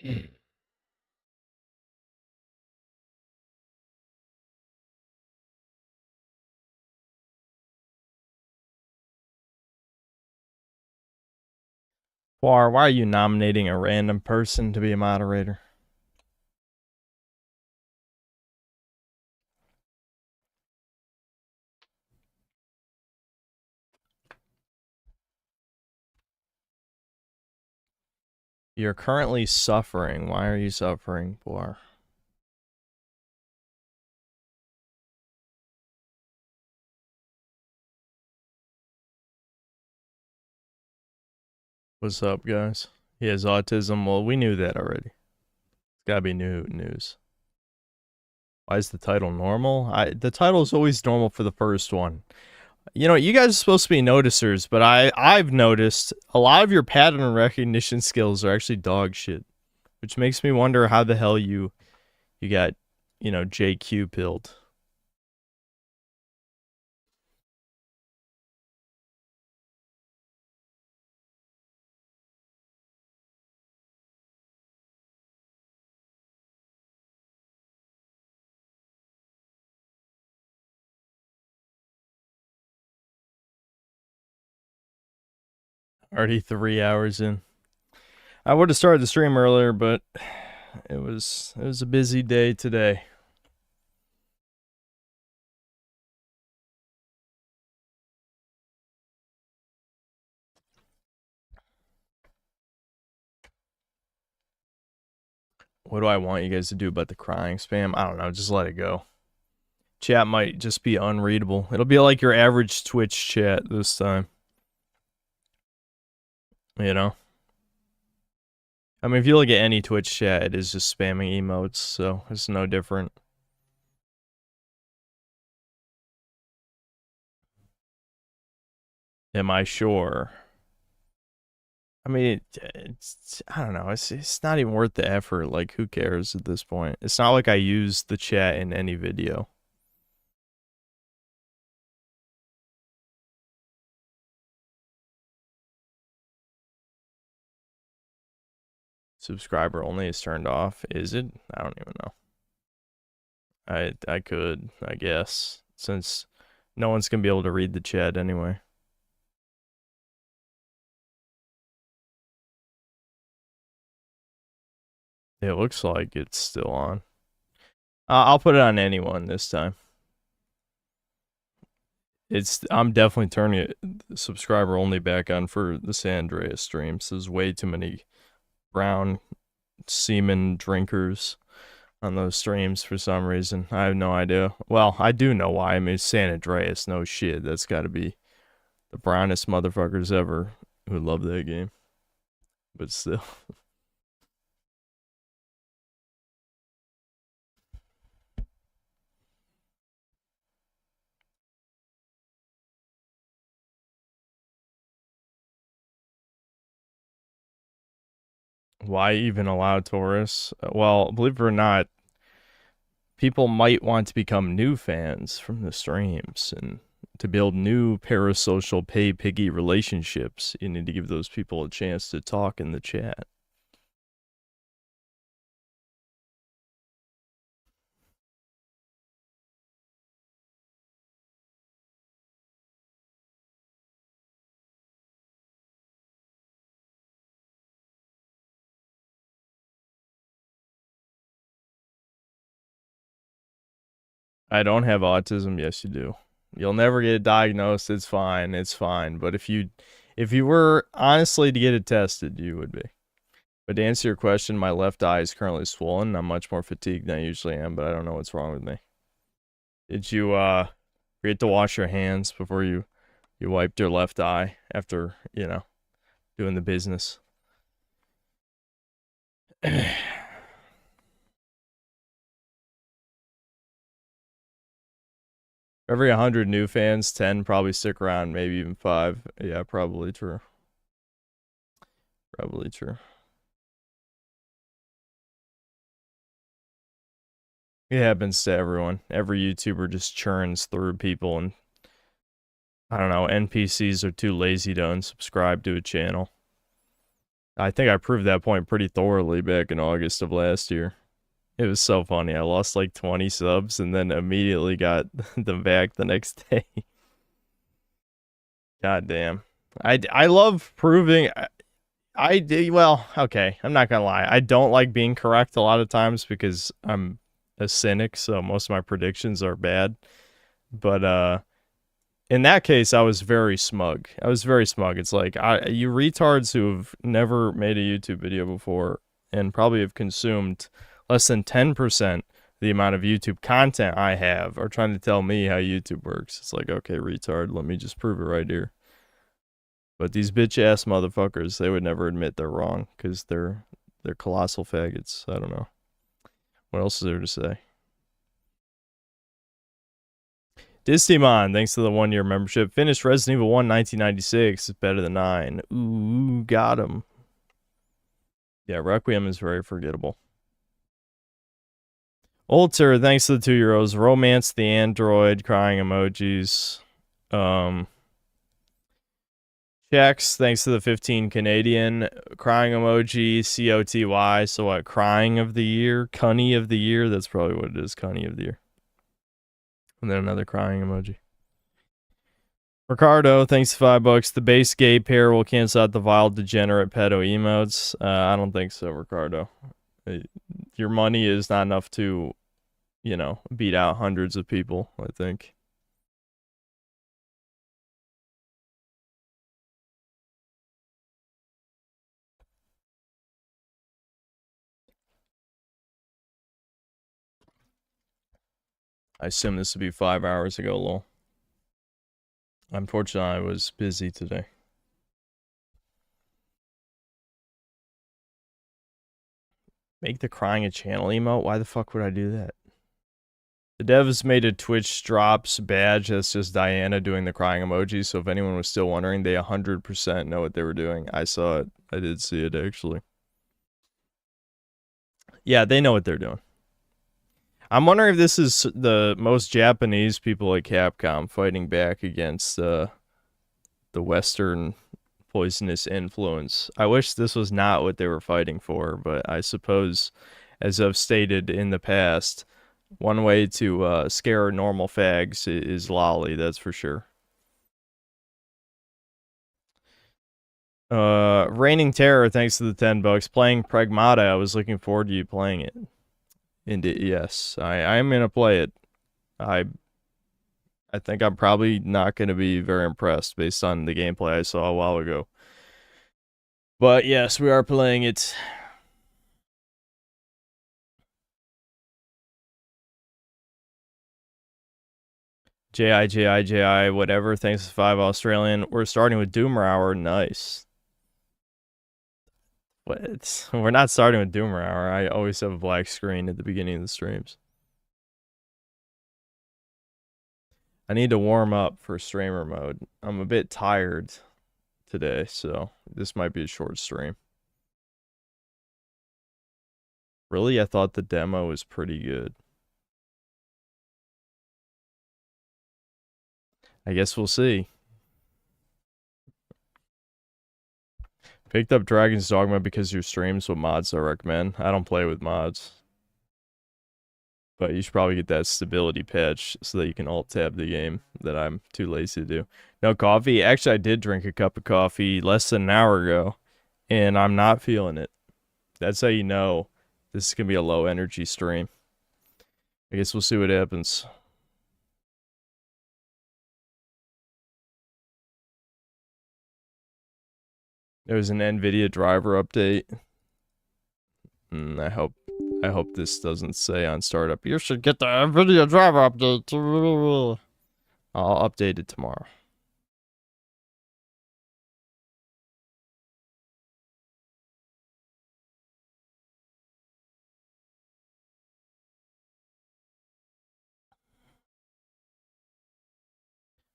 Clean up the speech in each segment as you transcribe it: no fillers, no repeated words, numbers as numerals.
Why are you nominating a random person to be a moderator? You're currently suffering. Why are you suffering, Boar? What's up, guys? He has autism. Well, we knew that already. It's gotta be new news. Why is the title normal? The title is always normal for the first one. You know, you guys are supposed to be noticers, but I've noticed a lot of your pattern recognition skills are actually dog shit, which makes me wonder how the hell you got, you know, JQ pilled. Already 3 hours in. I would have started the stream earlier, but it was a busy day today. What do I want you guys to do about the crying spam? I don't know, just let it go. Chat might just be unreadable. It'll be like your average Twitch chat this time. You know? I mean, if you look at any Twitch chat, it is just spamming emotes, so it's no different. Am I sure? I mean, I don't know. It's not even worth the effort. Like, who cares at this point? It's not like I use the chat in any video. Subscriber only is turned off. Is it? I don't even know. I could, I guess, since no one's gonna be able to read the chat anyway. It looks like it's still on. I'll put it on anyone this time. I'm definitely turning it subscriber only back on for the San Andreas streams. There's way too many brown semen drinkers on those streams for some reason. I have no idea. Well, I do know why. I mean, San Andreas, no shit. That's got to be the brownest motherfuckers ever who love that game. But still. Why even allow tourists? Well, believe it or not, people might want to become new fans from the streams, and to build new parasocial pay piggy relationships, you need to give those people a chance to talk in the chat. I don't have autism. Yes, you do. You'll never get it diagnosed. It's fine. It's fine. But if you were honestly to get it tested, you would be. But to answer your question, my left eye is currently swollen. I'm much more fatigued than I usually am, but I don't know what's wrong with me. Did you forget to wash your hands before you wiped your left eye after, you know, doing the business? Every 100 new fans, 10 probably stick around, maybe even 5. Yeah, probably true. Probably true. It happens to everyone. Every YouTuber just churns through people, and I don't know, NPCs are too lazy to unsubscribe to a channel. I think I proved that point pretty thoroughly back in August of last year. It was so funny. I lost like 20 subs and then immediately got them back the next day. God damn. I love proving. Well, okay. I'm not gonna lie. I don't like being correct a lot of times because I'm a cynic, so most of my predictions are bad. But in that case, I was very smug. It's like you retards who have never made a YouTube video before and probably have consumed less than 10% the amount of YouTube content I have are trying to tell me how YouTube works. It's like, okay, retard, let me just prove it right here. But these bitch ass motherfuckers, they would never admit they're wrong because they're colossal faggots. I don't know. What else is there to say? Disneyman, thanks to the 1-year membership. Finished Resident Evil 1 1996. It's better than 9. Ooh, got him. Yeah, Requiem is very forgettable. Alter, thanks to the 2 euros. Romance the Android, crying emojis. Checks, thanks to the 15 Canadian. Crying emoji, COTY. So what? Crying of the year? Cunny of the year? That's probably what it is. Cunny of the year. And then another crying emoji. Ricardo, thanks to $5. The base gay pair will cancel out the vile degenerate pedo emotes. I don't think so, Ricardo. Your money is not enough to, you know, beat out hundreds of people, I think. I assume this would be 5 hours ago, lol. Unfortunately, I was busy today. Make the crying a channel emote? Why the fuck would I do that? The devs made a Twitch drops badge that's just Diana doing the crying emoji, so if anyone was still wondering, they 100% know what they were doing. I saw it. I did see it, actually. Yeah, they know what they're doing. I'm wondering if this is the most Japanese people at Capcom fighting back against the Western poisonous influence. I wish this was not what they were fighting for, but I suppose, as I've stated in the past, one way to scare normal fags is lolly, that's for sure. Reigning Terror, thanks to the $10. Playing Pragmata, I was looking forward to you playing it. Indeed, yes, I am gonna play it. I think I'm probably not gonna be very impressed based on the gameplay I saw a while ago. But yes, we are playing it. JI, whatever. Thanks to 5 Australian. We're starting with Doomer Hour. Nice. What? We're not starting with Doomer Hour. I always have a black screen at the beginning of the streams. I need to warm up for streamer mode. I'm a bit tired today, so this might be a short stream. Really? I thought the demo was pretty good. I guess we'll see. Picked up Dragon's Dogma because your streams with mods I recommend. I don't play with mods. But you should probably get that stability patch so that you can alt-tab the game that I'm too lazy to do. No coffee? Actually, I did drink a cup of coffee less than an hour ago, and I'm not feeling it. That's how you know this is going to be a low-energy stream. I guess we'll see what happens. There's an NVIDIA driver update. I hope this doesn't say on startup, you should get the NVIDIA driver update. I'll update it tomorrow.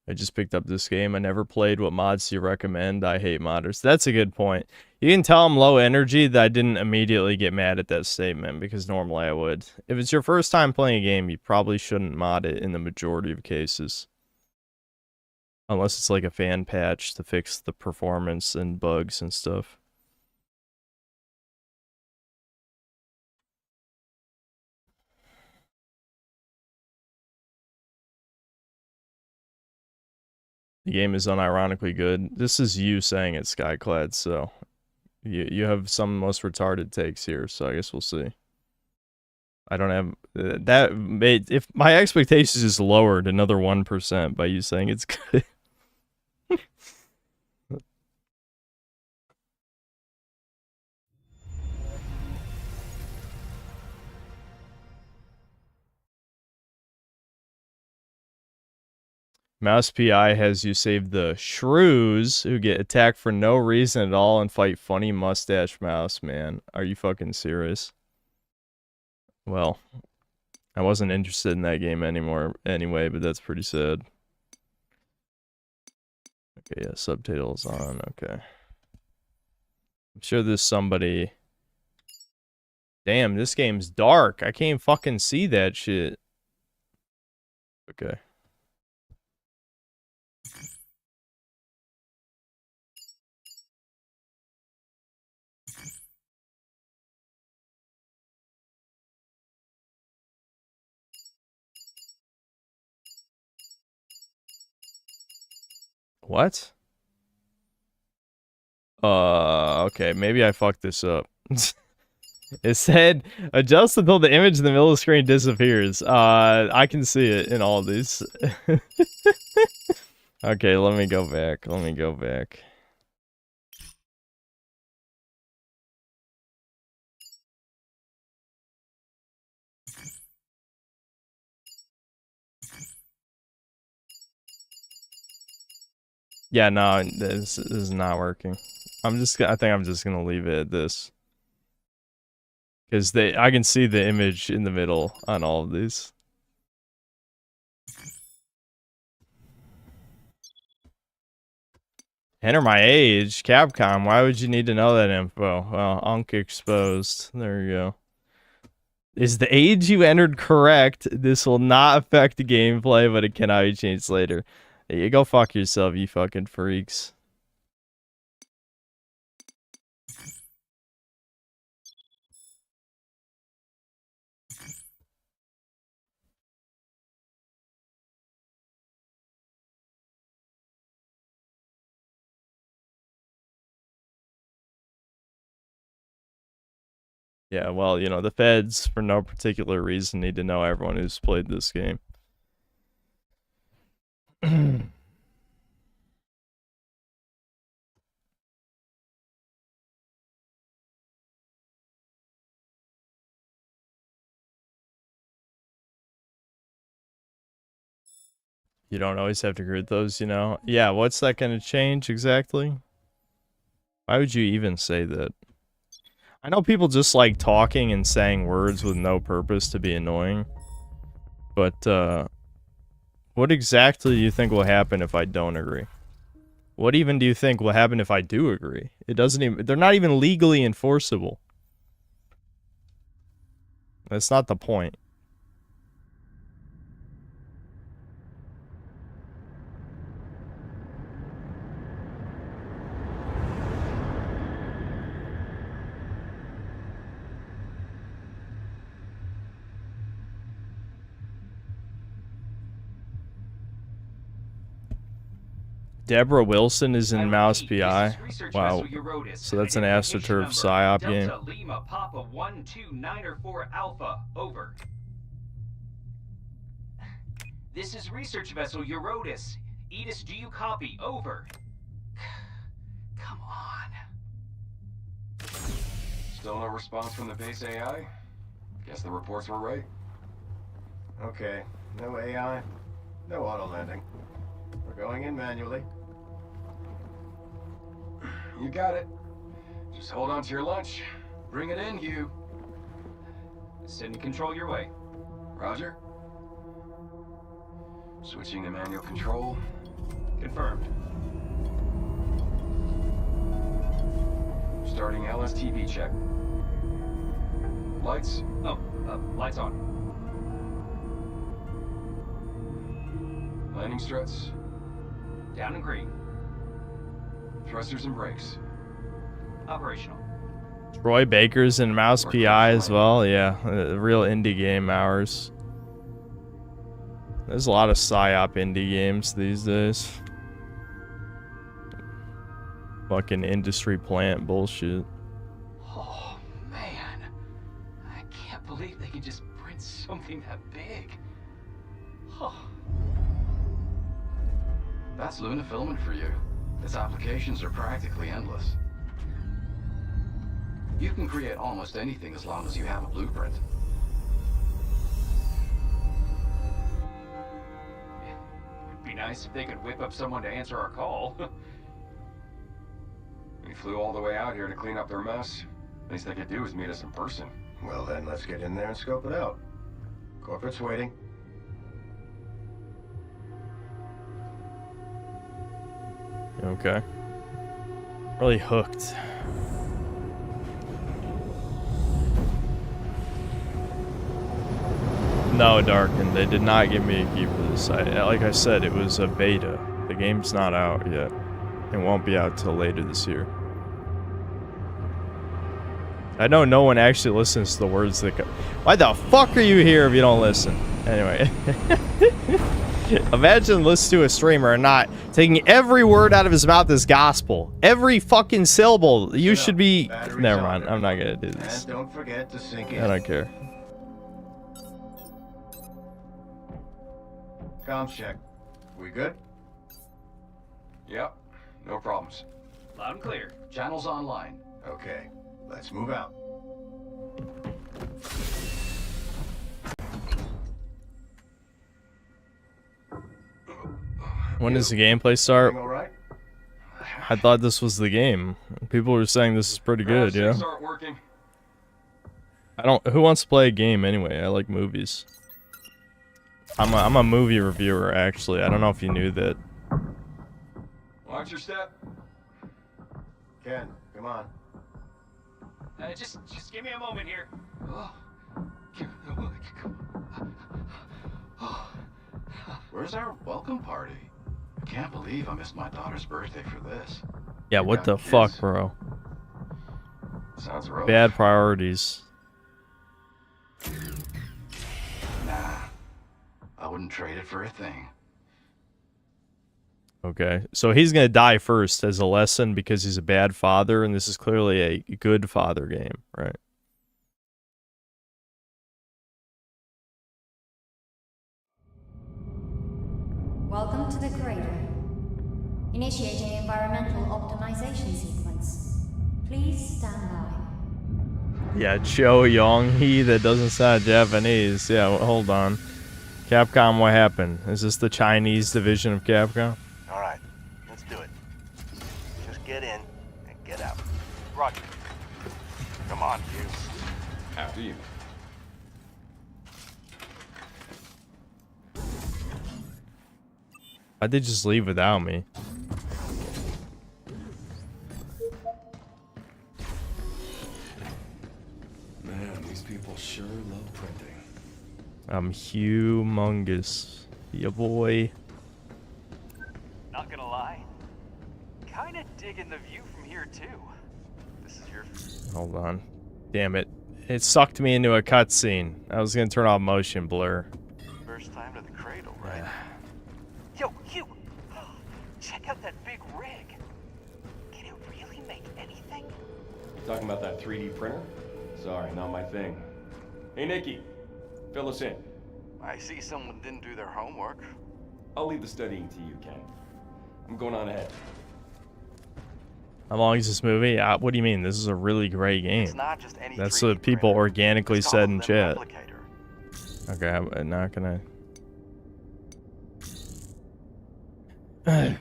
I just picked up this game. I never played. What mods do you recommend? I hate modders. That's a good point. You can tell I'm low energy that I didn't immediately get mad at that statement, because normally I would. If it's your first time playing a game, you probably shouldn't mod it in the majority of cases. Unless it's like a fan patch to fix the performance and bugs and stuff. The game is unironically good. This is you saying it's Skyclad, so you have some of the most retarded takes here, so I guess we'll see. I don't have that. If my expectations is lowered another 1% by you saying it's good. Mouse PI has you save the shrews who get attacked for no reason at all and fight funny mustache mouse, man. Are you fucking serious? Well, I wasn't interested in that game anymore anyway, but that's pretty sad. Okay, yeah, subtitles on, okay. I'm sure there's somebody... Damn, this game's dark. I can't fucking see that shit. Okay. What? Okay, maybe I fucked this up. It said, adjust until the image in the middle of the screen disappears. I can see it in all these. Okay, let me go back. Let me go back. Yeah, no, this is not working. I think I'm just gonna leave it at this. Because I can see the image in the middle on all of these. Enter my age, Capcom. Why would you need to know that info? Well, Unk exposed. There you go. Is the age you entered correct? This will not affect the gameplay, but it cannot be changed later. You go fuck yourself, you fucking freaks. Yeah, well, you know, the feds, for no particular reason, need to know everyone who's played this game. You don't always have to agree with those, you know? Yeah, what's that going to change exactly? Why would you even say that? I know people just like talking and saying words with no purpose to be annoying. But, what exactly do you think will happen if I don't agree? What even do you think will happen if I do agree? It doesn't even... They're not even legally enforceable. That's not the point. Deborah Wilson is in Mouse PI. Wow. So that's an AstroTurf PSYOP game. Delta Lima Papa 129 Alpha, over. This is research vessel Eurotas. Edis, do you copy? Over. Come on. Still no response from the base AI? Guess the reports were right. Okay, no AI, no auto landing. We're going in manually. You got it. Just hold on to your lunch. Bring it in, Hugh. Sydney, control your way. Roger. Switching to manual control. Confirmed. Starting LSTV check. Lights? Oh, lights on. Landing struts. Down and green. Thrusters and brakes. Operational. Troy Baker's in Mouse PI as well. Yeah, a real indie game hours. There's a lot of PSYOP indie games these days. Fucking industry plant bullshit. Oh, man. I can't believe they can just print something that big. Oh. That's Luna filament for you. Its applications are practically endless. You can create almost anything as long as you have a blueprint. It'd be nice if they could whip up someone to answer our call. We flew all the way out here to clean up their mess. Least they could do is meet us in person. Well then, let's get in there and scope it out. Corporate's waiting. Okay. Really hooked. No, Darkin, they did not give me a key for this. Like I said, it was a beta. The game's not out yet. It won't be out till later this year. I know no one actually listens to the words that go. Why the fuck are you here if you don't listen? Anyway. Imagine listening to a streamer and not taking every word out of his mouth as gospel. Every fucking syllable. You should be... Never mind. I'm not gonna do this. And don't forget to sync in. I don't care. Comms check. We good? Yep, no problems. Loud and clear. Channels online. Okay, let's move out. When does the gameplay start? All right? I thought this was the game. People were saying this is pretty good, yeah? Start working. I don't... Who wants to play a game anyway? I like movies. I'm a movie reviewer, actually. I don't know if you knew that. Watch your step. Ken, come on. Just give me a moment here. Where's our welcome party? I can't believe I missed my daughter's birthday for this. Yeah, what the fuck, bro? Sounds rough. Bad priorities. Nah, I wouldn't trade it for a thing. Okay, so he's gonna die first as a lesson because he's a bad father, and this is clearly a good father game, right? Welcome to the cradle. Initiating environmental optimization sequence. Please stand by. Yeah, 𝐂𝐿𝐿𝐄𝐈, that doesn't sound Japanese. Yeah, well, hold on. Capcom, what happened? Is this the Chinese division of Capcom? Alright, let's do it. Just get in and get out. Roger. Come on, you. After you. Why'd they just leave without me? Man, these people sure love printing. I'm humongous. Yeah, boy. Not gonna lie. Kinda digging the view from here, too. This is your... Hold on. Damn it. It sucked me into a cutscene. I was gonna turn off motion blur. first time to the cradle, right? Yo, you! Check out that big rig. Can it really make anything? Talking about that 3D printer? Sorry, not my thing. Hey, Nikki. Fill us in. I see someone didn't do their homework. I'll leave the studying to you, Ken. I'm going on ahead. How long is this movie? What do you mean? This is a really great game. It's not just any That's 3D what people printer. organically It's said called in a chat. replicator. Okay, I'm not gonna... I'm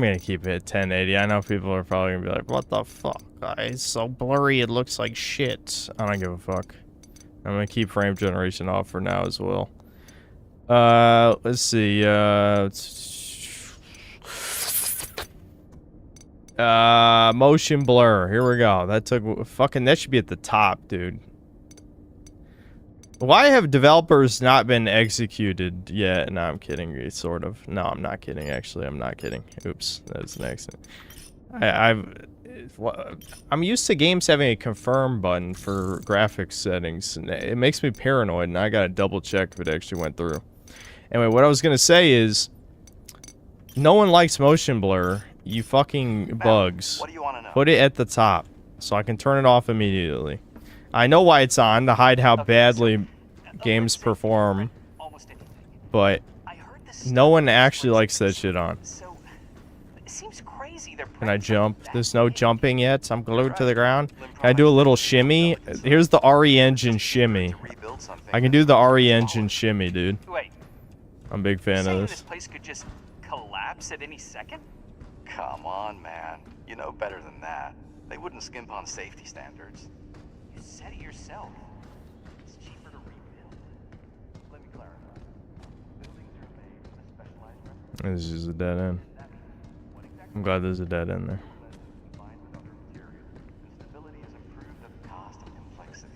gonna keep it at 1080. I know people are probably gonna be like, what the fuck? It's so blurry, it looks like shit. I don't give a fuck. I'm gonna keep frame generation off for now as well. Let's see, motion blur. Here we go. That should be at the top, dude. Why have developers not been executed yet? No, I'm kidding. Sort of. No, I'm not kidding. Actually, I'm not kidding. Oops, that was an accident. I'm used to games having a confirm button for graphics settings, and it makes me paranoid, and I gotta double check if it actually went through. Anyway, what I was gonna say is, No one likes motion blur. You fucking bugs. What do you want to know? Put it at the top so I can turn it off immediately. I know why it's on, to hide how badly games perform, Almost anything. but I heard this no one actually likes that shit on. So it seems crazy. Can I jump? There's no jumping yet. I'm glued to the ground. Can I do a little shimmy? Here's the RE Engine shimmy. I can do the RE Engine shimmy, dude. Wait, I'm a big fan saying of this this. place could just collapse at any second? Come on, man. You know better than that. They wouldn't skimp on safety standards. You said it yourself. It's cheaper to rebuild. Let me clarify. Buildings are made with a specialized resin. This is a dead end. I'm glad there's a dead end there. Combined with other materials, and stability is improved at the cost of complexity.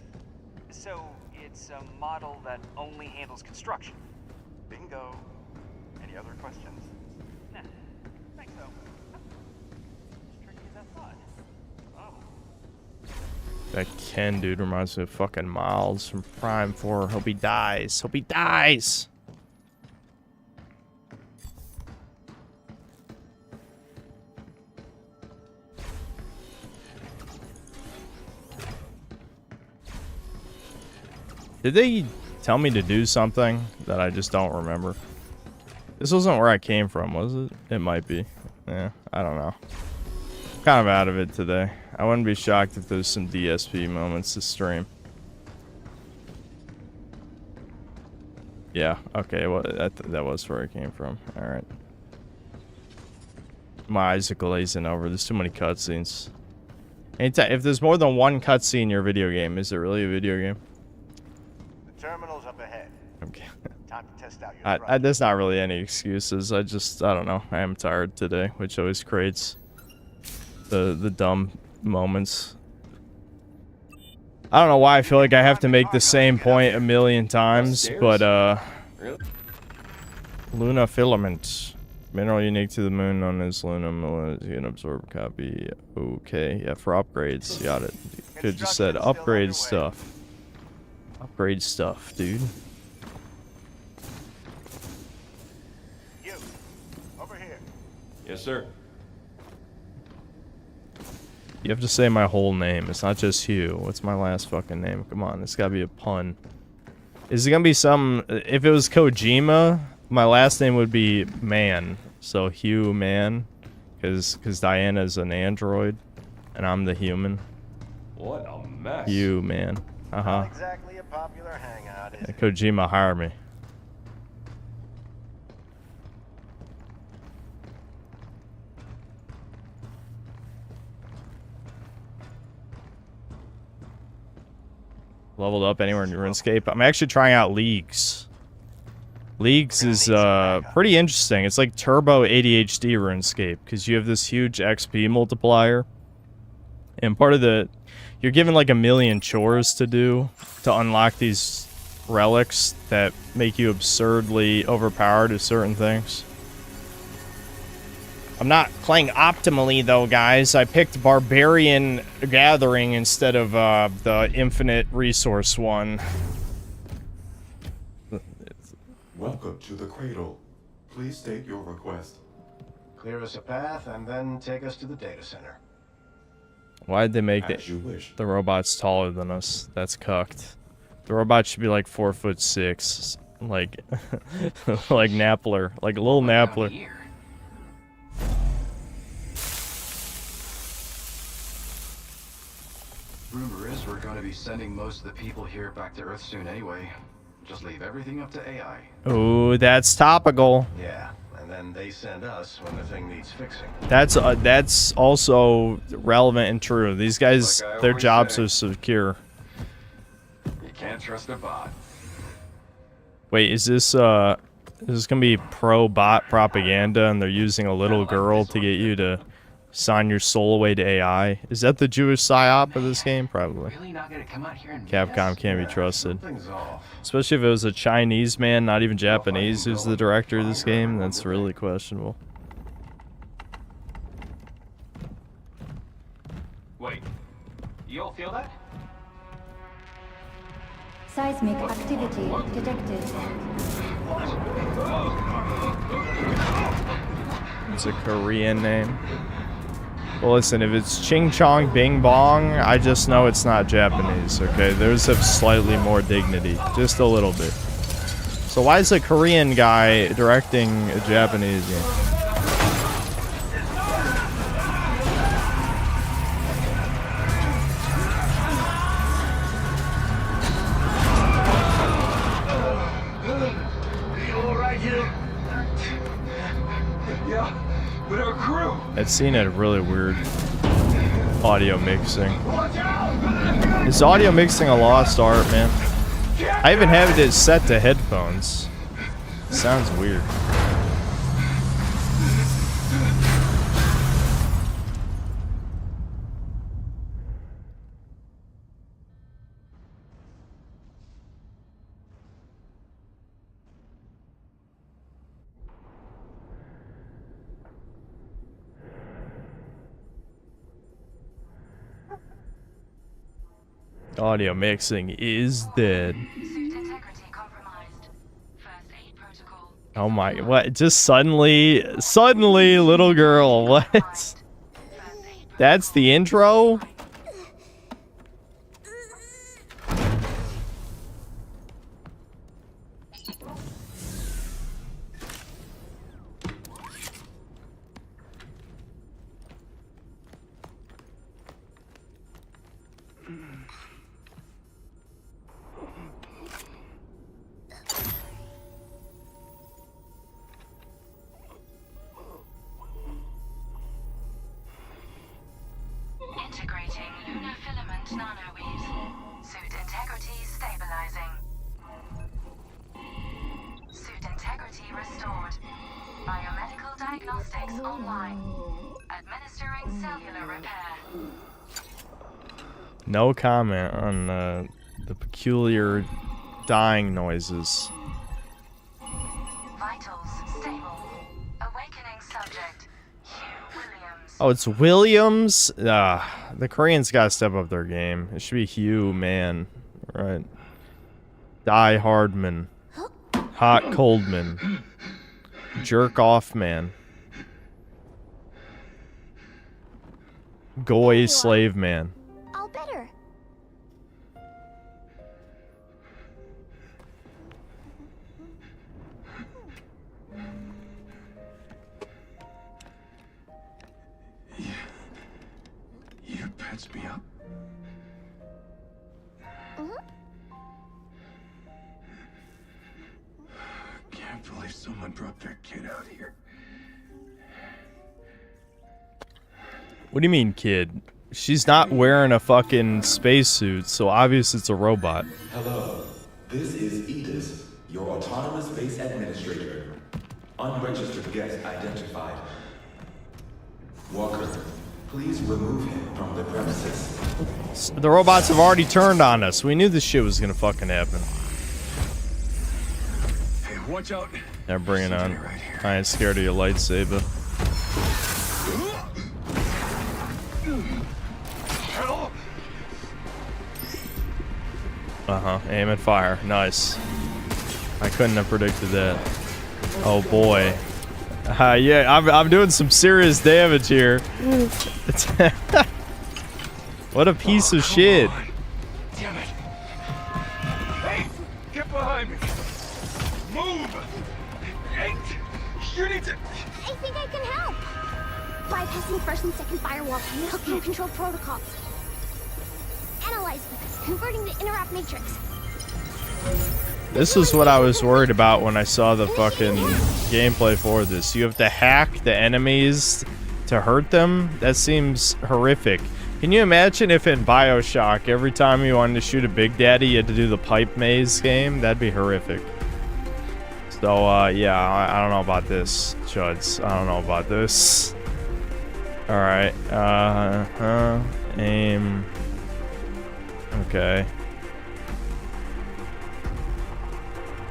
So it's a model that only handles construction. Bingo. Any other questions? Nah. Thanks though. As tricky as I thought. Oh. That Ken dude reminds me of fucking Miles from Prime 4. Hope he dies. Hope he dies. Did they tell me to do something that I just don't remember? This wasn't where I came from, was it? It might be. Yeah, I don't know. I'm kind of out of it today. I wouldn't be shocked if there's some DSP moments to stream. Yeah, okay, well, that was where I came from. Alright. My eyes are glazing over. There's too many cutscenes. Anytime, if there's more than one cutscene in your video game, is it really a video game? Terminal's up ahead. Okay. Time to test out your I there's not really any excuses. I don't know. I am tired today, which always creates the dumb moments. I don't know why I feel like I have to make the same point a million times, but Luna filament. Mineral unique to the moon known as Luna. You can absorb a copy. Okay, yeah, for upgrades. Got it. Could just said upgrade stuff. Upgrade stuff, dude. You, over here. Yes, sir. You have to say my whole name. It's not just Hugh. What's my last fucking name? Come on, it's gotta be a pun. Is it gonna be some... If it was Kojima, my last name would be Man. So Hugh Man. Because Diana's an android. And I'm the human. What a mess. Hugh Man. Not exactly a popular hangout, is it? Kojima, hire me. Leveled up anywhere in RuneScape. I'm actually trying out Leagues. Leagues is pretty interesting. It's like turbo ADHD RuneScape because you have this huge XP multiplier. And part of the... You're given like 1 million chores to do to unlock these relics that make you absurdly overpowered at certain things. I'm not playing optimally though, guys. I picked Barbarian Gathering instead of the Infinite Resource one. Welcome to the cradle. Please state your request. Clear us a path and then take us to the data center. Why'd they make As you wish. the robots taller than us? That's cucked. The robot should be like 4'6", like like Nappler, like a little Nappler. Here. Rumor is we're going to be sending most of the people here back to Earth soon anyway. Just leave everything up to AI. Ooh, that's topical. Yeah, and then they send us when the thing needs fixing. That's also relevant and true. These guys, Like I their always jobs say. are secure. You can't trust a bot. Wait, is this gonna be pro-bot propaganda and they're using a little girl to get you to sign your soul away to AI? Is that the Jewish psyop of this game? Probably. Really not gonna come out here and meet Capcom us? can't be trusted. Something's off. Especially if it was a Chinese man, not even Japanese, who's the director of this game. That's really questionable. Wait, you all feel that? Seismic activity detected. It's a Korean name. Well, listen, if it's Ching Chong Bing Bong, I just know it's not Japanese, okay? Those have slightly more dignity. Just a little bit. So why is a Korean guy directing a Japanese game? That scene had really weird audio mixing. Is audio mixing a lost art, man? I even have it set to headphones. Sounds weird. Audio mixing is dead. Oh my, what? Just suddenly, little girl, what? That's the intro? No comment on the peculiar dying noises. Vitals stable. Awakening subject. Williams. Oh, it's Williams? The Koreans gotta step up their game. It should be Hugh, man. Right. Die Hardman. Hot Coldman. Jerk off man. Goy slave man. All better. You patched me up. Can't believe someone brought their kid out here. What do you mean, kid? She's not wearing a fucking spacesuit, so obvious it's a robot. Hello, this is 𝐂𝐇𝐀, your autonomous base administrator. Unregistered guest identified. Walker, please remove him from the premises. The robots have already turned on us. We knew this shit was gonna fucking happen. Hey, watch out. Now bring it on. I ain't scared of your lightsaber. Aim and fire. Nice. I couldn't have predicted that. Oh boy. Yeah, I'm doing some serious damage here. What a piece of shit. Damn it. Hey, get behind me. Move. Hey, you need to... I think I can help. Bypassing first and second firewall, hooking control protocols. Analyze them, converting the interrupt matrix. This is what I was worried about when I saw the fucking gameplay for this. You have to hack the enemies to hurt them? That seems horrific. Can you imagine if in BioShock, every time you wanted to shoot a Big Daddy, you had to do the pipe maze game? That'd be horrific. So, yeah, I don't know about this, chuds. I don't know about this. Alright, aim. Okay.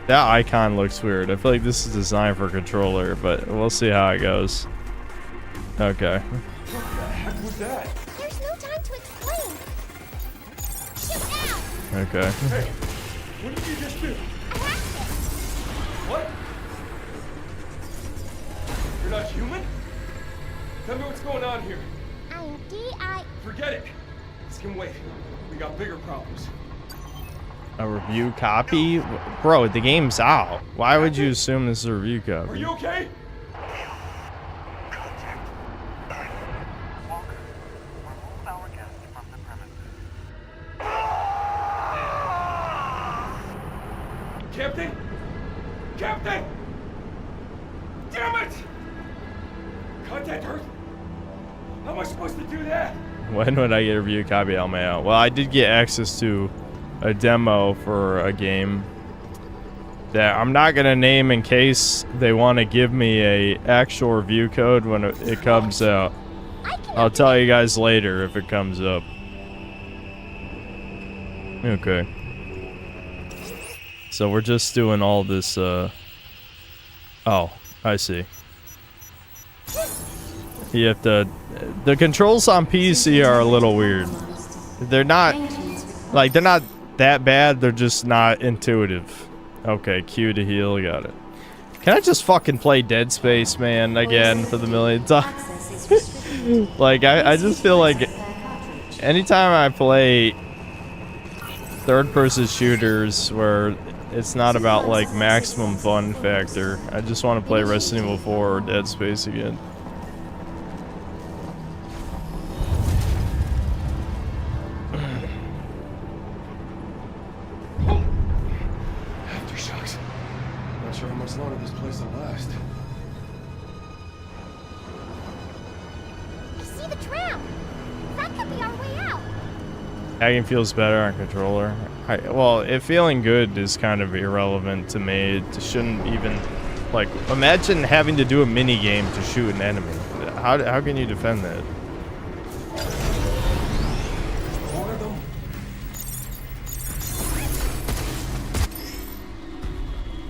That icon looks weird. I feel like this is designed for a controller, but we'll see how it goes. Okay. What the heck was that? There's no time to explain. Shoot now! Okay. Hey, what did you just do? I hacked it. What? You're not human? Tell me what's going on here. Forget it. This can wait. We got bigger problems. A review copy? Bro, the game's out. Why would you assume this is a review copy? Are you okay? Walker, remove our guest from the premises. Captain? Captain! Damn it! Contact Earth? How am I supposed to do that? When would I get a review copy of LMAO? Well, I did get access to a demo for a game that I'm not gonna name in case they want to give me a actual review code when it comes out. I'll tell you guys later if it comes up. Okay. So we're just doing all this, oh, I see. You have to, the controls on PC are a little weird. They're not, like, they're not that bad, they're just not intuitive. Okay, Q to heal, got it. Can I just fucking play Dead Space, man, again for the millionth time? Like, I just feel like anytime I play third-person shooters where it's not about, like, maximum fun factor, I just want to play Resident Evil 4 or Dead Space again. Aftershocks. Not sure how much longer this place will last. I see the tram. That could be our way out. Hacking feels better on controller. Well, it feeling good is kind of irrelevant to me. It shouldn't even, like, imagine having to do a mini game to shoot an enemy. How can you defend that? More of them?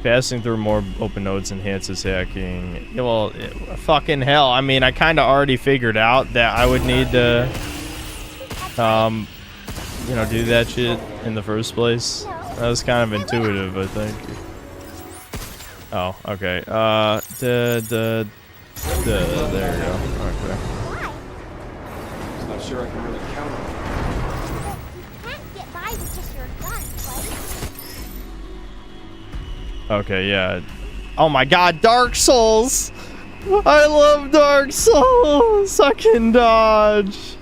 Passing through more open nodes enhances hacking. Yeah, well, fucking hell. I mean, I kind of already figured out that I would need to, you know, do that shit in the first place. That was kind of intuitive, I think. Oh, okay. There you go. Okay. Just not sure I can really count on it. You can't get by with just your gun, right? Okay, yeah. Oh my god, Dark Souls! I love Dark Souls! I can dodge!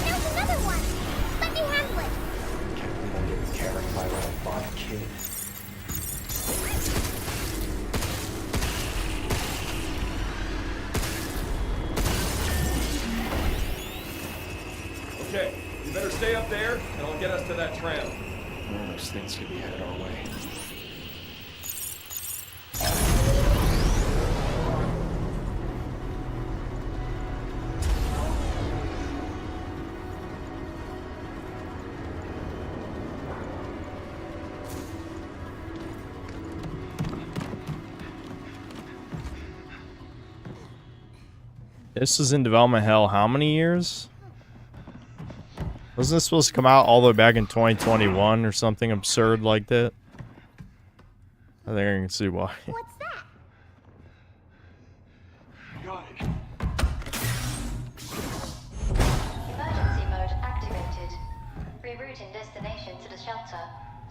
There's another one. Let me handle it. Can't believe I'm getting carried by a little bot kid. Okay, you better stay up there, and I'll get us to that tram. One of those things could be headed our way. This was in development hell how many years? Wasn't this supposed to come out all the way back in 2021 or something absurd like that? I think I can see why. What's that? Got it. Emergency mode activated. Rerouting destination to the shelter.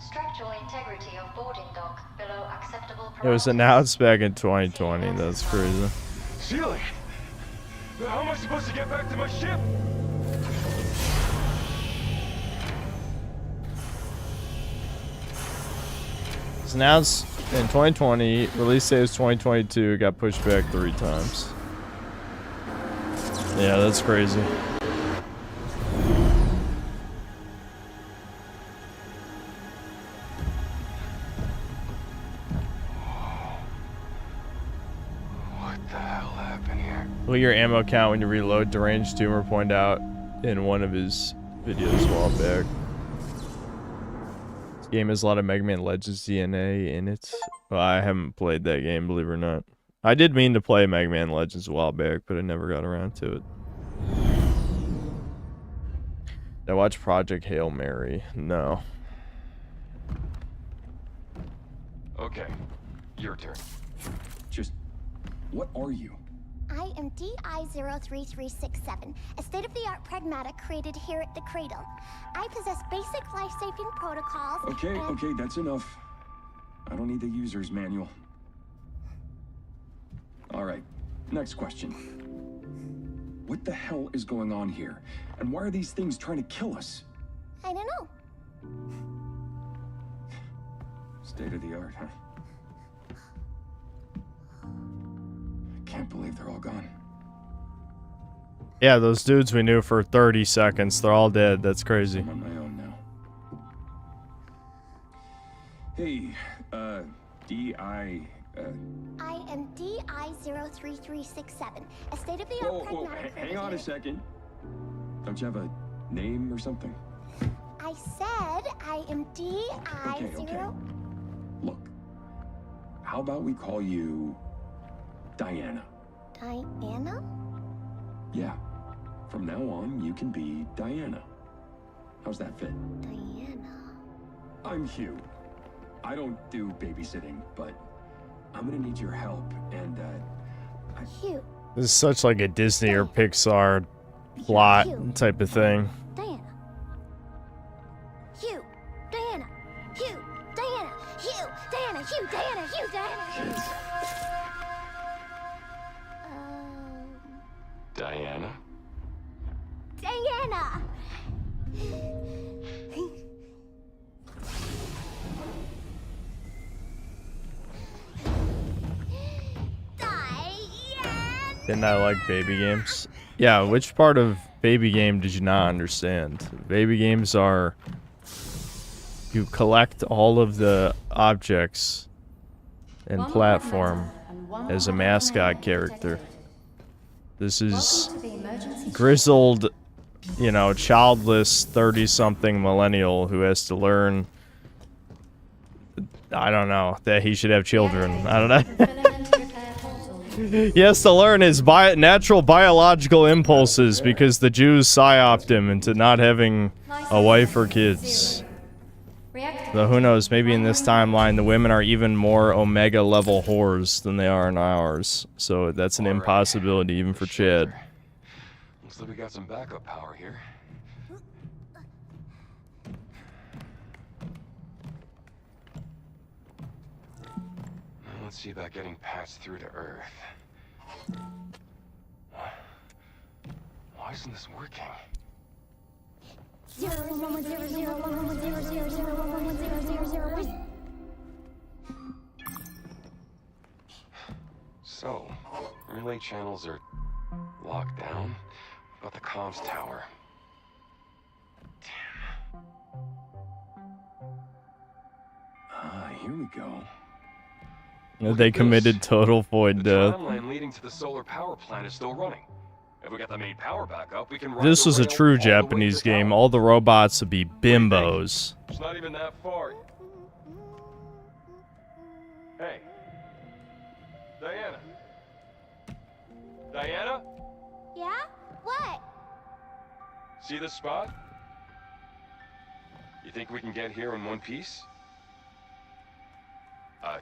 Structural integrity of boarding dock below acceptable parameters. It was announced back in 2020. That's crazy. Ceiling! How am I supposed to get back to my ship? It's announced in 2020. Release date is 2022. Got pushed back 3 times. Yeah, that's crazy. What the hell happened here? Will your ammo count when you reload? Deranged Tumor pointed out in one of his videos a while back. This game has a lot of Mega Man Legends DNA in it. Well, I haven't played that game, believe it or not. I did mean to play Mega Man Legends a while back, but I never got around to it. Did I watch Project Hail Mary? No. Okay, your turn. Just, what are you? I am DI-03367, a state-of-the-art pragmata created here at the Cradle. I possess basic life-saving protocols. Okay, okay, that's enough. I don't need the user's manual. All right, next question. What the hell is going on here? And why are these things trying to kill us? I don't know. State of the art, huh? Can't believe they're all gone. Yeah, those dudes we knew for 30 seconds, they're all dead. That's crazy. I'm on my own now. Hey, I am DI-03367, a state-of-the-art pragmata created hang on a second. Don't you have a name or something? I said I am DI-0... Okay. Look, how about we call you Diana? Diana? Yeah. From now on, you can be Diana. How's that fit? Diana. I'm Hugh. I don't do babysitting, but I'm gonna need your help, and, Hugh. This is such like a Disney or Pixar plot type of thing. Diana. Hugh. Diana. Hugh. Diana. Hugh. Diana. Hugh. Diana. Hugh. Diana. Diana? Diana. Didn't I like baby games? Yeah, which part of baby game did you not understand? Baby games are... You collect all of the objects and platform as a mascot character. This is grizzled, you know, childless 30-something millennial who has to learn... I don't know, that he should have children. I don't know. He has to learn his natural biological impulses because the Jews psyoped him into not having a wife or kids. Though who knows, maybe in this timeline the women are even more Omega level whores than they are in ours. So that's an impossibility even for Chad. Looks like we got some backup power here. Let's see about getting passed through to Earth. Why isn't this working? So, relay channels are locked down. About the comms tower. Damn. Here we go. They committed total void death. The timeline leading to the solar power plant is still running. If we got the main power back up, we can ride This the was a rail true all the way Japanese to game. tower. All the robots would be bimbos. It's not even that far. Hey. Diana. Diana? Yeah? What? See this spot? You think we can get here in one piece? I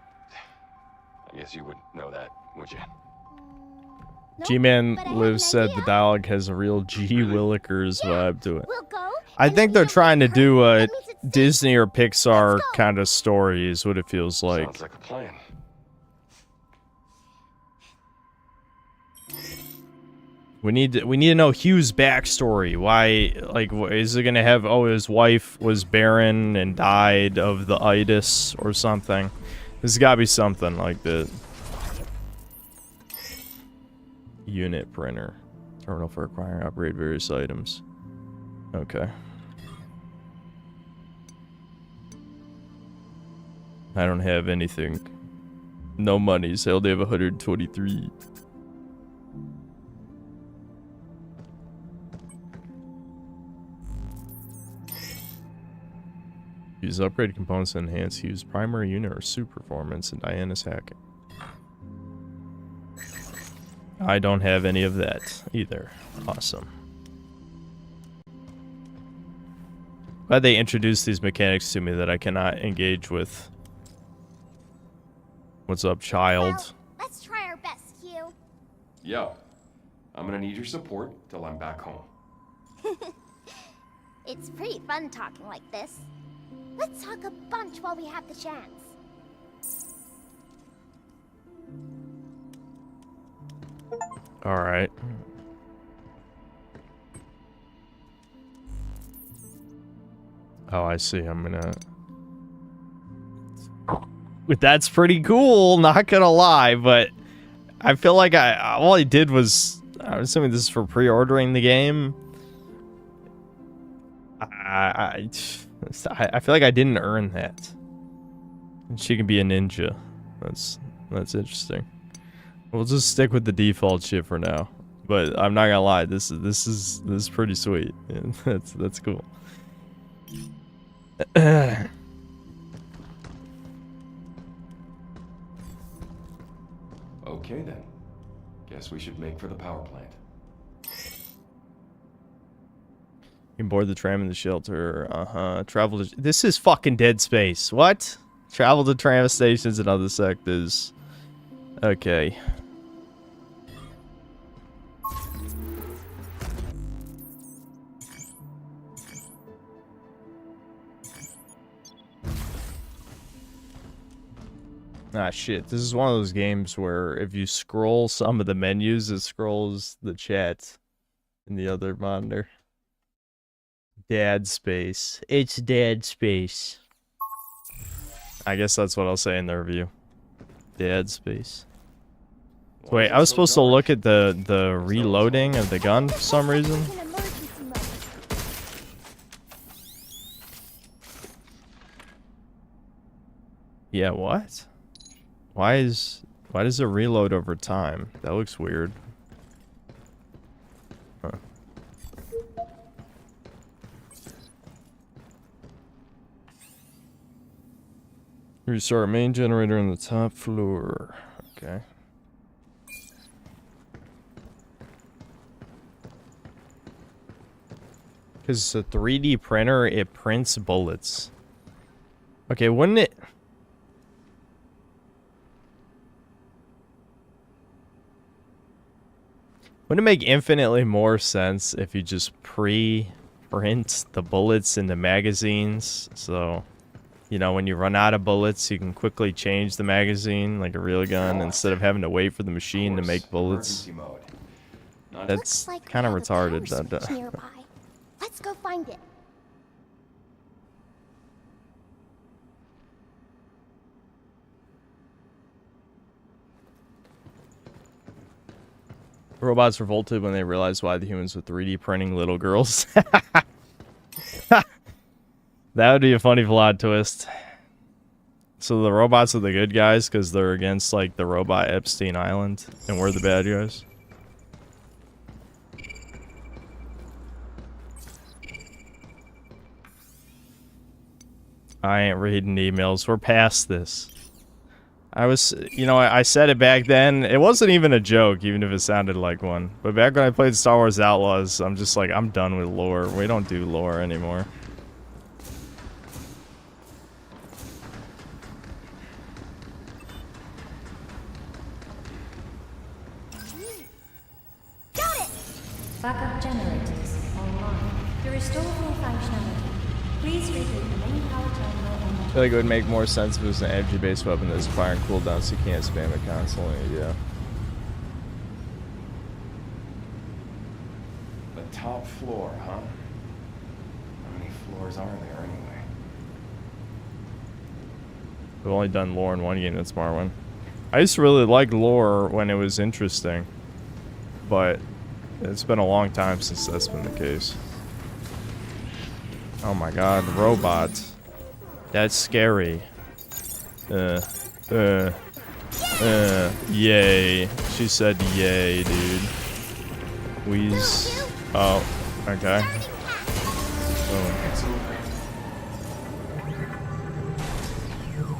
guess you would know that, would you? Nope, G-Man but I have Liv an said the idea. dialogue has a real G. Willikers vibe to it. We'll go. I and think if they're you don't trying to like her, do a that means it's safe. Disney or Pixar Let's go. kind of story is what it feels like. Sounds like a plan. We need to know Hugh's backstory. Why, like, is it gonna have? Oh, his wife was barren and died of the itis or something. There's got to be something like that. Unit printer, terminal for acquiring and upgrade various items. Okay. I don't have anything. No money. So I only have 123. Use upgraded components to enhance Hugh's primary unit or suit performance and Diana's hacking. I don't have any of that either. Awesome. Glad they introduced these mechanics to me that I cannot engage with. What's up, child? Well, let's try our best, Q. Yo, I'm gonna need your support till I'm back home. It's pretty fun talking like this. Let's talk a bunch while we have the chance. All right. Oh, I see. I'm gonna. That's pretty cool. Not gonna lie, but I feel like all I did was. I'm assuming this is for pre-ordering the game. I feel like I didn't earn that. She can be a ninja. That's interesting. We'll just stick with the default shit for now. But I'm not gonna lie, this is pretty sweet. Yeah, that's cool. Okay then. Guess we should make for the power plant. You can board the tram in the shelter. Travel to... This is fucking Dead Space. What? Travel to tram stations and other sectors. Okay. Ah, shit. This is one of those games where if you scroll some of the menus, it scrolls the chat in the other monitor. Dad Space. It's Dad Space. I guess that's what I'll say in the review. Dad Space. So wait, I was supposed to look at the reloading of the gun for some reason. Yeah, what? Why does it reload over time? That looks weird. Huh. Restart main generator on the top floor. Okay. Because it's a 3D printer, it prints bullets. Okay, wouldn't it... Wouldn't it make infinitely more sense if you just pre-print the bullets in the magazines? So, you know, when you run out of bullets, you can quickly change the magazine like a real gun instead of having to wait for the machine to make bullets. That's like kind of we have a retarded. power switch nearby. Let's go find it. Robots revolted when they realized why the humans were 3D printing little girls. That would be a funny plot twist. So the robots are the good guys because they're against, like, the robot Epstein Island, and we're the bad guys. I ain't reading emails. We're past this. I was, you know, I said it back then. It wasn't even a joke, even if it sounded like one. But back when I played Star Wars Outlaws, I'm just like, I'm done with lore. We don't do lore anymore. Got it! Backup generators online. To restore full functionality, please reboot the main power terminal on I feel like it would make more sense if it was an energy-based weapon that's firing cooldown so you can't spam it constantly, yeah. The top floor, huh? How many floors are there anyway? We've only done lore in one game, that's Marwin. I used to really like lore when it was interesting, but it's been a long time since that's been the case. Oh my god, robots. That's scary. Yay. She said yay, dude. Wheeze. Oh, okay.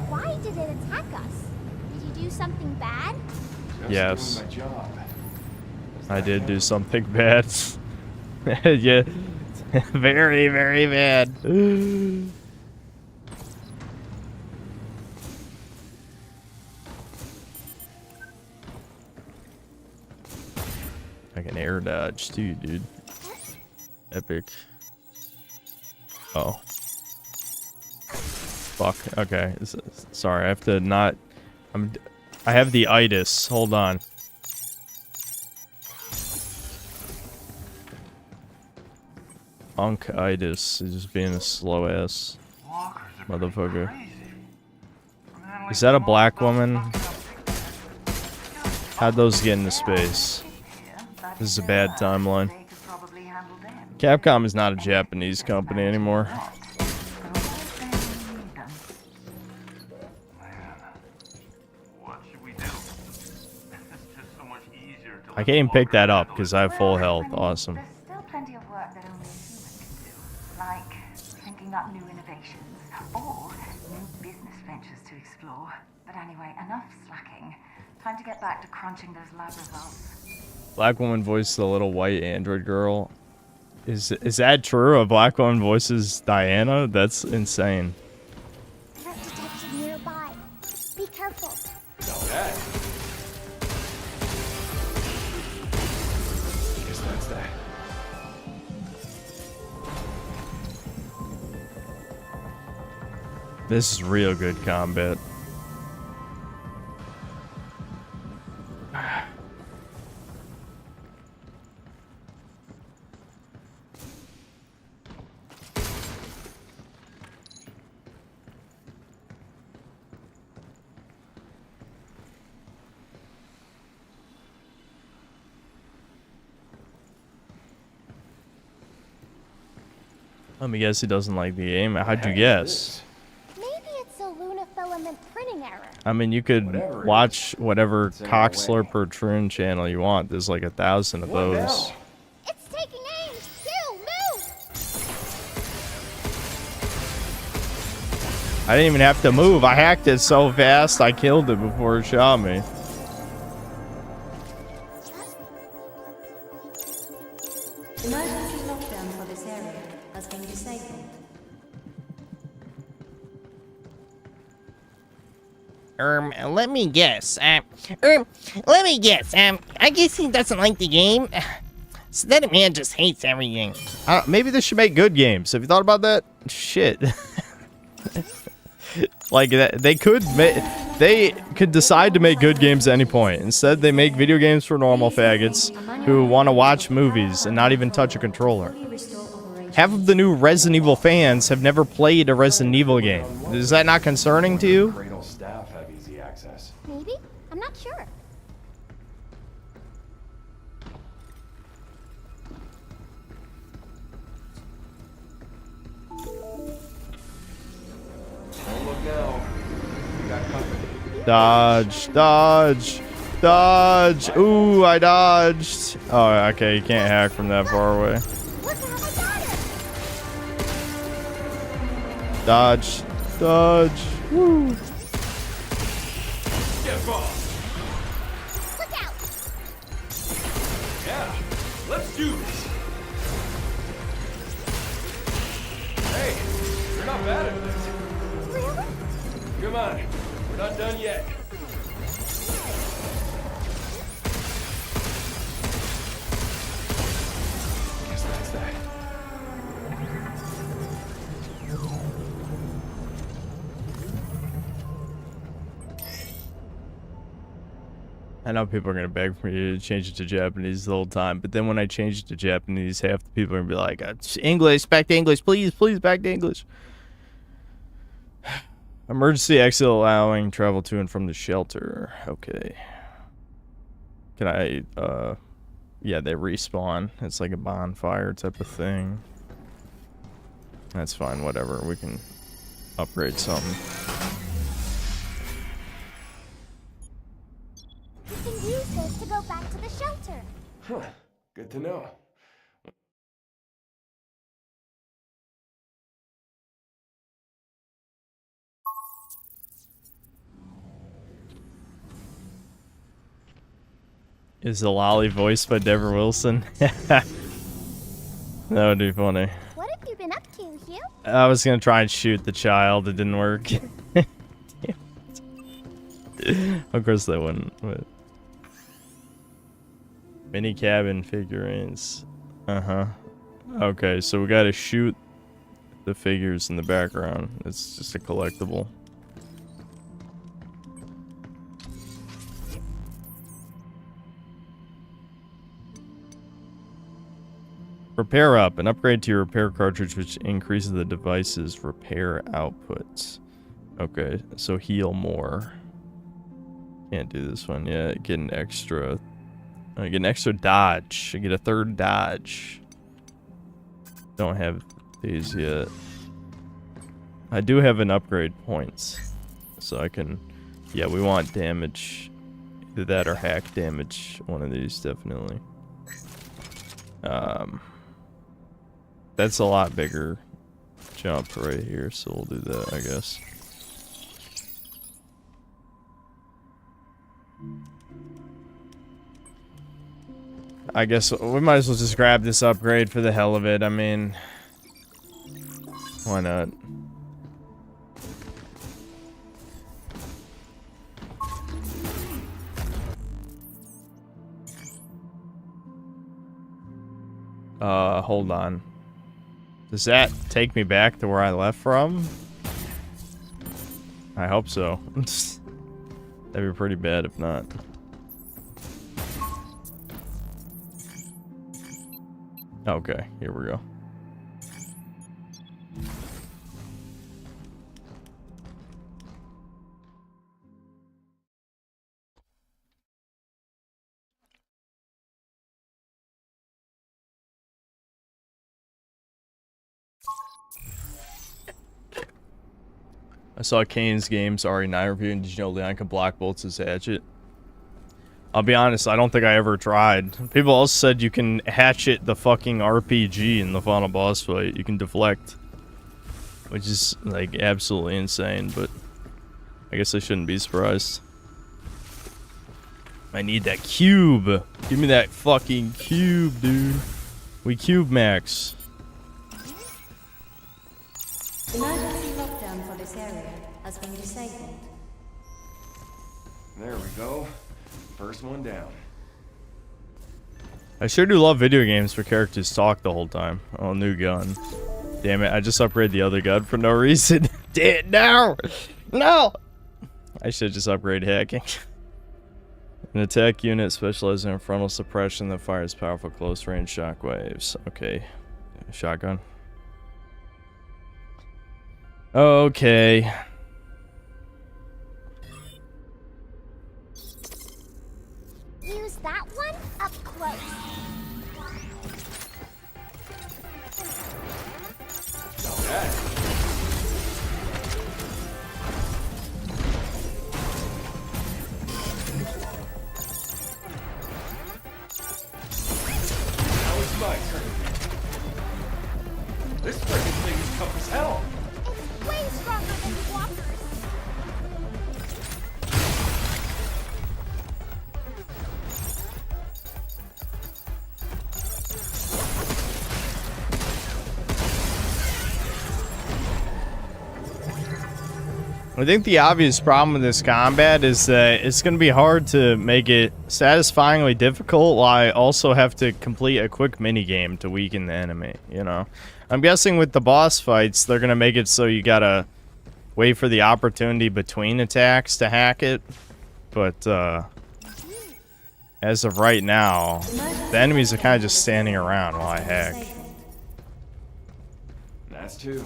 Why did it attack us? Did you do something bad? Yes. Doing my job. I did do something bad. Yeah. Very, very bad. I can air dodge too, dude. Epic. Oh. Fuck. Okay. Sorry, I have to not... I have the itis. Hold on. Unk-itis is just being a slow ass motherfucker. Is that a black woman? How'd those get into space? This is a bad timeline. Capcom is not a Japanese company anymore. I can't even pick that up because I have full health. Awesome. There's still plenty of work that only a human can do, like thinking up new innovations or new business ventures to explore. But anyway, enough slacking. Time to get back to crunching those lab results. Black woman voices the little white android girl. Is that true? A black woman voices Diana? That's insane. Threat detected nearby. Be careful. Okay. Guess that's that. This is real good combat. Let me guess he doesn't like the game. How'd you guess? Maybe it's a lunafilament printing error. I mean, you could watch whatever cock slurper Trin channel you want. There's like 1,000 of those. It's taking aim. Q, move. I didn't even have to move. I hacked it so fast, I killed it before it shot me. Emergency lockdown for this area has been disabled. Let me guess. I guess he doesn't like the game. So that man just hates everything. Maybe they should make good games. Have you thought about that? Shit. Like that, they could decide to make good games at any point. Instead, they make video games for normal faggots who want to watch movies and not even touch a controller. Half of the new Resident Evil fans have never played a Resident Evil game. Is that not concerning to you? Cradle staff have easy access. Maybe? I'm not sure. Don't look now. We got company. Dodge, dodge, dodge. Ooh, I dodged. Oh, okay, you can't hack from that far away. Dodge, dodge. Woo. Get off. Look out. Yeah, let's do this. Hey, you're not bad at this. Really? Come on, we're not done yet. Guess that's that. I know people are gonna beg for you to change it to Japanese the whole time, but then when I change it to Japanese, half the people are gonna be like, English, back to English, please, please, back to English. Emergency exit allowing travel to and from the shelter. Okay. Can I, yeah, they respawn. It's like a bonfire type of thing. That's fine, whatever. We can upgrade something. We can use this to go back to the shelter. Huh, good to know. Is the lolly voiced by Deborah Wilson? That would be funny. What have you been up to, Hugh? I was gonna try and shoot the child. It didn't work. Of course they wouldn't. But... Mini cabin figurines. Uh-huh. Okay, so we gotta shoot the figures in the background. It's just a collectible. Repair up. An upgrade to your repair cartridge which increases the device's repair outputs. Okay, so heal more. Can't do this one yet. Get an extra... I get an extra dodge. I get a third dodge. Don't have these yet. I do have an upgrade points. So I can... Yeah, we want damage. Either that or hack damage. One of these, definitely. That's a lot bigger jump right here, so we'll do that, I guess. I guess we might as well just grab this upgrade for the hell of it. I mean, why not? Hold on. Does that take me back to where I left from? I hope so. That'd be pretty bad if not. Okay, here we go. I saw Kane's games RE9 review, and did you know Leon can block bolts as hatchet? I'll be honest, I don't think I ever tried. People also said you can hatchet the fucking RPG in the final boss fight. You can deflect. Which is, like, absolutely insane, but I guess I shouldn't be surprised. I need that cube. Give me that fucking cube, dude. We cube max. Emergency lockdown for this area has been disabled. There we go. First one down. I sure do love video games where characters talk the whole time. Oh, new gun. Damn it, I just upgraded the other gun for no reason. Damn, no! No! I should just upgrade hacking. An attack unit specializing in frontal suppression that fires powerful close-range shockwaves. Okay. Shotgun. Okay. Use that one up close. Okay. Now it's my turn. This freaking thing is tough as hell. It's way stronger than walkers. I think the obvious problem with this combat is that it's going to be hard to make it satisfyingly difficult while I also have to complete a quick minigame to weaken the enemy, you know? I'm guessing with the boss fights, they're going to make it so you gotta wait for the opportunity between attacks to hack it. But, as of right now, the enemies are kind of just standing around while I hack. That's two.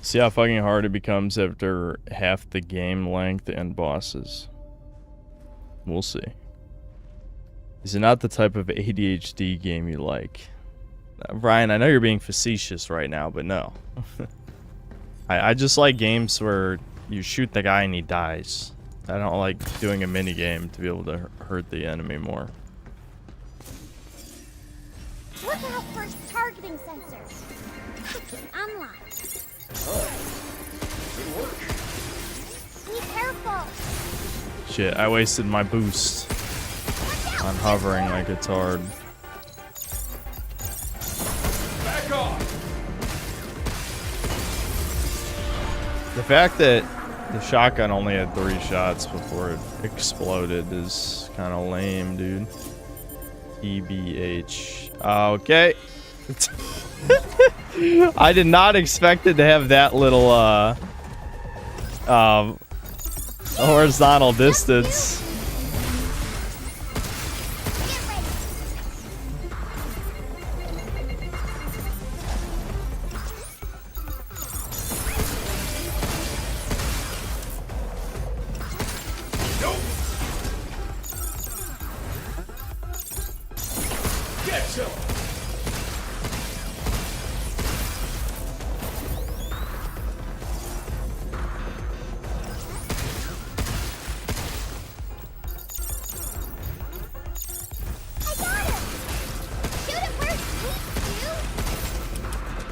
See how fucking hard it becomes after half the game length and bosses. We'll see. Is it not the type of ADHD game you like? Brian, I know you're being facetious right now, but no. I just like games where you shoot the guy and he dies. I don't like doing a mini game to be able to hurt the enemy more. Look out for targeting sensor. Unlocked. Good work. Be careful. Shit, I wasted my boost on hovering like it's hard. The fact that the shotgun only had 3 shots before it exploded is kind of lame, dude. TBH. Okay. I did not expect it to have that little horizontal distance.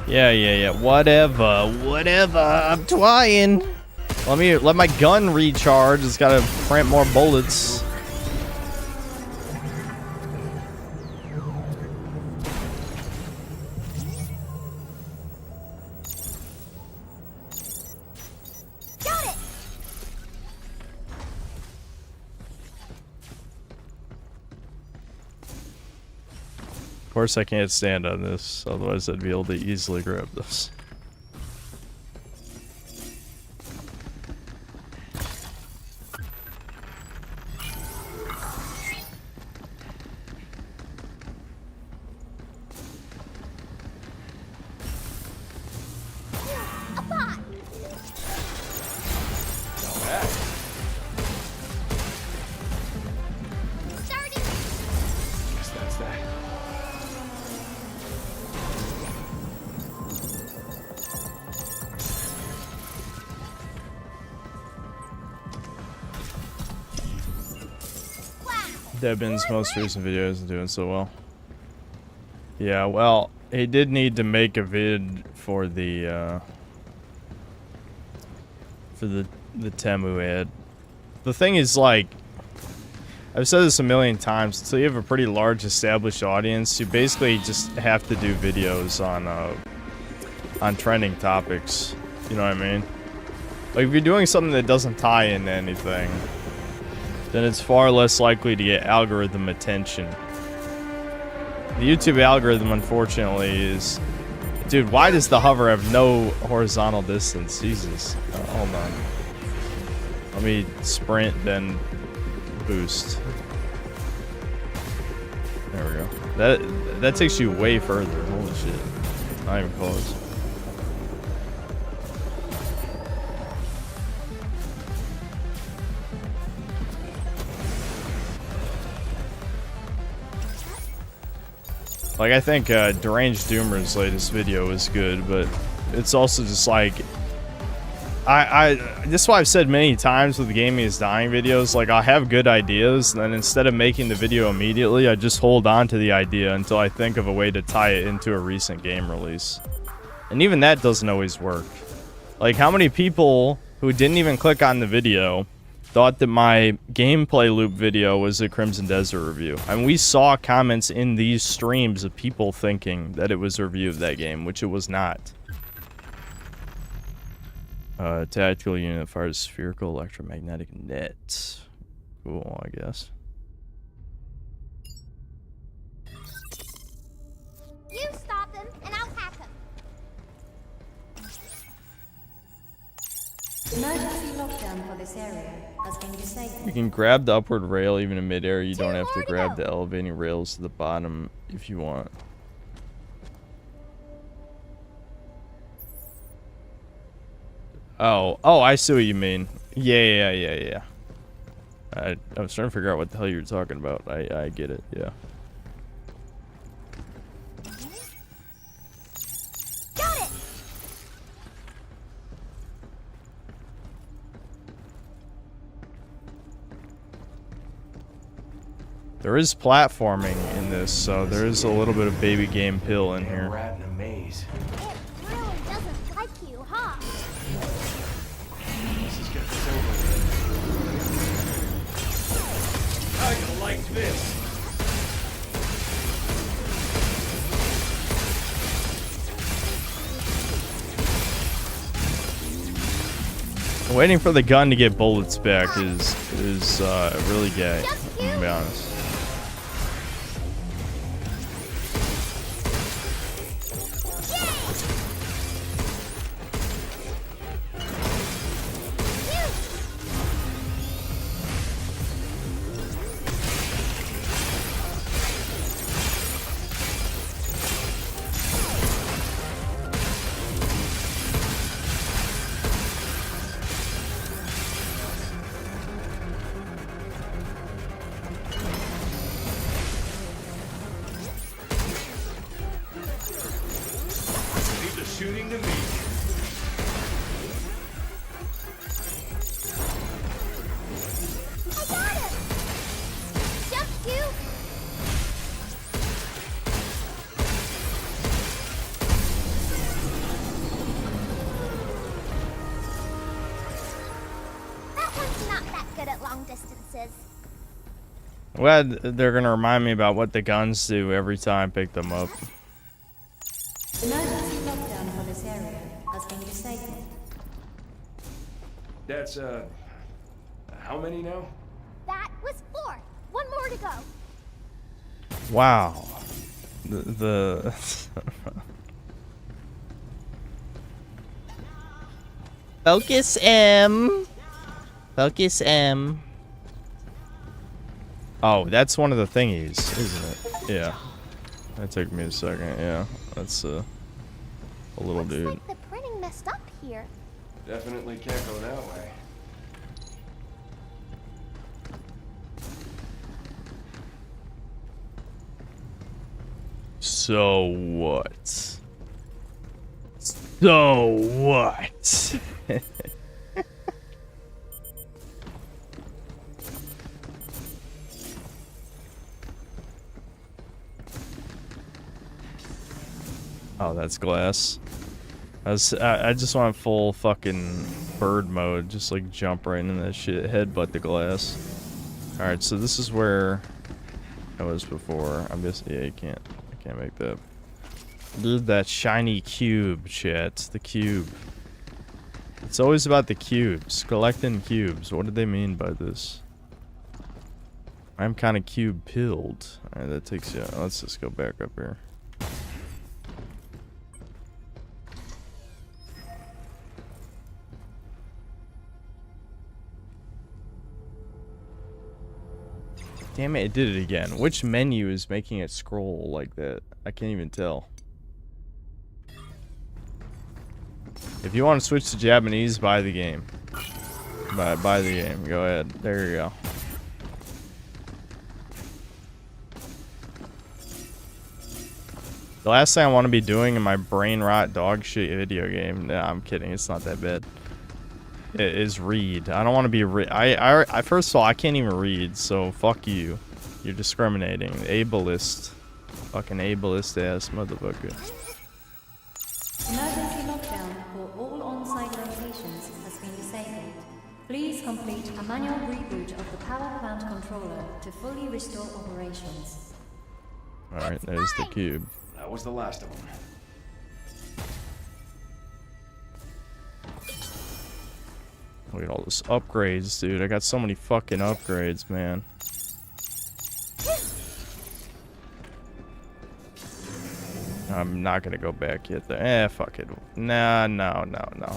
Yeah. Whatever. I'm trying. Let my gun recharge. It's gotta print more bullets. Of course I can't stand on this, otherwise I'd be able to easily grab this. Debin's most recent video isn't doing so well. Yeah, well, he did need to make a vid for the Temu ad. The thing is, like, I've said this a million times, until you have a pretty large established audience, you basically just have to do videos on trending topics. You know what I mean? Like, if you're doing something that doesn't tie into anything, then it's far less likely to get algorithm attention. The YouTube algorithm, unfortunately, is... Dude, why does the hover have no horizontal distance? Jesus. Hold on. Let me sprint, then boost. There we go. That takes you way further. Holy shit. Not even close. Like, I think Deranged Doomer's latest video was good, but it's also just like... this is why I've said many times with the Gaming is Dying videos, like, I'll have good ideas, and then instead of making the video immediately, I just hold on to the idea until I think of a way to tie it into a recent game release. And even that doesn't always work. Like, how many people who didn't even click on the video thought that my gameplay loop video was a Crimson Desert review? And we saw comments in these streams of people thinking that it was a review of that game, which it was not. Tactical unit fires spherical electromagnetic net. Cool, I guess. You stop them, and I'll hack them. Emergency lockdown for this area has been disabled. You can grab the upward rail even in midair. You don't have to grab the elevating rails to the bottom if you want. Oh, I see what you mean. Yeah. I was trying to figure out what the hell you were talking about. I get it, yeah. Got it. There is platforming in this, so there is a little bit of baby game pill in here. Rat in a maze. It really doesn't like you, huh? Let's just get this over with. How you like this? Waiting for the gun to get bullets back is really gay. I'm gonna be honest. Shooting to me. I got him! Jump, Q! That one's not that good at long distances. I'm glad they're gonna remind me about what the guns do every time I pick them up. Emergency lockdown for this area has been disabled. That's, how many now? That was 4. One more to go. Wow. The Focus M. Focus M. Oh, that's one of the thingies, isn't it? Yeah. That took me a second. Yeah, that's a little Looks dude. like the printing messed up here. Definitely can't go that way. So what? So what? Oh, that's glass. I just want full fucking bird mode, just like jump right into that shit, headbutt the glass. All right, so this is where I was before. I'm just yeah, I can't make that. Dude, that shiny cube, chat. The cube. It's always about the cubes, collecting cubes. What did they mean by this? I'm kind of cube pilled. All right, that takes you. Let's just go back up here. Damn it, it did it again. Which menu is making it scroll like that? I can't even tell. If you want to switch to Japanese, buy the game. Buy the game. Go ahead. There you go. The last thing I want to be doing in my brain rot dog shit video game. Nah, I'm kidding. It's not that bad. It is read. I don't want to be I first of all, I can't even read, so fuck you. You're discriminating. Ableist. Fucking ableist ass motherfucker. Emergency lockdown for all on-site locations has been disabled. Please complete a manual reboot of the power plant controller to fully restore operations. Alright, there's the cube. That was the last of them. Look at all those upgrades, dude. I got so many fucking upgrades, man. I'm not gonna go back yet. Fuck it. Nah, no.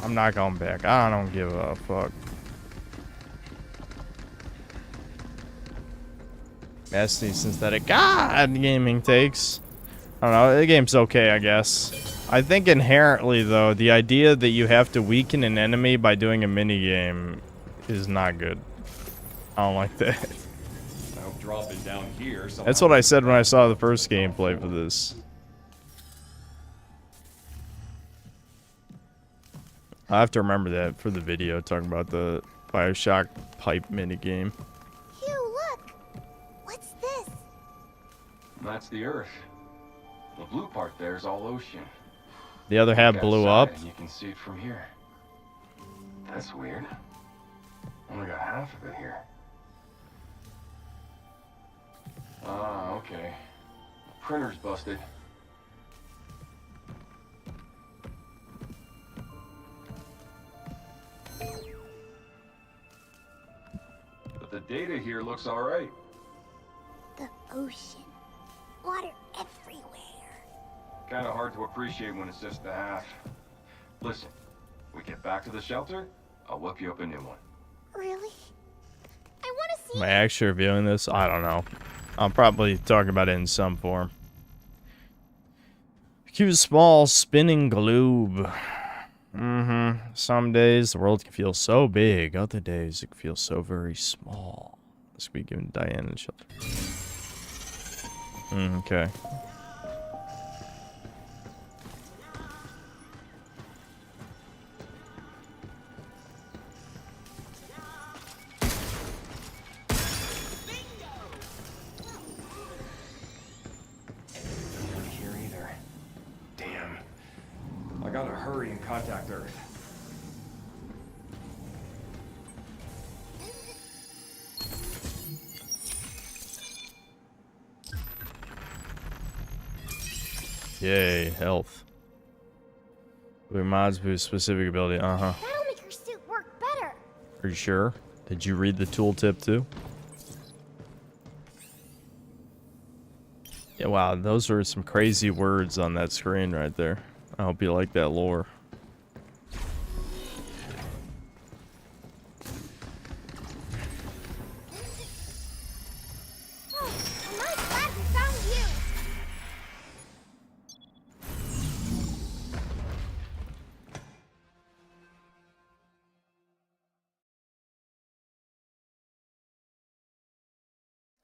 I'm not going back. I don't give a fuck. SD synthetic. God, gaming takes. I don't know. The game's okay, I guess. I think inherently, though, the idea that you have to weaken an enemy by doing a minigame is not good. I don't like that. I hope dropping down here. That's what I said when I saw the first gameplay for this. I have to remember that for the video, talking about the Bioshock pipe minigame. Hugh, look! What's this? That's the Earth. The blue part there is all ocean. The other half Look blew outside up. and you can see it from here. That's weird. Only got half of it here. Ah, okay. Printer's busted. here looks alright. The ocean. Water everywhere. Kinda hard to appreciate when it's just the half. Listen, we get back to the shelter, I'll whip you up a new one. Really? I want to see. Am I actually reviewing this? I don't know. I'll probably talk about it in some form. Cute small spinning globe. Some days the world can feel so big. Other days it can feel so very small. This could be given to Diane in the shelter. Okay. Here either. Damn. I gotta hurry and contact Earth. Yay, health. With mods boost specific ability. That'll make your suit work better. Are you sure? Did you read the tooltip too? Yeah, wow, those were some crazy words on that screen right there. I hope you like that lore. Oh, I'm really glad we found you.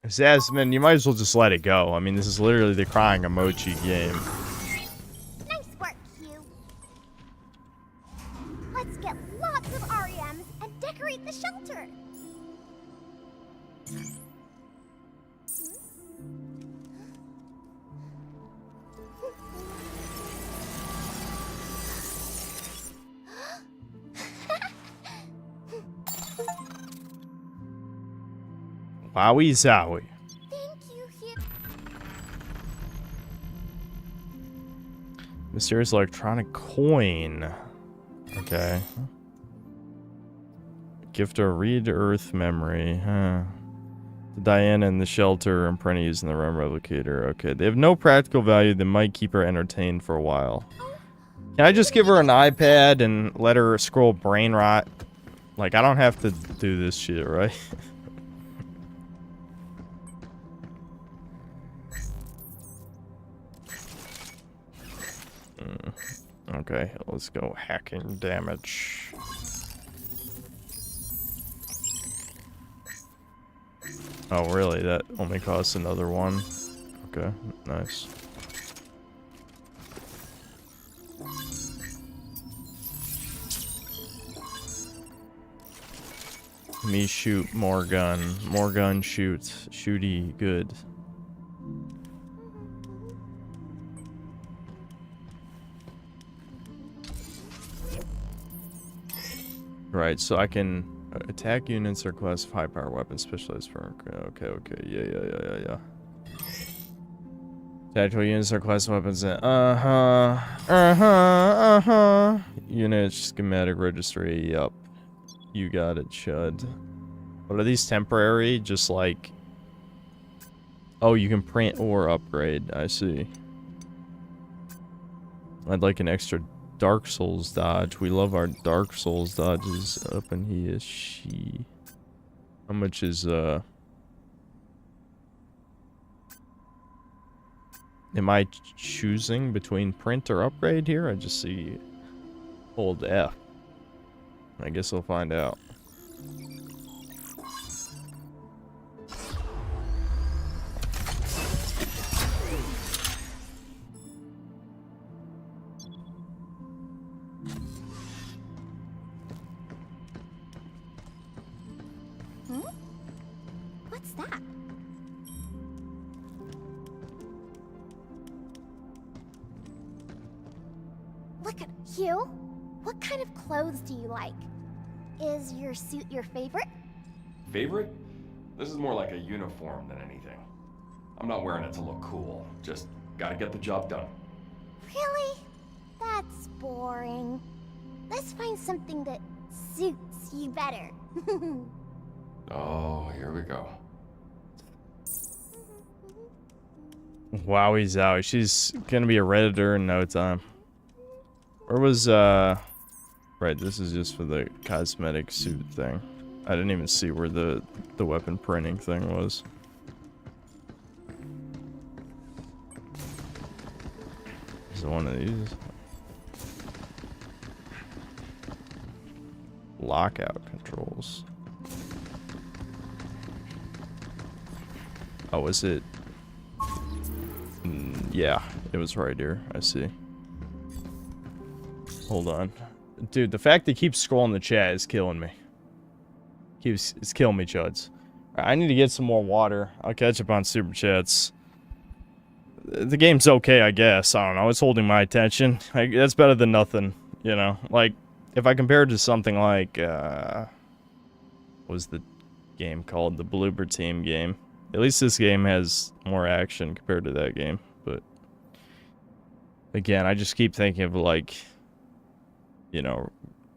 Zasmine, you might as well just let it go. I mean, this is literally the crying emoji game. Nice work, Q. Let's get lots of REMs and decorate the shelter. Wowie zowie. Thank you, Q. Mysterious electronic coin. Okay. Gift or read Earth memory. Huh. Diana in the shelter and Prenny using the REM replicator. Okay. They have no practical value that might keep her entertained for a while. Can I just give her an iPad and let her scroll brain rot? Like, I don't have to do this shit, right? Okay, let's go hacking damage. Oh, really? That only costs another one? Okay, nice. Me shoot, more gun. More gun, shoot. Shooty, good. Right, so I can attack units or class of high power weapons specialized for. Okay, yeah. Tactical units are class of weapons. Unit schematic registry. Yup, you got it, Chud. What are these temporary? Just like. Oh, you can print or upgrade. I see. I'd like an extra Dark Souls dodge. We love our Dark Souls dodges. Up and he is she. How much is am I choosing between print or upgrade here? I just see hold F. I guess we'll find out. What's that? Look at you. What kind of clothes do you like? Is your suit your favorite? Favorite? This is more like a uniform than anything. I'm not wearing it to look cool. Just gotta get the job done. Really? That's boring. Let's find something that suits you better. Oh, here we go. Wowie zowie. She's gonna be a Redditor in no time. Where was, right, this is just for the cosmetic suit thing. I didn't even see where the weapon printing thing was. Is it one of these? Lockout controls. Oh, was it? Yeah, it was right here. I see. Hold on. Dude, the fact that it keeps scrolling the chat is killing me. It's killing me, chuds. Right, I need to get some more water. I'll catch up on Super Chats. The game's okay, I guess. I don't know. It's holding my attention. That's better than nothing, you know? Like, if I compare it to something like, what was the game called? The Bloober Team game. At least this game has more action compared to that game. But, again, I just keep thinking of, like, you know,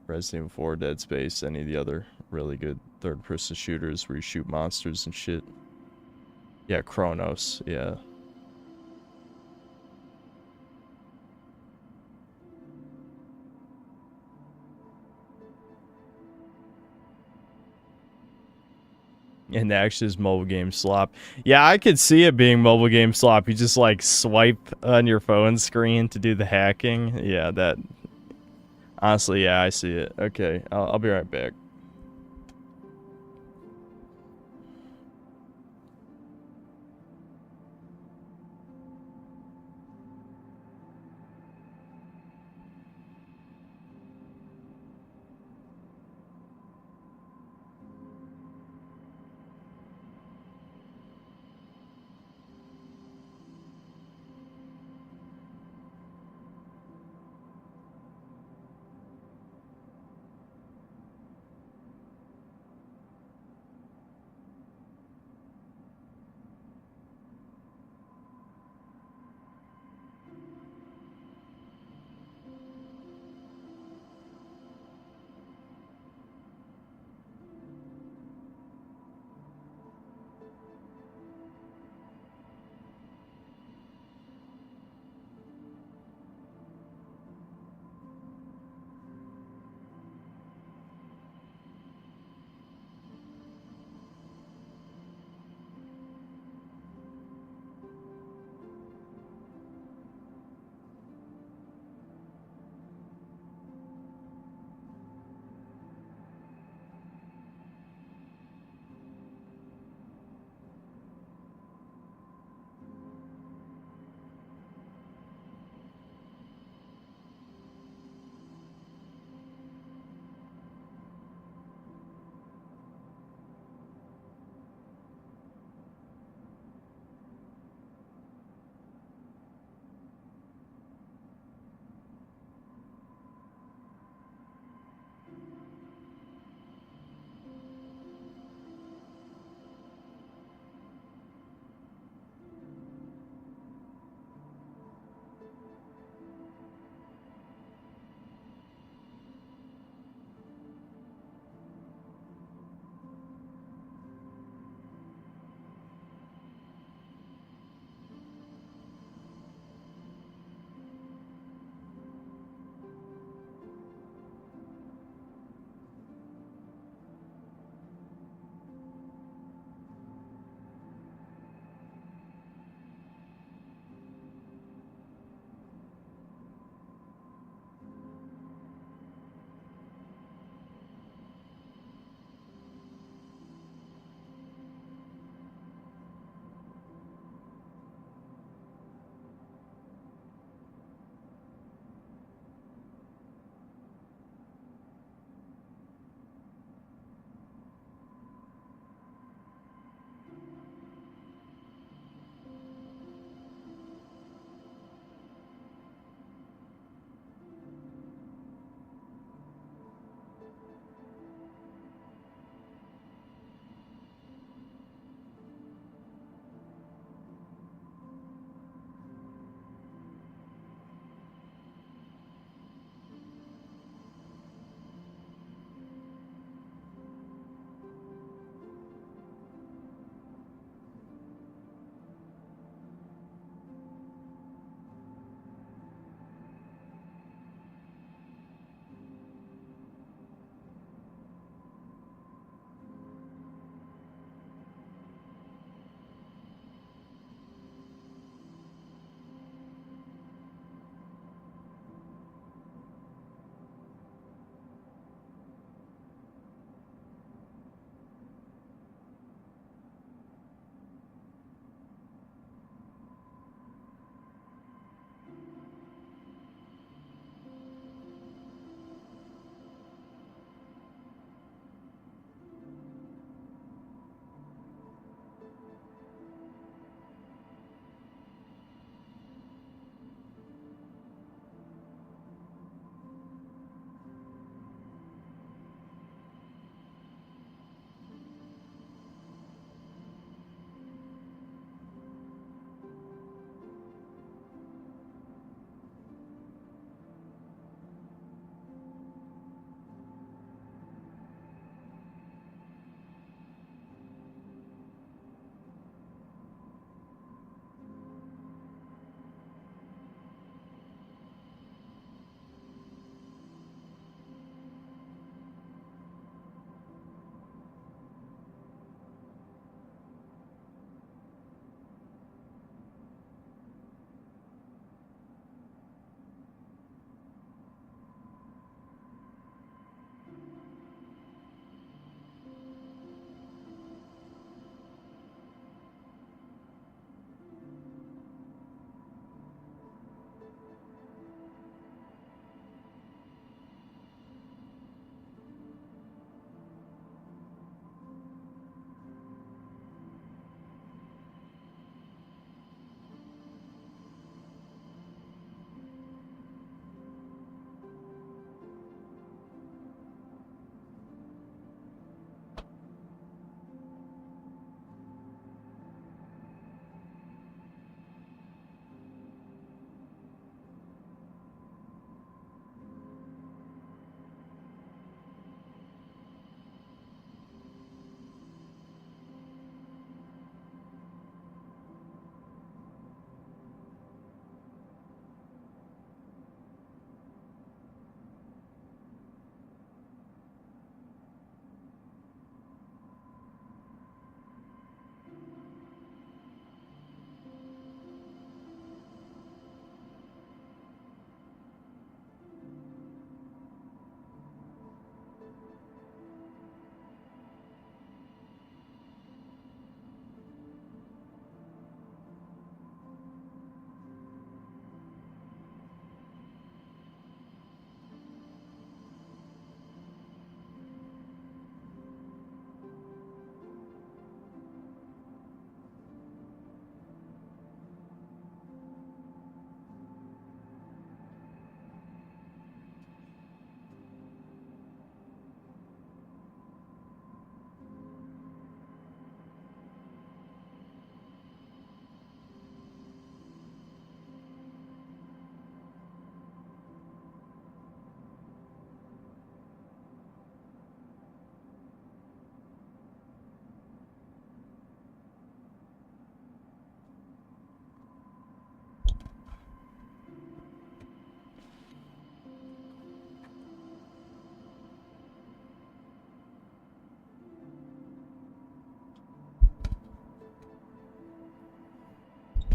Resident Evil 4, Dead Space, any of the other really good third-person shooters where you shoot monsters and shit. Yeah, Chronos, yeah. And actually is mobile game slop. Yeah, I could see it being mobile game slop. You just like swipe on your phone screen to do the hacking. Yeah, that... Honestly, yeah, I see it. Okay, I'll be right back.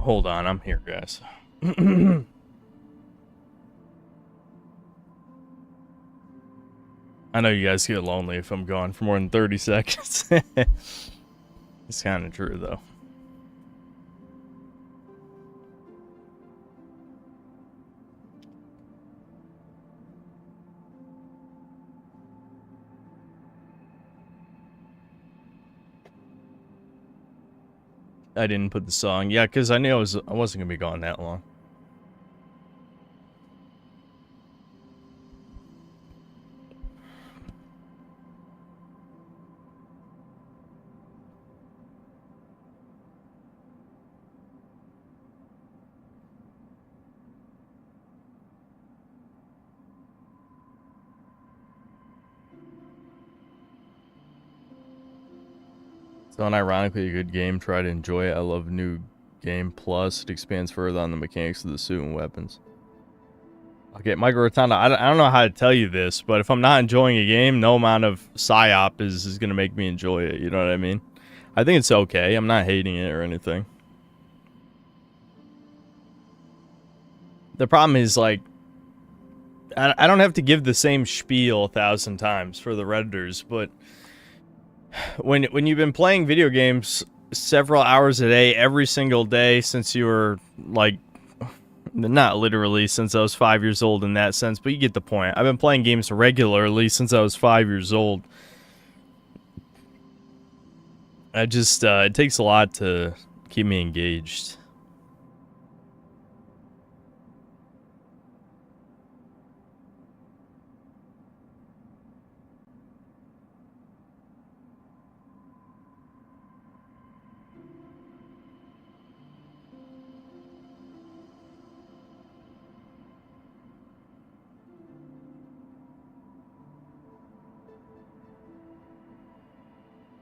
Hold on, I'm here, guys. I know you guys get lonely if I'm gone for more than 30 seconds. It's kind of true, though. I didn't put the song. Yeah, because I knew I wasn't going to be gone that long. It's unironically a good game. Try to enjoy it. I love New Game Plus. It expands further on the mechanics of the suit and weapons. Okay, Michael Rotunda, I don't know how to tell you this, but if I'm not enjoying a game, no amount of psyop is going to make me enjoy it. You know what I mean? I think it's okay. I'm not hating it or anything. The problem is, like, I don't have to give the same spiel 1,000 times for the Redditors, but when you've been playing video games several hours a day, every single day since you were, like, not literally since I was 5 years old in that sense, but you get the point. I've been playing games regularly since I was 5 years old. I just, it takes a lot to keep me engaged.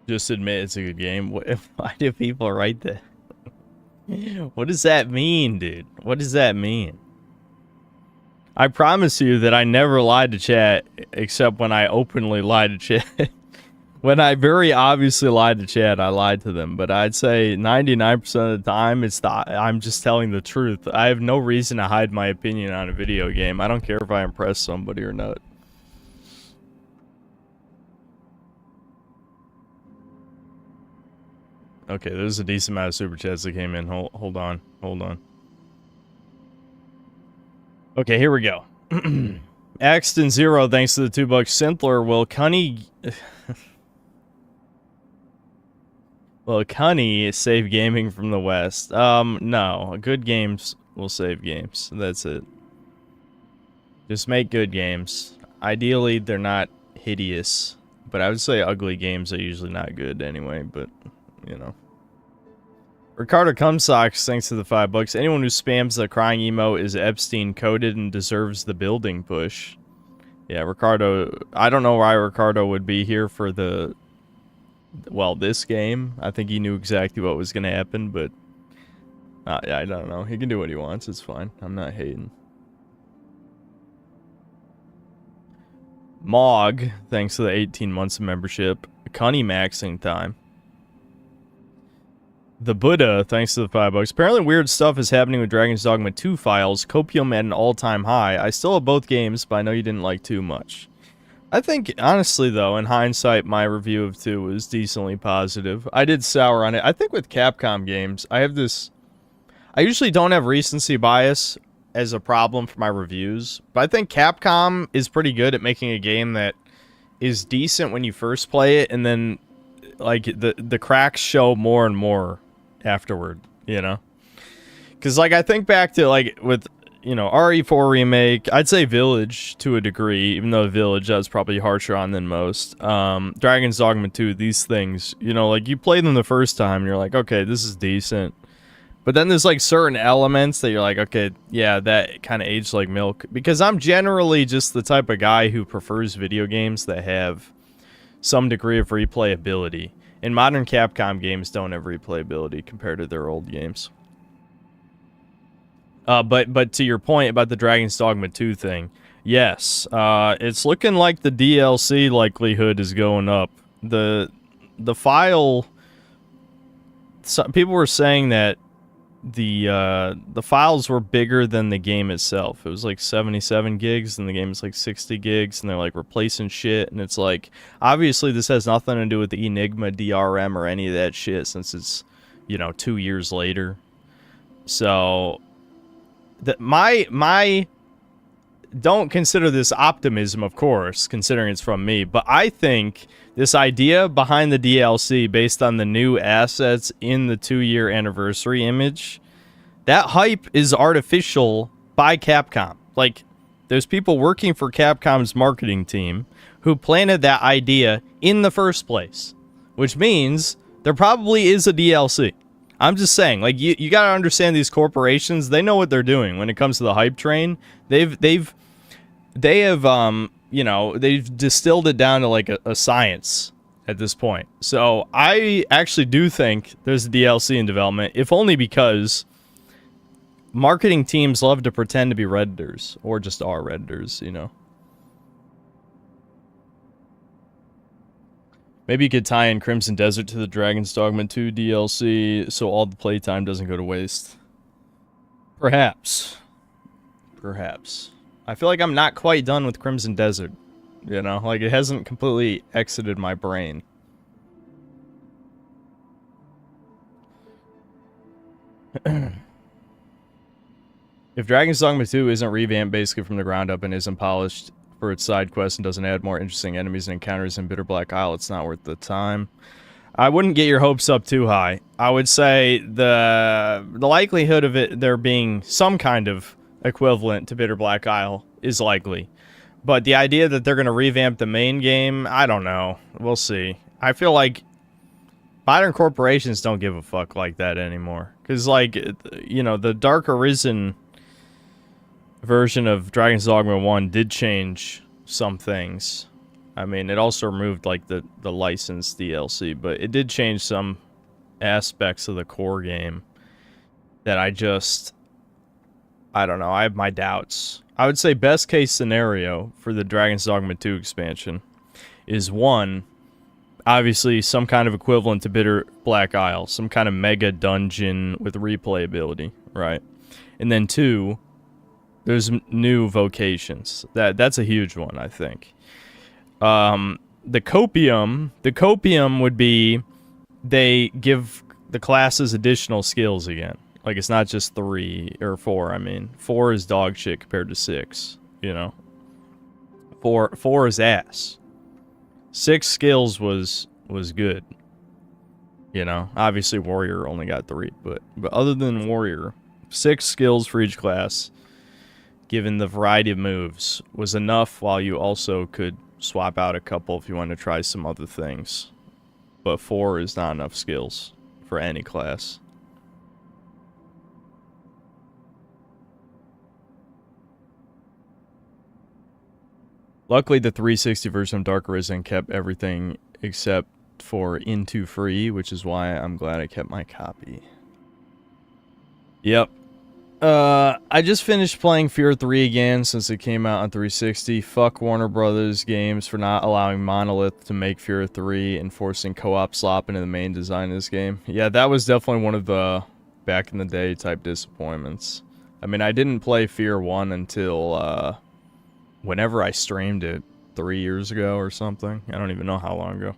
Just admit it's a good game. Why do people write that? What does that mean, dude? What does that mean? I promise you that I never lied to chat, except when I openly lied to chat. When I very obviously lied to chat, I lied to them. But I'd say 99% of the time, I'm just telling the truth. I have no reason to hide my opinion on a video game. I don't care if I impress somebody or not. Okay, there's a decent amount of super chats that came in. Hold on. Okay, here we go. Axton Zero, thanks to the $2. Synthler, will Cunny save gaming from the West? No. Good games will save games. That's it. Just make good games. Ideally, they're not hideous. But I would say ugly games are usually not good anyway, but, you know. Ricardo Cumsocks, thanks to the $5. Anyone who spams the crying emote is Epstein coded and deserves the building push. Yeah, Ricardo, I don't know why Ricardo would be here for the, well, this game. I think he knew exactly what was going to happen, but I don't know. He can do what he wants. It's fine. I'm not hating. Mog, thanks to the 18 months of membership. Cunny maxing time. The Buddha, thanks to the $5. Apparently weird stuff is happening with Dragon's Dogma 2 files. Copium at an all-time high. I still have both games, but I know you didn't like 2 much. I think, honestly, though, in hindsight, my review of 2 was decently positive. I did sour on it. I think with Capcom games, I have this... I usually don't have recency bias as a problem for my reviews, but I think Capcom is pretty good at making a game that is decent when you first play it, and then, like, the cracks show more and more afterward, you know? Because, like, I think back to, like, with, you know, RE4 Remake, I'd say Village to a degree, even though Village I was probably harsher on than most. Dragon's Dogma 2, these things, you know, like, you play them the first time, and you're like, okay, this is decent. But then there's, like, certain elements that you're like, okay, yeah, that kind of aged like milk. Because I'm generally just the type of guy who prefers video games that have some degree of replayability. And modern Capcom games don't have replayability compared to their old games. But to your point about the Dragon's Dogma 2 thing, yes, it's looking like the DLC likelihood is going up. The file... Some people were saying that the files were bigger than the game itself. It was like 77 gigs, and the game is like 60 gigs, and they're like replacing shit, and it's like, obviously this has nothing to do with the Enigma DRM or any of that shit, since it's, you know, 2 years later. So, my don't consider this optimism, of course, considering it's from me, but I think this idea behind the DLC based on the new assets in the 2-year anniversary image, that hype is artificial by Capcom. Like, there's people working for Capcom's marketing team who planted that idea in the first place, which means there probably is a DLC. I'm just saying, like, you gotta understand these corporations, they know what they're doing when it comes to the hype train. They have, you know, they've distilled it down to like a science at this point. So I actually do think there's a DLC in development, if only because marketing teams love to pretend to be Redditors, or just are Redditors, you know. Maybe you could tie in Crimson Desert to the Dragon's Dogma 2 DLC so all the playtime doesn't go to waste. Perhaps. Perhaps. I feel like I'm not quite done with Crimson Desert, you know? Like, it hasn't completely exited my brain. If Dragon's Dogma 2 isn't revamped basically from the ground up and isn't polished for its side quests and doesn't add more interesting enemies and encounters in Bitter Black Isle, it's not worth the time. I wouldn't get your hopes up too high. I would say the likelihood of it there being some kind of equivalent to Bitter Black Isle is likely. But the idea that they're going to revamp the main game, I don't know. We'll see. I feel like modern corporations don't give a fuck like that anymore. Because, like, you know, the Dark Arisen version of Dragon's Dogma 1 did change some things. I mean, it also removed, like, the licensed DLC, but it did change some aspects of the core game that I don't know, I have my doubts. I would say best case scenario for the Dragon's Dogma 2 expansion is 1, obviously some kind of equivalent to Bitter Black Isle, some kind of mega dungeon with replayability, right? And then 2, there's new vocations. That's a huge one, I think. The copium would be they give the classes additional skills again. Like, it's not just 3 or 4, I mean. 4 is dog shit compared to 6, you know? 4 is ass. 6 skills was good. You know? Obviously, Warrior only got 3, but other than Warrior, 6 skills for each class, given the variety of moves, was enough, while you also could swap out a couple if you want to try some other things. But 4 is not enough skills for any class. Luckily, the 360 version of Dark Arisen kept everything except for Into free, which is why I'm glad I kept my copy. Yep. I just finished playing Fear 3 again since it came out on 360. Fuck Warner Brothers games for not allowing Monolith to make Fear 3 and forcing co-op slop into the main design of this game. Yeah, that was definitely one of the back in the day type disappointments. I mean, I didn't play Fear 1 until whenever I streamed it 3 years ago or something. I don't even know how long ago.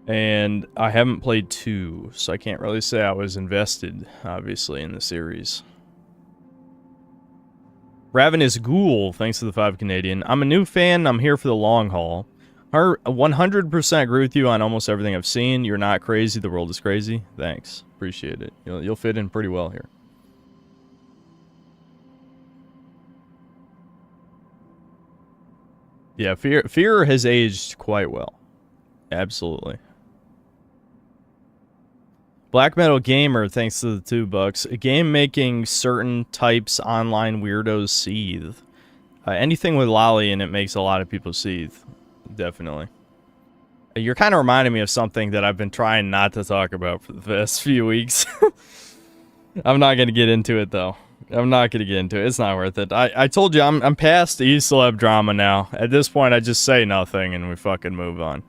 And I haven't played 2, so I can't really say I was invested, obviously, in the series. Ravenous Ghoul, thanks to the 5 Canadian. I'm a new fan, I'm here for the long haul. 100% agree with you on almost everything I've seen. You're not crazy, the world is crazy. Thanks, appreciate it. You'll fit in pretty well here. Yeah, Fear has aged quite well. Absolutely. Black Metal Gamer, thanks to the $2. A game making certain types online weirdos seethe. Anything with lolly in it makes a lot of people seethe. Definitely. You're kind of reminding me of something that I've been trying not to talk about for the past few weeks. I'm not going to get into it, though. I'm not going to get into it. It's not worth it. I told you, I'm past the E-Celeb drama now. At this point, I just say nothing and we fucking move on.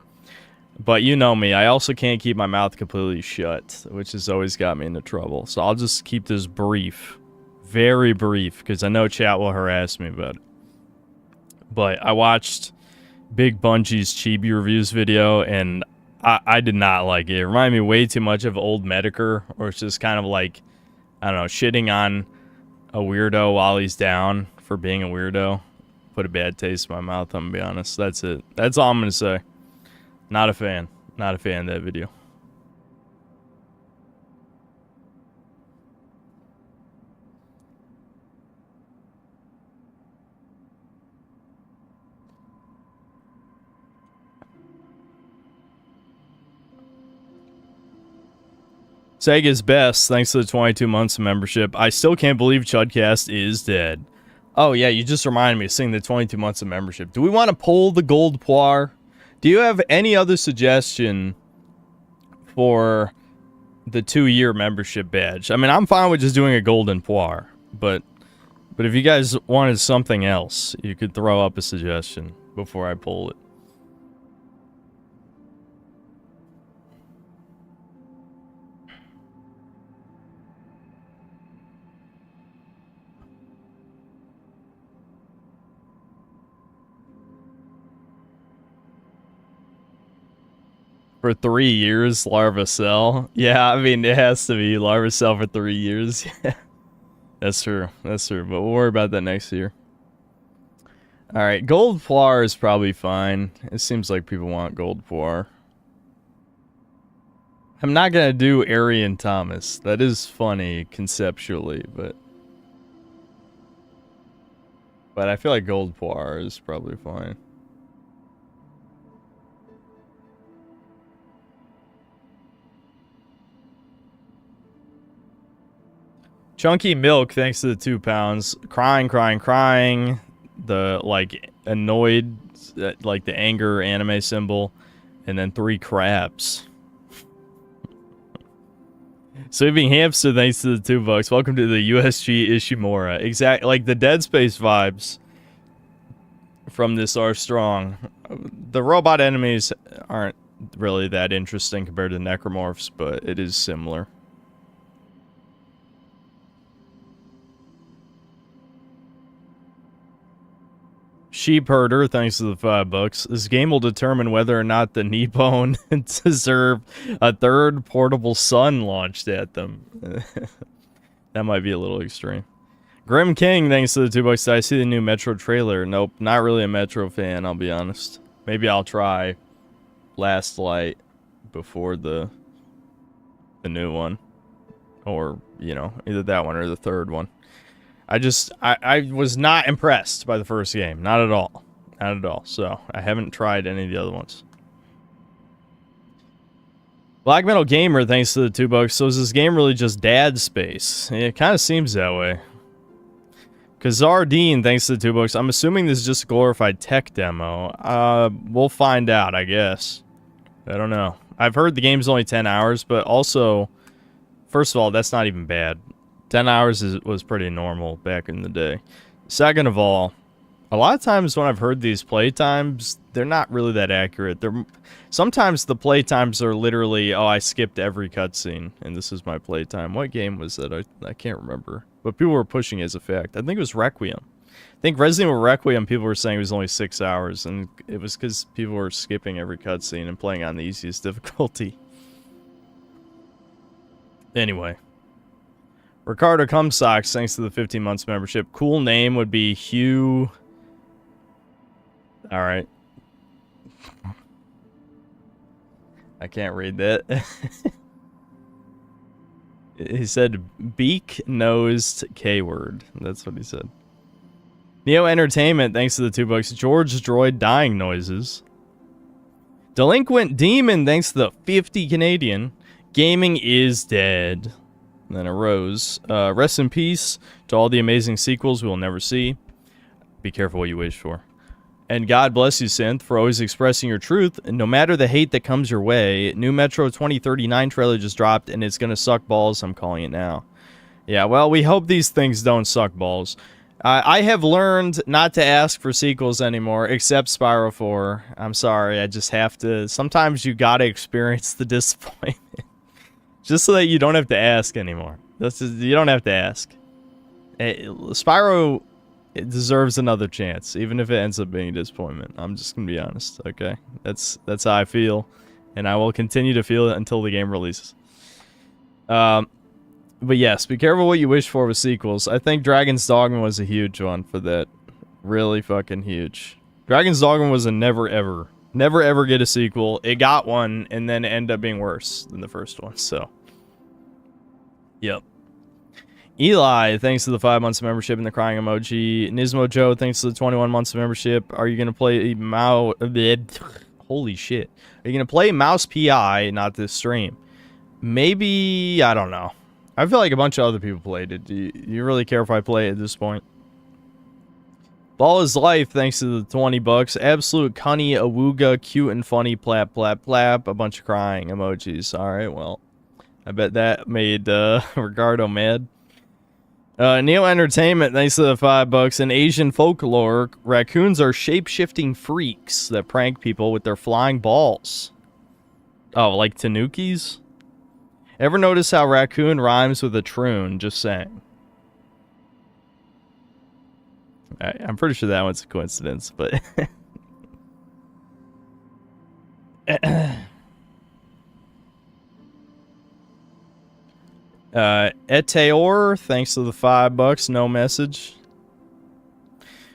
But you know me, I also can't keep my mouth completely shut, which has always got me into trouble. So I'll just keep this brief. Very brief, because I know chat will harass me about it. But I watched Big Bungie's Chibi Reviews video, and I did not like it. It reminded me way too much of Old Medicare, or it's just kind of like, I don't know, shitting on a weirdo while he's down for being a weirdo. Put a bad taste in my mouth, I'm gonna be honest. That's it. That's all I'm gonna say. Not a fan. Not a fan of that video. Sega's best, thanks to the 22 months of membership. I still can't believe Chudcast is dead. Oh yeah, you just reminded me of seeing the 22 months of membership. Do we want to pull the gold poire? Do you have any other suggestion for the 2-year membership badge? I mean, I'm fine with just doing a golden poire, but if you guys wanted something else, you could throw up a suggestion before I pull it. For 3 years, Larva Cell. Yeah, I mean, it has to be Larva Cell for 3 years. Yeah, that's true. That's true. But we'll worry about that next year. All right, gold poire is probably fine. It seems like people want gold poire. I'm not gonna do Arian Thomas. That is funny conceptually, but I feel like gold poire is probably fine. Chunky Milk, thanks to the 2 pounds. Crying, crying, crying. The, like, annoyed, like, the anger anime symbol. And then 3 crabs. Sweeping Hamster, thanks to the $2. Welcome to the USG Ishimura. Exactly, like, the Dead Space vibes from this are strong. The robot enemies aren't really that interesting compared to necromorphs, but it is similar. Sheep Herder, thanks to the $5. This game will determine whether or not the Nippon deserve a 3rd portable sun launched at them. That might be a little extreme. Grim King, thanks to the $2. I see the new Metro trailer. Nope, not really a Metro fan, I'll be honest. Maybe I'll try Last Light before the new one. Or, you know, either that one or the 3rd one. I was not impressed by the first game. Not at all. Not at all. So, I haven't tried any of the other ones. Black Metal Gamer, thanks to the $2. So is this game really just dad space? It kind of seems that way. Kazar Dean, thanks to the $2. I'm assuming this is just a glorified tech demo. We'll find out, I guess. I don't know. I've heard the game's only 10 hours, but also, first of all, that's not even bad. 10 hours was pretty normal back in the day. Second of all, a lot of times when I've heard these playtimes, they're not really that accurate. Sometimes the playtimes are literally, oh, I skipped every cutscene, and this is my playtime. What game was that? I can't remember. But people were pushing as a fact. I think it was Requiem. I think Resident Evil Requiem, people were saying it was only 6 hours, and it was because people were skipping every cutscene and playing on the easiest difficulty. Anyway. Ricardo Cumsocks, thanks to the 15 months membership. Cool name would be Hugh. Alright. I can't read that. He said beak-nosed K-word. That's what he said. Neo Entertainment, thanks to the $2. George Droid dying noises. Delinquent Demon, thanks to the 50 Canadian. Gaming is dead. And then a rose. Rest in peace to all the amazing sequels we will never see. Be careful what you wish for. And God bless you, Synth, for always expressing your truth. And no matter the hate that comes your way, new Metro 2039 trailer just dropped, and it's going to suck balls. I'm calling it now. Yeah, well, we hope these things don't suck balls. I have learned not to ask for sequels anymore, except Spyro 4. I'm sorry, I just have to. Sometimes you gotta experience the disappointment. Just so that you don't have to ask anymore. You don't have to ask. Spyro deserves another chance, even if it ends up being a disappointment. I'm just gonna be honest, okay? That's how I feel, and I will continue to feel it until the game releases. But yes, be careful what you wish for with sequels. I think Dragon's Dogma was a huge one for that. Really fucking huge. Dragon's Dogma was a never ever get a sequel. It got one, and then it ended up being worse than the first one, so. Yep. Eli, thanks to the 5 months of membership and the crying emoji. Nismo Joe, thanks to the 21 months of membership. Are you going to play Holy shit. Are you going to play Mouse PI, not this stream? Maybe, I don't know. I feel like a bunch of other people played it. Do you really care if I play it at this point? Ball is life, thanks to the 20 bucks. Absolute cunny, awooga, cute and funny, plap, plap, plap. A bunch of crying emojis. Alright, well. I bet that made Ricardo mad. Neo Entertainment, thanks to the 5 bucks. In Asian folklore, raccoons are shape-shifting freaks that prank people with their flying balls. Oh, like tanukis? Ever notice how raccoon rhymes with a troon? Just saying. I'm pretty sure that one's a coincidence, but... Eteor, thanks to the 5 bucks, no message.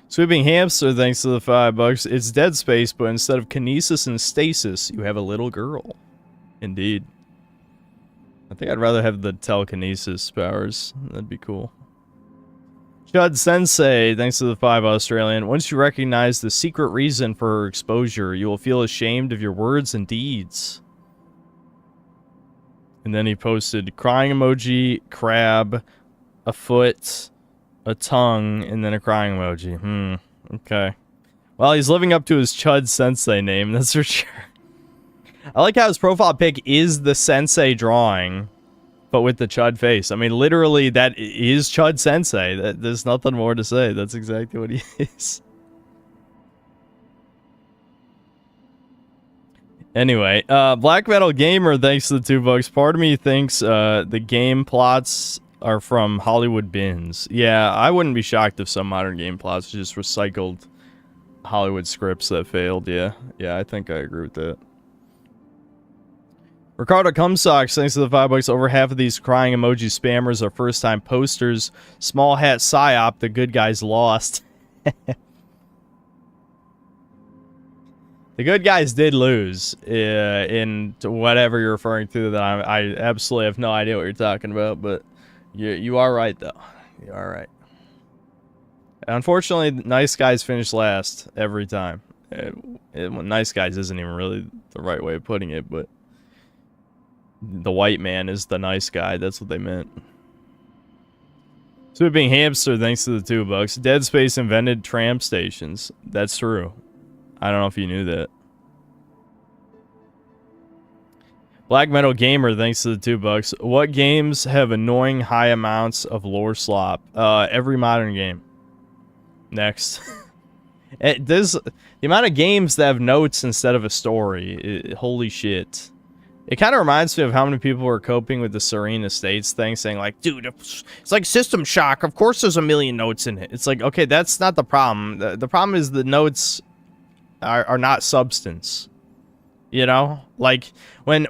Sweeping Hamster, thanks to the 5 bucks. It's Dead Space, but instead of kinesis and stasis, you have a little girl. Indeed. I think I'd rather have the telekinesis powers. That'd be cool. Chud Sensei, thanks to the 5 Australian. Once you recognize the secret reason for her exposure, you will feel ashamed of your words and deeds. And then he posted crying emoji, crab, a foot, a tongue, and then a crying emoji. Okay. Well, he's living up to his Chud Sensei name, that's for sure. I like how his profile pic is the Sensei drawing, but with the Chud face. I mean, literally, that is Chud Sensei. There's nothing more to say. That's exactly what he is. Anyway, Black Metal Gamer, thanks to the 2 bucks. Part of me thinks the game plots are from Hollywood bins. Yeah, I wouldn't be shocked if some modern game plots just recycled Hollywood scripts that failed. Yeah, I think I agree with that. Ricardo Cumsocks, thanks to the 5 bucks. Over half of these crying emoji spammers are first-time posters. Small hat psyop, the good guys lost. The good guys did lose in whatever you're referring to. That I absolutely have no idea what you're talking about, but you are right, though. You are right. Unfortunately, nice guys finish last every time. Nice guys isn't even really the right way of putting it, but the white man is the nice guy. That's what they meant. Sweeping Hamster, thanks to the 2 bucks. Dead Space invented tram stations. That's true. I don't know if you knew that. Black Metal Gamer, thanks to the 2 bucks. What games have annoying high amounts of lore slop? Every modern game. Next. The amount of games that have notes instead of a story. Holy shit. It kind of reminds me of how many people were coping with the Serene Estates thing, saying like, dude, it's like System Shock. Of course there's a million notes in it. It's like, okay, that's not the problem. The problem is the notes are not substance. You know? Like, when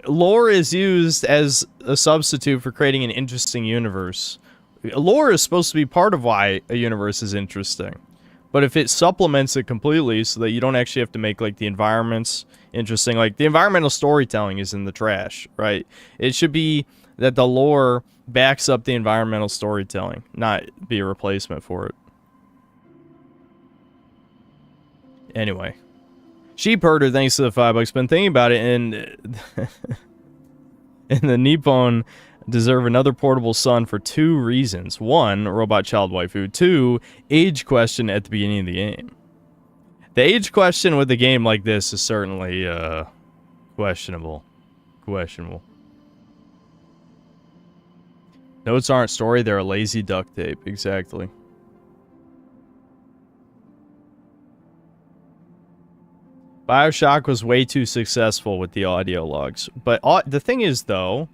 lore is used as a substitute for creating an interesting universe, lore is supposed to be part of why a universe is interesting. But if it supplements it completely so that you don't actually have to make, like, the environments interesting, like, the environmental storytelling is in the trash, right? It should be that the lore backs up the environmental storytelling, not be a replacement for it. Anyway. Sheep Herder, thanks to the 5 bucks. Been thinking about it, and the Nippon deserve another portable son for 2 reasons. 1, robot child waifu. 2, age question at the beginning of the game. The age question with a game like this is certainly questionable. Notes aren't story, they're a lazy duct tape. Exactly. BioShock was way too successful with the audio logs. But the thing is, though,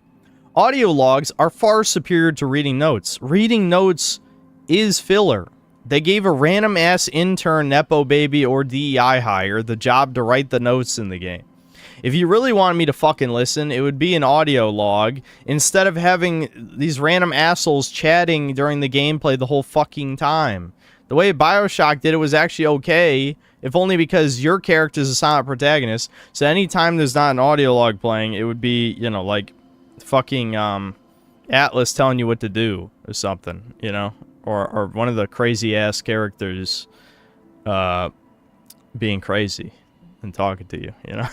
audio logs are far superior to reading notes. Reading notes is filler. They gave a random-ass intern, Nepo baby, or DEI hire the job to write the notes in the game. If you really wanted me to fucking listen, it would be an audio log instead of having these random assholes chatting during the gameplay the whole fucking time. The way BioShock did it was actually okay, if only because your character is a silent protagonist. So anytime there's not an audio log playing, it would be, you know, like fucking Atlas telling you what to do or something, you know? Or one of the crazy-ass characters being crazy and talking to you, you know?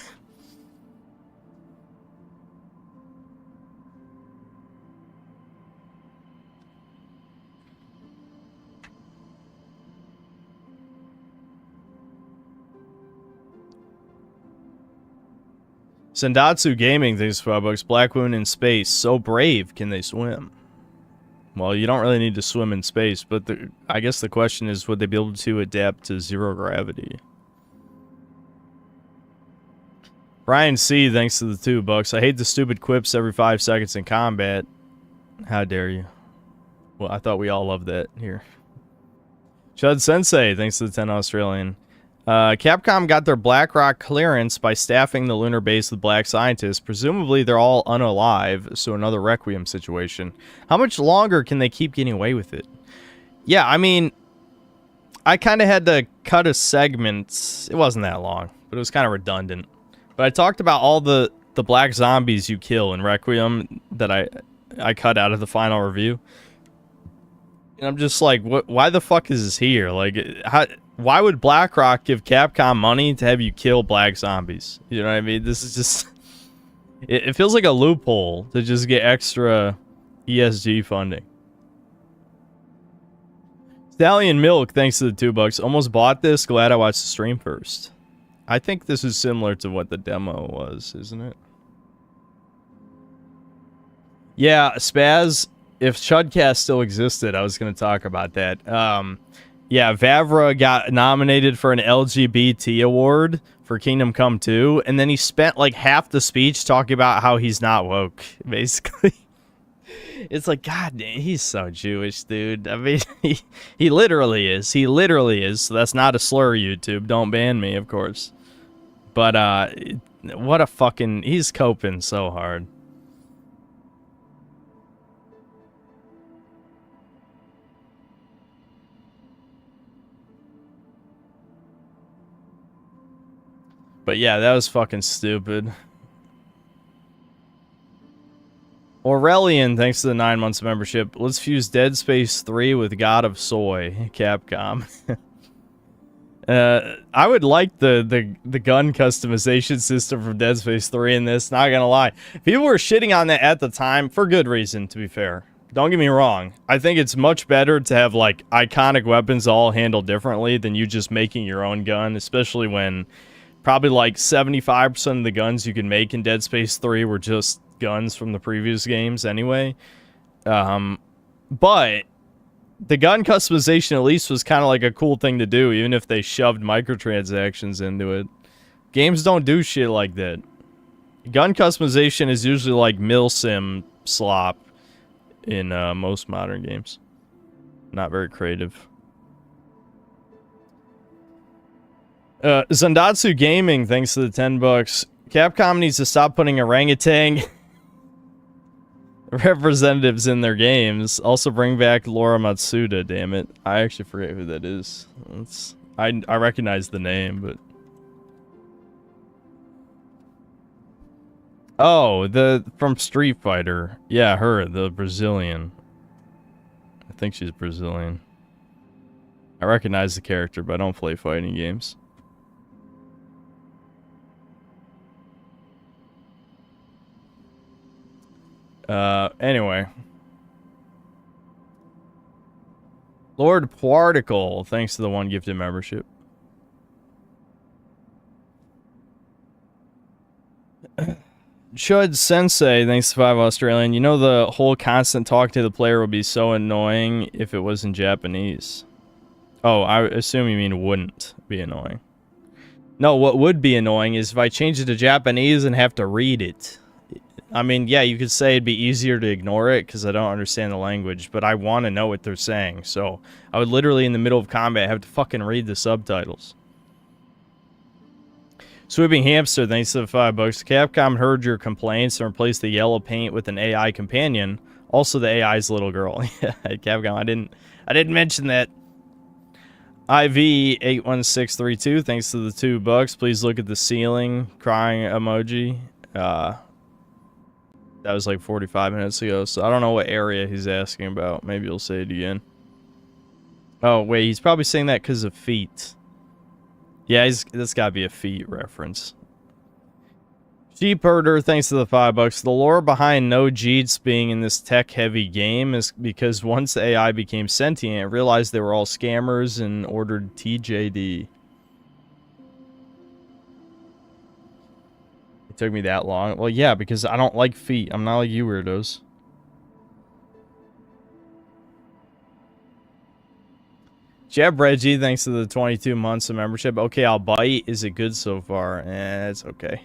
Sendatsu Gaming thinks $5. Black Moon in space. So brave, can they swim? Well, you don't really need to swim in space, but I guess the question is, would they be able to adapt to zero gravity? Brian C, thanks to the $2. I hate the stupid quips every 5 seconds in combat. How dare you? Well, I thought we all loved that here. Chud Sensei, thanks to the 10 Australian. Capcom got their BlackRock clearance by staffing the lunar base with black scientists. Presumably, they're all unalive, so another Requiem situation. How much longer can they keep getting away with it? Yeah, I mean, I kind of had to cut a segment. It wasn't that long, but it was kind of redundant. But I talked about all the black zombies you kill in Requiem that I cut out of the final review. And I'm just like, why the fuck is this here? Like, why would BlackRock give Capcom money to have you kill black zombies? You know what I mean? This is just... It feels like a loophole to just get extra ESG funding. Stallion Milk, thanks to the $2. Almost bought this. Glad I watched the stream first. I think this is similar to what the demo was, isn't it? Yeah, Spaz, if Chudcast still existed, I was going to talk about that. Yeah, Vavra got nominated for an LGBT award for Kingdom Come 2, and then he spent like half the speech talking about how he's not woke, basically. It's like, God, he's so Jewish, dude. I mean, he literally is. He literally is. So that's not a slur, YouTube. Don't ban me, of course. But, what a fucking... He's coping so hard. But yeah, that was fucking stupid. Aurelian, thanks to the 9 months of membership. Let's fuse Dead Space 3 with God of Soy, Capcom. I would like the gun customization system from Dead Space 3 in this, not gonna lie. People were shitting on that at the time, for good reason, to be fair. Don't get me wrong. I think it's much better to have, like, iconic weapons all handled differently than you just making your own gun, especially when probably, like, 75% of the guns you can make in Dead Space 3 were just guns from the previous games anyway. But the gun customization at least was kind of like a cool thing to do, even if they shoved microtransactions into it. Games don't do shit like that. Gun customization is usually like milsim slop in most modern games. Not very creative. Zandatsu Gaming, thanks to the $10. Capcom needs to stop putting orangutan representatives in their games. Also bring back Laura Matsuda, damn it. I actually forget who that is. I recognize the name, but... Oh, from Street Fighter. Yeah, her, the Brazilian. I think she's Brazilian. I recognize the character, but I don't play fighting games. Anyway. Lord Particle, thanks to the 1 gifted membership. Chud Sensei, thanks to 5 Australian. You know the whole constant talk to the player would be so annoying if it was in Japanese. Oh, I assume you mean wouldn't be annoying. No, what would be annoying is if I change it to Japanese and have to read it. I mean, yeah, you could say it'd be easier to ignore it because I don't understand the language, but I want to know what they're saying. So I would literally, in the middle of combat, have to fucking read the subtitles. Swooping Hamster, thanks to the $5. Capcom heard your complaints and replaced the yellow paint with an AI companion. Also, the AI's little girl. Yeah, Capcom, I didn't mention that. IV81632, thanks to the $2. Please look at the ceiling. Crying emoji. That was like 45 minutes ago, so I don't know what area he's asking about. Maybe he'll say it again. Oh, wait, he's probably saying that because of feet. Yeah, that's gotta be a feet reference. Sheep Herder, thanks to the $5. The lore behind no Jeets being in this tech-heavy game is because once the AI became sentient, it realized they were all scammers and ordered TJD. It took me that long. Well, yeah, because I don't like feet. I'm not like you weirdos. Jeb Reggie, thanks to the 22 months of membership. Okay, I'll bite. Is it good so far? It's okay.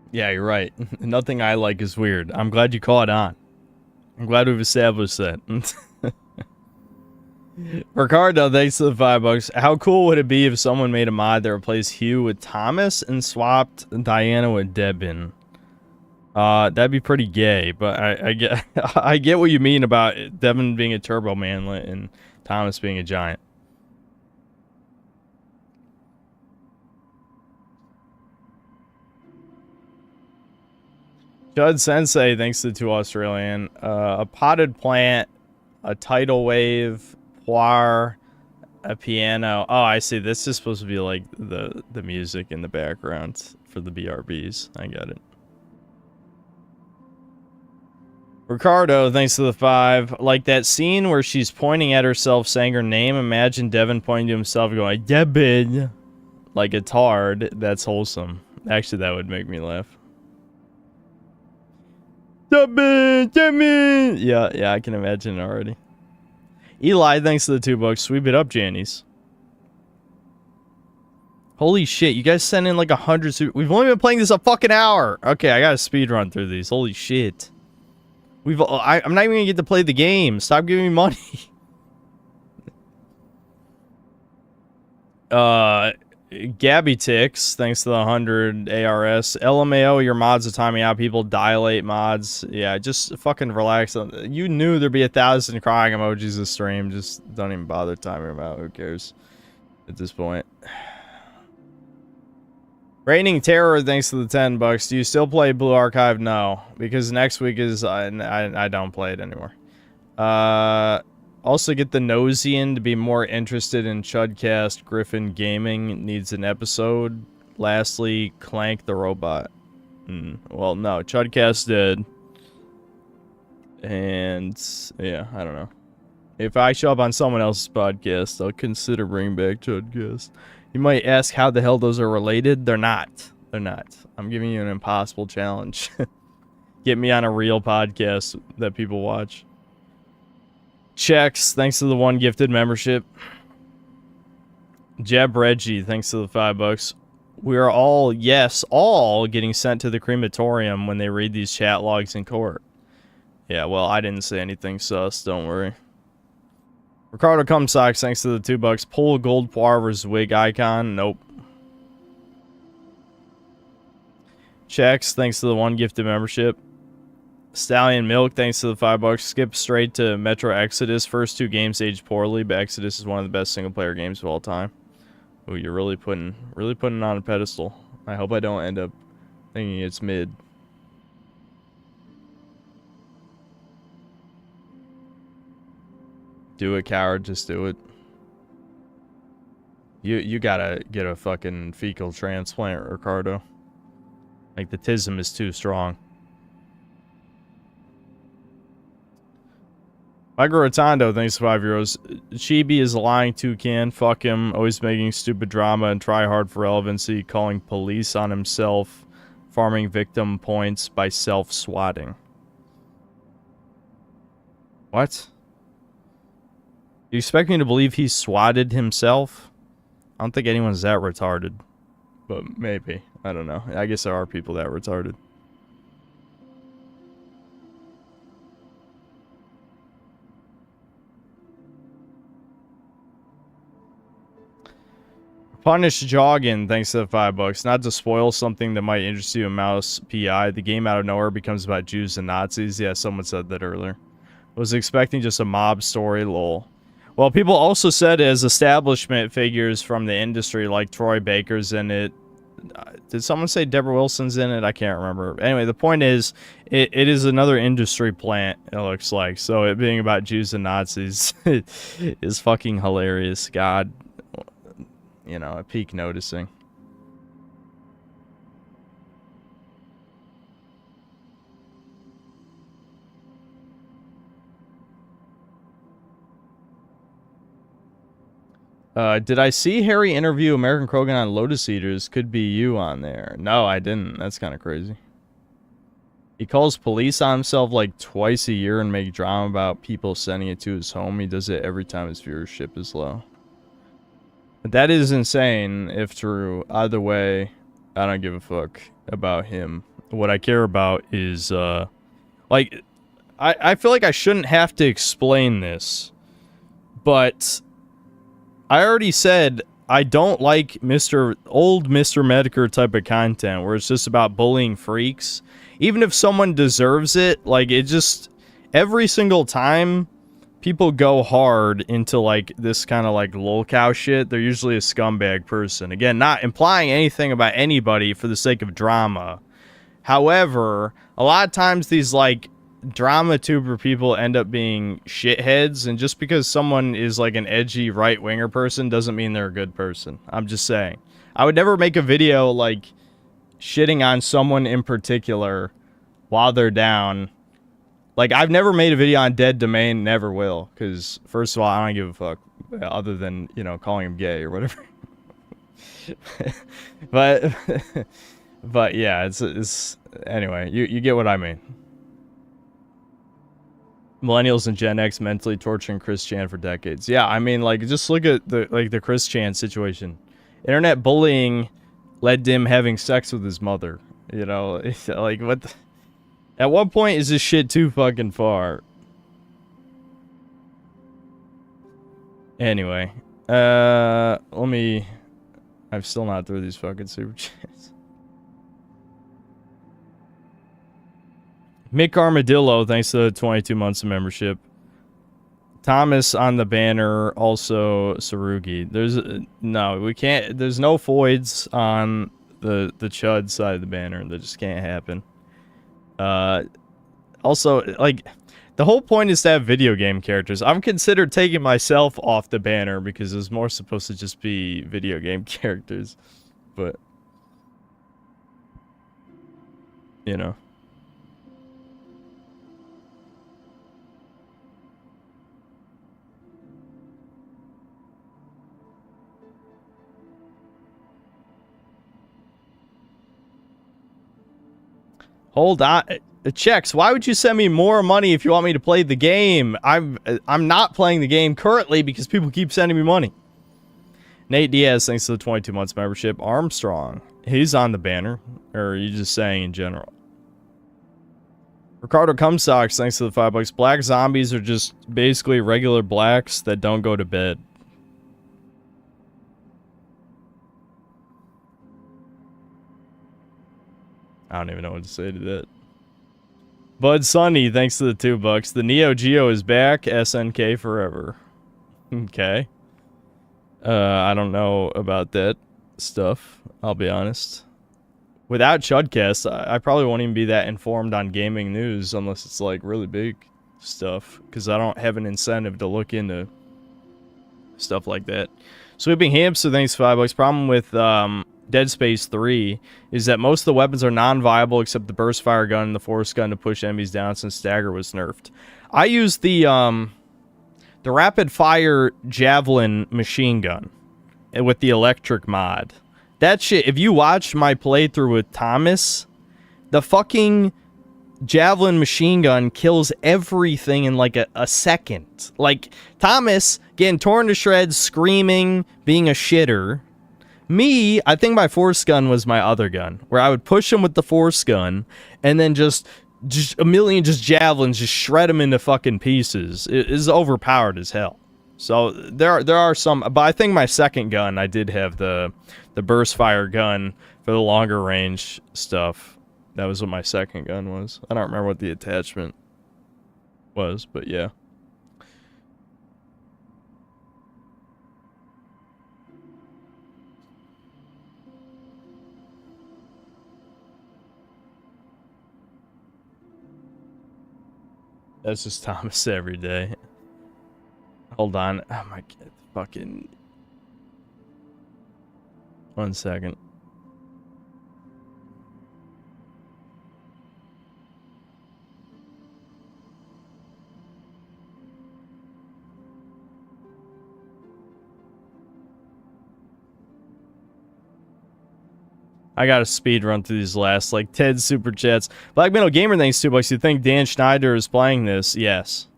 Yeah, you're right. Nothing I like is weird. I'm glad you caught on. I'm glad we've established that. Ricardo, thanks to the $5. How cool would it be if someone made a mod that replaced Hugh with Thomas and swapped Diana with Debin? That'd be pretty gay, but I get I get what you mean about Devin being a turbo manlet and Thomas being a giant. Judd Sensei, thanks to the 2 Australian. A potted plant, a tidal wave, poire, a piano. Oh, I see. This is supposed to be like the music in the background for the BRBs. I get it. Ricardo, thanks to the 5. Like that scene where she's pointing at herself saying her name. Imagine Devin pointing to himself going, Devin, like a tard. That's wholesome. Actually, that would make me laugh. Devin. Yeah, I can imagine it already. Eli, thanks to the $2. Sweep it up, Jannies. Holy shit, you guys sent in like 100. We've only been playing this a fucking hour. Okay, I gotta speed run through these. Holy shit. I'm not even gonna get to play the game. Stop giving me money. 𝐂𝐇𝐀𝐏𝐿, thanks to the 100 ARS. LMAO, your mods are timing out. People dilate mods. Yeah, just fucking relax. You knew there'd be 1,000 crying emojis this stream. Just don't even bother timing them out. Who cares at this point? Reigning Terror, thanks to the $10. Do you still play Blue Archive? No, because next week is I don't play it anymore. Also get the Nosian to be more interested in Chudcast. Griffin Gaming needs an episode. Lastly, Clank the Robot. Well, no, Chudcast did. And yeah, I don't know. If I show up on someone else's podcast, I'll consider bringing back Chudcast. You might ask how the hell those are related. They're not. They're not. I'm giving you an impossible challenge. Get me on a real podcast that people watch. Checks, thanks to the 1 gifted membership. Jeb Reggie, thanks to the $5. We are all, yes, all getting sent to the crematorium when they read these chat logs in court. Yeah, well, I didn't say anything sus, don't worry. Ricardo Cumsocks, thanks to the $2. Pull a gold poire versus wig icon. Nope. Checks, thanks to the 1 gifted membership. Stallion Milk, thanks to the $5. Skip straight to Metro Exodus. First 2 games aged poorly, but Exodus is one of the best single player games of all time. Ooh, you're really putting it on a pedestal. I hope I don't end up thinking it's mid. Do it, coward. Just do it. You gotta get a fucking fecal transplant, Ricardo. Like, the tism is too strong. Michael Rotondo, thanks for 5 euros. Chibi is a lying toucan. Fuck him. Always making stupid drama and try hard for relevancy. Calling police on himself. Farming victim points by self-swatting. What? You expect me to believe he swatted himself? I don't think anyone's that retarded. But maybe. I don't know. I guess there are people that retarded. Punish Joggin, thanks to the $5. Not to spoil something that might interest you in Mouse PI, the game out of nowhere becomes about Jews and Nazis. Yeah, someone said that earlier. Was expecting just a mob story, lol. Well, people also said as establishment figures from the industry, like Troy Baker's in it. Did someone say Deborah Wilson's in it? I can't remember. Anyway, the point is, it is another industry plant, it looks like. So it being about Jews and Nazis is fucking hilarious. God. You know, at peak noticing. Did I see Harry interview American Krogan on Lotus Eaters? Could be you on there. No, I didn't. That's kind of crazy. He calls police on himself like twice a year and make drama about people sending it to his home. He does it every time his viewership is low. That is insane, if true. Either way, I don't give a fuck about him. What I care about is, like, I feel like I shouldn't have to explain this, but I already said I don't like old Mr. Medicare type of content where it's just about bullying freaks. Even if someone deserves it, like, it just, every single time people go hard into, like, this kind of, like, lolcow shit, they're usually a scumbag person. Again, not implying anything about anybody for the sake of drama. However, a lot of times these, like, drama tuber people end up being shitheads, and just because someone is, like, an edgy right-winger person doesn't mean they're a good person. I'm just saying. I would never make a video, like, shitting on someone in particular while they're down. Like, I've never made a video on Dead Domain, never will, because, first of all, I don't give a fuck, other than, you know, calling him gay or whatever. but yeah, it's anyway, you get what I mean. Millennials and Gen X mentally torturing Chris Chan for decades. Yeah, I mean, like, just look at the Chris Chan situation. Internet bullying led to him having sex with his mother. You know, like, what the... At what point is this shit too fucking far? Anyway. Let me... I'm still not through these fucking super chats. Mick Armadillo, thanks to the 22 months of membership. Thomas on the banner, also Sarugi. There's... no, we can't... There's no foids on the Chud side of the banner. That just can't happen. Also, like, the whole point is to have video game characters. I'm considered taking myself off the banner because it's more supposed to just be video game characters, but, you know. Hold on. Checks, why would you send me more money if you want me to play the game? I'm not playing the game currently because people keep sending me money. Nate Diaz, thanks to the 22 months membership. Armstrong, he's on the banner. Or are you just saying in general? Ricardo Cumsocks, thanks to the $5. Black zombies are just basically regular blacks that don't go to bed. I don't even know what to say to that. Bud Sunny, thanks to the $2. The Neo Geo is back. SNK forever. Okay. I don't know about that stuff, I'll be honest. Without Chudcast, I probably won't even be that informed on gaming news unless it's like really big stuff, because I don't have an incentive to look into stuff like that. Sweeping Hamster, thanks $5. Problem with Dead Space 3 is that most of the weapons are non-viable except the burst fire gun and the force gun to push enemies down since stagger was nerfed. I use the The rapid fire javelin machine gun with the electric mod. That shit, if you watch my playthrough with Thomas, the fucking javelin machine gun kills everything in like a second. Like, Thomas getting torn to shreds, screaming, being a shitter. Me, I think my force gun was my other gun, where I would push him with the force gun, and then just a million javelins, just shred him into fucking pieces. It is overpowered as hell. So there are some, but I think my second gun, I did have the burst fire gun for the longer range stuff. That was what my second gun was. I don't remember what the attachment was, but yeah. That's just Thomas every day. Hold on. Oh my god. Fucking. 1 second. I got a speed run through these last, like, 10 super chats. Black Metal Gamer, thanks $2. You think Dan Schneider is playing this? Yes.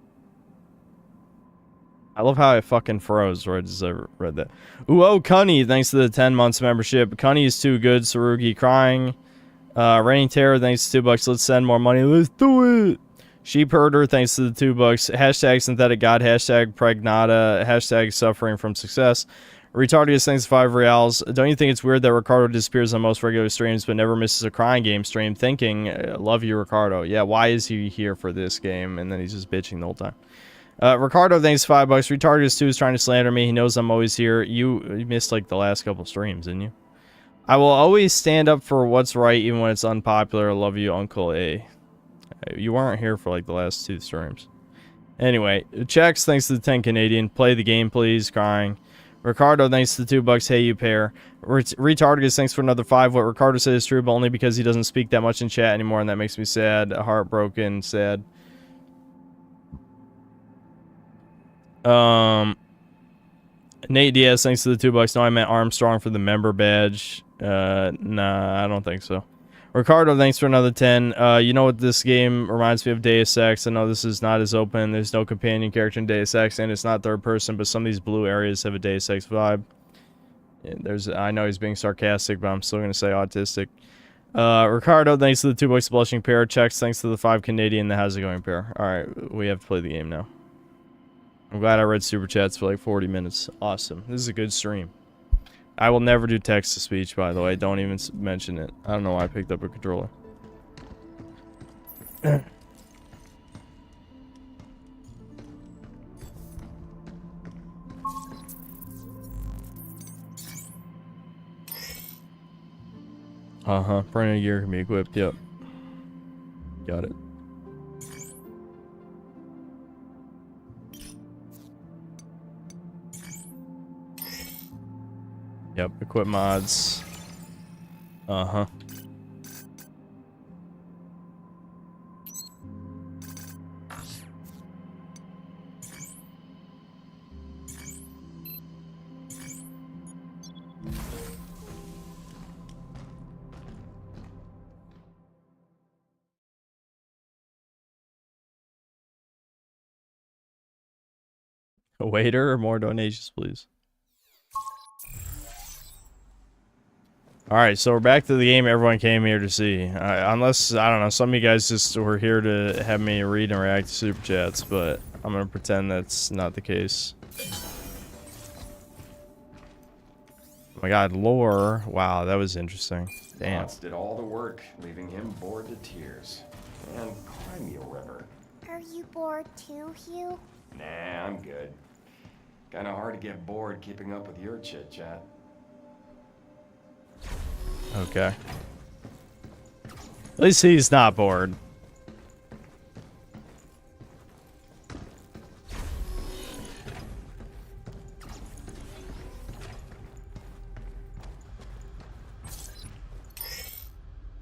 I love how I fucking froze right as I read that. Ooh, cunny, thanks to the 10 months membership. Cunny is too good. Sarugi crying. Raining Terror, thanks to $2. Let's send more money. Let's do it. Sheep Herder, thanks to the $2. Hashtag Synthetic God. Hashtag Pragmata. Hashtag Suffering from Success. Retardius, thanks to 5 reals. Don't you think it's weird that Ricardo disappears on most regular streams but never misses a crying game stream? Thinking, love you, Ricardo. Yeah, why is he here for this game? And then he's just bitching the whole time. Ricardo, thanks $5. Retardius 2 is trying to slander me. He knows I'm always here. You missed like the last couple streams, didn't you? I will always stand up for what's right even when it's unpopular. I love you, Uncle A. You weren't here for like the last 2 streams. Anyway, checks, thanks to the 10 Canadian. Play the game, please. Crying. Ricardo, thanks to the $2. Hey, you pair. Retardius, thanks for another 5. What Ricardo said is true, but only because he doesn't speak that much in chat anymore, and that makes me sad, heartbroken, sad. Nate Diaz, thanks to the $2. No, I meant Armstrong for the member badge. Nah, I don't think so. Ricardo, thanks for another 10. You know what this game reminds me of? Deus Ex. I know this is not as open. There's no companion character in Deus Ex, and it's not third person, but some of these blue areas have a Deus Ex vibe. And I know he's being sarcastic, but I'm still going to say autistic. Ricardo, thanks to the $2 blushing pair. Checks, thanks to the 5 Canadian. The how's it going pair. Alright, we have to play the game now. I'm glad I read super chats for like 40 minutes. Awesome. This is a good stream. I will never do text-to-speech, by the way. Don't even mention it. I don't know why I picked up a controller. Printed gear can be equipped. Yep. Got it. Yep, equip mods. A waiter or more donations, please. Alright, so we're back to the game everyone came here to see. Unless, I don't know, some of you guys just were here to have me read and react to super chats, but I'm gonna pretend that's not the case. Oh my god, lore. Wow, that was interesting. Damn. Lots did all the work, leaving him bored to tears. And cry me a river. Are you bored too, Hugh? Nah, I'm good. Kinda hard to get bored keeping up with your chit-chat. Okay. At least he's not bored.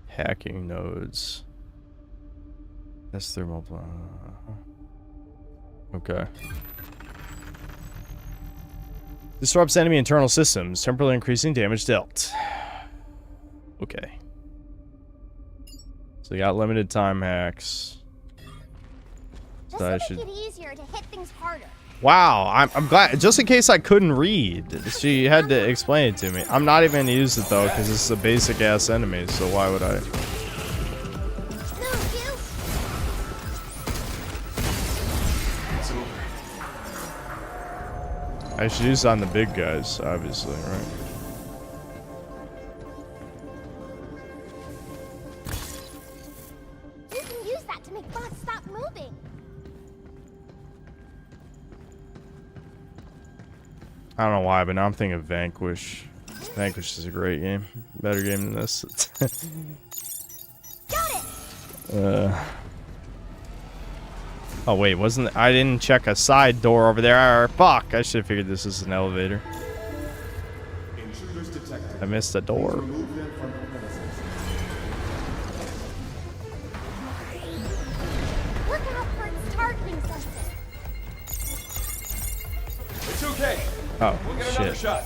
Hacking nodes. That's thermal. Okay. Disrupts enemy internal systems, temporarily increasing damage dealt. Okay. So you got limited time hacks. This So I will should... make it easier to hit things harder. Wow, I'm glad. Just in case I couldn't read, she had to explain it to me. I'm not even gonna use it though, because this is a basic ass enemy. So why would I? I should use it on the big guys, obviously, right? You can use that to make bots stop moving. I don't know why, but now I'm thinking of Vanquish. Vanquish is a great game. Better game than this. Got it. Oh wait, wasn't I didn't check a side door over there. Fuck, I should have figured this is an elevator. Intruders detected. I missed the door. Remove them from the premises. Look out for its targeting sensor. It's okay. Oh, We'll get another shit. shot.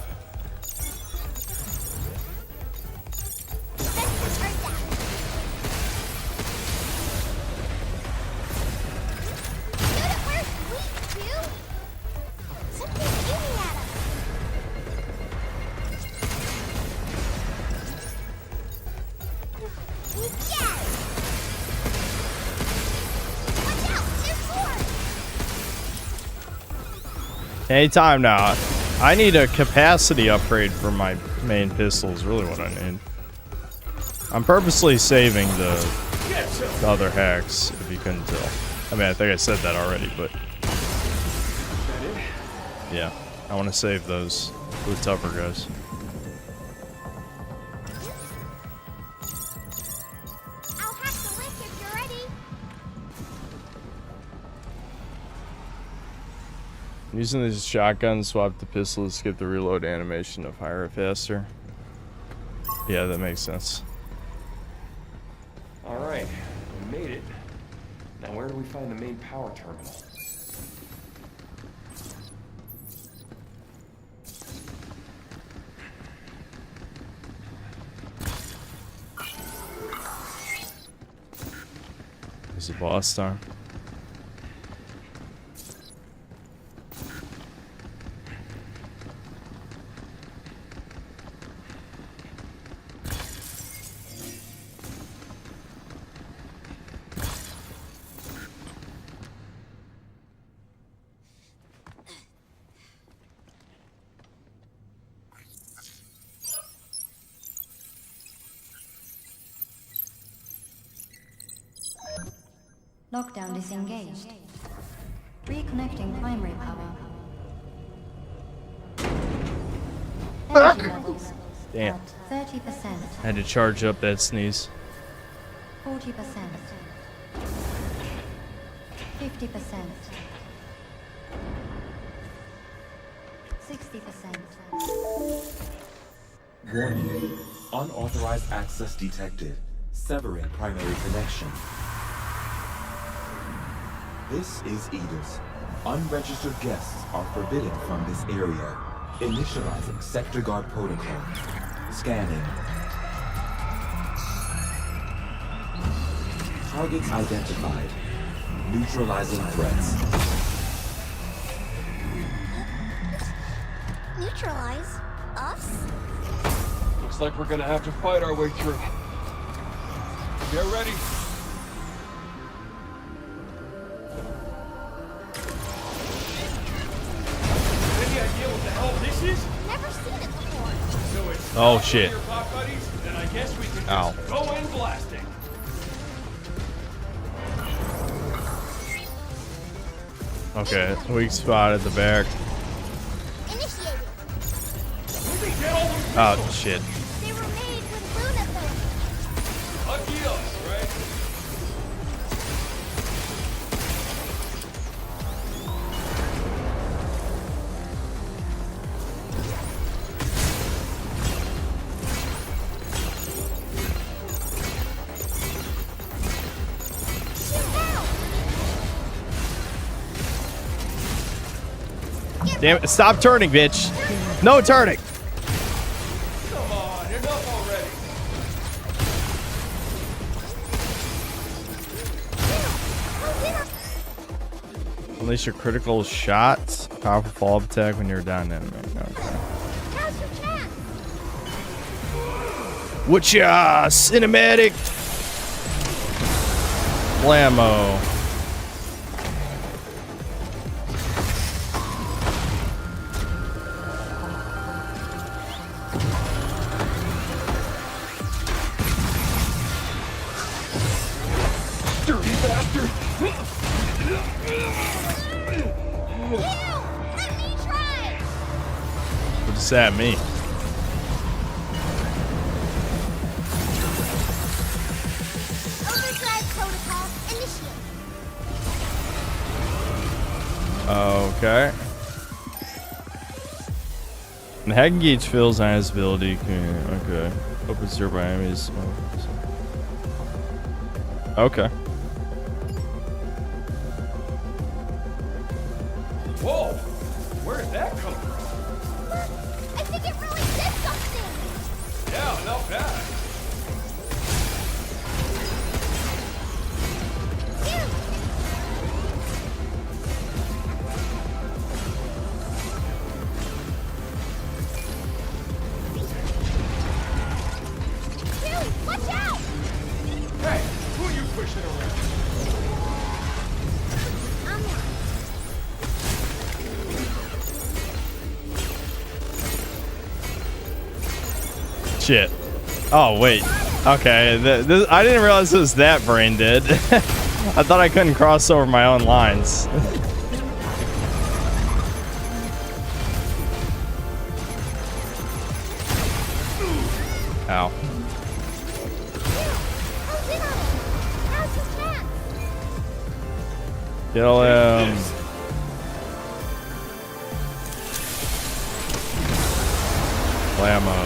Anytime now. I need a capacity upgrade for my main pistol is really what I need. I'm purposely saving the other hacks, if you couldn't tell. I mean, I think I said that already, but... yeah, I want to save those for the tougher guys. I'll hack the link if you're ready. Using this shotgun, swap the pistol to skip the reload animation to fire it faster. Yeah, that makes sense. Alright, we made it. Now where do we find the main power terminal? Is it boss time? Lockdown disengaged. Reconnecting primary power. Energy levels Damn. at 30%. I had to charge up that sneeze. 40%. 50%. 60%. Warning. Unauthorized access detected. Severing primary connection. This is 𝐂𝐇𝐀. Unregistered guests are forbidden from this area. Initializing sector guard protocol. Scanning. Targets identified. Neutralizing threats. Neutralize us? Looks like we're gonna have to fight our way through. Get ready. Any idea what the hell this is? Never seen it before. So it's Oh, not shit. your bot buddies? Then I guess we can Ow. just go in blasting. Okay, weak spot at the back. Initiated. Oh, shit. They were made with Luna filament. Lucky us, right? Damn it, stop turning, bitch. No turning. Come on, enough already. Unleash your critical shots. Powerful follow-up attack when you're down enemy. Okay. Now's your chance. Whatcha? Cinematic. Blammo. Dirty bastard. Let me try. What does that mean? Overdrive protocol initiate. Okay. And hack engage fills on his ability. Okay. Opens your by enemies. Okay. Whoa! Where did that come from? I think it really did something. Yeah, not bad. Dude, watch out! Hey, who are you pushing around? I'm not. Shit. Oh, wait. Okay. I didn't realize it was that brain dead. I thought I couldn't cross over my own lines. Ow. Now's your chance. Kill him. Blammo.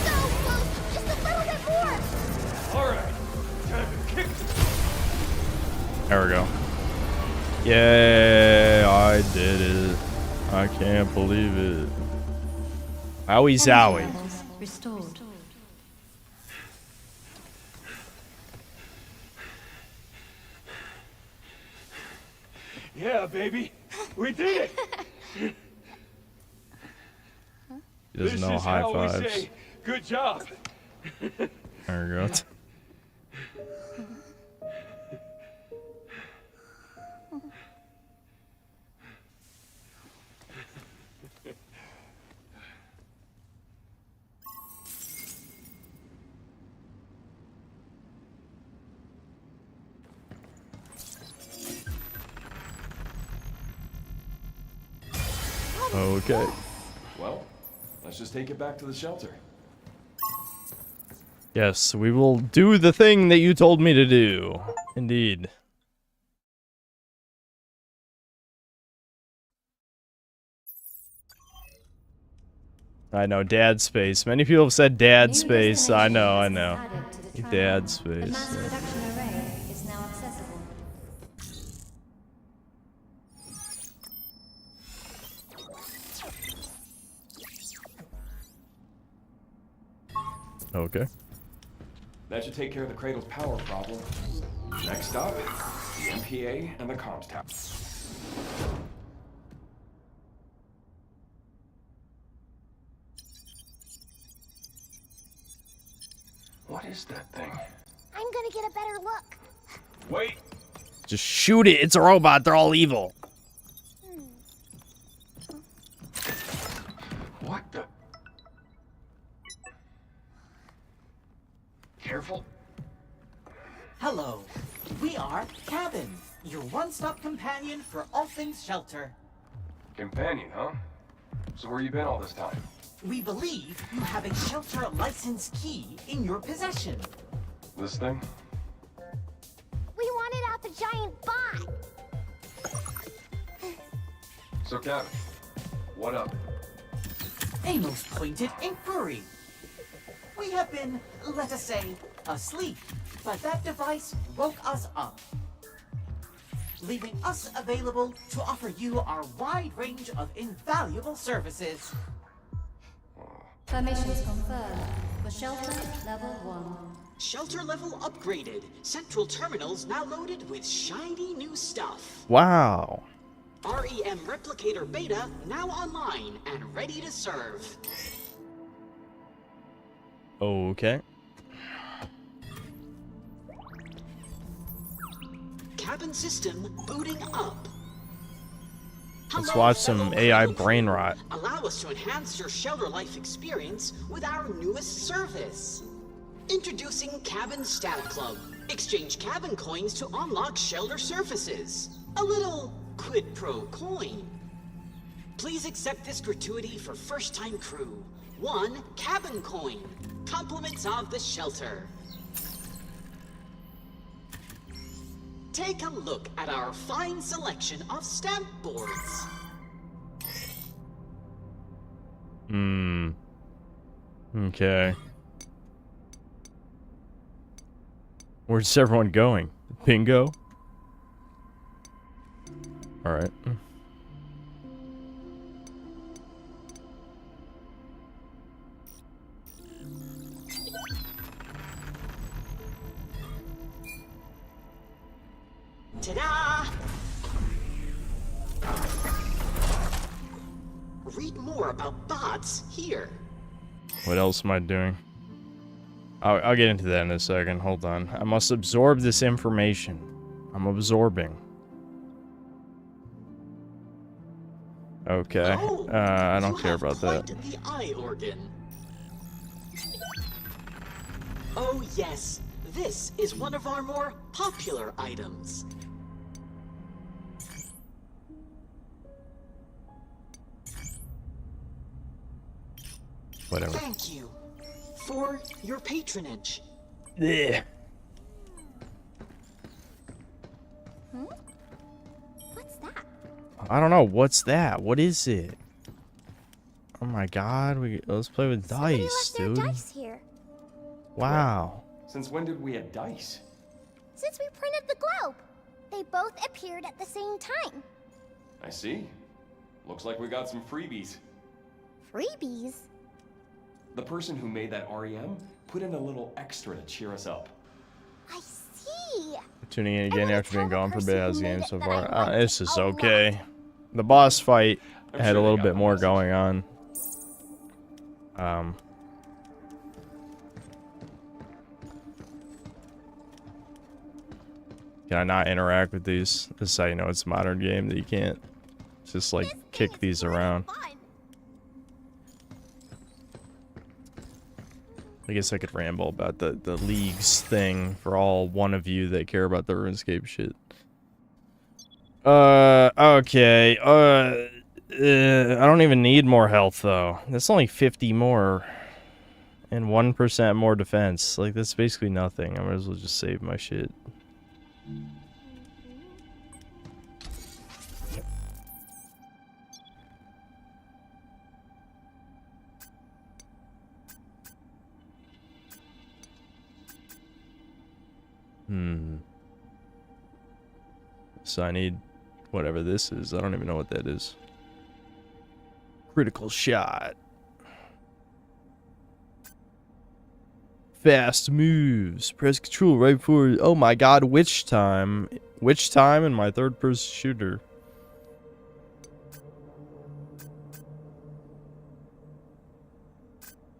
So close. Just a little bit more. All right, time to kick. There we go. Yay, I did it. I can't believe it. Wowie zowie. Levels restored. Yeah, baby, we did it. He doesn't know high how fives. we say, good job. There we go. Okay. Well, let's just take it back to the shelter. Yes, we will do the thing that you told me to do. Indeed. I know, dad space. Many people have said dad space. I know. Dad space. The mass production array is now accessible. Okay. That should take care of the cradle's power problem. Next up, the MPA and the comms tower. What is that thing? I'm gonna get a better look. Wait! Just shoot it. It's a robot. They're all evil. What the? Careful. Hello. We are Cabin, your one-stop companion for all things shelter. Companion, huh? So where you been all this time? We believe you have a shelter license key in your possession. This thing? We wanted out the giant bot. So, Captain, what up? A most pointed inquiry. We have been, let us say, asleep, but that device woke us up. leaving us available to offer you our wide range of invaluable services. Permissions confirmed for shelter level 1. Shelter level upgraded. Central terminals now loaded with shiny new stuff. Wow. REM Replicator Beta now online and ready to serve. Okay. Cabin system booting up. Let's watch some AI brain rot. Allow us to enhance your shelter life experience with our newest service. Introducing Cabin Stat Club. Exchange cabin coins to unlock shelter surfaces. A little quid pro coin. Please accept this gratuity for first-time crew. 1 cabin coin. Compliments of the shelter. Take a look at our fine selection of stamp boards. Okay. Where's everyone going? Bingo? Alright. Ta-da! Read more about bots here. What else am I doing? I'll get into that in a second. Hold on. I must absorb this information. I'm absorbing. Okay. I don't care about that. The eye organ. Oh yes, this is one of our more popular items. Whatever. Thank you for your patronage. Yeah. What's that? I don't know. What's that? What is it? Oh my god. Let's play with dice, dude. Dice here. Wow. Since when did we have dice? Since we printed the globe. They both appeared at the same time. I see. Looks like we got some freebies. Freebies? The person who made that REM put in a little extra to cheer us up. I see. Tuning in again after being gone for a bit. How's the game so far? This is okay. The boss fight had a little bit more going on. Can I not interact with these? This is how you know it's a modern game, that you can't just like kick these around. I guess I could ramble about the leagues thing for all one of you that care about the RuneScape shit. Okay. I don't even need more health though. That's only 50 more. And 1% more defense. Like, that's basically nothing. I might as well just save my shit. So I need whatever this is. I don't even know what that is. Critical shot. Fast moves. Press control right before. Oh my god, witch time. Witch time in my third person shooter.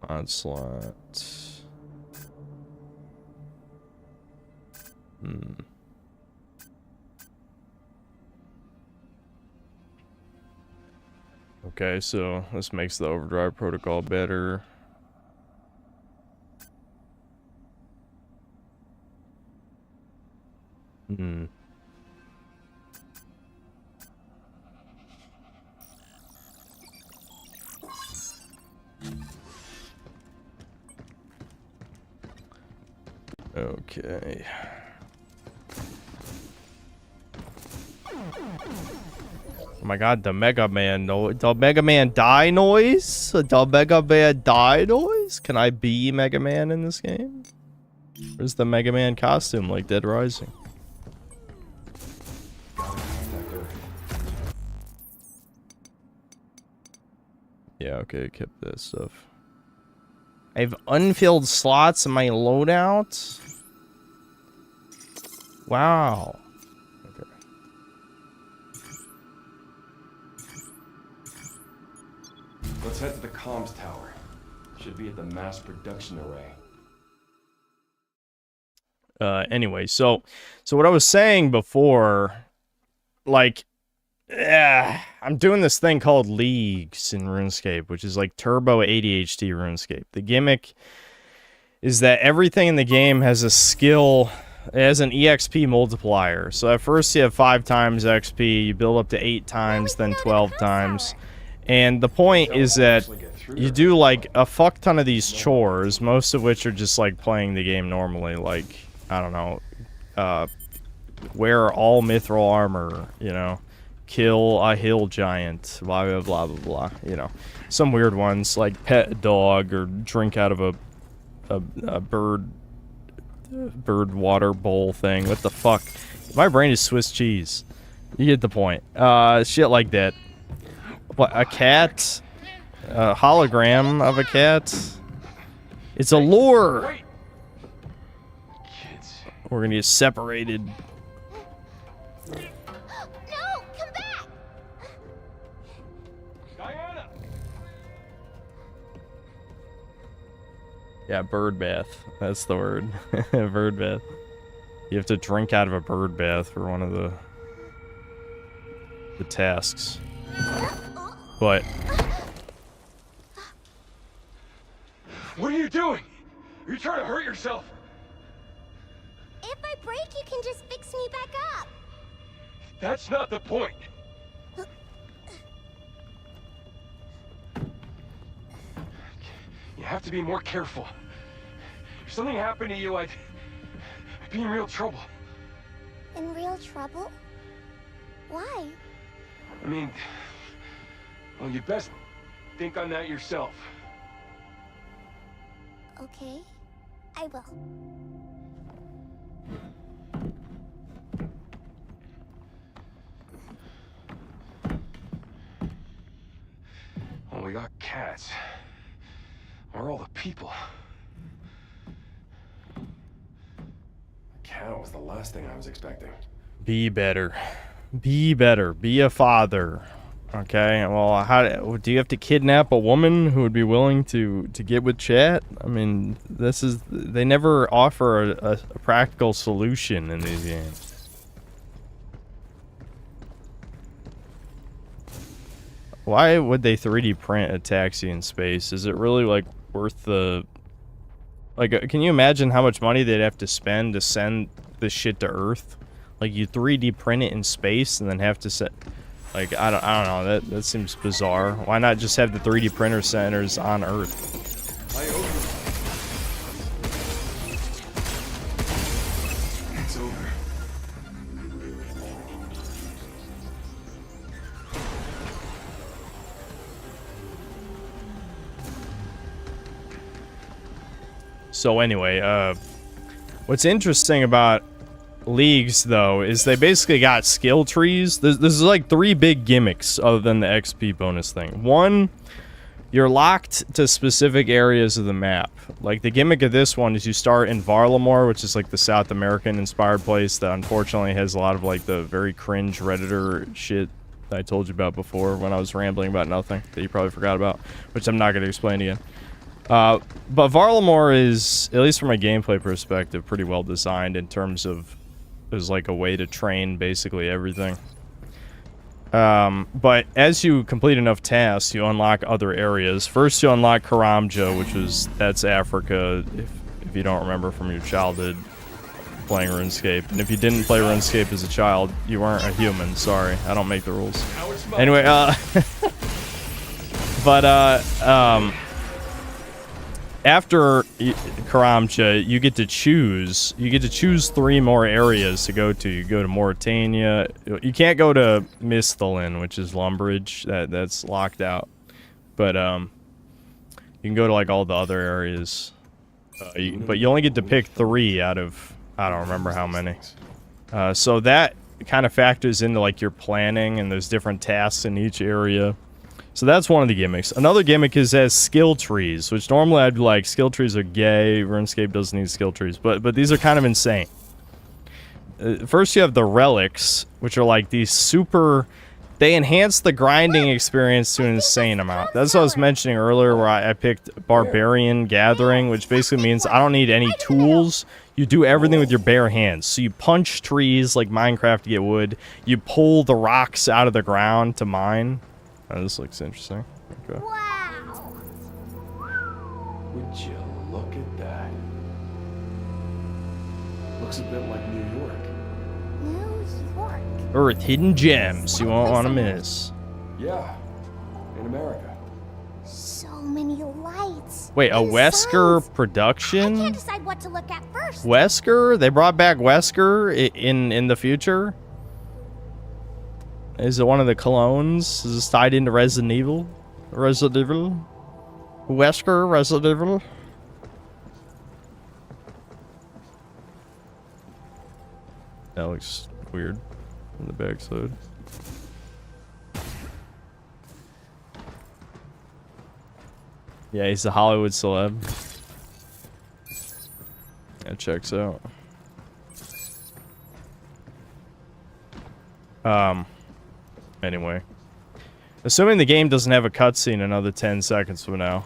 Onslaught. Okay, so this makes the overdrive protocol better. Okay. Oh my god, the Mega Man the Mega Man die noise? The Mega Man die noise? Can I be Mega Man in this game? Where's the Mega Man costume like Dead Rising? Yeah, okay, kept that stuff. I have unfilled slots in my loadout. Wow. Okay. Let's head to the comms tower. Should be at the mass production array. Anyway, so what I was saying before, like, I'm doing this thing called Leagues in RuneScape, which is like turbo ADHD RuneScape. The gimmick is that everything in the game has a skill, it has an EXP multiplier. So at first you have 5 times XP, you build up to 8 times, then 12 times. And the point is that you do like a fuck ton of these chores, most of which are just like playing the game normally, like, I don't know, wear all mithril armor, you know, kill a hill giant, blah, blah, blah, blah, blah, you know. Some weird ones, like pet a dog or drink out of a bird water bowl thing. What the fuck? My brain is Swiss cheese. You get the point. Shit like that. What, a cat? A hologram of a cat? It's a lure! We're gonna get separated. No, come back! Diana! Yeah, bird bath. That's the word. Bird bath. You have to drink out of a bird bath for one of the tasks. But What are you doing? Are you trying to hurt yourself? If I break, you can just fix me back up. That's not the point. You have to be more careful. If something happened to you, I'd be in real trouble. In real trouble? Why? I mean, well, you best think on that yourself. Okay, I will. Well, we got cats. Where are all the people? A cat was the last thing I was expecting. be better. Be better. Be a father. Okay, well, how do you have to kidnap a woman who would be willing to get with chat? I mean, they never offer a practical solution in these games. Why would they 3D print a taxi in space? Is it really, like, worth the... Like, can you imagine how much money they'd have to spend to send this shit to Earth? Like, you 3D print it in space and then have to set... Like, I don't know, that seems bizarre. Why not just have the 3D printer centers on Earth? It's over. So anyway, what's interesting about Leagues, though, is they basically got skill trees. There's like 3 big gimmicks other than the XP bonus thing. One, you're locked to specific areas of the map. Like, the gimmick of this one is you start in Varlamore, which is like the South American-inspired place that unfortunately has a lot of like the very cringe Redditor shit that I told you about before when I was rambling about nothing that you probably forgot about, which I'm not going to explain again. But Varlamore is, at least from a gameplay perspective, pretty well designed in terms of is like a way to train basically everything. But as you complete enough tasks, you unlock other areas. First, you unlock Karamja, that's Africa, if you don't remember from your childhood playing RuneScape. And if you didn't play RuneScape as a child, you weren't a human. Sorry, I don't make the rules. Anyway, after Karamja, you get to choose 3 more areas to go to. You go to Mauritania. You can't go to Misthalin, which is Lumbridge. That's locked out. But you can go to like all the other areas. But you only get to pick 3 out of I don't remember how many. So that kind of factors into like your planning, and there's different tasks in each area. So that's one of the gimmicks. Another gimmick is as skill trees, which normally I'd be like, skill trees are gay, RuneScape doesn't need skill trees, but these are kind of insane. First you have the relics, which are like these super... They enhance the grinding experience to an insane amount. That's what I was mentioning earlier, where I picked Barbarian Gathering, which basically means I don't need any tools. You do everything with your bare hands. So you punch trees like Minecraft to get wood. You pull the rocks out of the ground to mine. Oh, this looks interesting. Okay. Wow. Would you look at that? Looks a bit like New York. New York. Earth hidden gems you won't want to miss. Yeah, in America. So many lights. Wait, a and Wesker suns. production? I can't decide what to look at first. Wesker? They brought back Wesker in the future? Is it one of the clones? Is this tied into Resident Evil? Resident Evil? Wesker? Resident Evil? That looks weird on the backside. Yeah, he's a Hollywood celeb. That checks out. Anyway. Assuming the game doesn't have a cutscene another 10 seconds from now.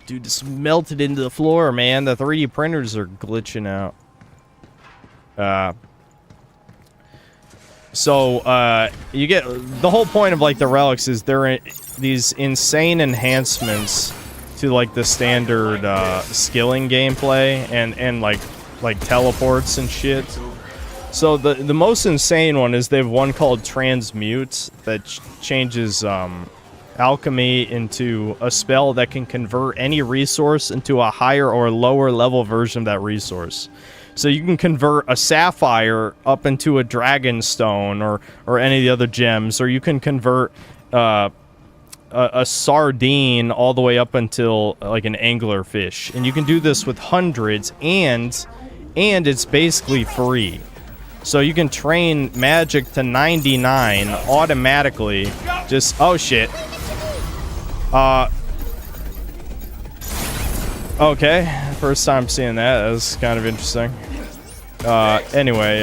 Dude, just melted into the floor, man. The 3D printers are glitching out. You get... The whole point of, like, the relics is they're these insane enhancements to, like, the standard, skilling gameplay and like teleports and shit. So the most insane one is they have one called Transmute that changes alchemy into a spell that can convert any resource into a higher or lower level version of that resource. So you can convert a sapphire up into a dragon stone or any of the other gems, or you can convert a sardine all the way up until like an anglerfish. And you can do this with hundreds, and it's basically free. So you can train magic to 99 automatically. Just, oh shit. Okay, first time seeing that. That was kind of interesting. Anyway,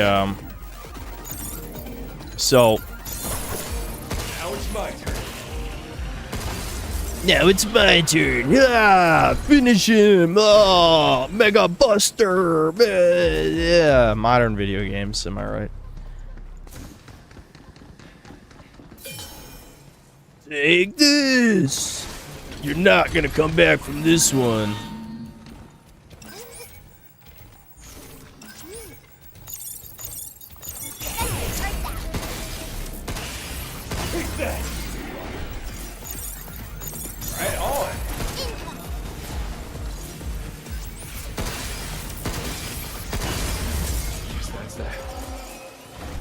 so. Now it's my turn. Now it's my turn. Yeah, finish him. Oh, Mega Buster. Yeah, modern video games. Am I right? Take this. You're not gonna come back from this one. Take that. Right on. That's that.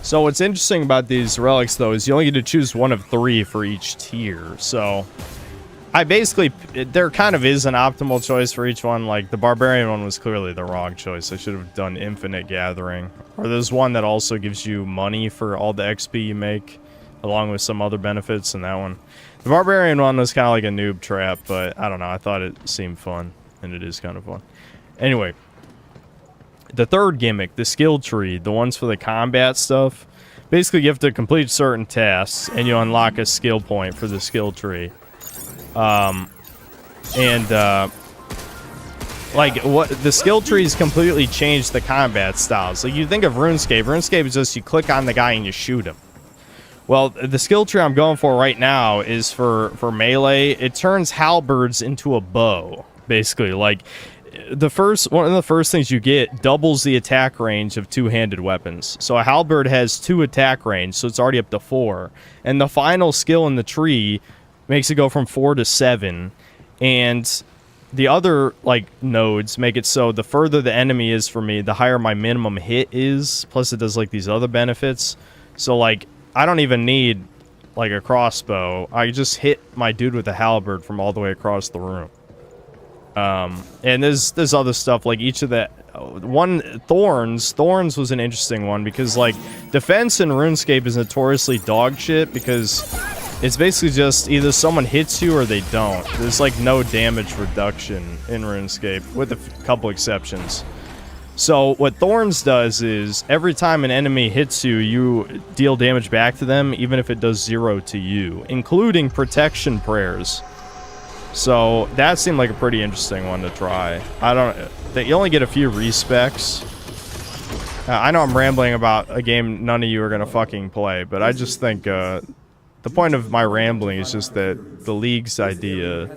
So what's interesting about these relics, though, is you only get to choose one of 3 for each tier. So I basically, there kind of is an optimal choice for each one. Like the Barbarian one was clearly the wrong choice. I should have done Infinite Gathering. Or there's one that also gives you money for all the XP you make, along with some other benefits in that one. The Barbarian one was kind of like a noob trap, but I don't know. I thought it seemed fun, and it is kind of fun. Anyway, the third gimmick, the skill tree, the ones for the combat stuff. Basically, you have to complete certain tasks, and you unlock a skill point for the skill tree. Like, what the skill trees completely changed the combat styles. Like, you think of RuneScape. RuneScape is just you click on the guy and you shoot him. Well, the skill tree I'm going for right now is for melee. It turns halberds into a bow, basically. Like, one of the first things you get doubles the attack range of two-handed weapons. So a halberd has 2 attack range, so it's already up to 4. And the final skill in the tree makes it go from 4 to 7. And the other, like, nodes make it so the further the enemy is from me, the higher my minimum hit is. Plus it does, like, these other benefits. So, like, I don't even need, like, a crossbow. I just hit my dude with a halberd from all the way across the room. And there's other stuff, like each of the Thorns was an interesting one because, like, defense in RuneScape is notoriously dog shit because It's basically just either someone hits you or they don't. There's like no damage reduction in RuneScape, with a couple exceptions. So what Thorns does is every time an enemy hits you, you deal damage back to them, even if it does 0 to you, including protection prayers. So that seemed like a pretty interesting one to try. You only get a few respecs. I know I'm rambling about a game none of you are gonna fucking play, but I just think the point of my rambling is just that the League's idea,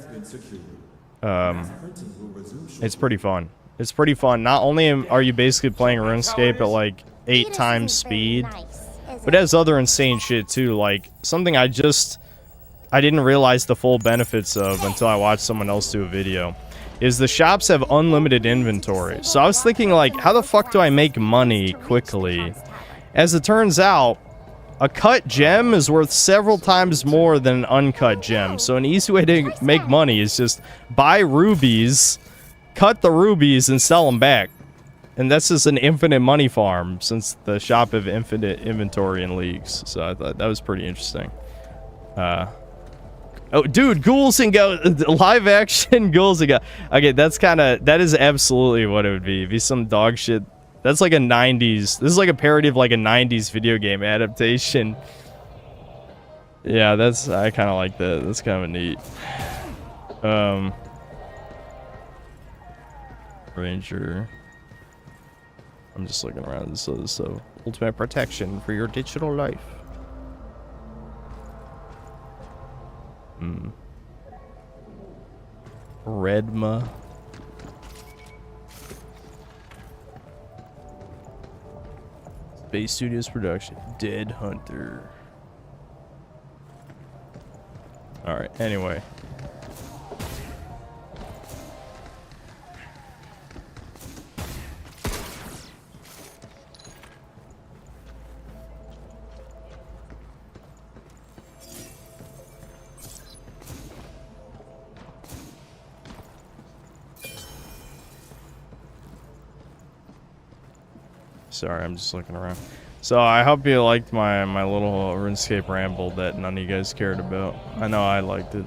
it's pretty fun. It's pretty fun. Not only are you basically playing RuneScape at like 8 times speed, but it has other insane shit too. Like something I didn't realize the full benefits of until I watched someone else do a video, is the shops have unlimited inventory. So I was thinking like, how the fuck do I make money quickly? As it turns out, a cut gem is worth several times more than an uncut gem. So an easy way to make money is just buy rubies, cut the rubies, and sell them back. And that's just an infinite money farm, since the shop have infinite inventory in Leagues. So I thought that was pretty interesting. Oh, dude, ghouls and ghosts, live action ghouls and ghosts. Okay, that is absolutely what it would be. It'd be some dog shit. That's like a 90s. This is like a parody of like a 90s video game adaptation. Yeah, I kind of like that. That's kind of neat. Ranger. I'm just looking around. So ultimate protection for your digital life. Redma. Space Studios production. Dead Hunter. Alright, anyway. Sorry, I'm just looking around. So I hope you liked my little RuneScape ramble that none of you guys cared about. I know I liked it.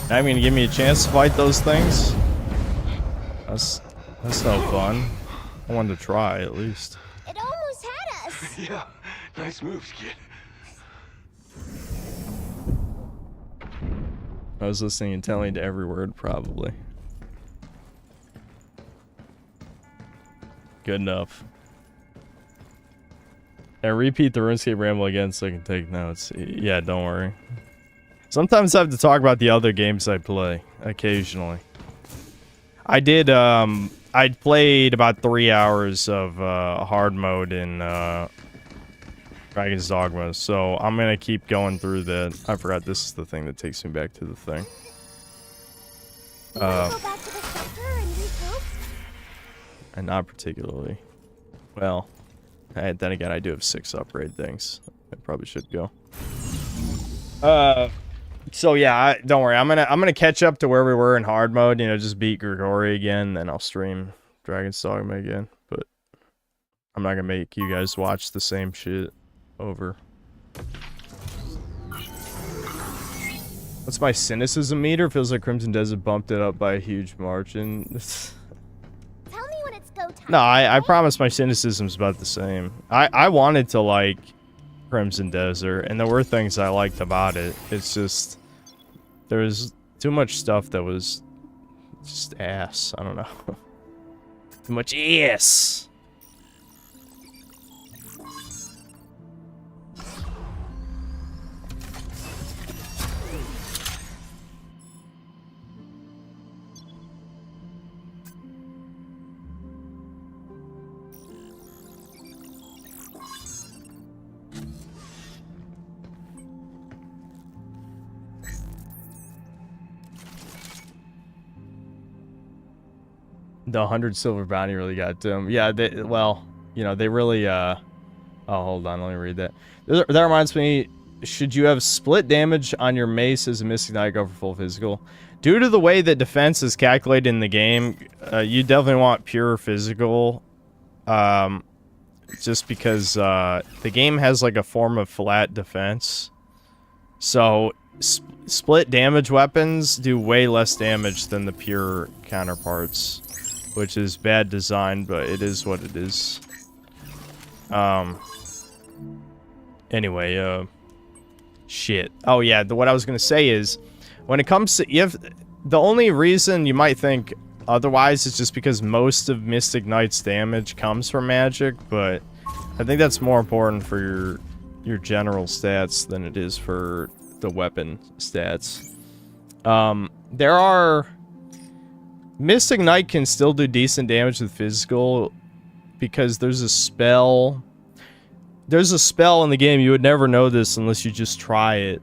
Now you're gonna give me a chance to fight those things? That's no fun. I wanted to try, at least. It almost had us. Yeah, nice moves, kid. I was listening intently to every word, probably. Good enough. And repeat the RuneScape ramble again so I can take notes. Yeah, don't worry. Sometimes I have to talk about the other games I play, occasionally. I did, I played about 3 hours of hard mode in Dragon's Dogma, so I'm gonna keep going through that. I forgot this is the thing that takes me back to the thing. And not particularly. Well, then again, I do have 6 upgrade things. I probably should go. So yeah, don't worry. I'm gonna catch up to where we were in hard mode. You know, just beat Grigori again, then I'll stream Dragon's Dogma again. But I'm not gonna make you guys watch the same shit over. What's my cynicism meter? Feels like Crimson Desert bumped it up by a huge margin. Tell me when it's go time. No, I promise my cynicism's about the same. I wanted to like Crimson Desert, and there were things I liked about it. It's just there was too much stuff that was just ass. I don't know. Too much ass. The 100 silver bounty really got to him. Yeah, well, you know, they really Oh, hold on, let me read that. That reminds me, should you have split damage on your mace as a Mystic Knight, go for full physical? Due to the way that defense is calculated in the game, you definitely want pure physical. Just because the game has like a form of flat defense. So split damage weapons do way less damage than the pure counterparts, which is bad design, but it is what it is. Anyway, shit. Oh yeah, what I was gonna say is, when it comes to the only reason you might think otherwise is just because most of Mystic Knight's damage comes from magic, but I think that's more important for your general stats than it is for the weapon stats. Mystic Knight can still do decent damage with physical because there's a spell in the game. You would never know this unless you just try it.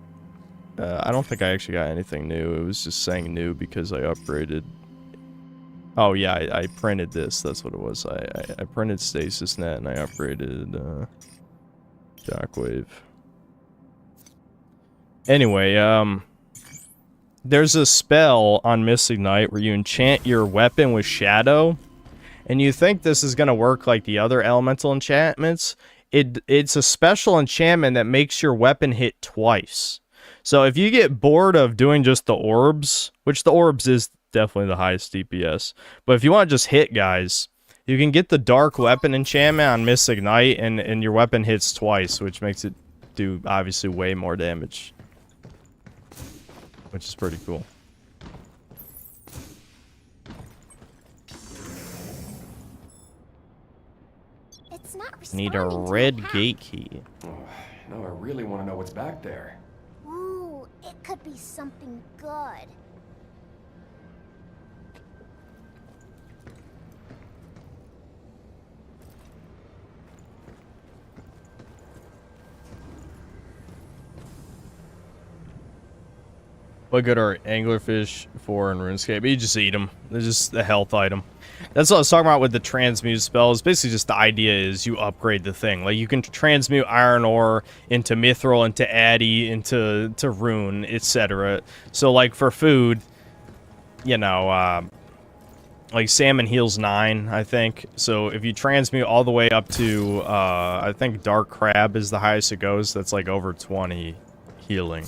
I don't think I actually got anything new. It was just saying new because I upgraded. Oh yeah, I printed this. That's what it was. I printed Stasis Net and I upgraded Shockwave. Anyway, there's a spell on Mystic Knight where you enchant your weapon with Shadow, and you think this is gonna work like the other elemental enchantments. It's a special enchantment that makes your weapon hit twice. So if you get bored of doing just the orbs, which the orbs is definitely the highest DPS, but if you want to just hit guys, you can get the dark weapon enchantment on Mystic Knight, and your weapon hits twice, which makes it do obviously way more damage, which is pretty cool. It's not Need a red gate key. No, I really want to know what's back there. Ooh, it could be something good. What good are anglerfish for in RuneScape? You just eat them. They're just a health item. That's what I was talking about with the transmute spell. It's basically just the idea is you upgrade the thing. Like you can transmute iron ore into mithril, into addy, into rune, etc. So like for food, you know, like salmon heals 9, I think. So if you transmute all the way up to, I think dark crab is the highest it goes. That's like over 20 healing.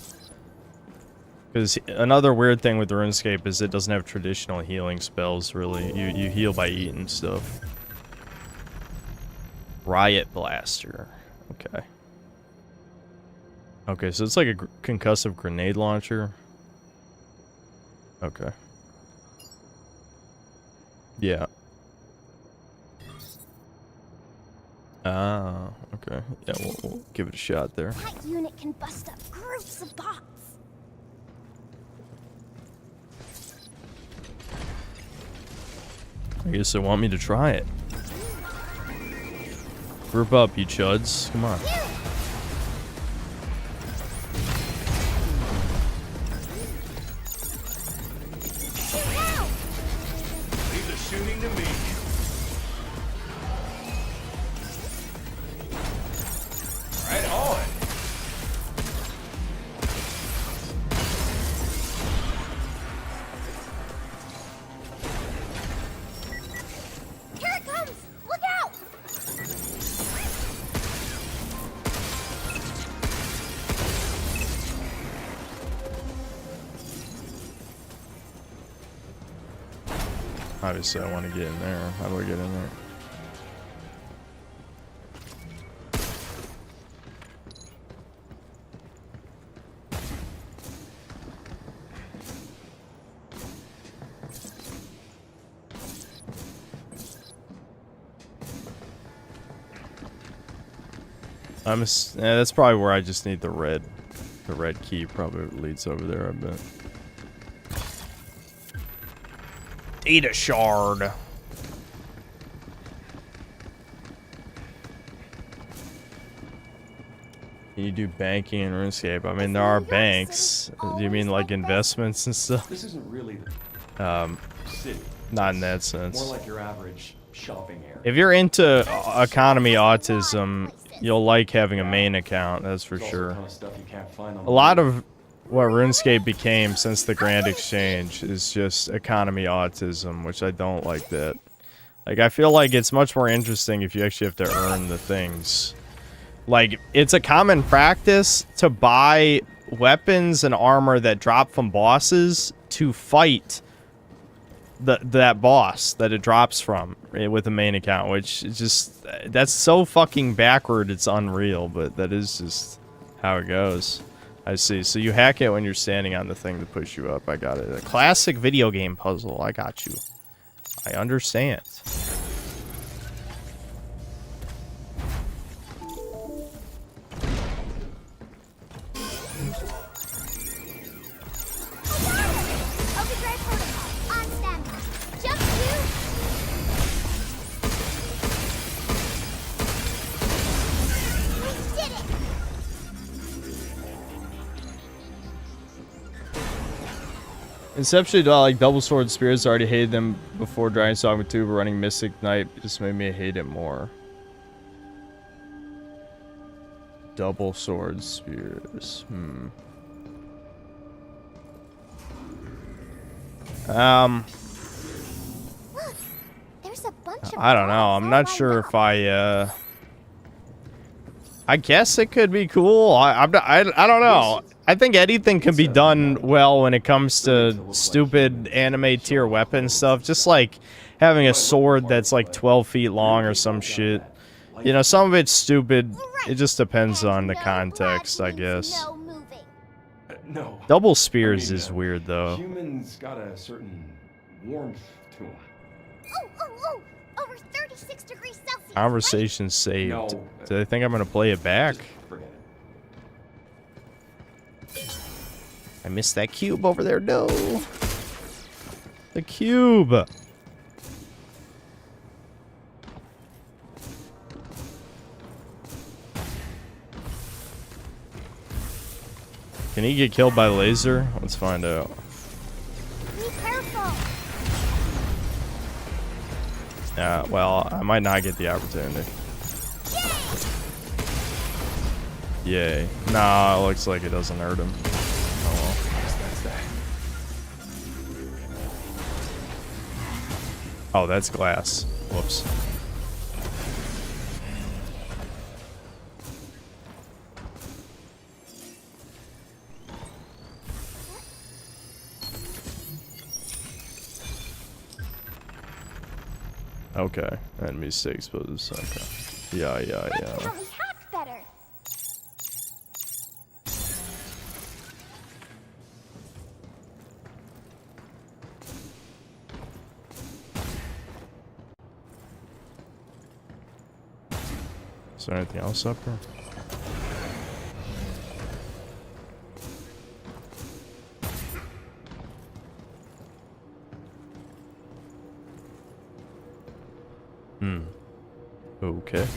Because another weird thing with RuneScape is it doesn't have traditional healing spells, really. You heal by eating stuff. Riot Blaster. Okay. Okay, so it's like a concussive grenade launcher. Okay. Yeah. Ah, okay. Yeah, we'll give it a shot there. That unit can bust up groups of bots. I guess they want me to try it. Group up, you chuds. Come on. Leave the shooting to me. Right on. Here it comes! Look out! Obviously, I want to get in there. How do I get in there? Yeah, that's probably where I just need the red key. Probably leads over there, I bet. Eat a shard. Can you do banking in RuneScape? I mean, there are banks. Do you mean like investments and stuff? This isn't really city. Not in that sense. More like your average shopping area. If you're into economy autism, you'll like having a main account, that's for sure. Kind of stuff you can't find on A lot of what RuneScape became since the Grand Exchange is just economy autism, which I don't like that. Like, I feel like it's much more interesting if you actually have to earn the things. Like, it's a common practice to buy weapons and armor that drop from bosses to fight that boss that it drops from with the main account, which is just, that's so fucking backward, it's unreal, but that is just how it goes. I see. So you hack it when you're standing on the thing to push you up. I got it. A classic video game puzzle. I got you. I understand. Conceptually, do I like double sword spears? I already hated them before Dragon Dogma 2, but running Mystic Knight just made me hate it more. Double sword spears. Look, there's a bunch of I don't know. I'm not sure if I guess it could be cool. I don't know. I think anything can be done well when it comes to stupid anime tier weapon stuff. Just like having a sword that's like 12 feet long or some shit. You know, some of it's stupid. It just depends on the context, I guess. No. Double spears is weird, though. Humans got a certain warmth to them. Oh, over 36 degrees Celsius. Conversation saved. No. Do they think I'm gonna play it back? Forget it. I missed that cube over there. No. The cube. Can he get killed by laser? Let's find out. Be careful. Well, I might not get the opportunity. Yay. Nah, it looks like it doesn't hurt him. Oh well. That's that. Oh, that's glass. Whoops. Okay. Enemy 6 poses. Okay. Yeah. I can only hack better. Is there anything else up here? Okay.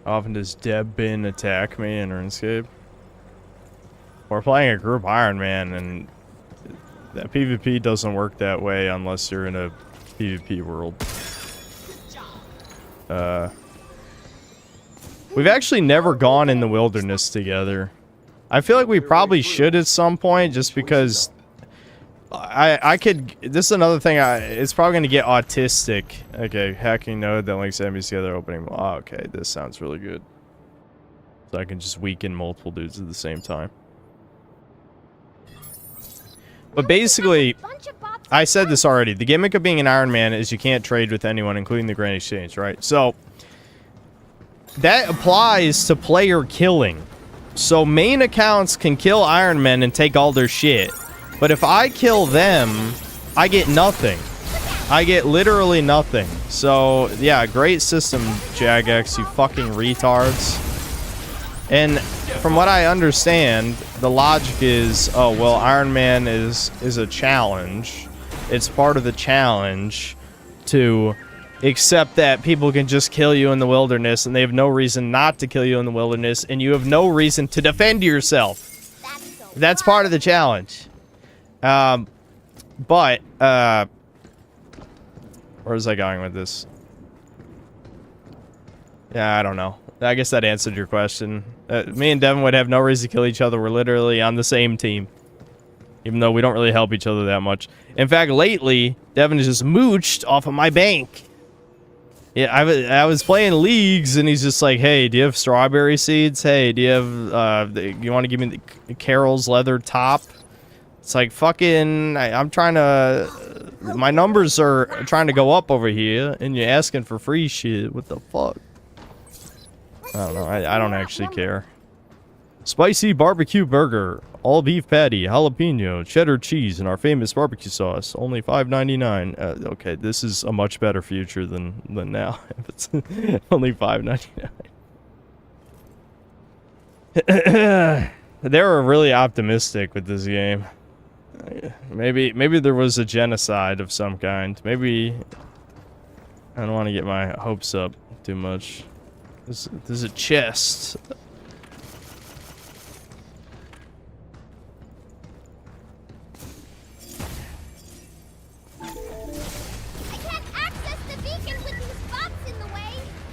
How often does Deb Bin attack me in RuneScape? We're playing a group Iron Man, and that PvP doesn't work that way unless you're in a PvP world. We've actually never gone in the wilderness together. I feel like we probably should at some point, just because I could. This is another thing. It's probably going to get autistic. Okay, hacking node that links enemies together, opening. Oh, okay, this sounds really good. So I can just weaken multiple dudes at the same time. But basically, I said this already. The gimmick of being an Iron Man is you can't trade with anyone, including the Grand Exchange, right? So that applies to player killing. So main accounts can kill Iron Men and take all their shit. But if I kill them, I get nothing. I get literally nothing. So, yeah, great system, Jagex, you fucking retards. And from what I understand, the logic is, oh, well, Iron Man is a challenge. It's part of the challenge to accept that people can just kill you in the wilderness, and they have no reason not to kill you in the wilderness, and you have no reason to defend yourself. That's the That's part of the challenge. But where was I going with this? Yeah, I don't know. I guess that answered your question. Me and Devin would have no reason to kill each other. We're literally on the same team. Even though we don't really help each other that much. In fact, lately, Devin has just mooched off of my bank. Yeah, I was playing leagues, and he's just like, hey, do you have strawberry seeds? Hey, do you have, you want to give me the Carol's leather top? It's like, fucking, I'm trying to, my numbers are trying to go up over here, and you're asking for free shit. What the fuck? I don't know. I don't actually care. Spicy barbecue burger, all beef patty, jalapeno, cheddar cheese, and our famous barbecue sauce. Only $5.99. Okay, this is a much better future than now. If it's only $5.99. They were really optimistic with this game. Maybe there was a genocide of some kind. Maybe I don't want to get my hopes up too much. There's a chest.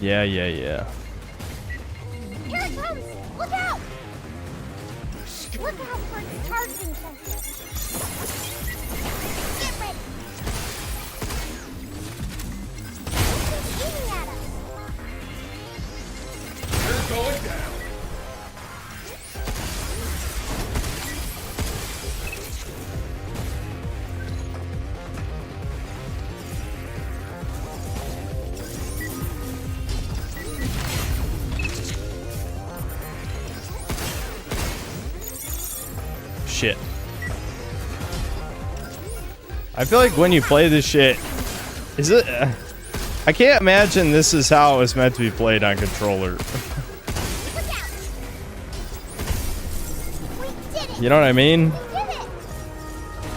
Yeah. Here it comes! Look out! Look out for its charging sensor. Get ready! It's aiming at us. They're going down. Shit. I feel like when you play this shit, is it? I can't imagine this is how it was meant to be played on controller. You know what I mean?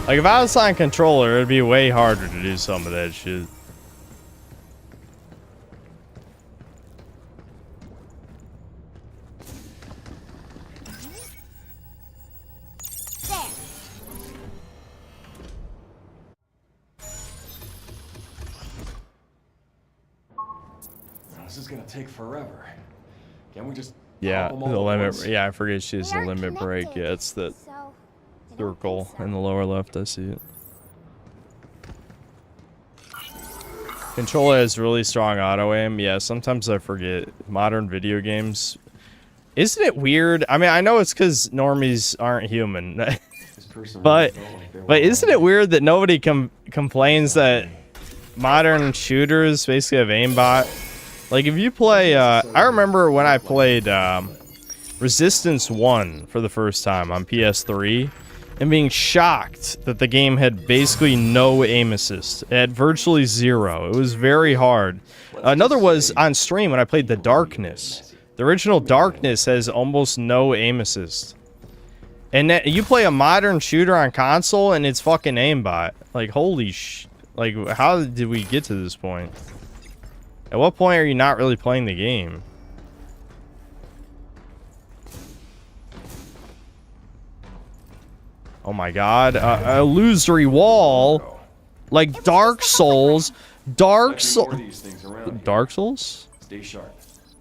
Like if I was on controller, it'd be way harder to do some of that shit. This is gonna take forever. Can't we just Yeah, pop 'em all the at limit. once? Yeah, I forget she has the limit break. Yeah, it's that circle in the lower left. I see it. Controller has really strong auto aim. Yeah, sometimes I forget. Modern video games. Isn't it weird? I mean, I know it's because normies aren't human, but isn't it weird that nobody complains that modern shooters basically have aimbot? Like if you play, I remember when I played Resistance 1 for the first time on PS3 and being shocked that the game had basically no aim assist. It had virtually zero. It was very hard. Another was on stream when I played The Darkness. The original Darkness has almost no aim assist. And that, you play a modern shooter on console and it's fucking aimbot. Like holy like how did we get to this point? At what point are you not really playing the game? Oh my god, a illusory wall, like Dark Souls. Dark Souls? Stay sharp.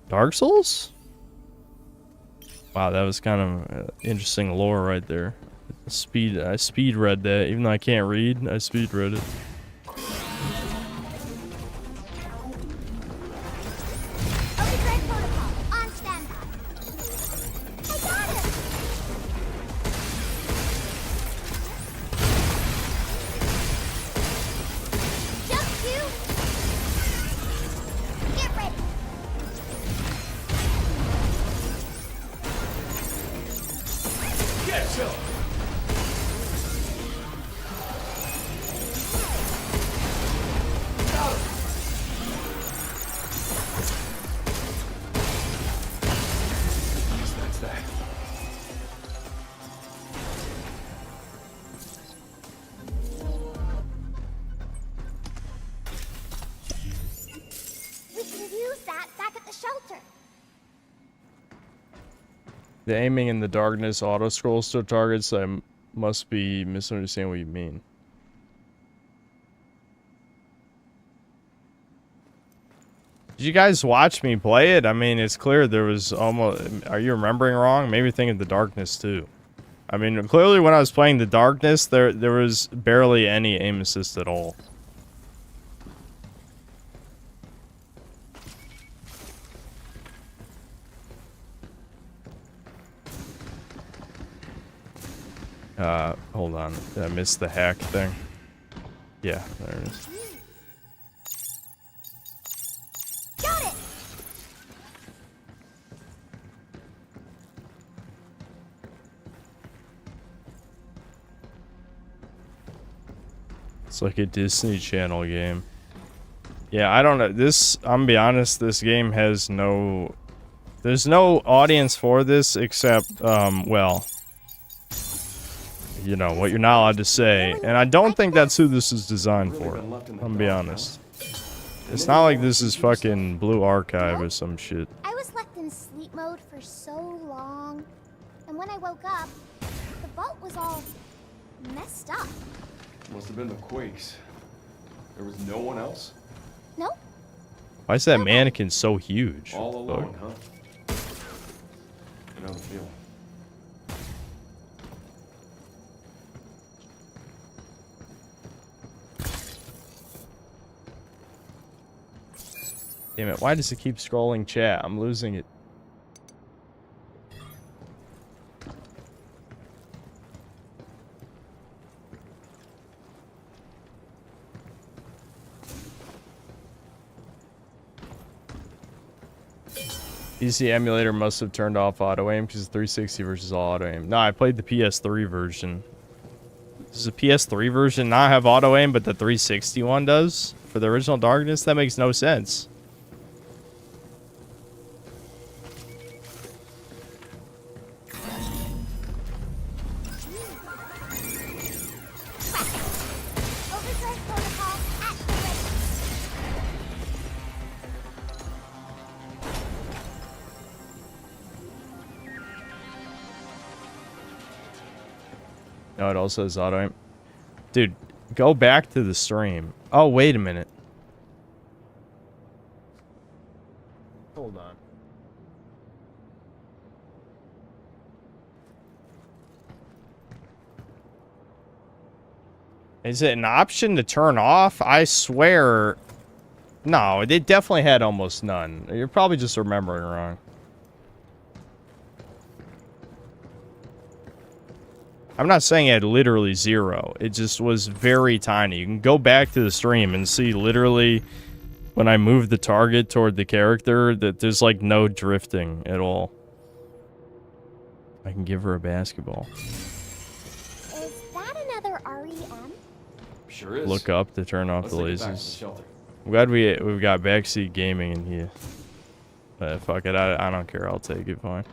Dark Souls? Wow, that was kind of interesting lore right there. I speed read that, even though I can't read. I speed read it. The aiming in the darkness auto scrolls to targets. I must be misunderstanding what you mean. Did you guys watch me play it? I mean, it's clear there was almost... Are you remembering wrong? Maybe thinking the darkness too. I mean, clearly when I was playing the darkness, there was barely any aim assist at all. Hold on. Did I miss the hack thing? Yeah, there it is. Got it. It's like a Disney Channel game. Yeah, I don't know. This, I'm gonna be honest, this game has no... There's no audience for this except, well... You know, what you're not allowed to say. And I don't think that's who this is designed for. I'm gonna be honest. It's not like this is fucking Blue Archive or some shit. I was left in sleep mode for so long. And when I woke up, the vault was all messed up. Must have been the quakes. There was no one else? Nope. Why is that mannequin so huge? All alone, huh? I know the feeling. Damn it, why does it keep scrolling chat? I'm losing it. PC emulator must have turned off auto aim because 360 versus auto aim. No, I played the PS3 version. Does the PS3 version not have auto aim, but the 360 one does? For the original Darkness? That makes no sense. No, it also has auto aim. Dude, go back to the stream. Oh, wait a minute. Hold on. Is it an option to turn off? I swear. No, it definitely had almost none. You're probably just remembering wrong. I'm not saying it had literally zero. It just was very tiny. You can go back to the stream and see literally when I move the target toward the character that there's like no drifting at all. I can give her a basketball. Is that another REM? Sure is. Look up to turn off Let's the take it back to the lasers. shelter. I'm glad we've got backseat gaming in here. But fuck it, I don't care. I'll take it, fine.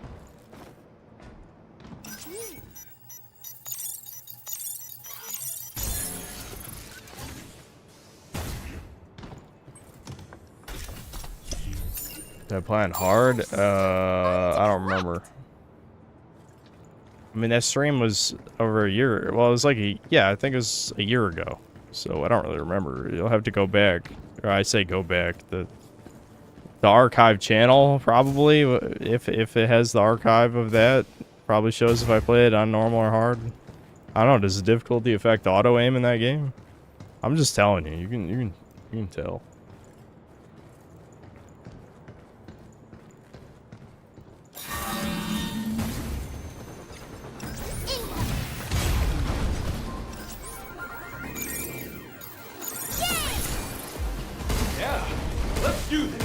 Did I play on hard? I don't remember. I mean, that stream was over a year. Well, it was like yeah, I think it was a year ago. So I don't really remember. You'll have to go back. Or I say go back. The archive channel, probably. If it has the archive of that, probably shows if I play it on normal or hard. I don't know. Does the difficulty affect auto aim in that game? I'm just telling you. You can tell. Yeah, let's do this.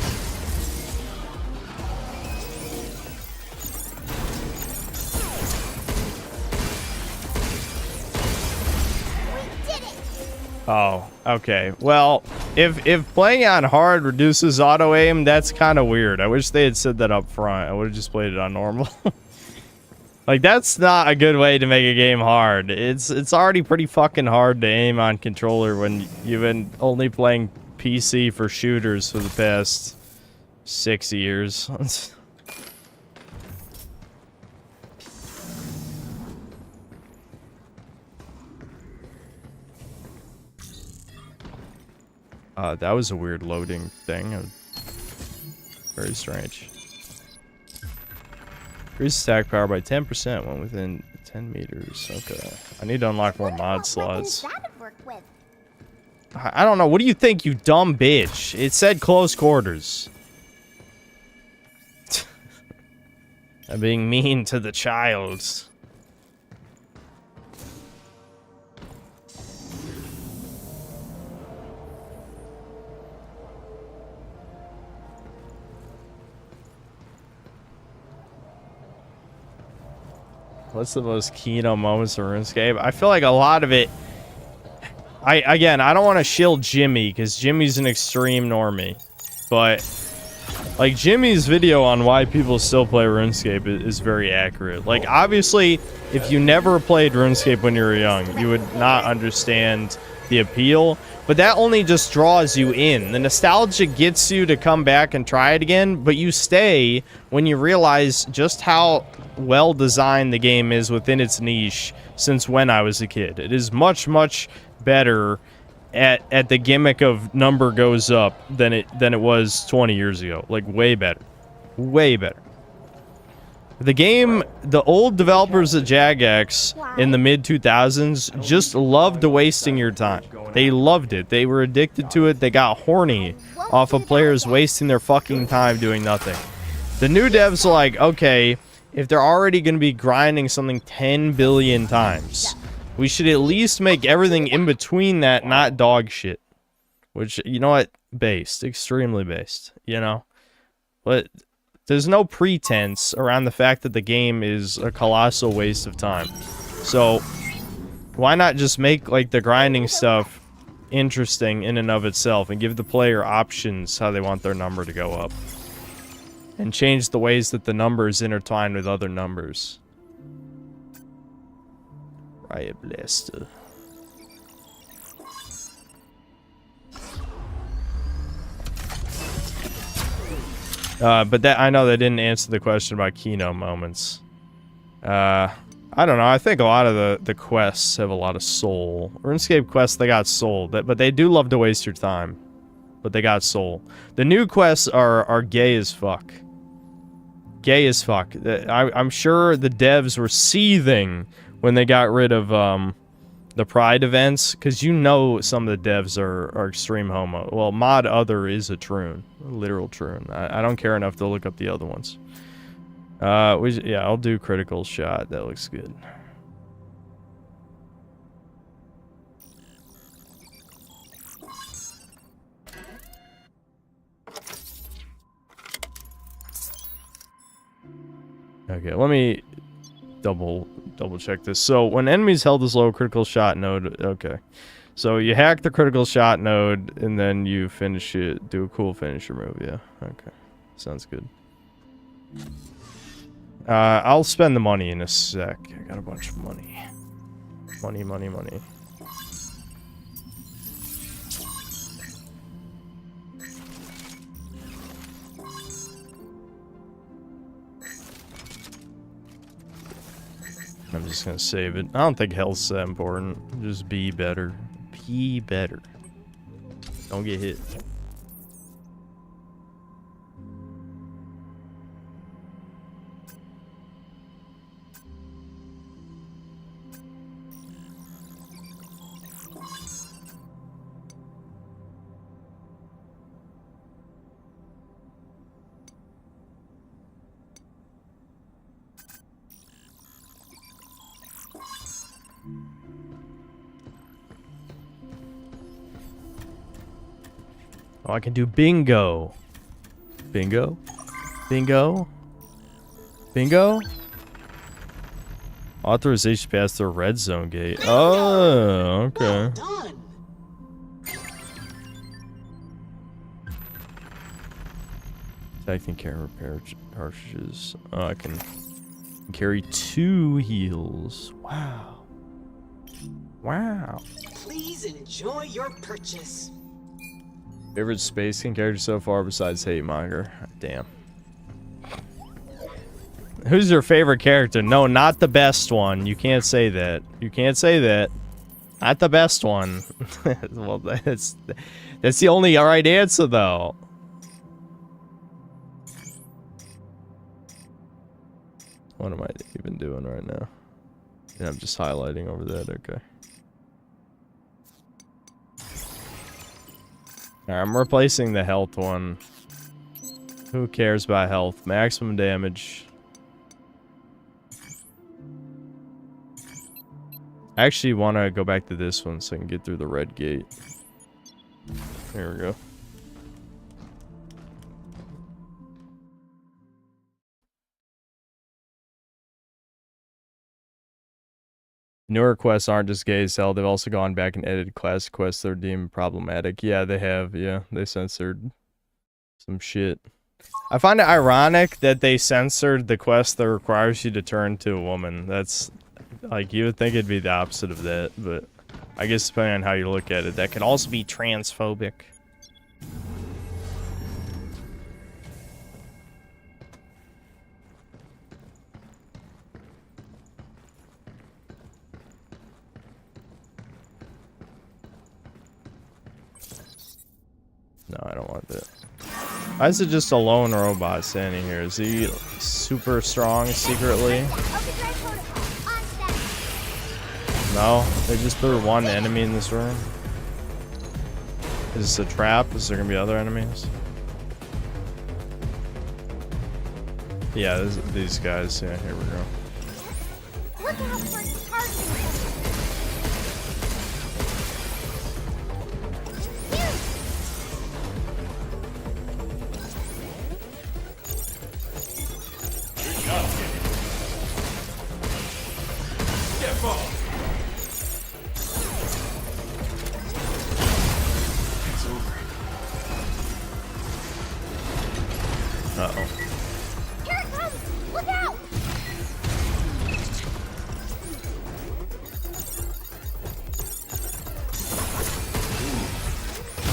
Oh, okay. Well, if playing on hard reduces auto aim, that's kind of weird. I wish they had said that up front. I would have just played it on normal. Like, that's not a good way to make a game hard. It's already pretty fucking hard to aim on controller when you've been only playing PC for shooters for the past 6 years. That was a weird loading thing. Very strange. Increase attack power by 10% when within 10 meters. Okay. I need to unlock more mod slots. I don't know. What do you think, you dumb bitch? It said close quarters. I'm being mean to the child. What's the most keynote moments of RuneScape? I feel like a lot of it... I don't want to shield Jimmy, because Jimmy's an extreme normie. But, like, Jimmy's video on why people still play RuneScape is very accurate. Like, obviously, if you never played RuneScape when you were young, you would not understand the appeal. But that only just draws you in. The nostalgia gets you to come back and try it again, but you stay when you realize just how well designed the game is within its niche since when I was a kid. It is much, much better at the gimmick of number goes up than it was 20 years ago. Like, way better. Way better. The game, the old developers at Jagex in the mid-2000s just loved wasting your time. They loved it. They were addicted to it. They got horny off of players wasting their fucking time doing nothing. The new devs are like, okay, if they're already going to be grinding something 10 billion times, we should at least make everything in between that not dog shit. Which, you know what? Based. Extremely based. You know? But there's no pretense around the fact that the game is a colossal waste of time. So, why not just make, like, the grinding stuff interesting in and of itself and give the player options how they want their number to go up? And change the ways that the numbers intertwine with other numbers. Riot Blaster. But that, I know they didn't answer the question about keynote moments. I don't know. I think a lot of the quests have a lot of soul. RuneScape quests, they got soul. But they do love to waste your time. But they got soul. The new quests are gay as fuck. Gay as fuck. I'm sure the devs were seething when they got rid of the Pride events, because you know some of the devs are extreme homo. Well, Mod Other is a troon. A literal troon. I don't care enough to look up the other ones. Yeah, I'll do critical shot. That looks good. Okay, let me double check this. So when enemies held this low critical shot node, okay. So you hack the critical shot node and then you finish it, do a cool finisher move, yeah. Okay. Sounds good. I'll spend the money in a sec. I got a bunch of money. Money. I'm just gonna save it. I don't think health's that important. Just be better. Be better. Don't get hit. Oh, I can do bingo. Bingo? Bingo? Bingo? Authorization pass through red zone gate. Oh, okay. Attacking can repair cartridges. Oh, I can carry 2 heals. Wow. Wow. Please enjoy your purchase. Favorite Space King character so far besides Hatemonger? Damn. Who's your favorite character? No, not the best one. You can't say that. You can't say that. Not the best one. Well, That's the only right answer, though. What am I even doing right now? Yeah, I'm just highlighting over that. Okay. Alright, I'm replacing the health one. Who cares about health? Maximum damage. I actually want to go back to this one so I can get through the red gate. There we go. Newer quests aren't just gay as hell. They've also gone back and edited classic quests that are deemed problematic. Yeah, they have. Yeah, they censored some shit. I find it ironic that they censored the quest that requires you to turn to a woman. That's... like, you would think it'd be the opposite of that, but I guess depending on how you look at it, that can also be transphobic. No, I don't want that. Why is it just a lone robot standing here? Is he super strong secretly? No, they just threw one enemy in this room. Is this a trap? Is there gonna be other enemies? Yeah, these guys. Yeah, here we go. Look out for targeting. Uh-oh. Here it comes! Look out!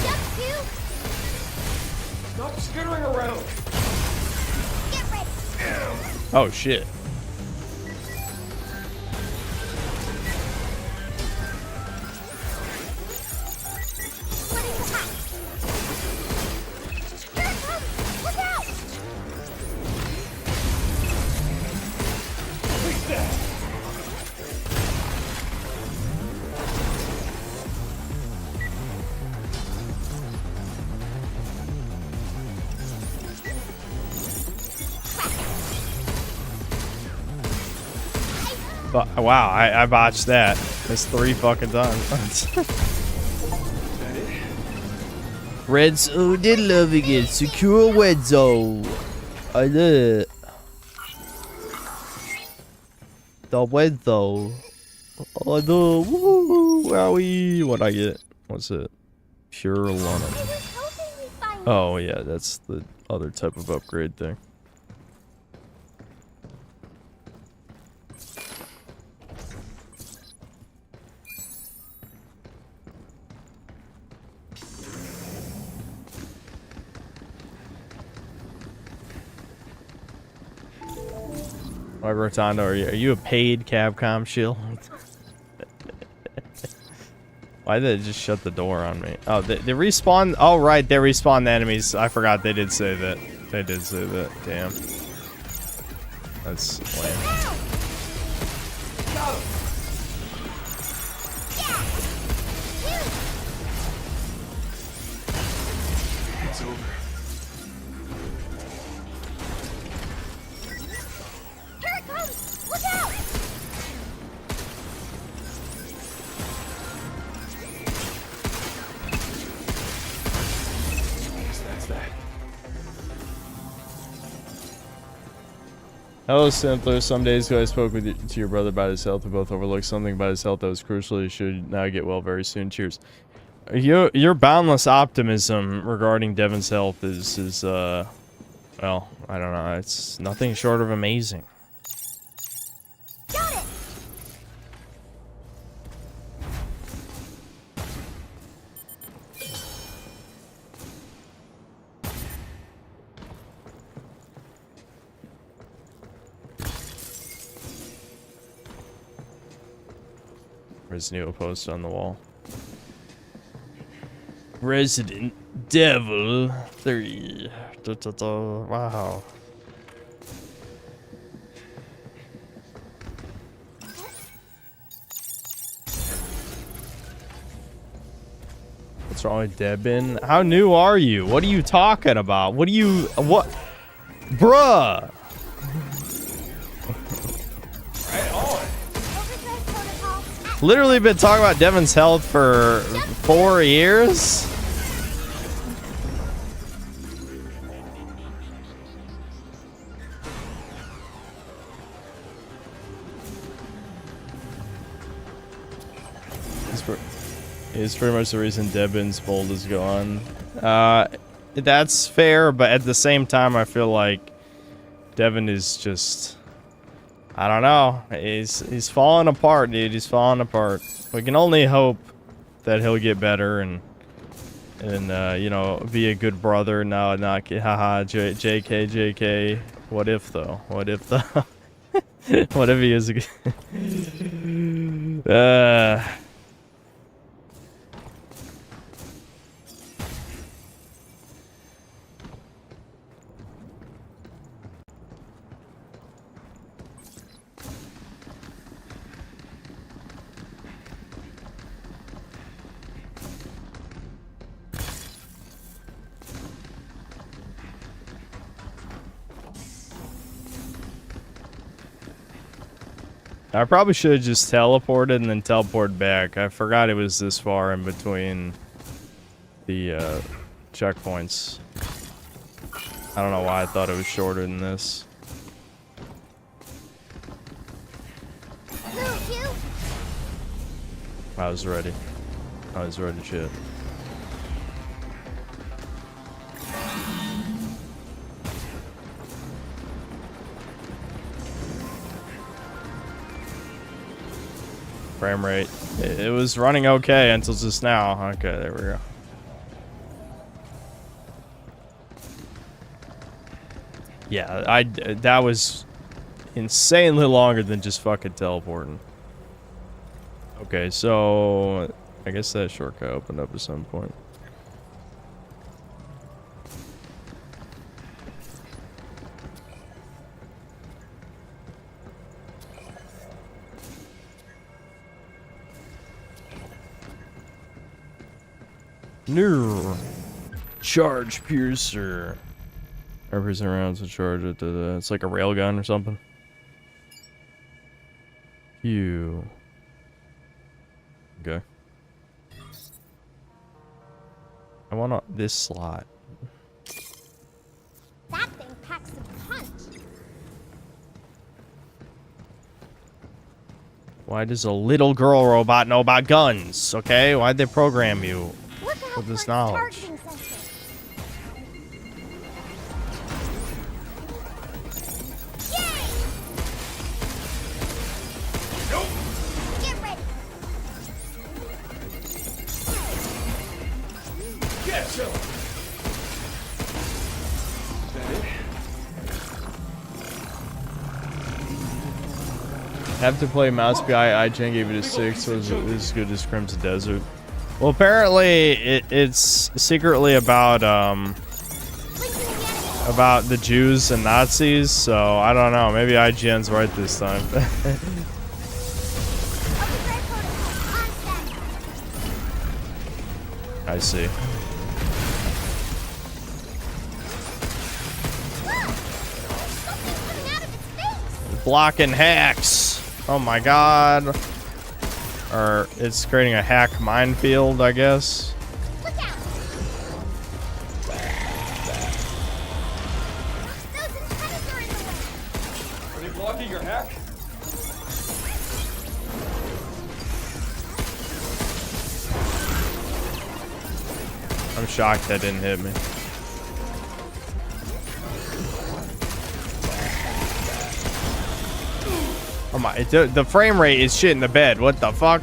Jump two! Stop skittering around! Get ready! Oh shit. Wow, I botched that. That's 3 fucking times. Red Zone did loving it. Secure Red Zone. I did it. The Red Zone. Oh no. Woo! Wowie. What'd I get? What's it? Pure Lana. Oh yeah, that's the other type of upgrade thing. Why, Rotondo, are you a paid Capcom shield? Why did it just shut the door on me? Oh, they respawn. Oh, right, they respawn the enemies. I forgot they did say that. They did say that. Damn. That's lame. It's over. Here it comes! Look out! That's that. Hello, Simpler. Some days ago, I spoke to your brother about his health. We both overlooked something about his health that was crucial. He should now get well very soon. Cheers. Your boundless optimism regarding Devin's health is well, I don't know. It's nothing short of amazing. Got it! There's new post on the wall. Resident Devil 3. Wow. What's wrong with Debin? How new are you? What are you talking about? What? Bruh! Literally been talking about Devin's health for 4 years? It's pretty much the reason Devin's mold is gone. That's fair, but at the same time, I feel like Devin is just... I don't know. He's falling apart, dude. He's falling apart. We can only hope that he'll get better and you know, be a good brother. No, not haha. JK. What if though? What if though? What if he is a good? I probably should have just teleported and then teleported back. I forgot it was this far in between the checkpoints. I don't know why I thought it was shorter than this. I was ready. I was ready, shit. Frame rate. It was running okay until just now. Okay, there we go. Yeah, that was insanely longer than just fucking teleporting. Okay, so I guess that shortcut opened up at some point. New charge piercer. Every rounds to charge it to the. It's like a railgun or something. Phew. Okay. I want this slot. That thing packs a punch. Why does a little girl robot know about guns? Okay, why'd they program you with this knowledge? Have to play Mouse BI. IGN gave it a 6. Was as good as Crimson Desert. Well, apparently it's secretly about the Jews and Nazis. So I don't know. Maybe IGN's right this time. I see. Blocking hacks. Oh my god. Or it's creating a hack minefield, I guess. Look out. Those antennas are in the way. Are they blocking your hack? I'm shocked that didn't hit me. Oh my, the frame rate is shit in the bed. What the fuck?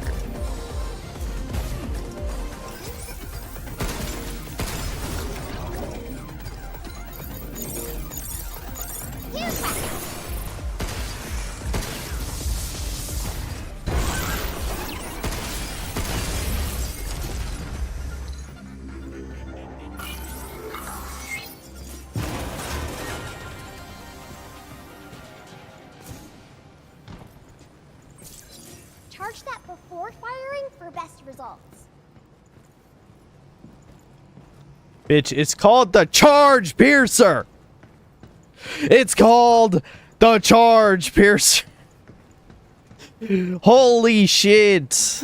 charge that before firing for best results. Bitch, it's called the Charge Piercer. It's called the Charge Piercer. Holy shit.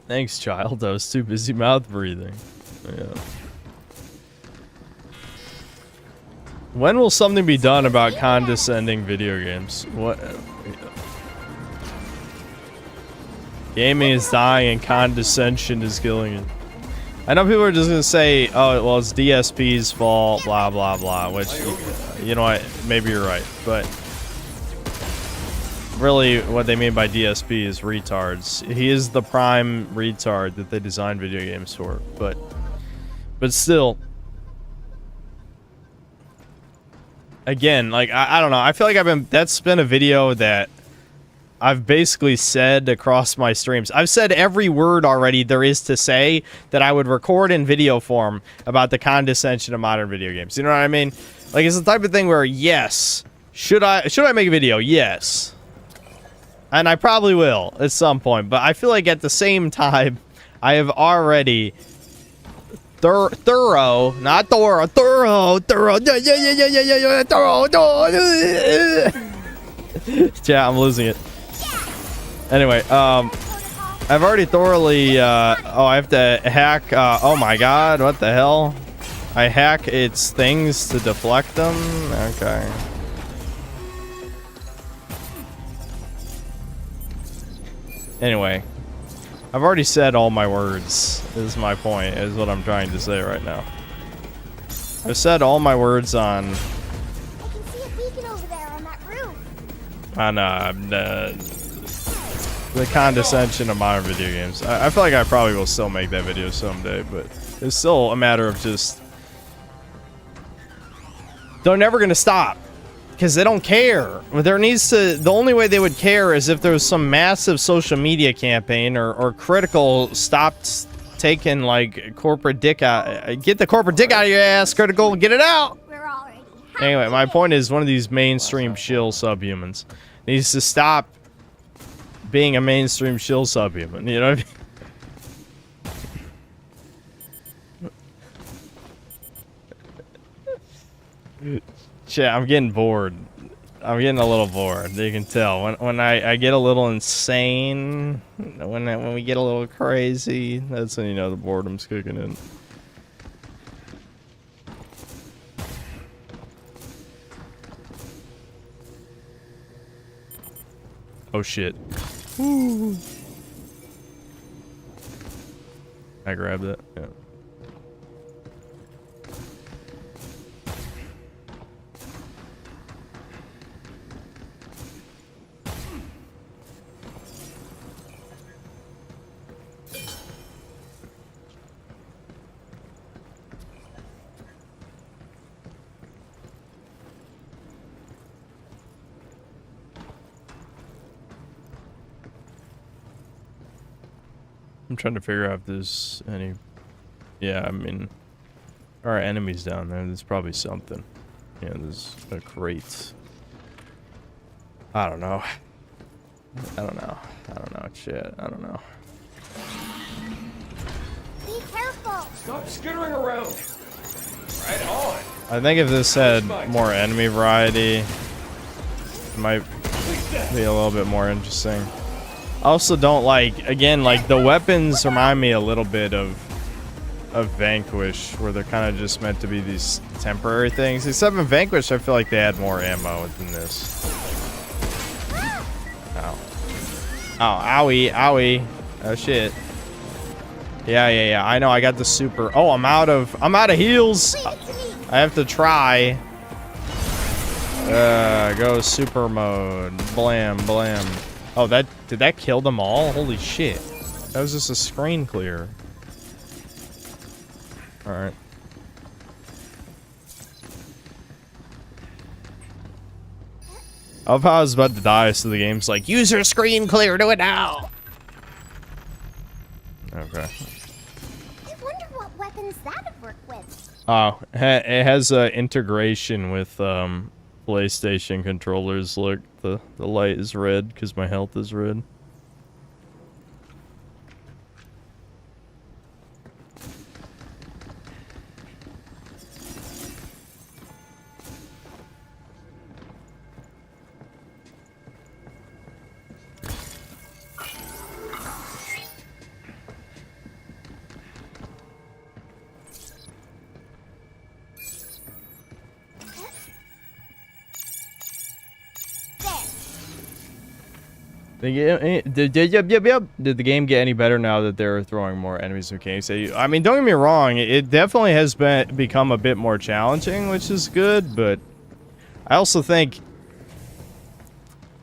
Thanks, child. I was too busy mouth breathing. Yeah. When will something be done about condescending video games? What? Gaming is dying and condescension is killing it. I know people are just gonna say, "Oh, well, it's DSP's fault," blah blah blah. Which, you know what? Maybe you're right, but really, what they mean by DSP is retards. He is the prime retard that they designed video games for, but still. Again, like, I don't know. I feel like that's been a video that I've basically said across my streams. I've said every word already there is to say that I would record in video form about the condescension of modern video games. You know what I mean? Like, it's the type of thing where, yes, should I make a video? Yes. And I probably will at some point, but I feel like at the same time, I have already thorough, thorough, yeah, I'm losing it. Anyway, I've already thoroughly, oh, I have to hack, oh my god, what the hell? I hack its things to deflect them? Okay. Anyway, I've already said all my words, is my point, is what I'm trying to say right now. I've said all my words on... I can see a beacon over there on that roof. On, the condescension of modern video games. I feel like I probably will still make that video someday, but it's still a matter of just... They're never gonna stop. Because they don't care. There needs to... The only way they would care is if there was some massive social media campaign or Critical stopped taking, like, corporate dick out... Get the corporate dick out of your ass, Critical! Get it out! Anyway, my point is one of these mainstream shill subhumans needs to stop being a mainstream shill subhuman. You know what I mean? Shit, I'm getting bored. I'm getting a little bored. You can tell when I get a little insane, when we get a little crazy. That's when you know the boredom's kicking in. Oh shit! Woo. I grabbed it. Yeah. I'm trying to figure out if there's any... Yeah, I mean... There are enemies down there. There's probably something. Yeah, there's a crate. I don't know. I don't know. I don't know. Shit. I don't know. Be careful! Stop skittering around! Right on! I think if this had more enemy variety, it might be a little bit more interesting. I also don't like, again, like the weapons remind me a little bit of Vanquish, where they're kind of just meant to be these temporary things. Except in Vanquish, I feel like they had more ammo than this. Ow. Oh, owie, owie. Oh shit. Yeah. I know. I got the super. Oh, I'm out of heals. I have to try. Go super mode. Blam, blam. Oh, did that kill them all? Holy shit. That was just a screen clear. Alright. I was about to die, so the game's like, user screen clear, do it now. Okay. I wonder what weapons that would work with. Oh, it has integration with PlayStation controllers. Look, the light is red because my health is red. Did the game get any better now that they're throwing more enemies and mechanics at you? I mean, don't get me wrong, it definitely has become a bit more challenging, which is good, but I also think,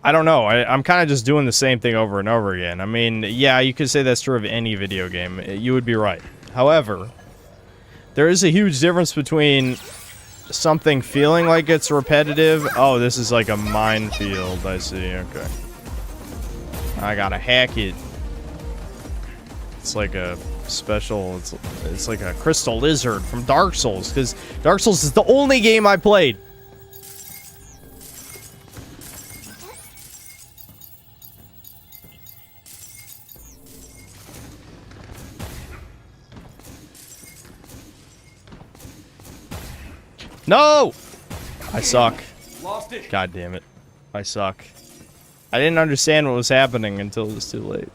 I don't know, I'm kind of just doing the same thing over and over again. I mean, yeah, you could say that's true of any video game. You would be right. However, there is a huge difference between something feeling like it's repetitive. Oh, this is like a minefield. I see, okay. I gotta hack it. It's like a special, it's like a crystal lizard from Dark Souls, because Dark Souls is the only game I played. No! I suck. Lost it. God damn it. I suck. I didn't understand what was happening until it was too late.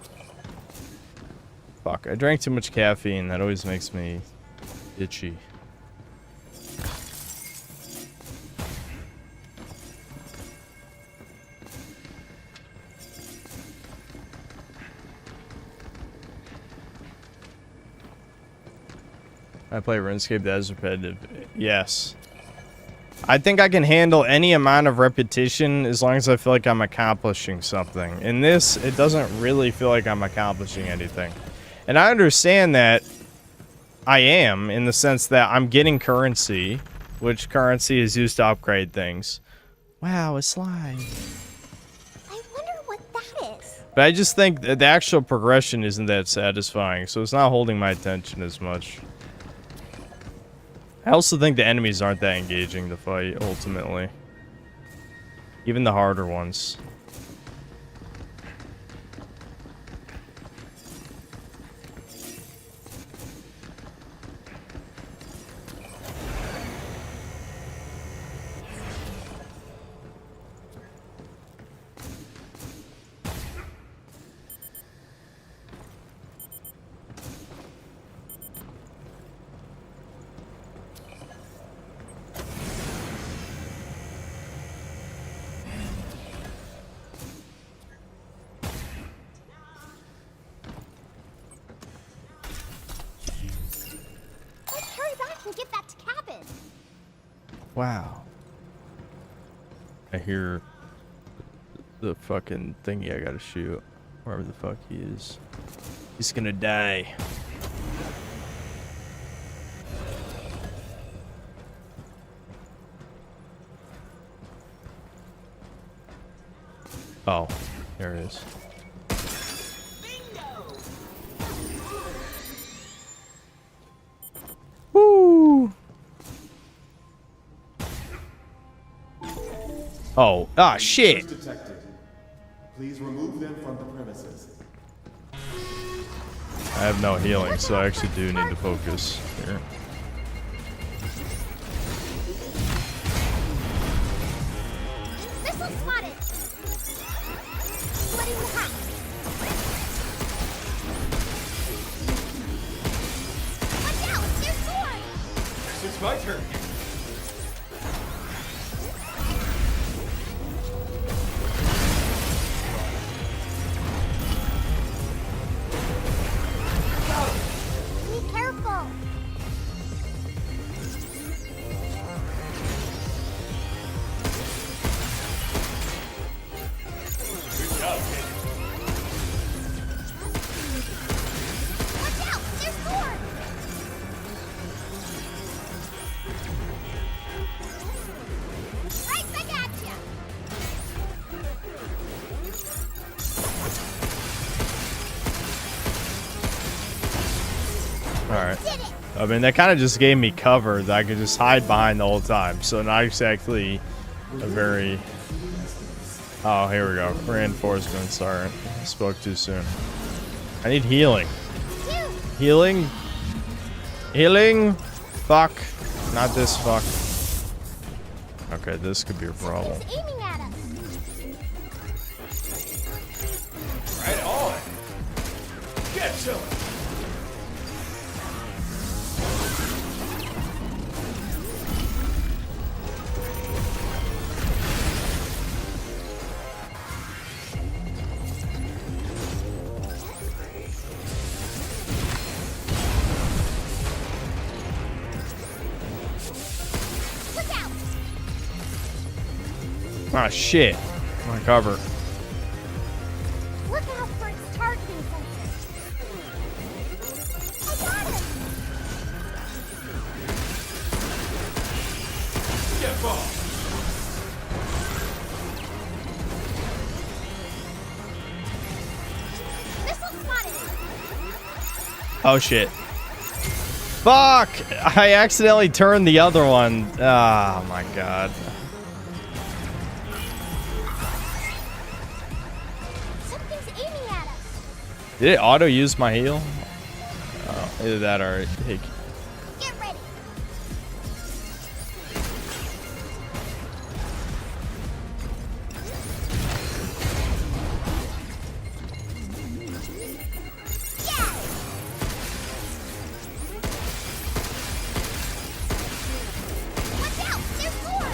Fuck, I drank too much caffeine. That always makes me itchy. I play RuneScape, that is repetitive. Yes. I think I can handle any amount of repetition as long as I feel like I'm accomplishing something. In this, it doesn't really feel like I'm accomplishing anything. And I understand that I am, in the sense that I'm getting currency, which currency is used to upgrade things. Wow, a slime. I wonder what that is. But I just think that the actual progression isn't that satisfying, so it's not holding my attention as much. I also think the enemies aren't that engaging to fight, ultimately. Even the harder ones. Wow. I hear the fucking thingy I gotta shoot. Wherever the fuck he is. He's gonna die. Oh, there it is. Woo! Oh, ah, shit. Please remove them from the premises. I have no healing, so I actually do need to focus here. Missile spotted. Sweating the hat. Watch out! It's your sword. It's my turn. Be careful. Alright. I mean, that kind of just gave me cover that I could just hide behind the whole time. So not exactly a very... Oh, here we go. Reinforcements. Alright. Spoke too soon. I need healing. Healing? Healing? Fuck. Not this fuck. Okay, this could be a problem. Right on. Get to it. Ah, shit. My cover. Look out for its targeting sensor. I got it! Get ball. Missile spotted! Oh, shit. Fuck! I accidentally turned the other one. Oh, my God. Did it auto use my heal? Oh, either that or hey. Get ready. Watch out! There's more!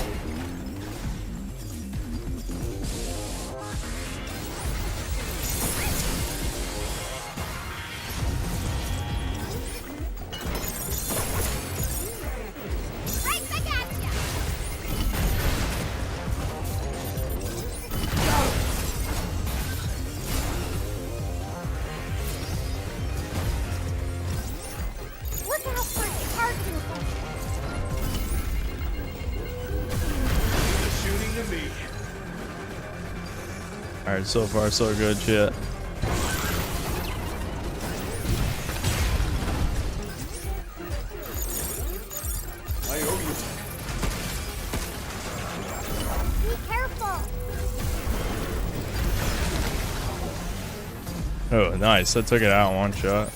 Look out for its targeting sensor. Shooting to me. Alright, so far so good, shit. I owe you. Be careful. Oh, nice. That took it out in one shot.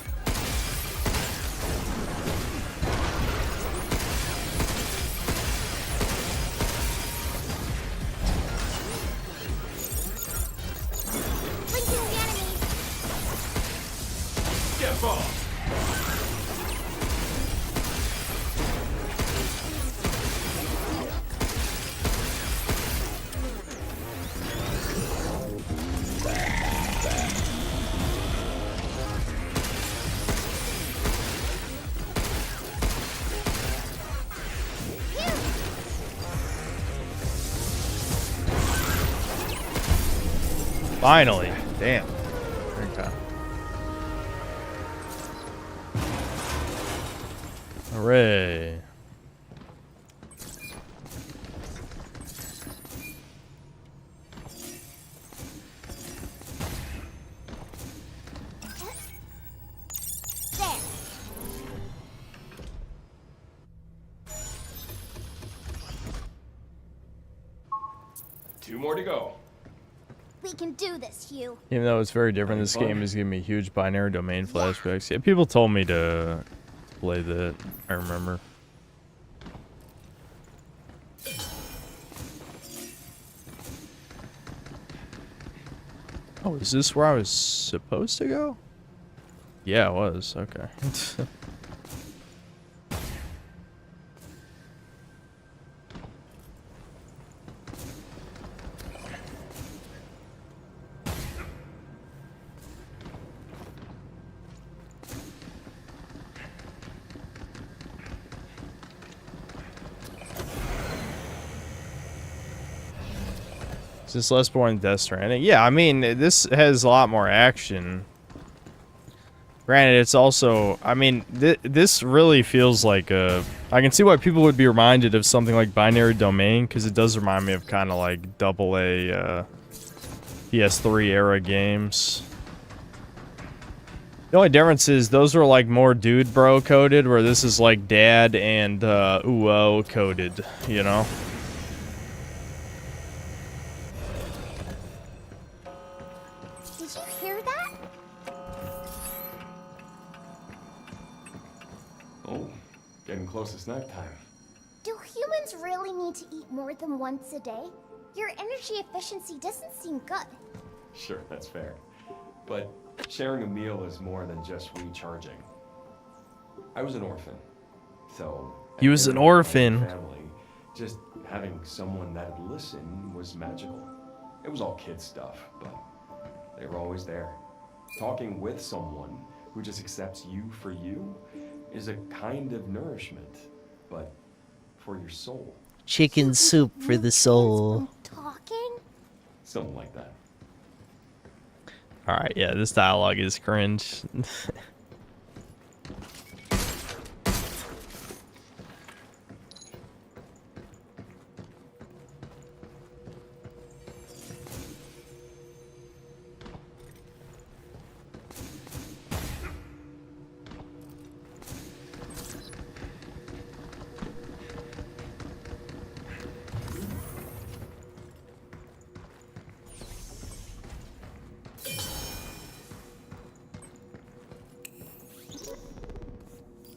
Blinking the enemy. Get ball. Finally. Damn. Okay. Hooray. There. Two more to go. We can do this, Hugh. Even though it's very different, this game is giving me huge binary domain flashbacks. Yeah, people told me to play that. I remember. Oh, is this where I was supposed to go? Yeah, it was. Okay. Is this less boring than Death Stranding? Yeah, I mean, this has a lot more action. Granted, it's also, I mean, this really feels like a... I can see why people would be reminded of something like Binary Domain, because it does remind me of kind of like AA PS3 era games. The only difference is those were like more dude bro coded, where this is like dad and uo coded, you know? Did you hear that? Oh, getting close to snack time. Do humans really need to eat more than once a day? Your energy efficiency doesn't seem good. Sure, that's fair. But sharing a meal is more than just recharging. I was an orphan, so... He was an orphan. Family, just having someone that'd listen was magical. It was all kid stuff, but they were always there. Talking with someone who just accepts you for you is a kind of nourishment, but for your soul. Chicken soup for the soul. Talking? Something like that. Alright, yeah, this dialogue is cringe.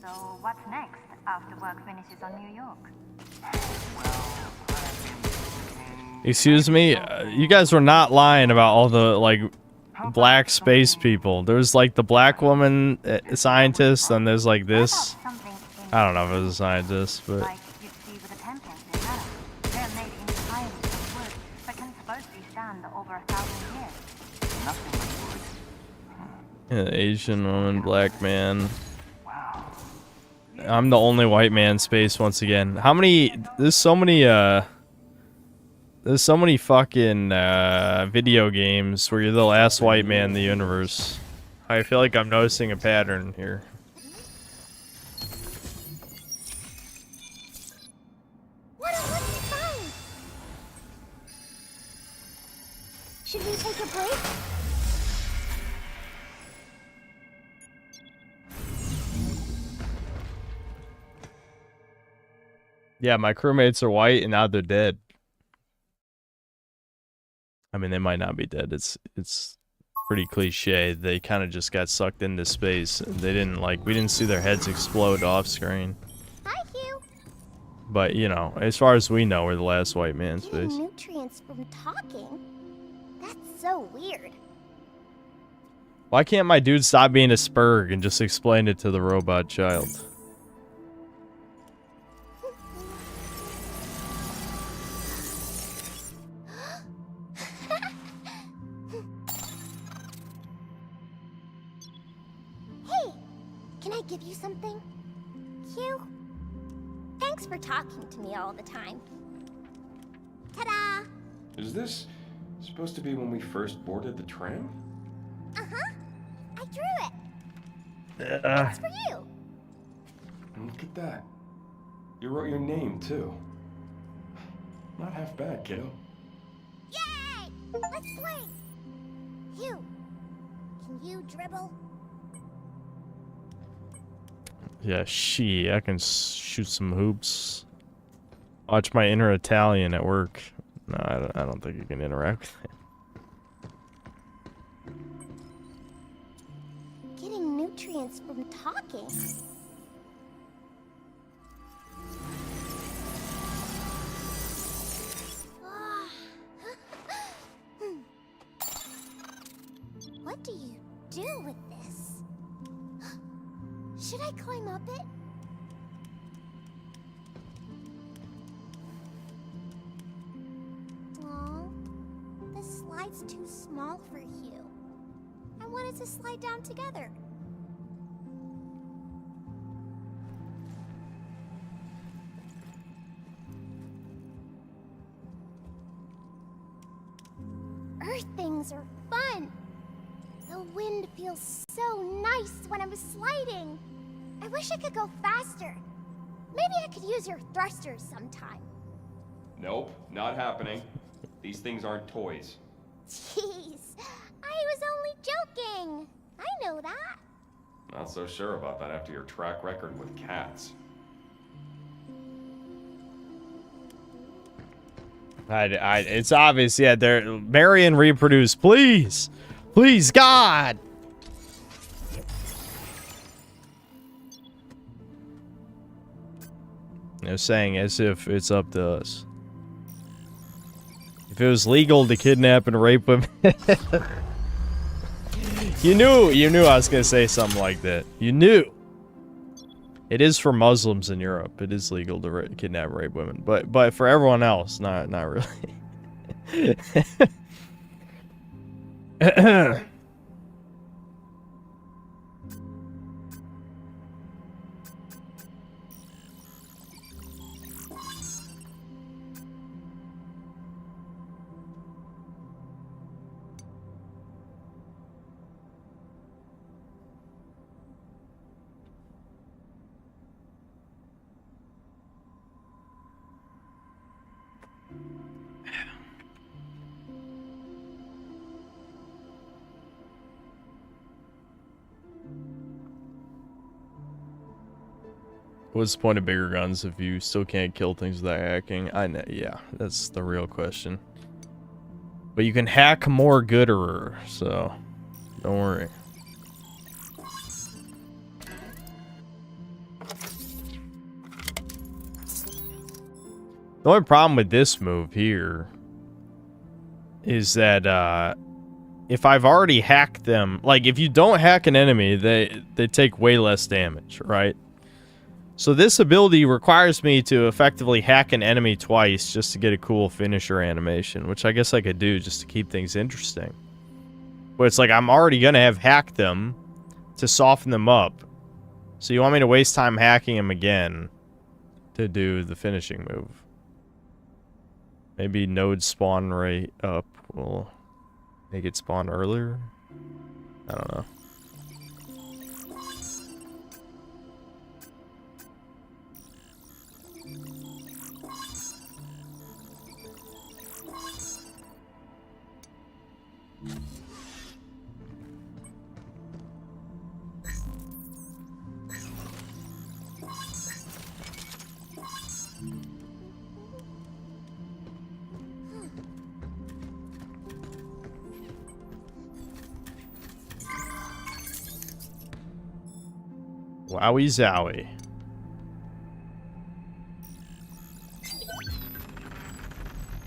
So what's next after work finishes on New York? Excuse me, you guys were not lying about all the, like, black space people. There's, like, the black woman scientist, and there's, like, this. I don't know if it was a scientist, but... Like you'd see with a Template in Canada. They're made entirely from wood, but can supposedly stand over 1,000 years. Nothing but wood. Yeah, Asian woman, black man. I'm the only white man space once again. How many... There's so many fucking video games where you're the last white man in the universe. I feel like I'm noticing a pattern here. What a lucky find! Should we take a break? Yeah, my crewmates are white and now they're dead. I mean, they might not be dead. It's pretty cliche. They kind of just got sucked into space. They didn't, like, we didn't see their heads explode off screen. Hi, Hugh. But, you know, as far as we know, we're the last white man in Getting space. nutrients from talking? That's so weird. Why can't my dude stop being a spurg and just explain it to the robot child? Hey, can I give you something? Hugh? Thanks for talking to me all the time. Ta-da! Is this supposed to be when we first boarded the tram? Uh-huh. I drew it. It's for you. Look at that. You wrote your name, too. Not half bad, kiddo. Yay! Let's play. Hugh, can you dribble? Yeah, I can shoot some hoops. Watch my inner Italian at work. No, I don't think you can interact with it. Getting nutrients from talking. What do you do with this? Should I climb up it? Aw, this slide's too small for Hugh. I wanted to slide down together. Earth things are fun. The wind feels so nice when I'm sliding. I wish I could go faster. Maybe I could use your thrusters sometime. Nope, not happening. These things aren't toys. Jeez, I was only joking. I know that. Not so sure about that after your track record with cats. It's obvious, yeah, they're marry and reproduce, please. Please, God. They're saying as if it's up to us. If it was legal to kidnap and rape women. You knew I was gonna say something like that. You knew. It is for Muslims in Europe. It is legal to kidnap and rape women, but for everyone else, not really. What's the point of bigger guns if you still can't kill things without hacking? I know, yeah, that's the real question. But you can hack more gooder, so don't worry. The only problem with this move here is that if I've already hacked them, like if you don't hack an enemy, they take way less damage, right? So this ability requires me to effectively hack an enemy twice just to get a cool finisher animation, which I guess I could do just to keep things interesting. But it's like I'm already going to have hacked them to soften them up. So you want me to waste time hacking them again to do the finishing move. Maybe node spawn rate up will make it spawn earlier? I don't know. Wowie zowie.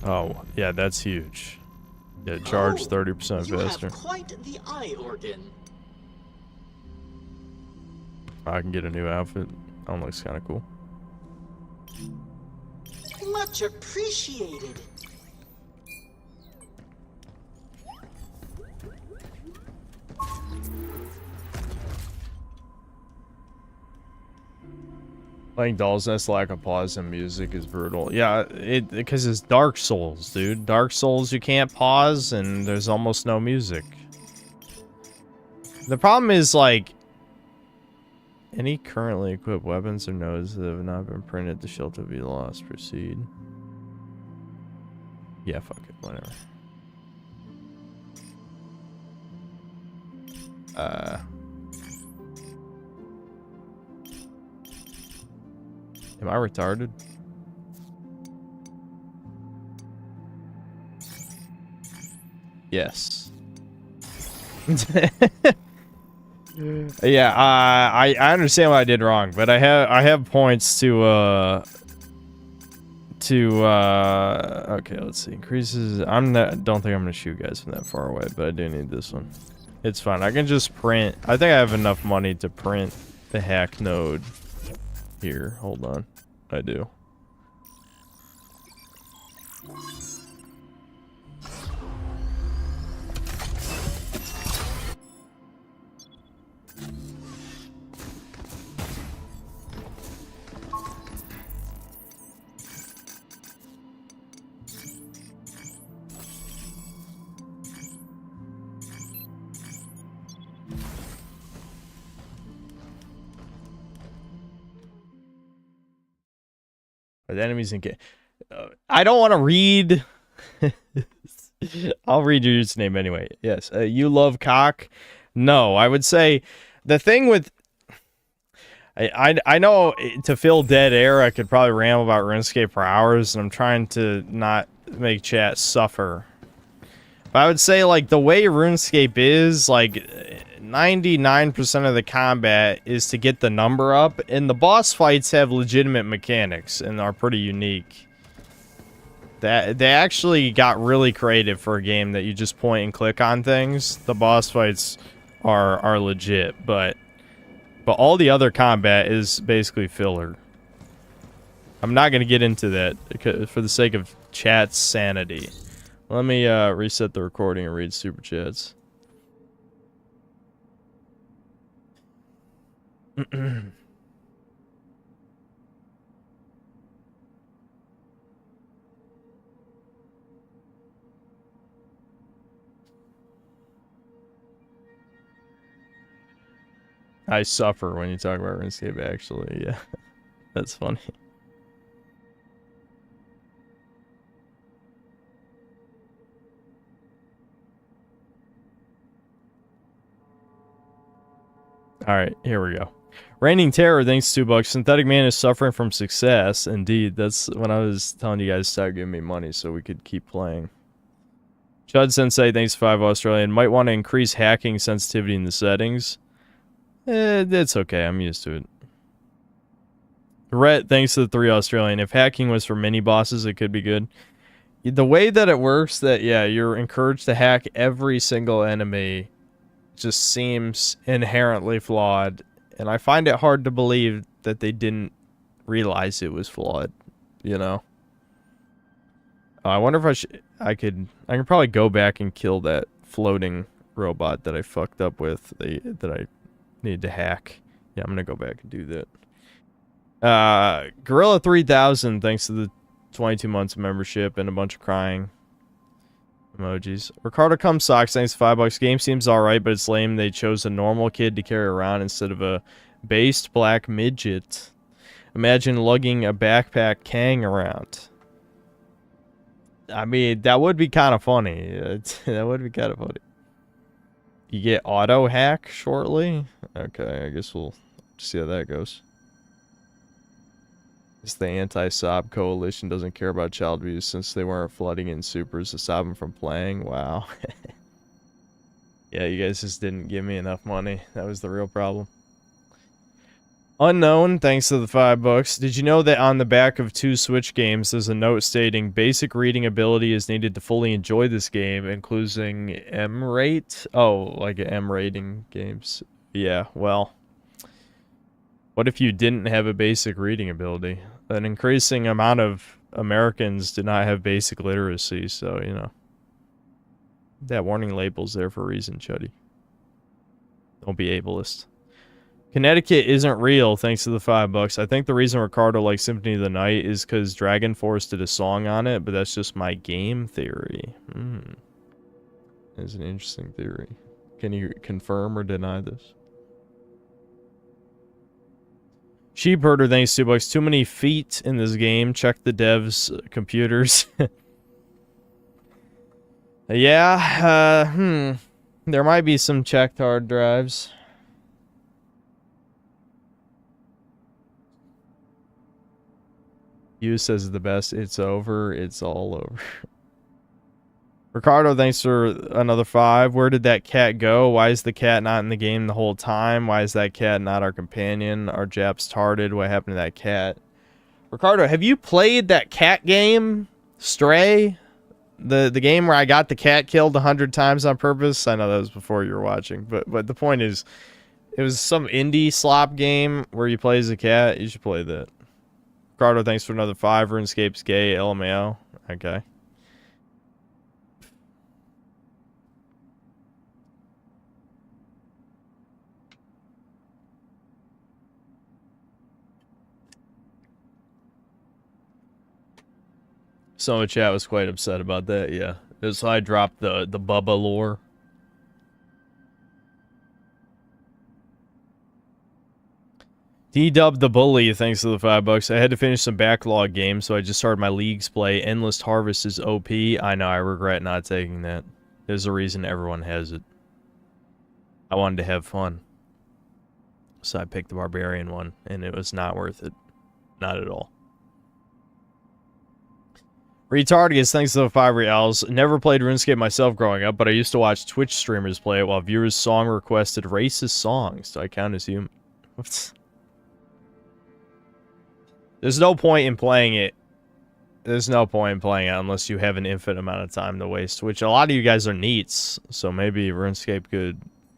Oh, yeah, that's huge. Yeah, charge 30% You faster. have quite the eye organ. I can get a new outfit. That one looks kind of cool. Much appreciated. Playing Doll's Nest lack of pause and music is brutal. Yeah, because it's Dark Souls, dude. Dark Souls you can't pause and there's almost no music. The problem is like any currently equipped weapons or nodes that have not been printed, the shield will be lost. Proceed. Yeah, fuck it, whatever. Am I retarded? Yes. Yeah, I understand what I did wrong, but I have points to okay, let's see. Increases. Don't think I'm gonna shoot guys from that far away, but I do need this one. It's fine. I can just print. I think I have enough money to print the hack node. Here, hold on. I do. Are the enemies in game? I don't want to read. I'll read your username anyway. Yes. You love cock? No, I would say The thing with... I know to fill dead air, I could probably ramble about RuneScape for hours, and I'm trying to not make chat suffer. But I would say, like, the way RuneScape is, like, 99% of the combat is to get the number up, and the boss fights have legitimate mechanics and are pretty unique. They actually got really creative for a game that you just point and click on things. The boss fights are legit, but all the other combat is basically filler. I'm not going to get into that for the sake of chat's sanity. Let me reset the recording and read super chats. I suffer when you talk about RuneScape, actually. Yeah, that's funny. Alright, here we go. Reigning Terror, thanks $2. Synthetic Man is suffering from success. Indeed, that's when I was telling you guys to start giving me money so we could keep playing. Chud Sensei, thanks 5 Australian. Might want to increase hacking sensitivity in the settings. It's okay, I'm used to it. Rhett, thanks to the 3 Australian. If hacking was for mini bosses, it could be good. The way that it works, that, yeah, you're encouraged to hack every single enemy, just seems inherently flawed. And I find it hard to believe that they didn't realize it was flawed, you know? I wonder if I could probably go back and kill that floating robot that I fucked up with, that I need to hack. Yeah, I'm gonna go back and do that. Gorilla 3000, thanks to the 22 months of membership and a bunch of crying emojis. Ricardo Comes Socks, thanks to $5. Game seems alright, but it's lame they chose a normal kid to carry around instead of a based black midget. Imagine lugging a backpack Kang around. I mean, that would be kind of funny. That would be kind of funny. You get auto hack shortly? Okay, I guess we'll see how that goes. It's the anti-sob coalition doesn't care about child abuse since they weren't flooding in supers to stop them from playing. Wow. Yeah, you guys just didn't give me enough money. That was the real problem. Unknown, thanks to the $5. Did you know that on the back of 2 Switch games there's a note stating basic reading ability is needed to fully enjoy this game, including M-rate? Oh, like M rating games. Yeah, well, what if you didn't have a basic reading ability? An increasing amount of Americans do not have basic literacy, so, you know. That warning label's there for a reason, Chuddy. Don't be ableist. Connecticut isn't real, thanks to the $5. I think the reason Ricardo likes Symphony of the Night is because Dragon Force did a song on it, but that's just my game theory. That's an interesting theory. Can you confirm or deny this? Sheepherder, thanks $2. Too many feet in this game. Check the devs' computers. Yeah, there might be some checked hard drives. You says the best. It's over. It's all over. Ricardo, thanks for another 5. Where did that cat go? Why is the cat not in the game the whole time? Why is that cat not our companion? Our Jap's tarded. What happened to that cat? Ricardo, have you played that cat game? Stray? The game where I got the cat killed 100 times on purpose? I know that was before you were watching. But the point is, it was some indie slop game where you play as a cat. You should play that. Ricardo, thanks for another 5. RuneScape's gay. LMAO. Okay. Some of the chat was quite upset about that, yeah. So I dropped the Bubba lore. D-Dub the Bully, thanks to the $5. I had to finish some backlog games, so I just started my League's play. Endless Harvest is OP. I know, I regret not taking that. There's a reason everyone has it. I wanted to have fun. So I picked the barbarian one, and it was not worth it. Not at all. Retardius, thanks to the 5 reals. Never played RuneScape myself growing up, but I used to watch Twitch streamers play it while viewers song requested racist songs. Do I count as human? There's no point in playing it. There's no point in playing it unless you have an infinite amount of time to waste, which a lot of you guys are neats, so maybe RuneScape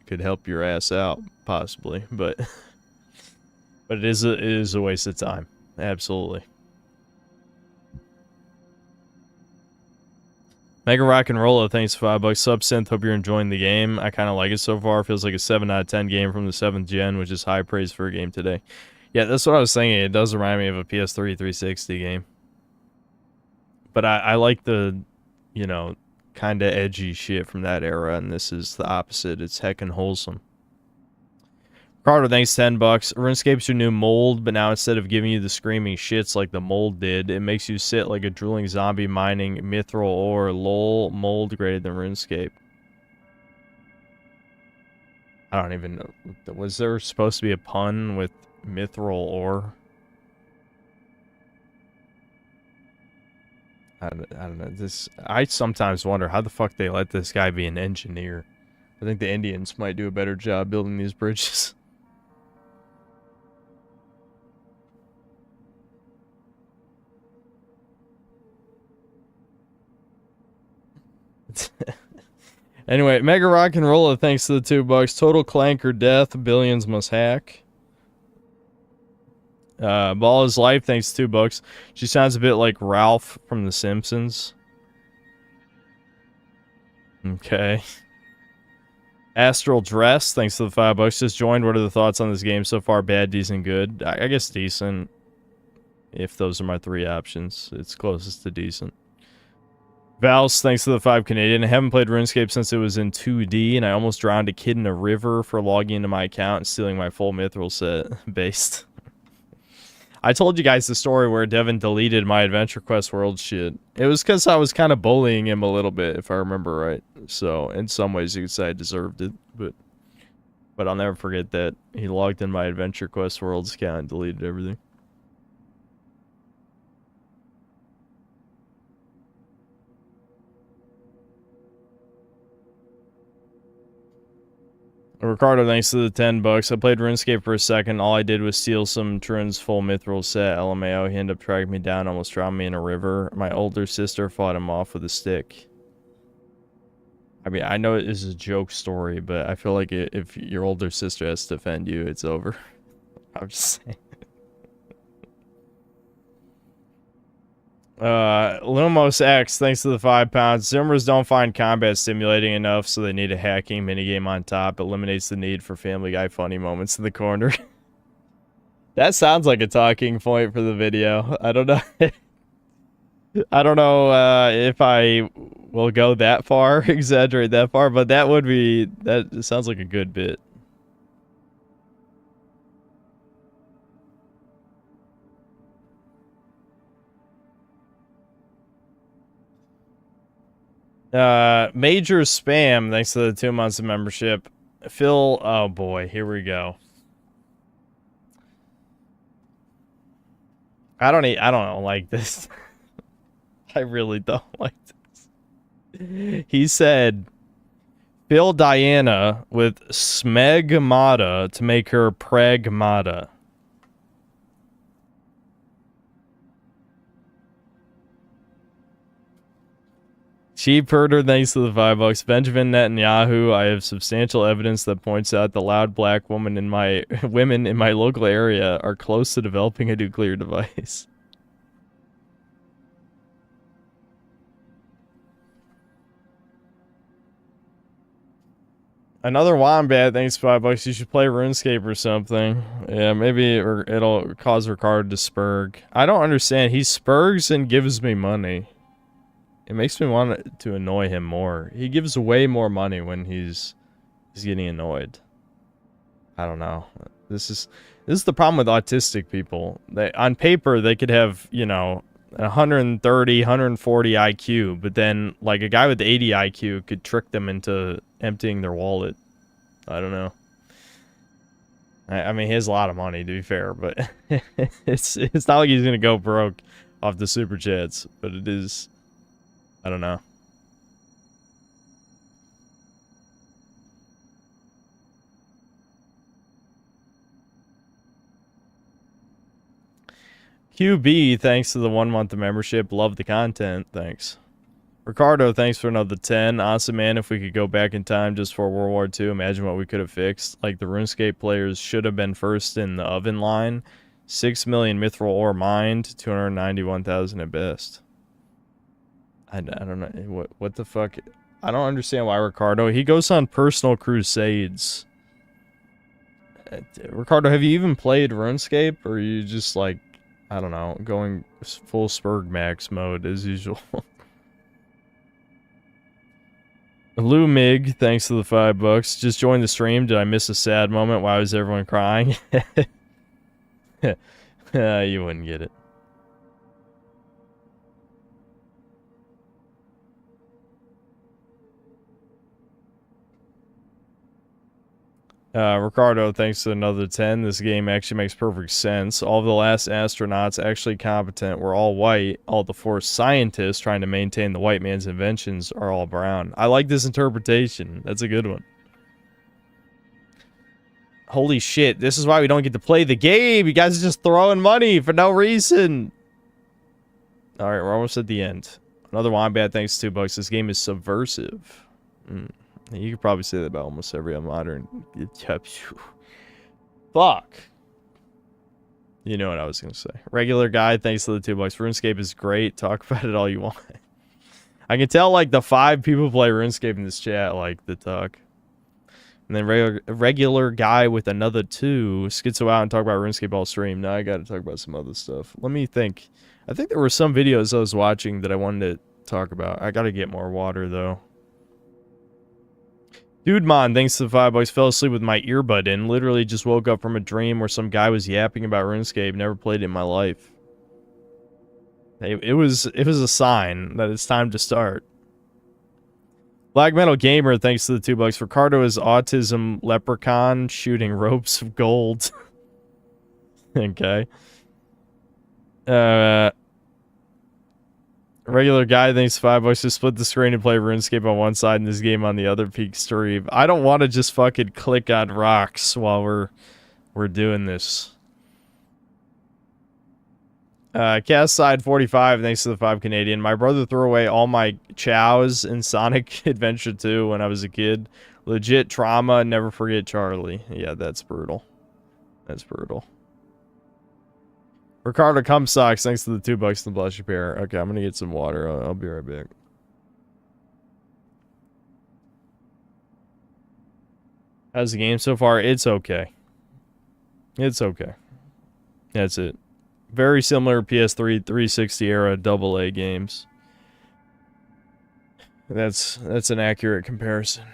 could help your ass out, possibly, but but it is a waste of time. Absolutely. Mega Rock and Rolla, thanks for $5. Subsynth, hope you're enjoying the game. I kind of like it so far. Feels like a 7 out of 10 game from the 7th gen, which is high praise for a game today. Yeah, that's what I was thinking. It does remind me of a PS3 360 game. But I like the, you know, kind of edgy shit from that era, and this is the opposite. It's heckin' wholesome. Carter, thanks, $10. RuneScape's your new mold, but now instead of giving you the screaming shits like the mold did, it makes you sit like a drooling zombie mining mithril ore. Lol, mold greater than RuneScape. I don't even know. Was there supposed to be a pun with mithril ore? I don't know. I sometimes wonder how the fuck they let this guy be an engineer. I think the Indians might do a better job building these bridges. Anyway, Mega Rock and Rolla, thanks to the $2. Total clank or death, billions must hack. Ball is life, thanks to $2. She sounds a bit like Ralph from The Simpsons. Okay. Astral Dress, thanks to the $5. Just joined. What are the thoughts on this game so far? Bad, decent, good? I guess decent. If those are my 3 options, it's closest to decent. Vals, thanks to the 5 Canadian. I haven't played RuneScape since it was in 2D, and I almost drowned a kid in a river for logging into my account and stealing my full mithril set. Based. I told you guys the story where Devin deleted my Adventure Quest World shit. It was because I was kind of bullying him a little bit, if I remember right. So, in some ways, you could say I deserved it, but I'll never forget that he logged in my Adventure Quest World's account and deleted everything. Ricardo, thanks to the $10. I played RuneScape for a second. All I did was steal some Trin's full mithril set. LMAO. He ended up tracking me down, almost drowned me in a river. My older sister fought him off with a stick. I mean, I know it is a joke story, but I feel like if your older sister has to defend you, it's over. I'm just saying. Lumos X, thanks to the £5. Zoomers don't find combat stimulating enough, so they need a hacking minigame on top. Eliminates the need for Family Guy funny moments in the corner. That sounds like a talking point for the video. I don't know. I don't know if I will go that far, exaggerate that far, but that would be, that sounds like a good bit. Major Spam, thanks to the 2 months of membership. Phil, oh boy, here we go. I don't like this. I really don't like this. He said, fill Diana with smegmata to make her Pragmata. Cheap herder, thanks to the $5. Benjamin Netanyahu, I have substantial evidence that points out the loud black women in my local area are close to developing a nuclear device. Another Wombat, thanks to $5. You should play RuneScape or something. Yeah, maybe it'll cause Ricardo to spurg. I don't understand. He spurgs and gives me money. It makes me want to annoy him more. He gives way more money when he's getting annoyed. I don't know. This is the problem with autistic people. On paper, they could have, you know, 130, 140 IQ, but then, like, a guy with 80 IQ could trick them into emptying their wallet. I don't know. I mean, he has a lot of money, to be fair, but it's not like he's gonna go broke off the super chats. But it is, I don't know. QB, thanks to the 1 month of membership. Love the content. Thanks. Ricardo, thanks for another 10. Awesome, man. If we could go back in time just for World War II, imagine what we could have fixed. Like, the RuneScape players should have been first in the oven line. 6 million mithril ore mined. 291,000 at best. I don't know. What the fuck? I don't understand why Ricardo... He goes on personal crusades. Ricardo, have you even played RuneScape? Or are you just, like... I don't know, going full Spurg Max mode as usual. Lou Mig, thanks to the $5. Just joined the stream. Did I miss a sad moment? Why was everyone crying? You wouldn't get it. Ricardo, thanks to another 10. This game actually makes perfect sense. All of the last astronauts actually competent were all white. All the forced scientists trying to maintain the white man's inventions are all brown. I like this interpretation. That's a good one. Holy shit, this is why we don't get to play the game. You guys are just throwing money for no reason. Alright, we're almost at the end. Another Wombat, thanks to $2. This game is subversive. You could probably say that about almost every modern... Fuck. You know what I was going to say. Regular guy, thanks to the $2. RuneScape is great. Talk about it all you want. I can tell, like, the 5 people play RuneScape in this chat like the talk. And then regular guy with another 2 schizo out and talk about RuneScape all stream. Now I got to talk about some other stuff. Let me think. I think there were some videos I was watching that I wanted to talk about. I got to get more water, though. Dude, man, thanks to the $5. Fell asleep with my earbud in. Literally just woke up from a dream where some guy was yapping about RuneScape. Never played it in my life. It was a sign that it's time to start. Black Metal Gamer, thanks to the $2. Ricardo is autism leprechaun shooting ropes of gold. Okay. Regular guy, thanks to $5 to split the screen and play RuneScape on one side and this game on the other. Peak stream. I don't want to just fucking click on rocks while we're doing this. Cast side 45, thanks to the 5 Canadian. My brother threw away all my chows in Sonic Adventure 2 when I was a kid. Legit trauma, never forget Charlie. Yeah, that's brutal. That's brutal. Ricardo Cumsocks, thanks to the $2 and the blush repair. Okay, I'm gonna get some water. I'll be right back. How's the game so far? It's okay. It's okay. That's it. Very similar PS3 360 era AA games. That's an accurate comparison.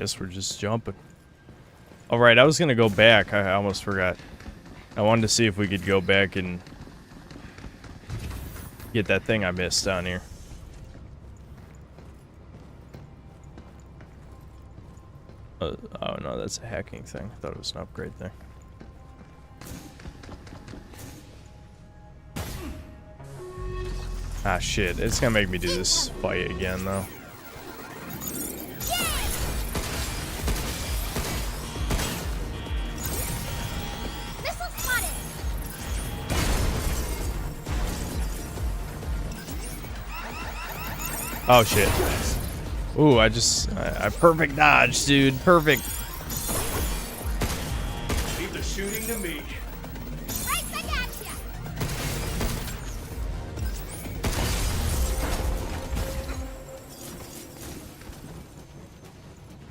Guess we're just jumping. Alright, I was gonna go back. I almost forgot. I wanted to see if we could go back and get that thing I missed down here. Oh no, that's a hacking thing. I thought it was an upgrade thing. Ah shit, it's gonna make me do this fight again though. Oh shit. Ooh, I perfect dodge, dude. Perfect. Leave the shooting to me. Right back at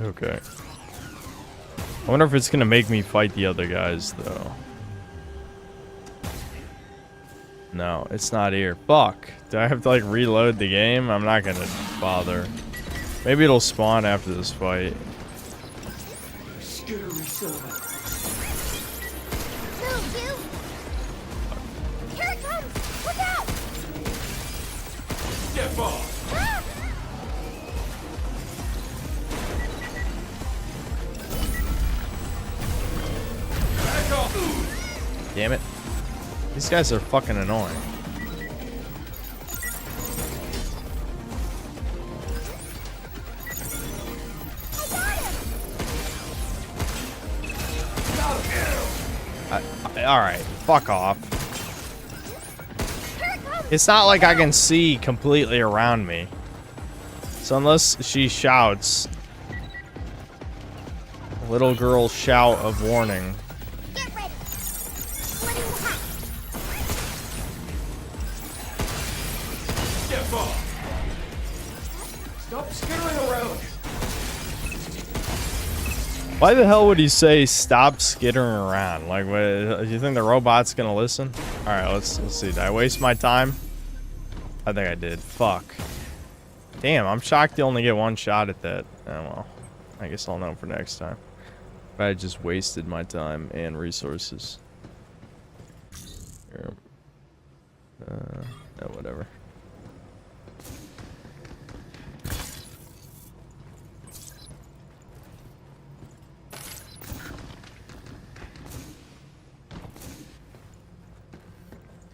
ya. Okay. I wonder if it's gonna make me fight the other guys though. No, it's not here. Fuck. Do I have to like reload the game? I'm not gonna bother. Maybe it'll spawn after this fight. Move, you. Here it comes. Look out. Step off. Ah! Back off. Damn it. These guys are fucking annoying. Alright, fuck off. It's not like I can see completely around me. So unless she shouts, little girl shout of warning. Get ready. Letting the hat. Step off. Stop skittering around. Why the hell would he say stop skittering around? Like, what, do you think the robot's gonna listen? All right, let's see. Did I waste my time? I think I did. Fuck. Damn, I'm shocked you only get one shot at that. Oh well, I guess I'll know for next time. But I just wasted my time and resources. Here. No, whatever.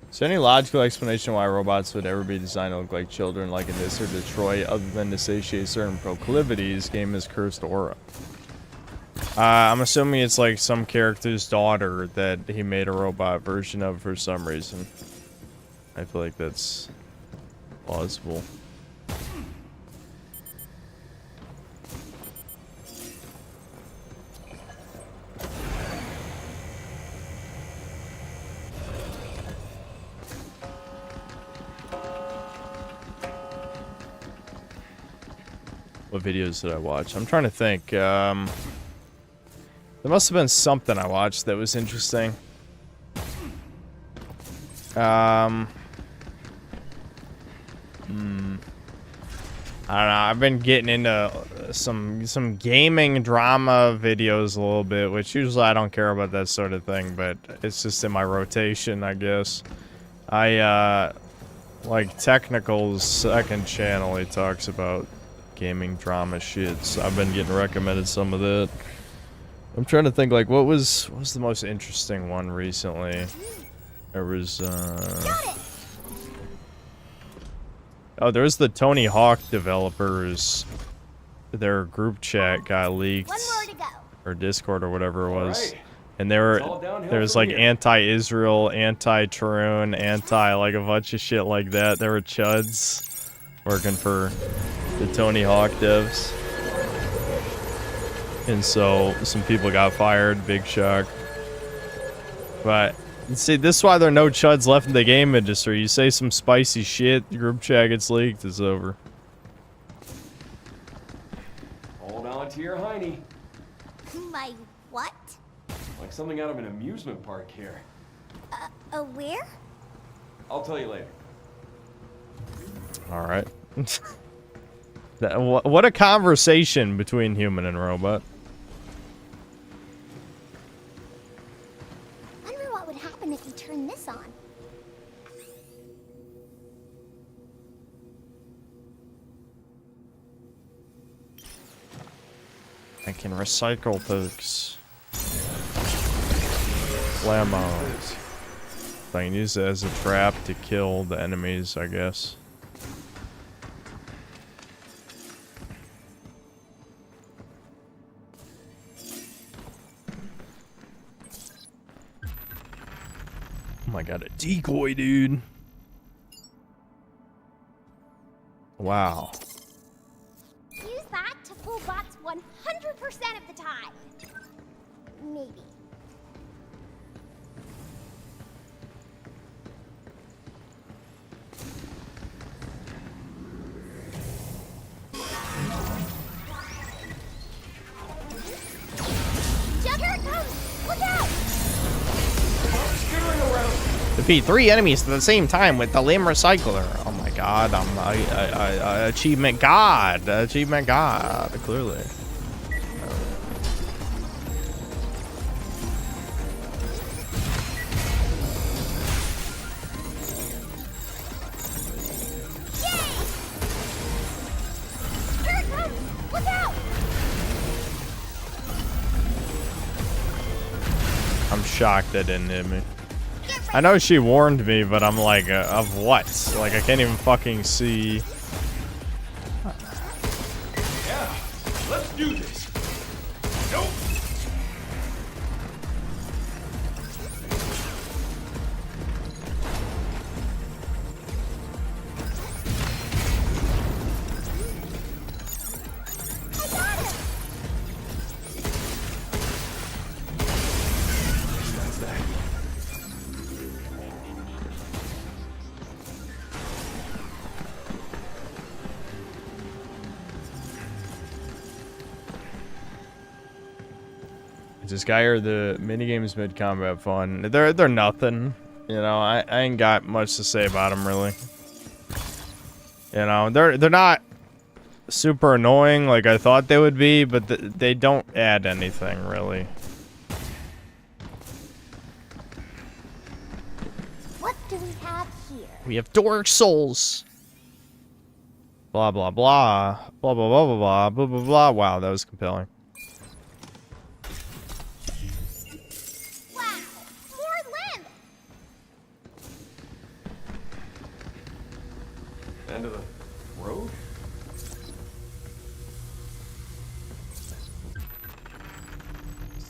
Is there any logical explanation why robots would ever be designed to look like children like in this or Detroit other than to satiate certain proclivities? Game is cursed aura. I'm assuming it's like some character's daughter that he made a robot version of for some reason. I feel like that's plausible. What videos did I watch? I'm trying to think. There must have been something I watched that was interesting. I don't know. I've been getting into some gaming drama videos a little bit, which usually I don't care about that sort of thing, but it's just in my rotation, I guess. I like Technical's second channel. He talks about gaming drama shit, so I've been getting recommended some of that. I'm trying to think, like, what was the most interesting one recently? There was oh, there's the Tony Hawk developers. Their group chat got leaked, or Discord or whatever it was, and there's like anti-Israel, anti-Tarun, anti like a bunch of shit like that. There were chuds working for the Tony Hawk devs, and so some people got fired. Big shock. But see, this is why there are no chuds left in the game industry. You say some spicy shit, the group chat gets leaked, it's over. Hold on to your hiney. My what? Like something out of an amusement park here. Where? I'll tell you later. All right. What a conversation between human and robot. Wonder what would happen if you turn this on. I can recycle things. Flamos. I can use it as a trap to kill the enemies, I guess. Oh my god, a decoy, dude. Wow. Use that to fool bots 100% of the time. Maybe. Defeat 3 enemies at the same time with the limb recycler. Oh my god, I'm achievement god. Achievement god, clearly. Here it comes! Look out! I'm shocked that didn't hit me. I know she warned me, but I'm like, of what? Like, I can't even fucking see. Yeah, let's do this. Nope. This guy or the minigames mid combat fun. They're nothing. You know, I ain't got much to say about them really. You know, they're not super annoying like I thought they would be, but they don't add anything really. What do we have here? We have Dark Souls. Blah blah blah. Blah blah blah blah blah blah blah blah. Wow, that was compelling. End of the road?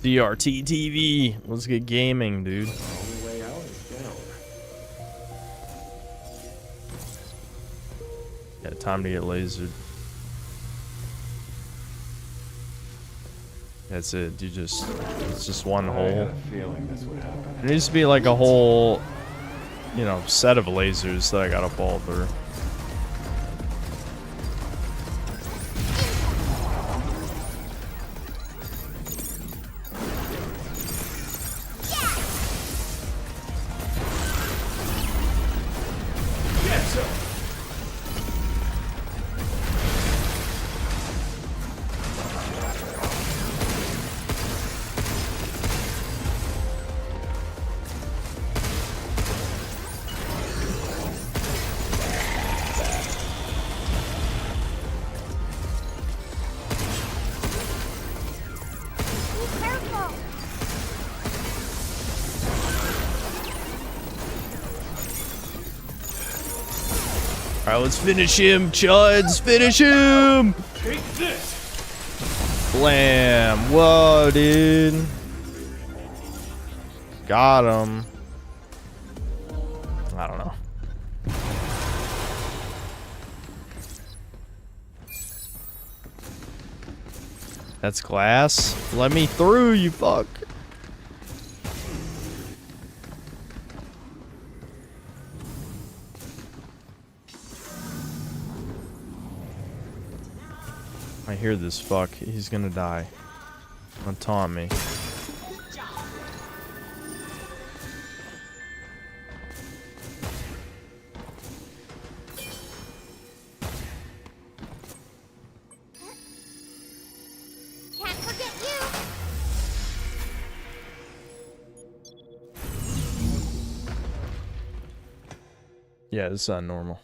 CRT TV. Let's get gaming, dude. The only way out is down. Yeah, time to get lasered. That's it. It's just one I hole. had a feeling this would happen. There needs to be like a whole, you know, set of lasers that I gotta fall through. Alright, let's finish him, chuds. Finish him! Take this! Blam. Whoa, dude. Got him. I don't know. That's glass. Let me through, you fuck. I hear this fuck. He's gonna die. Don't taunt me. Yeah, this is not normal.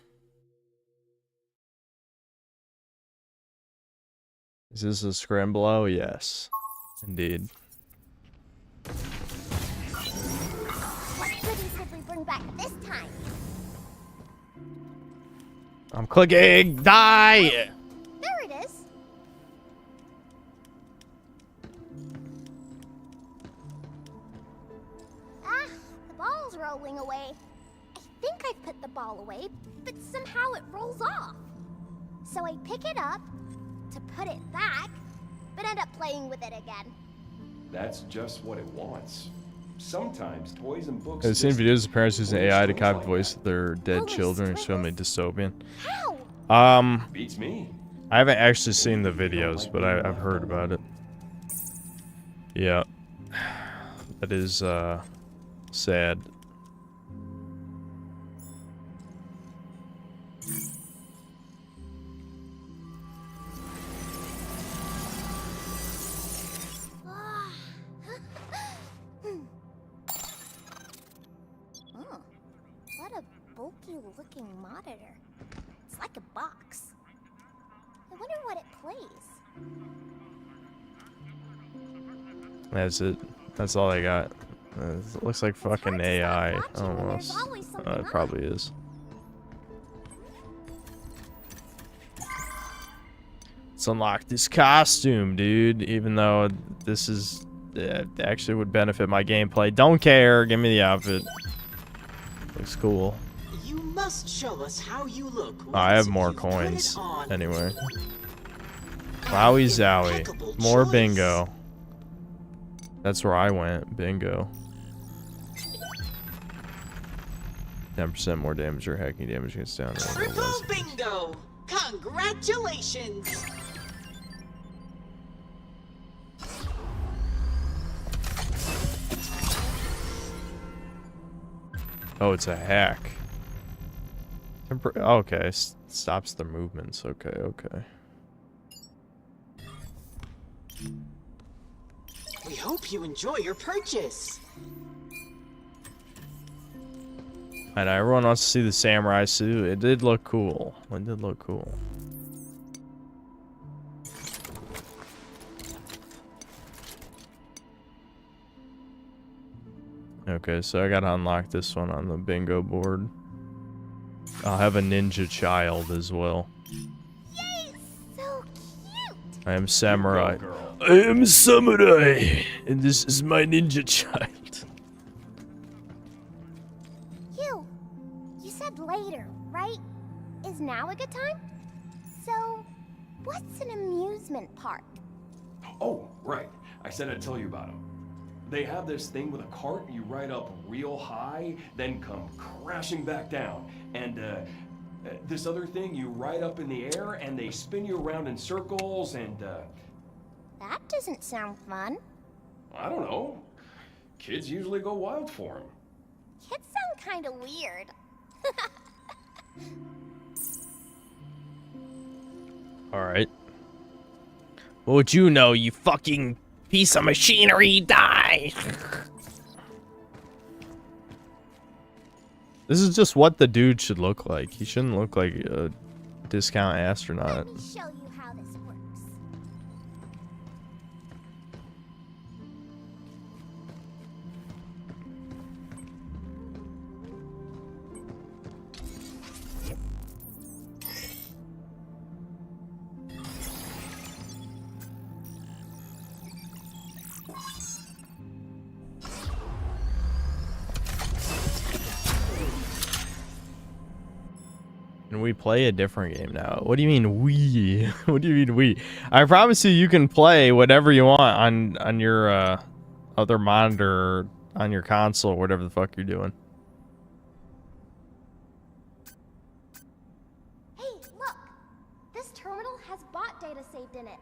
Is this a scramblo? Yes. Indeed. What goodies did we bring back this time? I'm clicking. Die! There it is. Ah, the ball's rolling away. I think I put the ball away, but somehow it rolls off. So I pick it up to put it back, but end up playing with it again. That's just what it wants. Sometimes toys and books. I've seen just- videos of parents using AI to copy the like voice that. of their dead children, extremely dystopian. How? Beats me. I haven't actually seen the videos, but I've heard about it. Yeah. That is, sad. Oh, what a bulky-looking monitor. It's like a box. I wonder what it plays. That's it. That's all I got. It looks like fucking AI almost. It probably is. Let's unlock this costume, dude. Even though this is actually would benefit my gameplay. Don't care. Give me the outfit. Looks cool. You must show us how you look. Oh, I have once more you've put it coins. on. Anyway. Wowie zowie. More bingo. That's where I went. Bingo. 10% more damage or hacking damage gets down. Triple bingo! Congratulations! Oh, it's a hack. Okay, stops their movements. Okay, okay. We hope you enjoy your purchase. I know everyone wants to see the samurai suit. It did look cool. It did look cool. Okay, so I gotta unlock this one on the bingo board. I'll have a ninja child as well. Yay, so cute! I am samurai. I am samurai, and this is my ninja child. You said later, right? Is now a good time? So, what's an amusement park? Oh, right. I said I'd tell you about them. They have this thing with a cart you ride up real high, then come crashing back down. And this other thing you ride up in the air and they spin you around in circles and That doesn't sound fun. I don't know. Kids usually go wild for them. Kids sound kind of weird. Alright. What would you know, you fucking piece of machinery? Die! This is just what the dude should look like. He shouldn't look like a discount astronaut. Let me show you how this works. Can we play a different game now? What do you mean we? What do you mean we? I promise you can play whatever you want on your other monitor, on your console, whatever the fuck you're doing. Hey, look! This terminal has bot data saved in it.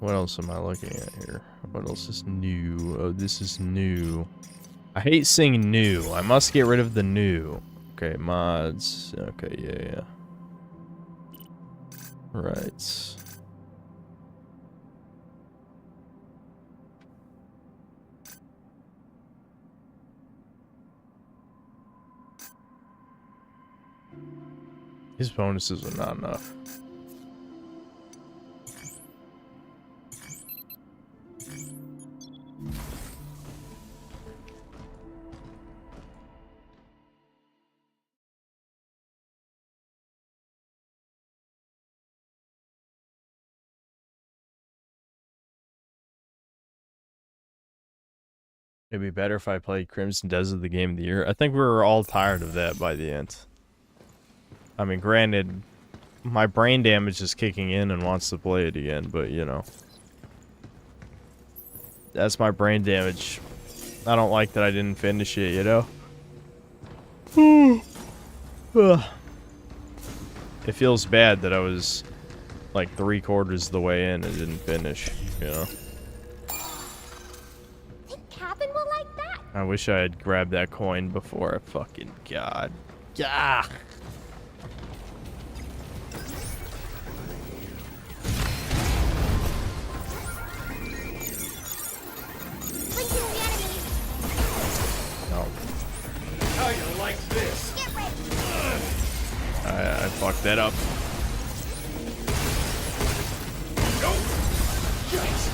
What else am I looking at here? What else is new? Oh, this is new. I hate saying new. I must get rid of the new. Okay, mods. Okay, yeah. Right. His bonuses are not enough. It'd be better if I played Crimson Desert the game of the year. I think we were all tired of that by the end. I mean, granted, my brain damage is kicking in and wants to play it again, but you know. That's my brain damage. I don't like that I didn't finish it, you know? It feels bad that I was like 3/4 of the way in and didn't finish, you know? I wish I had grabbed that coin before I fucking God. Yeah. No. How you like this? I fucked that up. Go. Yes.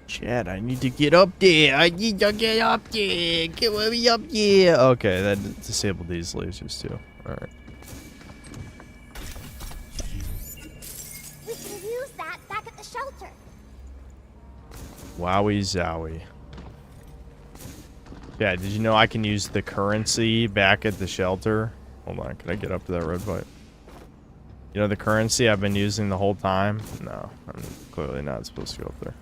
Chad, I need to get up there. I need to get up there. Get me up there. Okay, that disabled these lasers too. Alright. We can use that back at the shelter. Wowie zowie. Yeah, did you know I can use the currency back at the shelter? Hold on, can I get up to that red pipe? You know the currency I've been using the whole time? No, I'm clearly not supposed to go up there.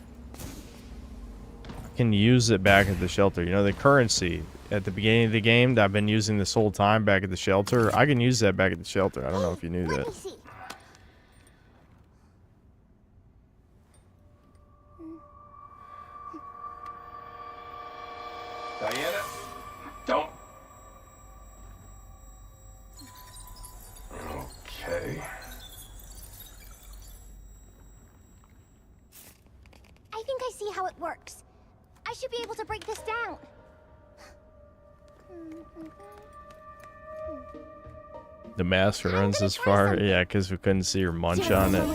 I can use it back at the shelter. You know the currency at the beginning of the game that I've been using this whole time back at the shelter? I can use that back at the shelter. I don't know if you knew that. Diana, don't. Okay. I think I see how it works. I should be able to break this down. The master runs this far? Yeah, because we couldn't see her munch on it.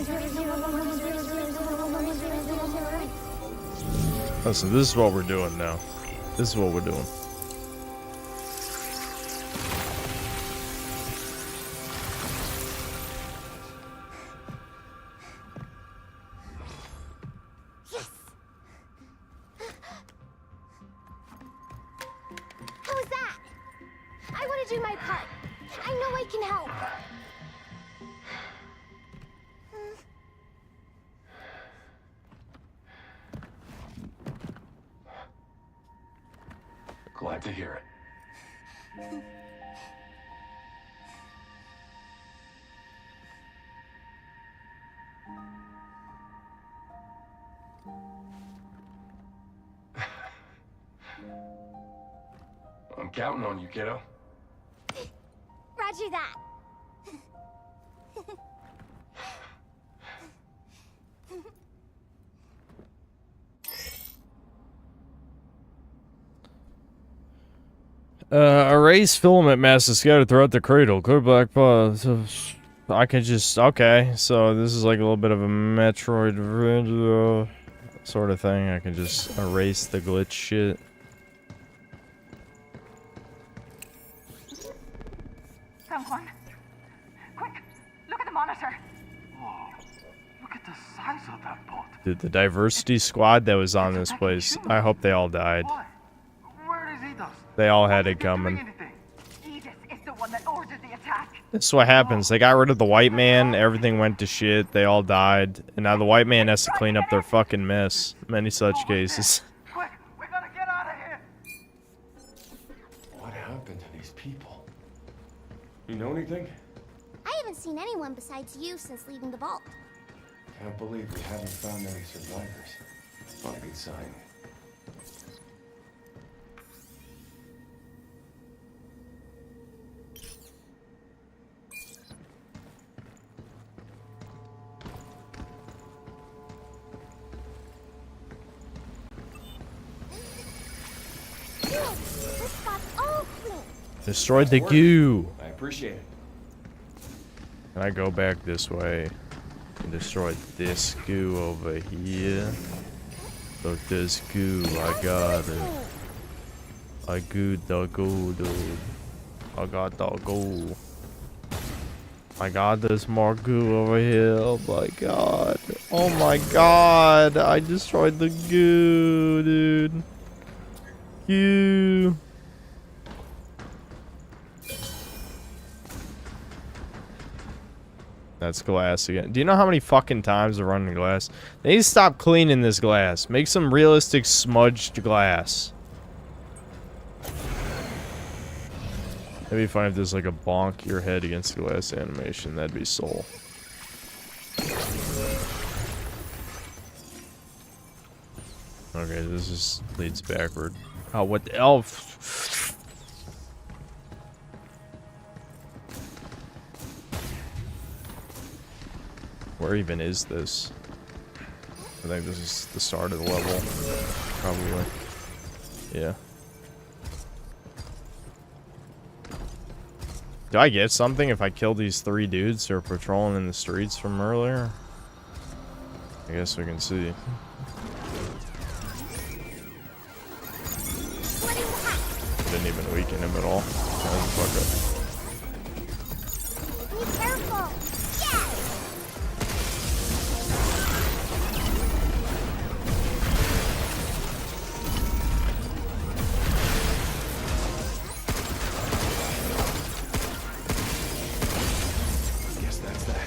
Listen, this is what we're doing now. This is what we're doing. Yes. How was that? I want to do my part. I know I can help. Glad to hear it. I'm counting on you, kiddo. Roger that. Erase filament mass is scattered throughout the cradle. Clear black paws. I can just... Okay, so this is like a little bit of a Metroid sort of thing. I can just erase the glitch shit. Dude, the diversity squad that was on this place, I hope they all died. They all had it coming. This is what happens. They got rid of the white man, everything went to shit, they all died, and now the white man has to clean up their fucking mess. Many such cases. What happened to these people? You know anything? I haven't seen anyone besides you since leaving the vault. Can't believe we haven't found any survivors. Not a good sign. This spot's all clean. Destroyed the goo. I appreciate it. Can I go back this way and destroy this goo over here? Look, this goo, I got it. I got the goo, dude. I got the goo. I got this more goo over here. Oh my god. Oh my god. I destroyed the goo, dude. Goo. That's glass again. Do you know how many fucking times they're running glass? They need to stop cleaning this glass. Make some realistic smudged glass. It'd be funny if there's like a bonk your head against the glass animation. That'd be soul. Okay, this just leads backward. Oh, what the elf? Where even is this? I think this is the start of the level. Probably. Yeah. Do I get something if I kill these 3 dudes who are patrolling in the streets from earlier? I guess we can see. Didn't even weaken him at all. Be careful. Guess that's that.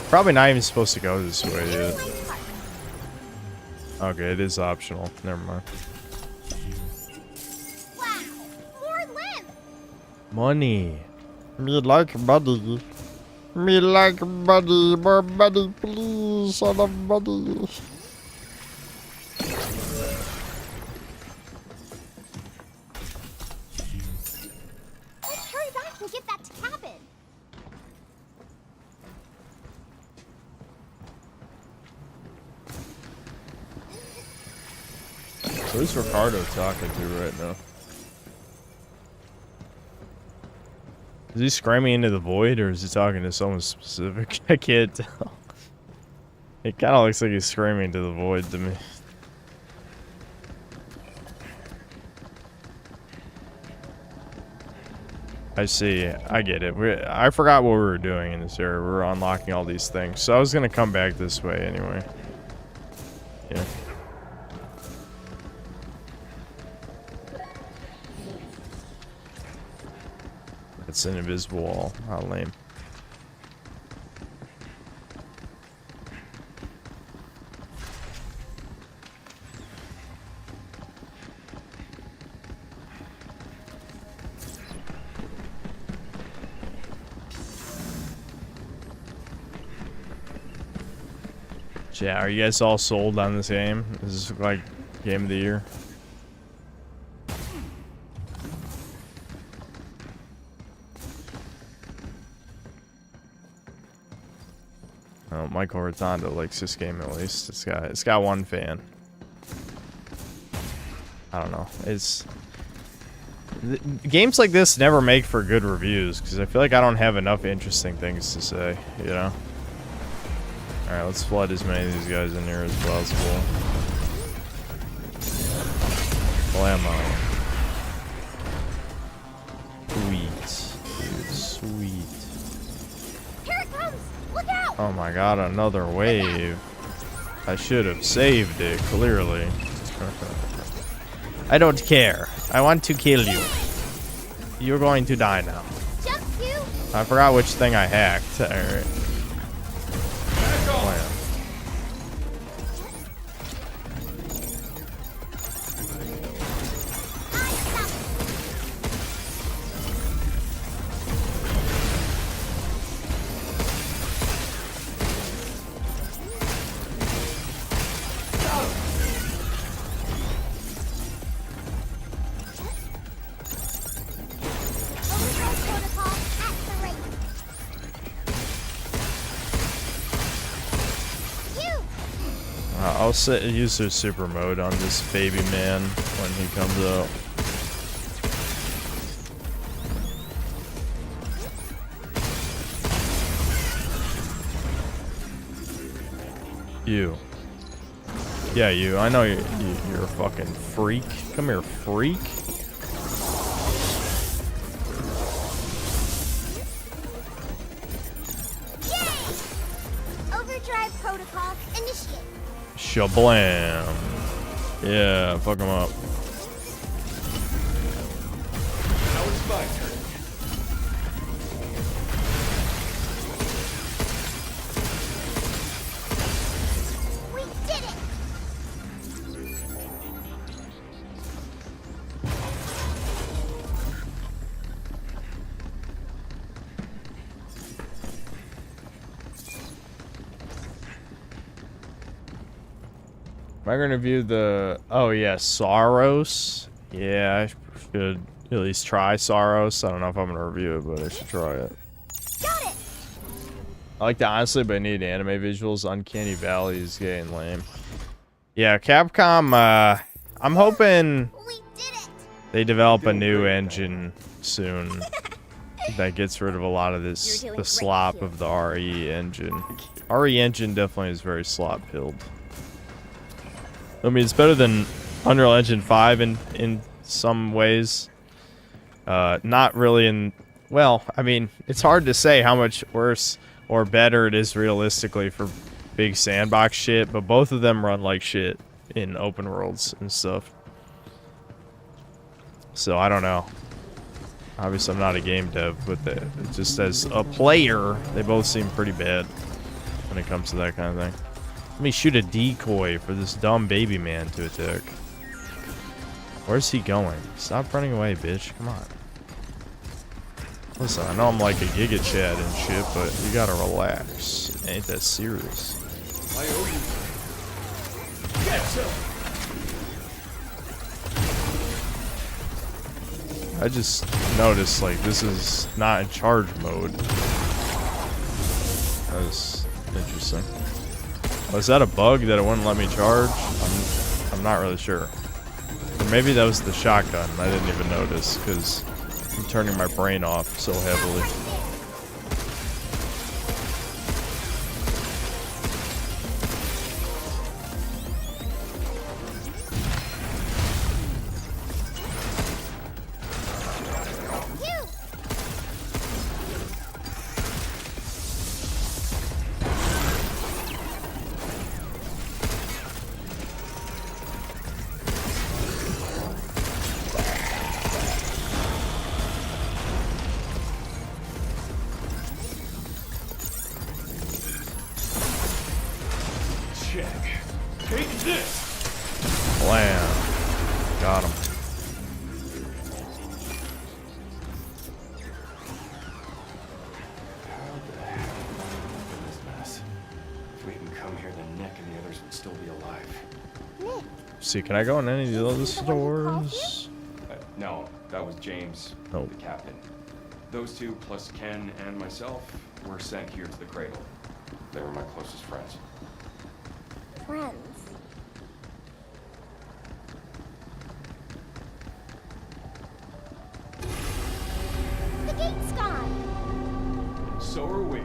Probably not even supposed to go this way yet. Okay, it is optional. Never mind. Wow, more limb. Money. Me like money. Me like money. More money, please. Son of money. Let's hurry back and get that to cabin. Who's Ricardo talking to right now? Is he screaming into the void or is he talking to someone specific? I can't tell. It kind of looks like he's screaming to the void to me. I see. I get it. I forgot what we were doing in this area. We were unlocking all these things. So I was going to come back this way anyway. Yeah. It's an invisible wall. How lame. Yeah, are you guys all sold on this game? Is this like game of the year? Oh, Michael Rotondo likes this game at least. It's got one fan. I don't know. Games like this never make for good reviews because I feel like I don't have enough interesting things to say, you know? Alright, let's flood as many of these guys in here as possible. Blammo. Sweet. Dude, sweet. Oh my god, another wave. I should have saved it, clearly. I don't care. I want to kill you. You're going to die now. I forgot which thing I hacked. Alright. Oh, I'll use their super mode on this baby man when he comes out. You. Yeah, you. I know you're a fucking freak. Come here, freak. Yay! Overdrive protocol initiate. Shablam. Yeah, fuck him up. Now it's my turn. We did it! Am I gonna review the... Oh yeah, Saros? Yeah, I should at least try Saros. I don't know if I'm gonna review it, but I should try it. Got it! I like that honestly, but I need anime visuals. Uncanny Valley is getting lame. Yeah, Capcom, I'm hoping they develop a new engine soon that gets rid of a lot of this, the slop of the RE engine. RE engine definitely is very slop-filled. I mean, it's better than Unreal Engine 5 in some ways. Not really in... Well, I mean, it's hard to say how much worse or better it is realistically for big sandbox shit, but both of them run like shit in open worlds and stuff. So, I don't know. Obviously, I'm not a game dev, but just as a player, they both seem pretty bad when it comes to that kind of thing. Let me shoot a decoy for this dumb baby man to attack. Where's he going? Stop running away, bitch. Come on. Listen, I know I'm like a Giga Chad and shit, but you gotta relax. It ain't that serious. I owe you. Get some. I just noticed, like, this is not in charge mode. That was interesting. Was that a bug that it wouldn't let me charge? I'm not really sure. Or maybe that was the shotgun. I didn't even notice because I'm turning my brain off so heavily. See, can I go in any of the other stores? No, that was James, oh. The captain. Those two, plus Ken and myself, were sent here to the cradle. They were my closest friends. Friends? The gate's gone! So are we.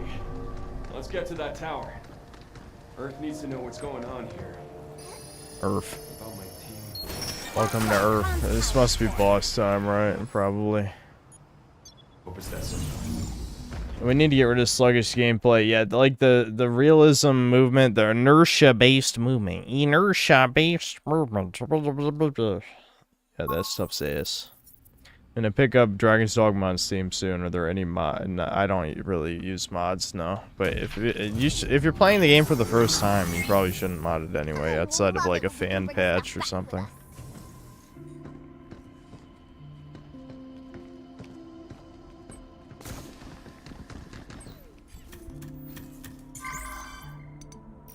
Let's get to that tower. Earth needs to know what's going on here. Earth. Welcome to Earth. This must be boss time, right? Probably. Hope it's that simple. We need to get rid of sluggish gameplay. Yeah, like the realism movement, the inertia-based movement. Inertia-based movement. Yeah, that stuff's ass. I'm gonna pick up Dragon's Dogma on Steam soon. Are there any mod? No, I don't really use mods, no. But if you're playing the game for the first time, you probably shouldn't mod it anyway, outside of like a fan patch or something.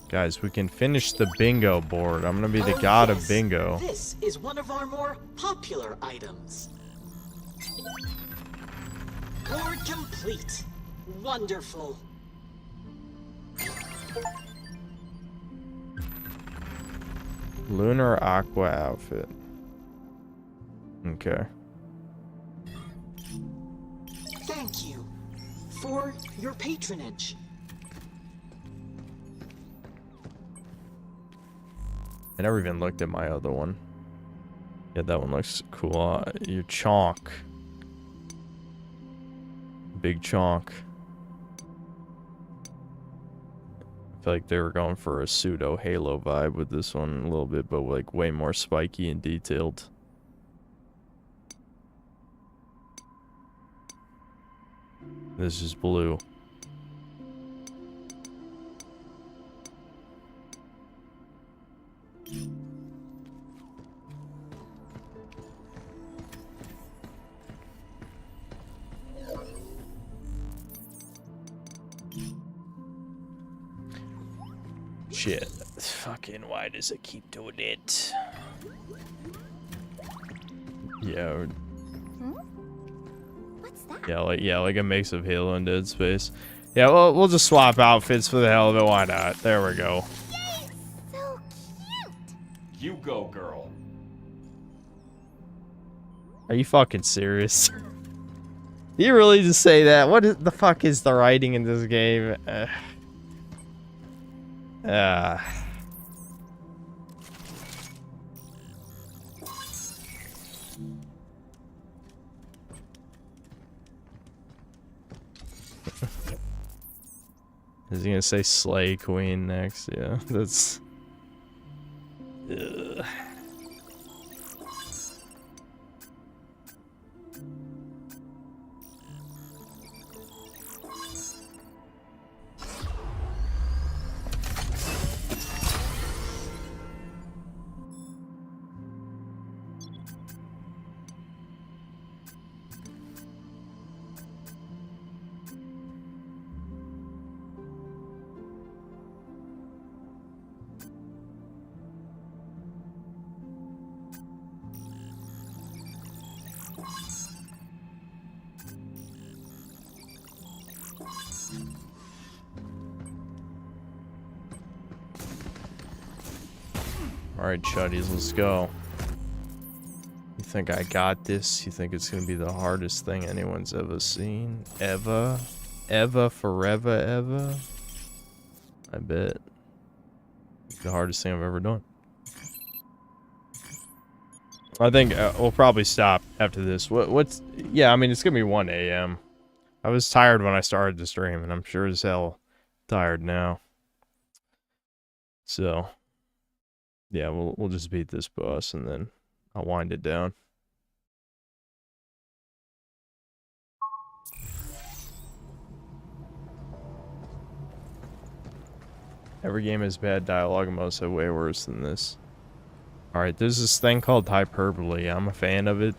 Guys, we can finish the bingo board. I'm gonna be the god of bingo. This is one of our more popular items. Board complete. Wonderful. Lunar Aqua outfit. Okay. Thank you for your patronage. I never even looked at my other one. Yeah, that one looks cool. Your chonk. Big chonk. I feel like they were going for a pseudo Halo vibe with this one a little bit, but like way more spiky and detailed. This is blue. Shit. Fucking why does it keep doing it? Yeah. What's that? Yeah, like a mix of Halo and Dead Space. Yeah, well, we'll just swap outfits for the hell of it. Why not? There we go. Yay! So cute! You go, girl. Are you fucking serious? You really just say that? What the fuck is the writing in this game? Is he gonna say Slay Queen next? Yeah, that's... Ugh. Alright, chuddies, let's go. You think I got this? You think it's gonna be the hardest thing anyone's ever seen? Ever? Ever? Forever? Ever? I bet. It's the hardest thing I've ever done. I think we'll probably stop after this. What's... Yeah, I mean, it's gonna be 1 a.m. I was tired when I started the stream, and I'm sure as hell tired now. So... yeah, we'll just beat this boss and then I'll wind it down. Every game has bad dialogue and most have way worse than this. Alright, there's this thing called hyperbole. I'm a fan of it.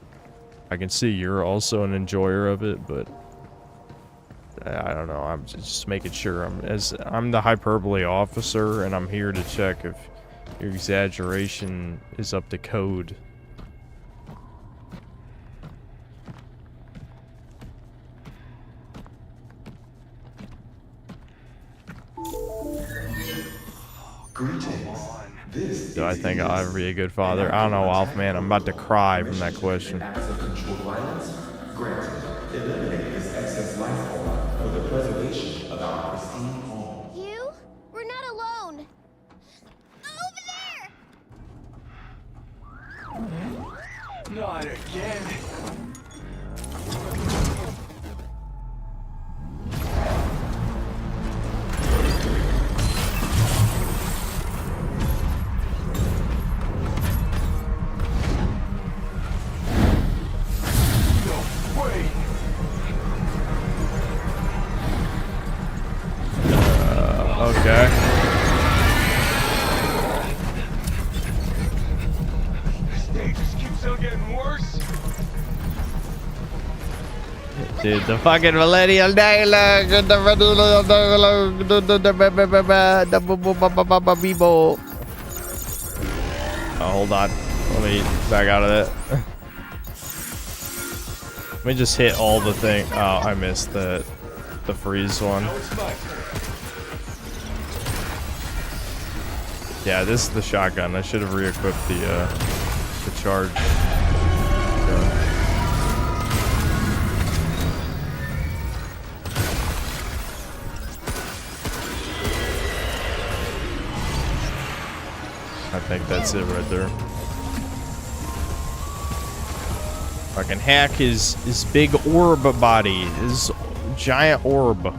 I can see you're also an enjoyer of it, but I don't know. I'm just making sure I'm the hyperbole officer, and I'm here to check if your exaggeration is up to code. Greetings. This Do I think I'll ever be a good father? I don't know, Alf, man. I'm about to cry from that question. Acts of controlled violence? Granted, eliminate this excess life form for the preservation of our pristine home. You? We're not alone. Over there! Not again. Dude, the fucking millennial dialogue. The millennial dialogue. Oh, hold on. Let me back out of that. Let me just hit all the thing. Oh, I missed the freeze one. Yeah, this is the shotgun. I should have re-equipped the charge. I think that's it right there. Fucking hack his big orb body, his giant orb.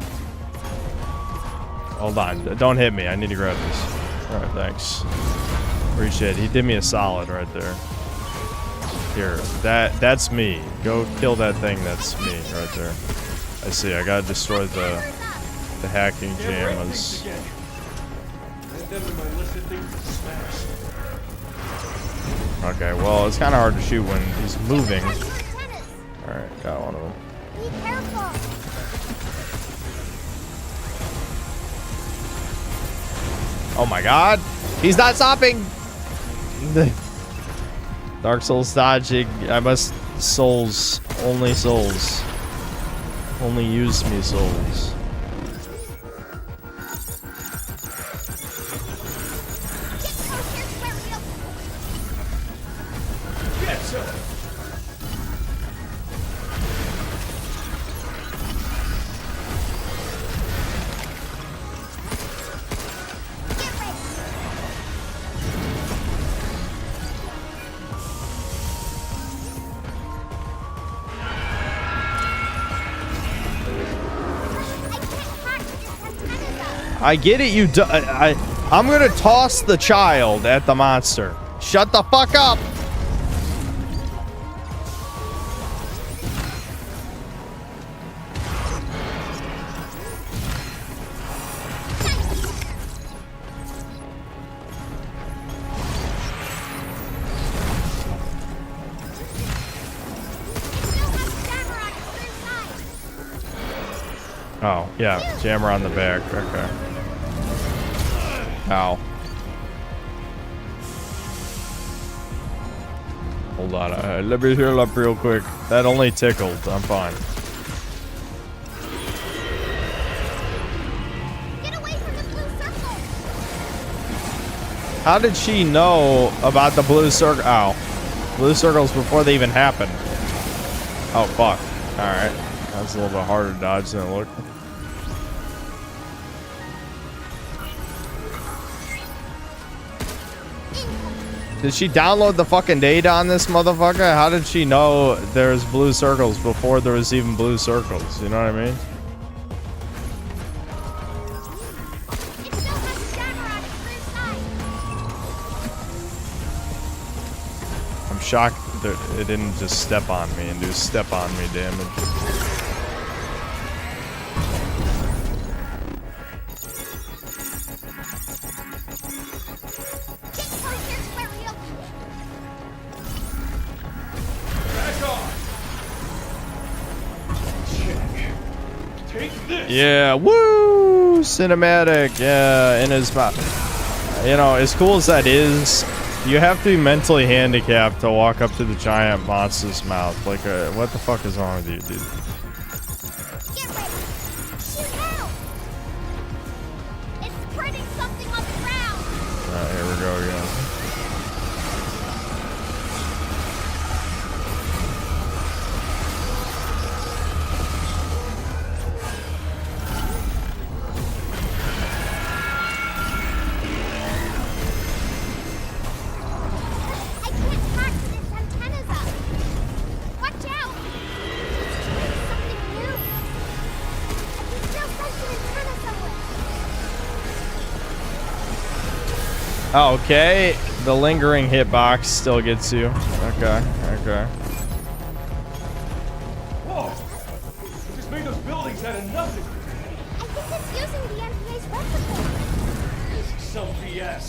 Hold on, don't hit me. I need to grab this. All right, thanks. Appreciate it. He did me a solid right there. Here, that's me. Go kill that thing. That's me right there. I see. I gotta destroy the hacking jammas. Okay, well, it's kind of hard to shoot when he's moving. Alright, got one of them. Be careful. Oh my god! He's not stopping! Dark Souls dodging. I must souls. Only souls. Only use me souls. I get it, you I'm gonna toss the child at the monster. Shut the fuck up! Oh, yeah, jammer on the back, okay. Ow. Hold on, let me heal up real quick. That only tickled, I'm fine. Get away from the blue circle. How did she know about the blue circle? Ow. Blue circles before they even happened. Oh, fuck. Alright. That's a little bit harder to dodge than it looked. Did she download the fucking data on this motherfucker? How did she know there's blue circles before there was even blue circles? You know what I mean? I'm shocked that it didn't just step on me and do step on me damage. Yeah, woo! Cinematic, yeah, in his mouth. You know, as cool as that is, you have to be mentally handicapped to walk up to the giant monster's mouth. Like, what the fuck is wrong with you, dude? Get ready. Shoot out. It's printing something on the ground. Alright, here we go again. Okay, the lingering hitbox still gets you. Okay, okay. Whoa! Just made those buildings out of nothing. I think it's using the NPA's replicator. This is some BS.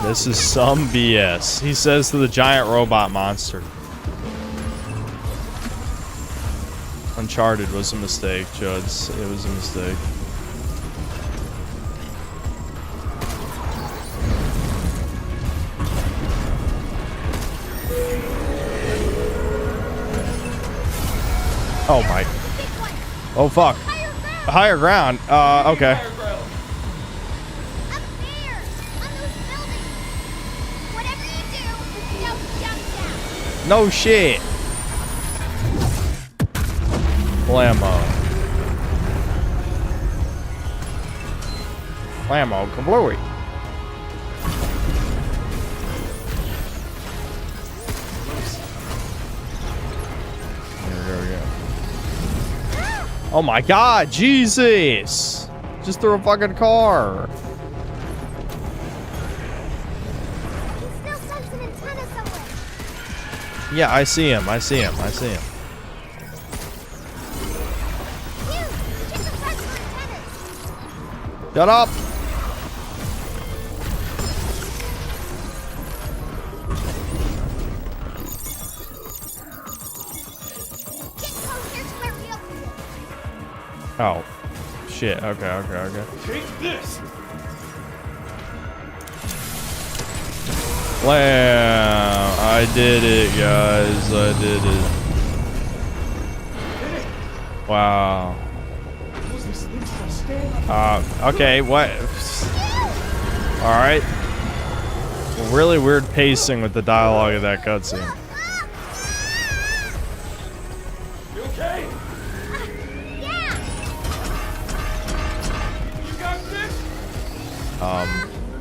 This is some BS, he says to the giant robot monster. Uncharted was a mistake, Chuds. It was a mistake. Oh my. Oh fuck. Higher ground. Okay. No shit. Blammo. Blammo kablooey. There we go. Oh my god, Jesus! Just threw a fucking car. Yeah, I see him. I see him. I see him. Shut up! Oh. Shit. Okay. Take this! Wow. I did it, guys. I did it. Wow. Okay, what? Alright. Really weird pacing with the dialogue of that cutscene. You okay? Yeah. You got this?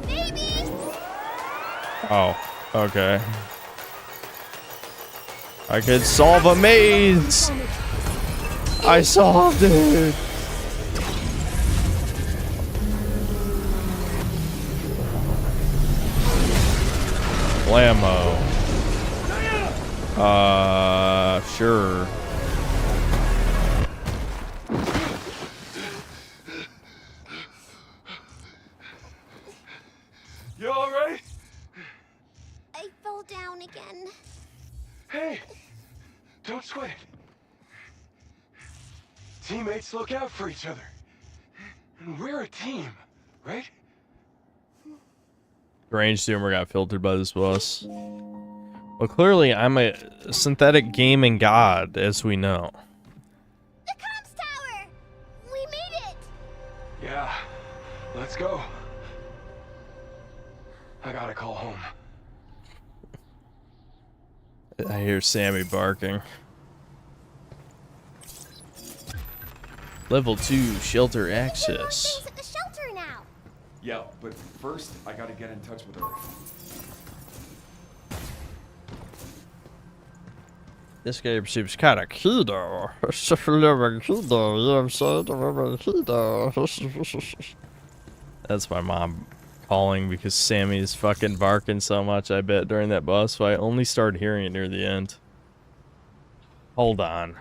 Baby. Oh, okay. I could solve a maze! I solved it! Blammo. Sure. You alright? I fell down again. Hey, don't sweat. Teammates look out for each other. And we're a team, right? Range humor got filtered by this boss. Well, clearly I'm a synthetic gaming god, as we know. The comms tower! We made it! Yeah, let's go. I gotta call home. I hear Sammy barking. Level 2 shelter access. At the shelter now. Yeah, but first I gotta get in touch with her. This game seems kind of key though. It's a little key though, you know what I'm saying? A little key though. That's my mom calling because Sammy's fucking barking so much, I bet, during that boss fight. Only started hearing it near the end. Hold on.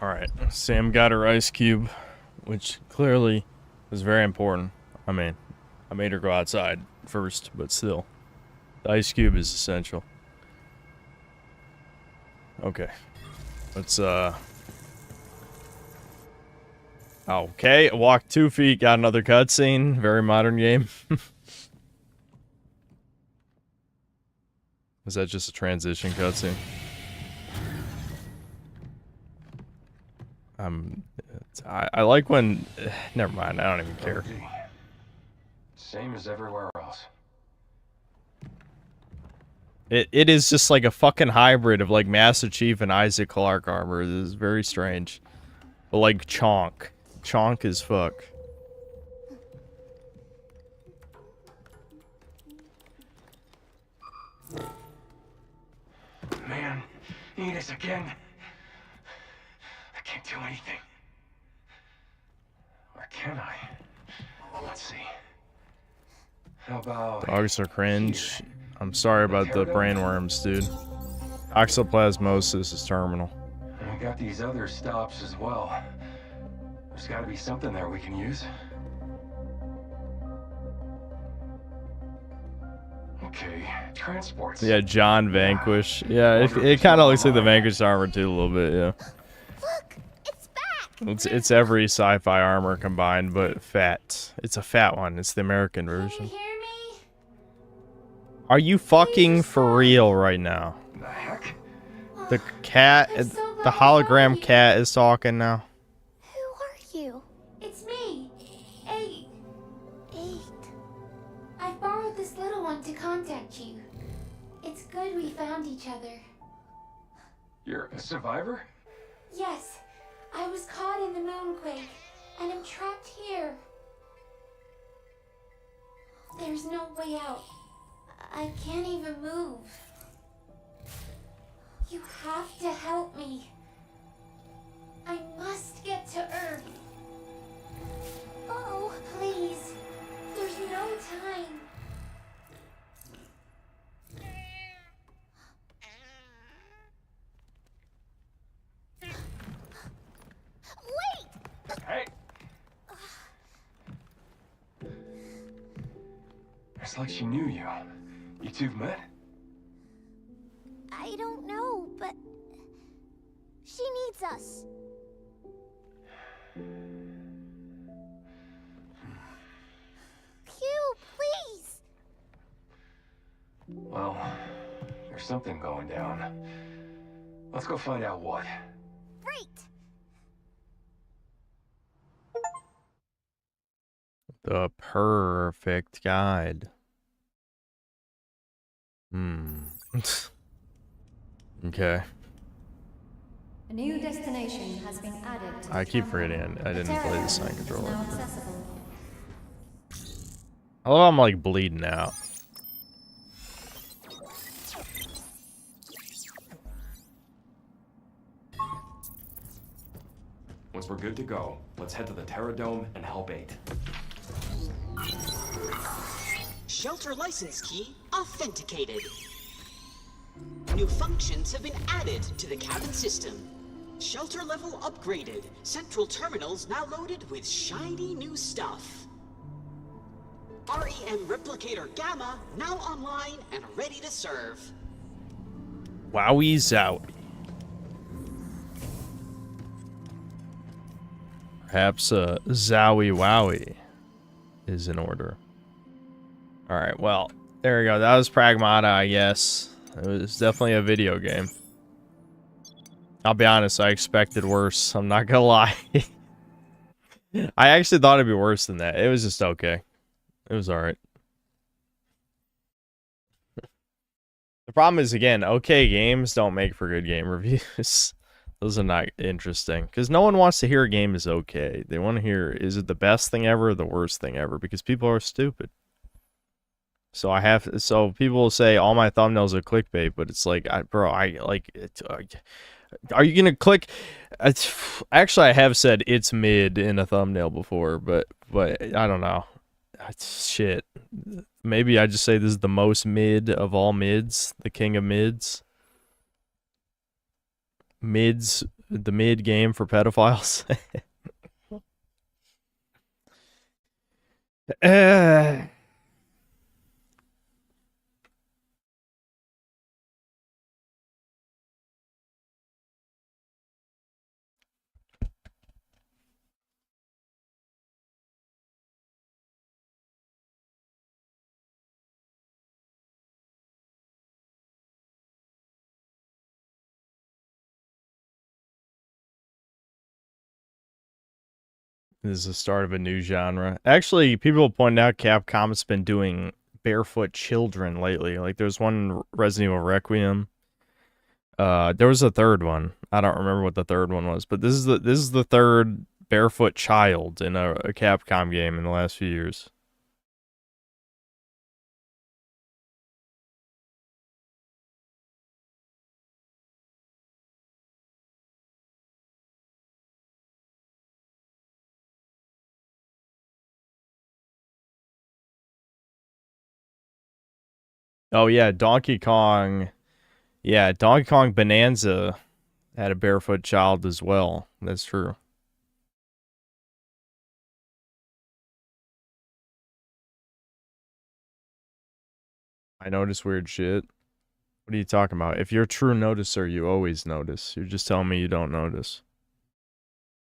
Alright, Sam got her ice cube, which clearly was very important. I mean, I made her go outside first, but still. The ice cube is essential. Okay. Let's, okay, walk 2 feet, got another cutscene. Very modern game. Is that just a transition cutscene? I like when... never mind, I don't even care. Same as everywhere else. It is just like a fucking hybrid of like Master Chief and Isaac Clarke armor. It is very strange. But like chonk. Chonk as fuck. Man, eat us again. I can't do anything. Or can I? Let's see. How about... Dogs are cringe. I'm sorry about the brainworms, dude. Toxoplasmosis is terminal. And we got these other stops as well. There's gotta be something there we can use. Okay, transports. Yeah, John Vanquish. Yeah, it kind of looks like the Vanquish armor too, a little bit, yeah. Look, it's back. It's every sci-fi armor combined, but fat. It's a fat one. It's the American version. Are you fucking for real right now? The heck? The cat, the hologram cat is talking now. Who are you? It's me, 8. 8. I borrowed this little one to contact you. It's good we found each other. You're a survivor? Yes, I was caught in the moonquake, and I'm trapped here. There's no way out. I can't even move. You have to help me. I must get to Earth. Oh, please. There's no time. Wait! Hey! It's like she knew you. You two met? I don't know, but she needs us. Q, please. Well, there's something going down. Let's go find out what. Right. The perfect guide. Okay. A new destination has been added to I the keep terminal. forgetting I didn't play the sign controller. Now accessible. I love how I'm like bleeding out. Once we're good to go, let's head to the Terra Dome and help 8. Shelter license key authenticated. New functions have been added to the cabin system. Shelter level upgraded. Central terminals now loaded with shiny new stuff. REM Replicator Gamma now online and ready to serve. Wowie zowie. Perhaps a zowie wowie is in order. Alright, well, there we go. That was Pragmata, I guess. It was definitely a video game. I'll be honest, I expected worse. I'm not gonna lie. I actually thought it'd be worse than that. It was just okay. It was alright. The problem is, again, okay games don't make for good game reviews. Those are not interesting. Because no one wants to hear a game is okay. They want to hear, is it the best thing ever or the worst thing ever? Because people are stupid. So people will say all my thumbnails are clickbait, but it's like, are you gonna click? Actually, I have said it's mid in a thumbnail before, but I don't know. Shit. Maybe I just say this is the most mid of all mids, the king of mids. Mids the mid game for pedophiles. This is the start of a new genre. Actually, people point out Capcom's been doing barefoot children lately. Like, there's one Resident Evil Requiem. There was a third one. I don't remember what the third one was, but this is the third barefoot child in a Capcom game in the last few years. Oh yeah, Donkey Kong. Yeah, Donkey Kong Bonanza had a barefoot child as well. That's true. I notice weird shit. What are you talking about? If you're a true noticer, you always notice. You're just telling me you don't notice.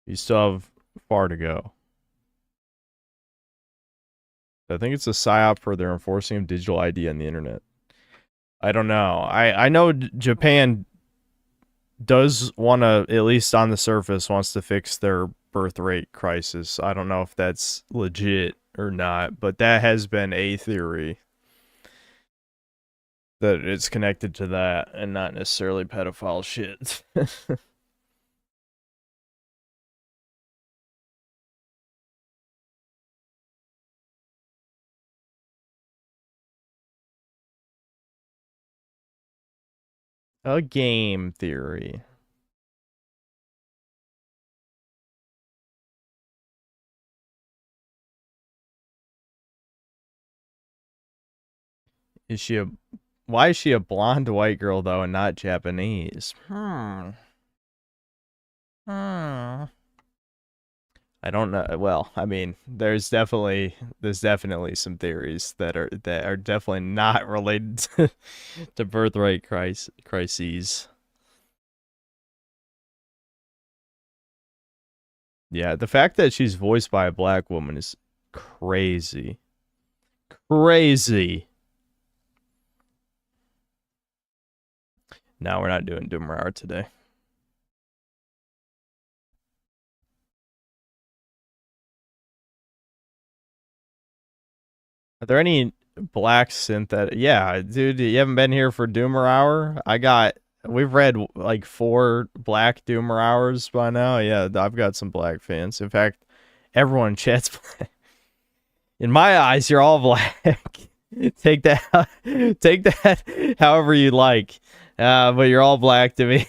You still have far to go. I think it's a psyop for their enforcing of digital ID on the internet. I don't know. I know Japan does want to, at least on the surface, wants to fix their birth rate crisis. I don't know if that's legit or not, but that has been a theory. That it's connected to that and not necessarily pedophile shit. A game theory. Is she a... Why is she a blonde white girl, though, and not Japanese? I don't know. Well, I mean, there's definitely some theories that are definitely not related to birthright crises. Yeah, the fact that she's voiced by a black woman is crazy. Crazy. No, we're not doing Doomrar today. Are there any black synthetic? Yeah, dude, you haven't been here for Doomer Hour? We've read like 4 black Doomer Hours by now. Yeah, I've got some black fans. In fact, everyone in chat's black. In my eyes, you're all black. Take that however you like. But you're all black to me.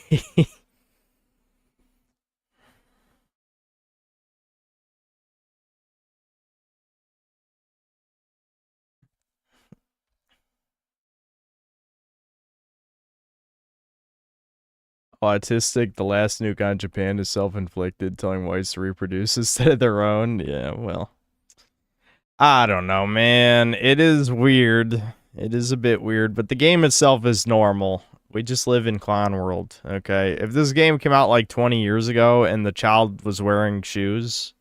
Autistic, the last nuke on Japan is self-inflicted, telling whites to reproduce instead of their own. Yeah, well. I don't know, man. It is weird. It is a bit weird, but the game itself is normal. We just live in clown world, okay? If this game came out like 20 years ago and the child was wearing shoes,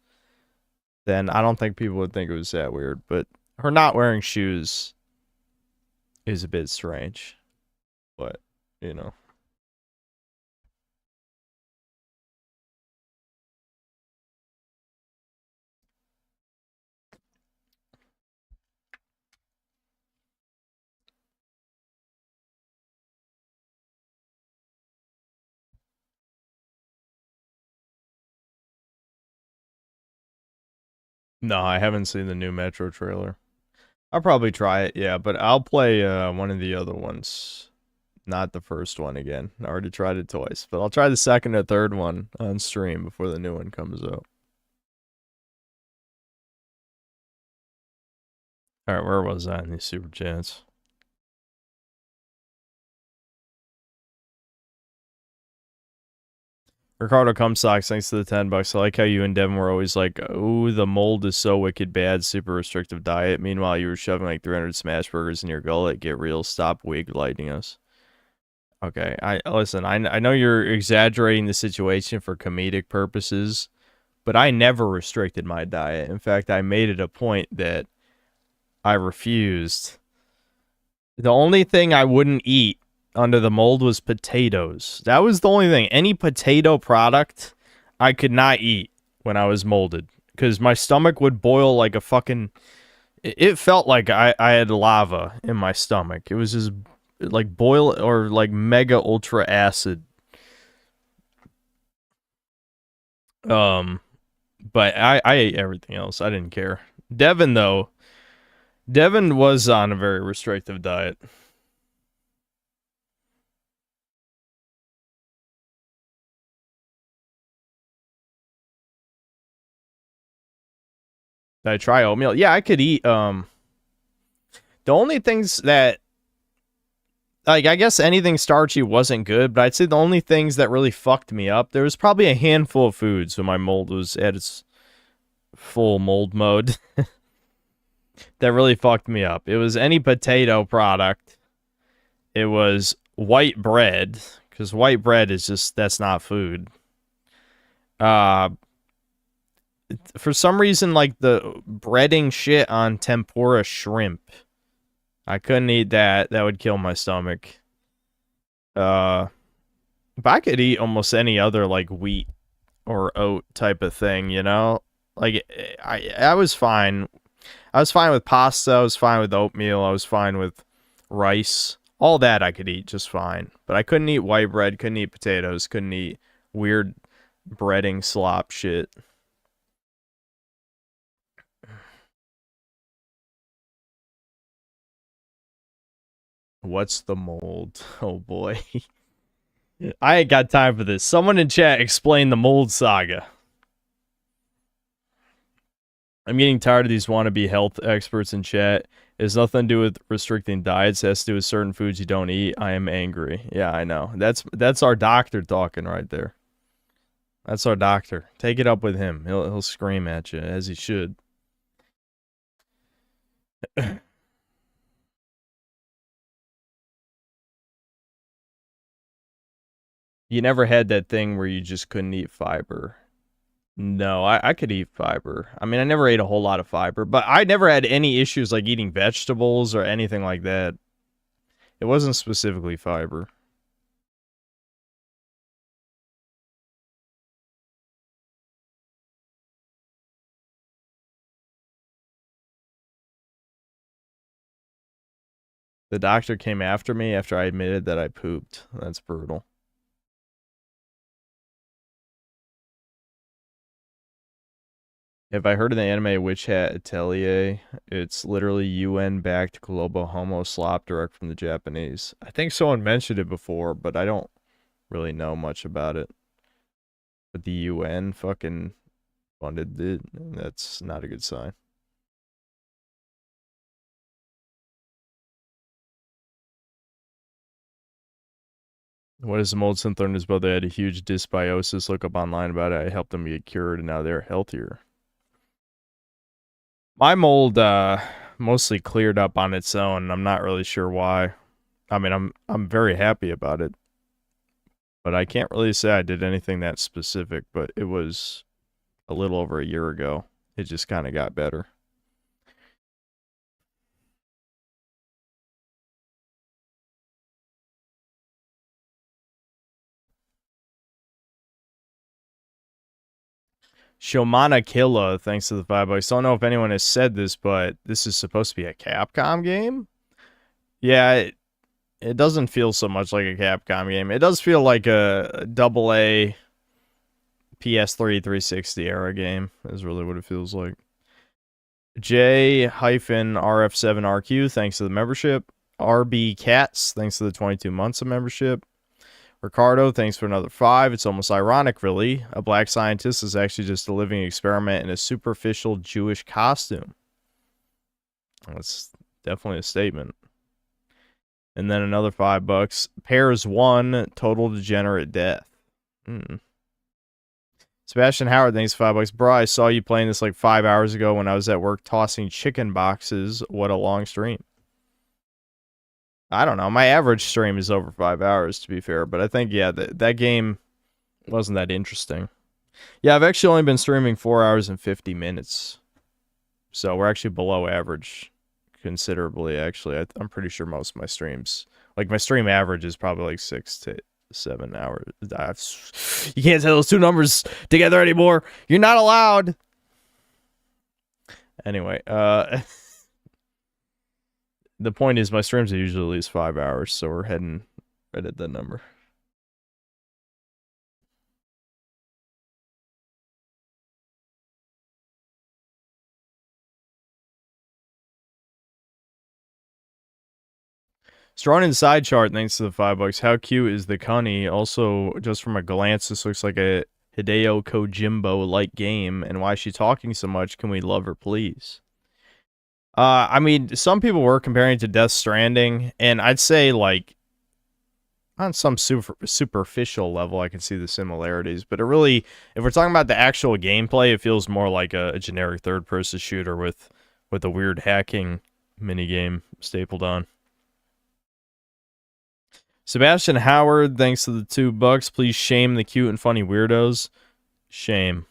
then I don't think people would think it was that weird. But her not wearing shoes is a bit strange. But, you know. No, I haven't seen the new Metro trailer. I'll probably try it, yeah, but I'll play one of the other ones. Not the first one again. I already tried it twice, but I'll try the second or third one on stream before the new one comes out. Alright, where was I in these super chats? Ricardo Cumsocks, thanks to the $10. I like how you and Devin were always like, oh, the mold is so wicked bad, super restrictive diet. Meanwhile, you were shoving like 300 smash burgers in your gullet. Get real, stop wig lighting us. Okay, listen, I know you're exaggerating the situation for comedic purposes, but I never restricted my diet. In fact, I made it a point that I refused. The only thing I wouldn't eat under the mold was potatoes. That was the only thing. Any potato product I could not eat when I was molded, because my stomach would boil like a fucking... It felt like I had lava in my stomach. It was just like boil or like mega ultra acid. But I ate everything else. I didn't care. Devin, though, Devin was on a very restrictive diet. Did I try oatmeal? Yeah, I could eat, the only things that, like, I guess anything starchy wasn't good, but I'd say the only things that really fucked me up, there was probably a handful of foods when my mold was at its full mold mode that really fucked me up. It was any potato product. It was white bread, because white bread is just, that's not food. For some reason, like the breading shit on tempura shrimp, I couldn't eat that. That would kill my stomach. But I could eat almost any other like wheat or oat type of thing, you know? Like I was fine. I was fine with pasta, I was fine with oatmeal, I was fine with rice. All that I could eat just fine. But I couldn't eat white bread, couldn't eat potatoes, couldn't eat weird breading slop shit. What's the mold? Oh boy. I ain't got time for this. Someone in chat explain the mold saga. I'm getting tired of these wannabe health experts in chat. It has nothing to do with restricting diets. It has to do with certain foods you don't eat. I am angry. Yeah, I know. That's our doctor talking right there. That's our doctor. Take it up with him. He'll scream at you, as he should. You never had that thing where you just couldn't eat fiber. No, I could eat fiber. I mean, I never ate a whole lot of fiber, but I never had any issues like eating vegetables or anything like that. It wasn't specifically fiber. The doctor came after me after I admitted that I pooped. That's brutal. Have I heard of the anime Witch Hat Atelier? It's literally UN-backed global homo slop direct from the Japanese. I think someone mentioned it before, but I don't really know much about it. But the UN fucking funded it. That's not a good sign. What is the mold since learned his brother had a huge dysbiosis? Look up online about it. I helped them get cured, and now they're healthier. My mold mostly cleared up on its own. I'm not really sure why. I mean, I'm very happy about it. But I can't really say I did anything that specific, but it was a little over a year ago. It just kind of got better. 𝐂𝐇𝐀𝐏𝐿𝐻 Killa, thanks to the $5. I don't know if anyone has said this, but this is supposed to be a Capcom game? Yeah, it doesn't feel so much like a Capcom game. It does feel like a AA PS3 360 era game, is really what it feels like. J-RF7RQ, thanks to the membership. RB Cats, thanks to the 22 months of membership. Ricardo, thanks for another 5. It's almost ironic, really. A black scientist is actually just a living experiment in a superficial Jewish costume. That's definitely a statement. And then another $5. Pairs 1, Total Degenerate Death. Sebastian Howard, thanks for $5. Bro, I saw you playing this like 5 hours ago when I was at work tossing chicken boxes. What a long stream. I don't know. My average stream is over 5 hours, to be fair. But I think, yeah, that game wasn't that interesting. Yeah, I've actually only been streaming 4 hours and 50 minutes. So we're actually below average considerably, actually. I'm pretty sure most of my streams, like my stream average is probably like 6 to 7 hours. You can't say those two numbers together anymore. You're not allowed. Anyway, the point is my streams are usually at least 5 hours, so we're heading right at that number. Strong inside chart, thanks to the $5. How cute is the cunny? Also, just from a glance, this looks like a Hideo Kojimbo-like game. And why is she talking so much? Can we love her, please? I mean, some people were comparing it to Death Stranding, and I'd say, like, on some superficial level, I can see the similarities. But it really, if we're talking about the actual gameplay, it feels more like a generic third-person shooter with a weird hacking minigame stapled on. Sebastian Howard, thanks to the $2. Please shame the cute and funny weirdos. Shame.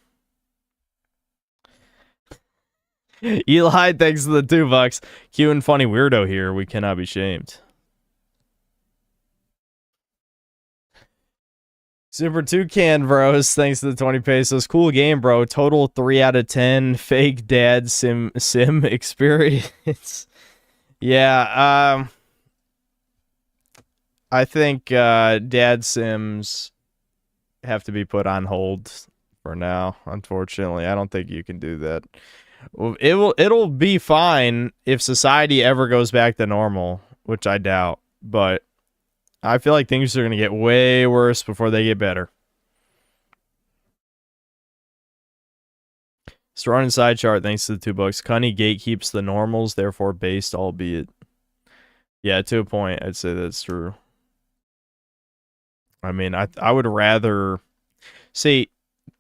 Eli, thanks to the $2. Cute and funny weirdo here. We cannot be shamed. Super Toucan Bros, thanks to the 20 pesos. Cool game, bro. Total 3 out of 10. Fake dad sim experience. Yeah, I think dad sims have to be put on hold for now. Unfortunately, I don't think you can do that. It'll be fine if society ever goes back to normal, which I doubt. But I feel like things are gonna get way worse before they get better. Strong inside chart, thanks to the $2. Cunny gatekeeps the normals, therefore based, albeit. Yeah, to a point, I'd say that's true. I mean, I would rather see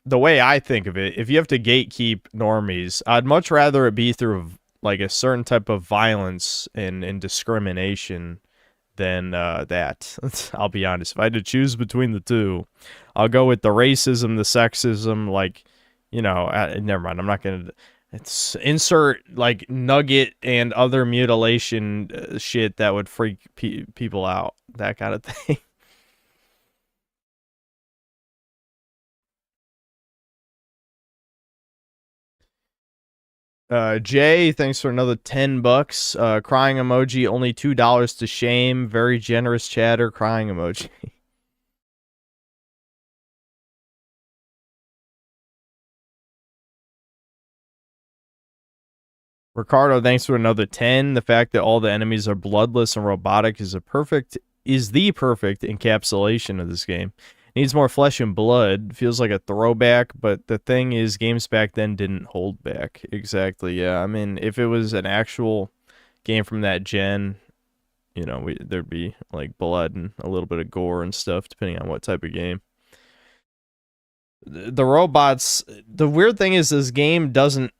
the way I think of it. If you have to gatekeep normies, I'd much rather it be through like a certain type of violence and discrimination than that. I'll be honest. If I had to choose between the two, I'll go with the racism, the sexism. Like, you know, never mind. I'm not gonna. It's insert like nugget and other mutilation shit that would freak people out. That kind of thing. Jay, thanks for another $10. Crying emoji, only $2 to shame. Very generous chatter, crying emoji. Ricardo, thanks for another 10. The fact that all the enemies are bloodless and robotic is the perfect encapsulation of this game. Needs more flesh and blood. Feels like a throwback, but the thing is, games back then didn't hold back. Exactly, yeah. I mean, if it was an actual game from that gen, you know, there'd be, like, blood and a little bit of gore and stuff, depending on what type of game. The robots... The weird thing is, this game doesn't...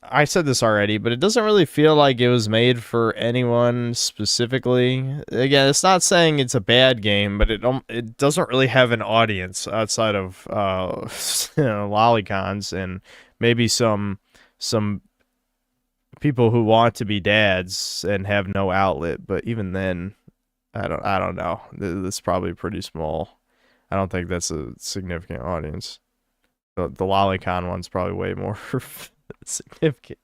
I said this already, but it doesn't really feel like it was made for anyone specifically. Again, it's not saying it's a bad game, but it doesn't really have an audience outside of lolicons and maybe some people who want to be dads and have no outlet. But even then, I don't know. That's probably pretty small. I don't think that's a significant audience. The lolicon one's probably way more significant.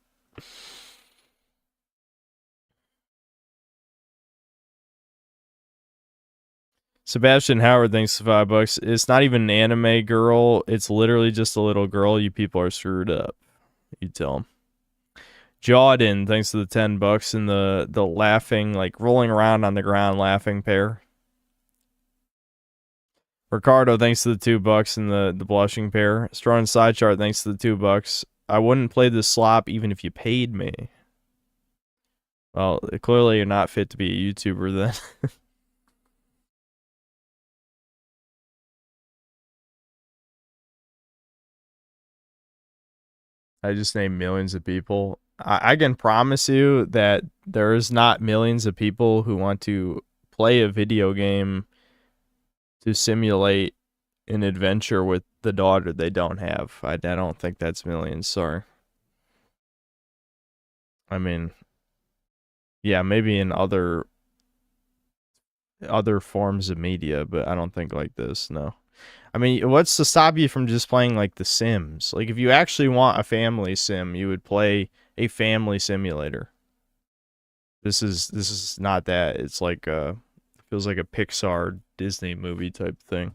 Sebastian Howard, thanks for $5. It's not even an anime girl. It's literally just a little girl. You people are screwed up. You tell him. Jordan, thanks to the $10 and the laughing, like rolling around on the ground laughing pair. Ricardo, thanks to the $2 and the blushing pair. Strong side chart, thanks to the $2. I wouldn't play this slop even if you paid me. Well, clearly you're not fit to be a YouTuber then. I just named millions of people. I can promise you that there's not millions of people who want to play a video game to simulate an adventure with the daughter they don't have. I don't think that's millions, sorry. I mean, yeah, maybe in other forms of media, but I don't think like this, no. I mean, what's to stop you from just playing like The Sims? Like, if you actually want a family sim, you would play a family simulator. This is not that. It's like feels like a Pixar Disney movie type thing.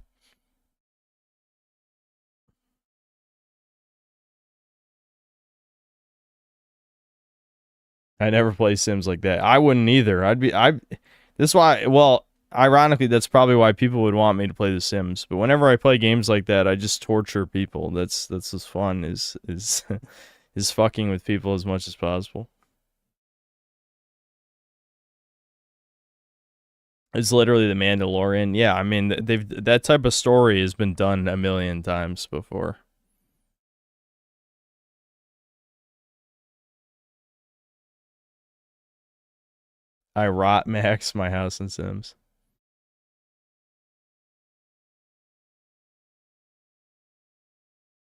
I never play Sims like that. I wouldn't either. This is why, well, ironically, that's probably why people would want me to play The Sims. But whenever I play games like that, I just torture people. That's as fun is is fucking with people as much as possible. It's literally The Mandalorian. Yeah, I mean, that type of story has been done a million times before. I rot max my house in Sims.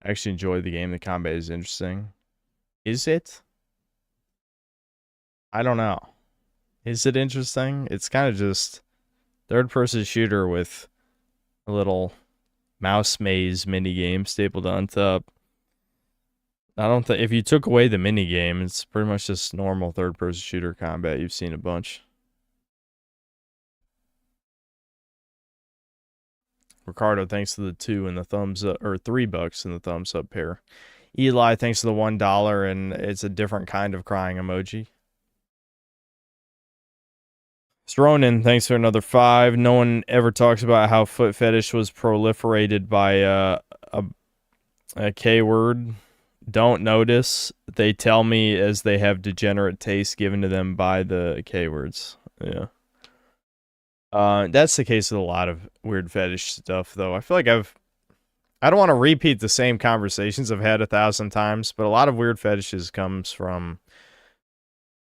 I actually enjoy the game. The combat is interesting. Is it? I don't know. Is it interesting? It's kind of just third-person shooter with a little mouse maze mini game stapled on top. I don't think if you took away the mini game, it's pretty much just normal third-person shooter combat. You've seen a bunch. Ricardo, thanks to the 2 and the thumbs up, or $3 in the thumbs up pair. Eli, thanks to the $1, and it's a different kind of crying emoji. Stronin, thanks for another 5. No one ever talks about how foot fetish was proliferated by a K word. Don't notice. They tell me as they have degenerate taste given to them by the K words. Yeah. That's the case with a lot of weird fetish stuff, though. I feel like I don't want to repeat the same conversations I've had 1,000 times, but a lot of weird fetishes comes from,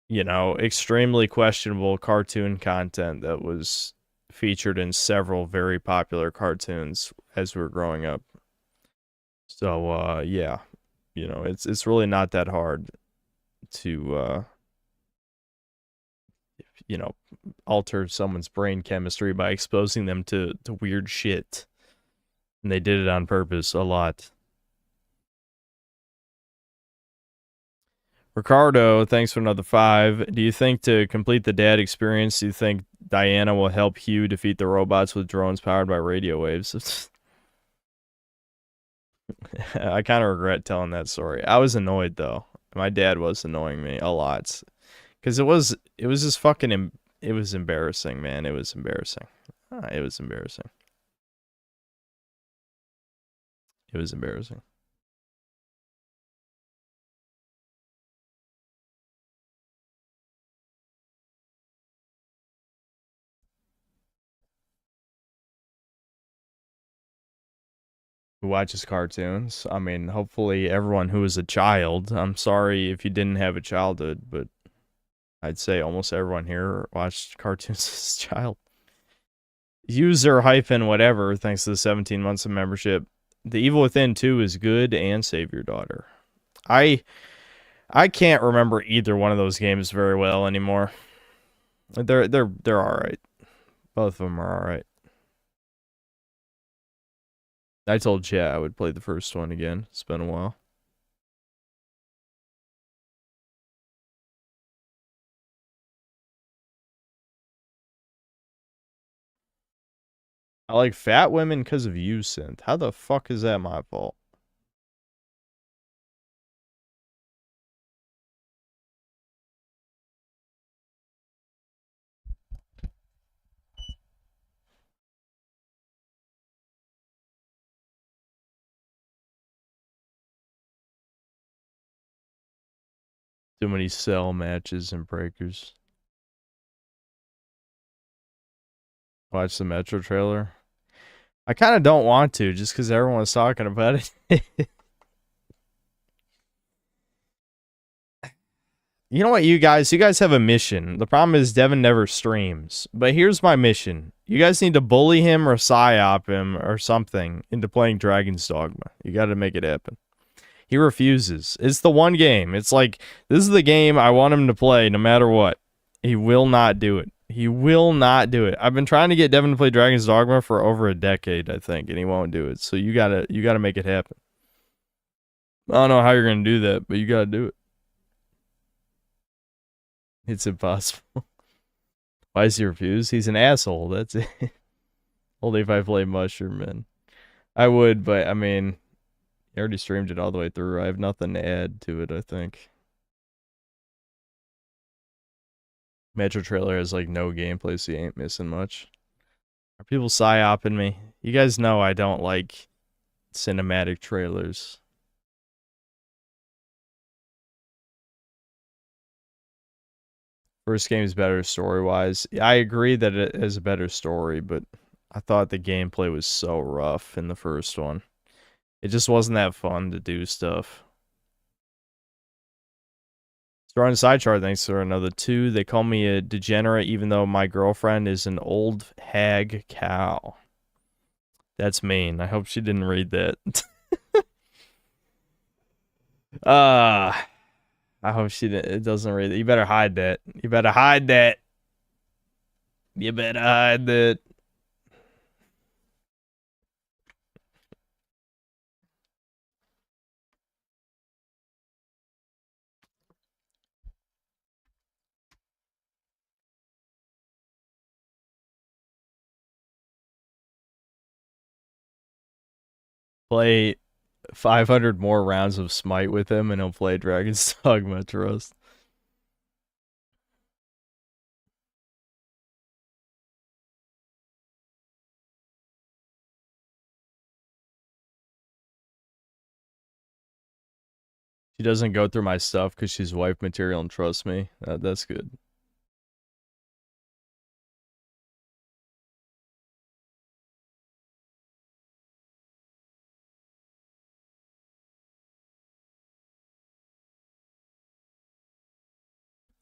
you know, extremely questionable cartoon content that was featured in several very popular cartoons as we were growing up. So, yeah, you know, it's really not that hard to, you know, alter someone's brain chemistry by exposing them to weird shit. And they did it on purpose a lot. Ricardo, thanks for another 5. Do you think to complete the dad experience, do you think Diana will help Hugh defeat the robots with drones powered by radio waves? I kind of regret telling that story. I was annoyed, though. My dad was annoying me a lot. Because it was just fucking, it was embarrassing, man. It was embarrassing. It was embarrassing. It was embarrassing. Who watches cartoons? I mean, hopefully everyone who is a child. I'm sorry if you didn't have a childhood, but I'd say almost everyone here watched cartoons as a child. User hyphen whatever, thanks to the 17 months of membership. The Evil Within 2 is good and Save Your Daughter. I can't remember either one of those games very well anymore. They're alright. Both of them are alright. I told chat I would play the first one again. It's been a while. I like fat women because of you, Synth. How the fuck is that my fault? Too many cell matches and breakers. Watch the Metro trailer. I kind of don't want to, just because everyone's talking about it. You know what, you guys have a mission. The problem is Devin never streams. But here's my mission. You guys need to bully him or psyop him or something into playing Dragon's Dogma. You got to make it happen. He refuses. It's the one game. It's like, this is the game I want him to play no matter what. He will not do it. He will not do it. I've been trying to get Devin to play Dragon's Dogma for over a decade, I think, and he won't do it. So you gotta make it happen. I don't know how you're gonna do that, but you gotta do it. It's impossible. Why does he refuse? He's an asshole. That's it. Only if I play Mushroom Man. I would, but I mean, I already streamed it all the way through. I have nothing to add to it, I think. Metro trailer has like no gameplay, so you ain't missing much. Are people psyoping me? You guys know I don't like cinematic trailers. First game is better story-wise. I agree that it has a better story, but I thought the gameplay was so rough in the first one. It just wasn't that fun to do stuff. Throwing a side chart, thanks for another 2. They call me a degenerate even though my girlfriend is an old hag cow. That's mean. I hope she didn't read that. I hope it doesn't read that. You better hide that. You better hide that. You better hide that. Play 500 more rounds of Smite with him and he'll play Dragon's Dogma, trust. She doesn't go through my stuff because she's wife material and trusts me. That's good.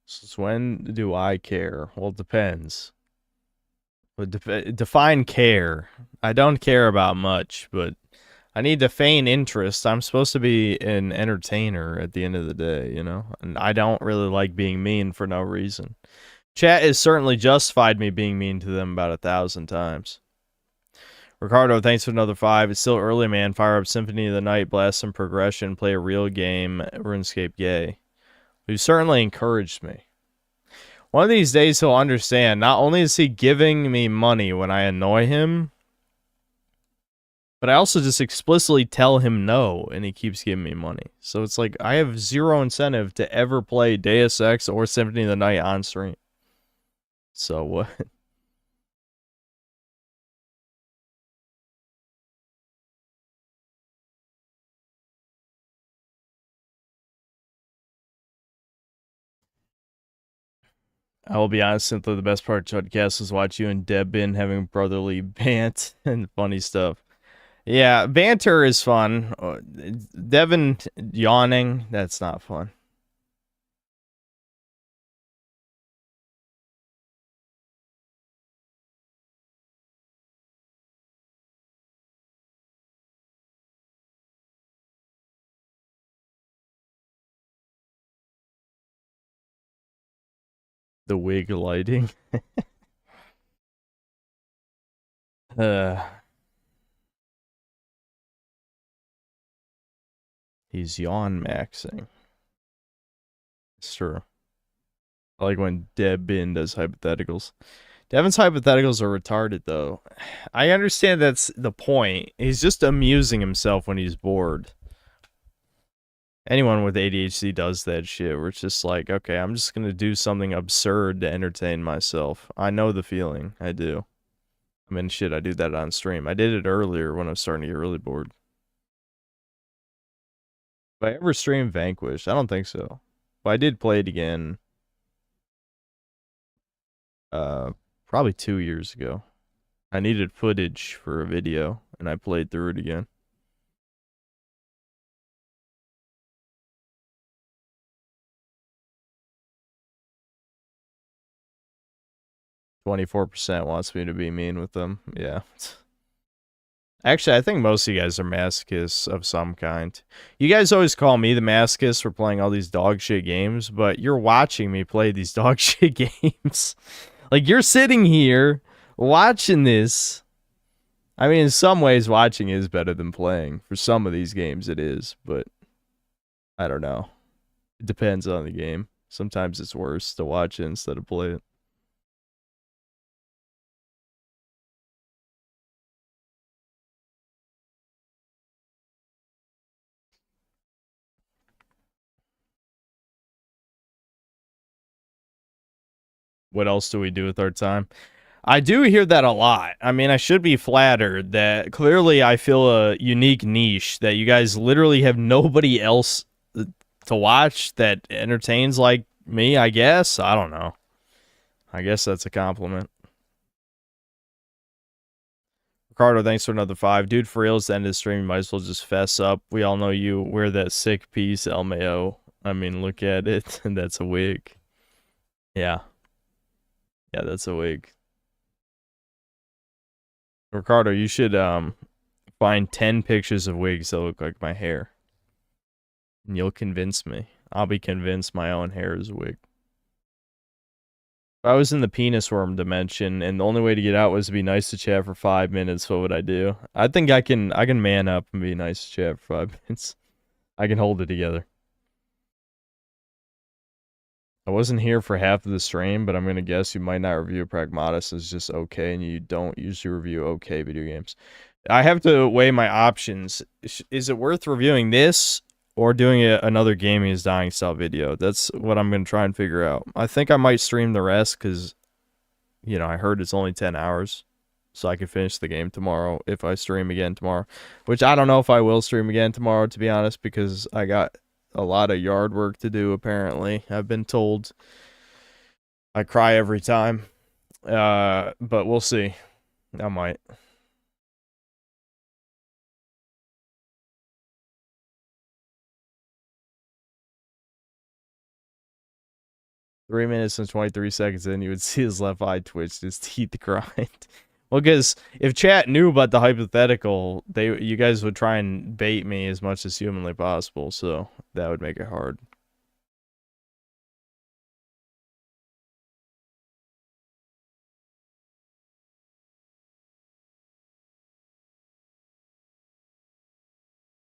So when do I care? Well, it depends. But define care. I don't care about much, but I need to feign interest. I'm supposed to be an entertainer at the end of the day, you know? And I don't really like being mean for no reason. Chat has certainly justified me being mean to them about 1,000 times. Ricardo, thanks for another 5. It's still early, man. Fire up Symphony of the Night, blast some progression, play a real game, RuneScape gay. Who certainly encouraged me. One of these days he'll understand. Not only is he giving me money when I annoy him, but I also just explicitly tell him no, and he keeps giving me money. So it's like, I have zero incentive to ever play Deus Ex or Symphony of the Night on stream. So what? I will be honest, simply the best part of Chudcast is watch you and Debin having brotherly bant and funny stuff. Yeah, banter is fun. Devin yawning, that's not fun. The wig lighting. He's yawn maxing. It's true. I like when Debin does hypotheticals. Devin's hypotheticals are retarded, though. I understand that's the point. He's just amusing himself when he's bored. Anyone with ADHD does that shit, where it's just like, okay, I'm just gonna do something absurd to entertain myself. I know the feeling. I do. I mean, shit, I do that on stream. I did it earlier when I was starting to get really bored. Have I ever streamed Vanquish? I don't think so. But I did play it again. Probably 2 years ago. I needed footage for a video, and I played through it again. 24% wants me to be mean with them. Yeah. Actually, I think most of you guys are masochists of some kind. You guys always call me the masochist for playing all these dog shit games, but you're watching me play these dog shit games. Like, you're sitting here watching this. I mean, in some ways, watching is better than playing. For some of these games, it is, but I don't know. It depends on the game. Sometimes it's worse to watch it instead of play it. What else do we do with our time? I do hear that a lot. I mean, I should be flattered that clearly I feel a unique niche that you guys literally have nobody else to watch that entertains like me, I guess. I don't know. I guess that's a compliment. Ricardo, thanks for another 5. Dude, for real, it's the end of the stream. You might as well just fess up. We all know you wear that sick piece, LMAO. I mean, look at it. That's a wig. Yeah. Yeah, that's a wig. Ricardo, you should find 10 pictures of wigs that look like my hair. And you'll convince me. I'll be convinced my own hair is a wig. If I was in the penis worm dimension and the only way to get out was to be nice to chat for 5 minutes, what would I do? I think I can man up and be nice to chat for 5 minutes. I can hold it together. I wasn't here for half of the stream, but I'm going to guess you might not review Pragmata as just okay, and you don't usually review okay video games. I have to weigh my options. Is it worth reviewing this or doing another Gaming is Dying style video? That's what I'm going to try and figure out. I think I might stream the rest because, you know, I heard it's only 10 hours, so I can finish the game tomorrow if I stream again tomorrow, which I don't know if I will stream again tomorrow, to be honest, because I got a lot of yard work to do, apparently. I've been told I cry every time. But we'll see. I might. Three minutes and 23 seconds in, you would see his left eye twitch, his teeth grind. Well, because if chat knew about the hypothetical, you guys would try and bait me as much as humanly possible, so that would make it hard.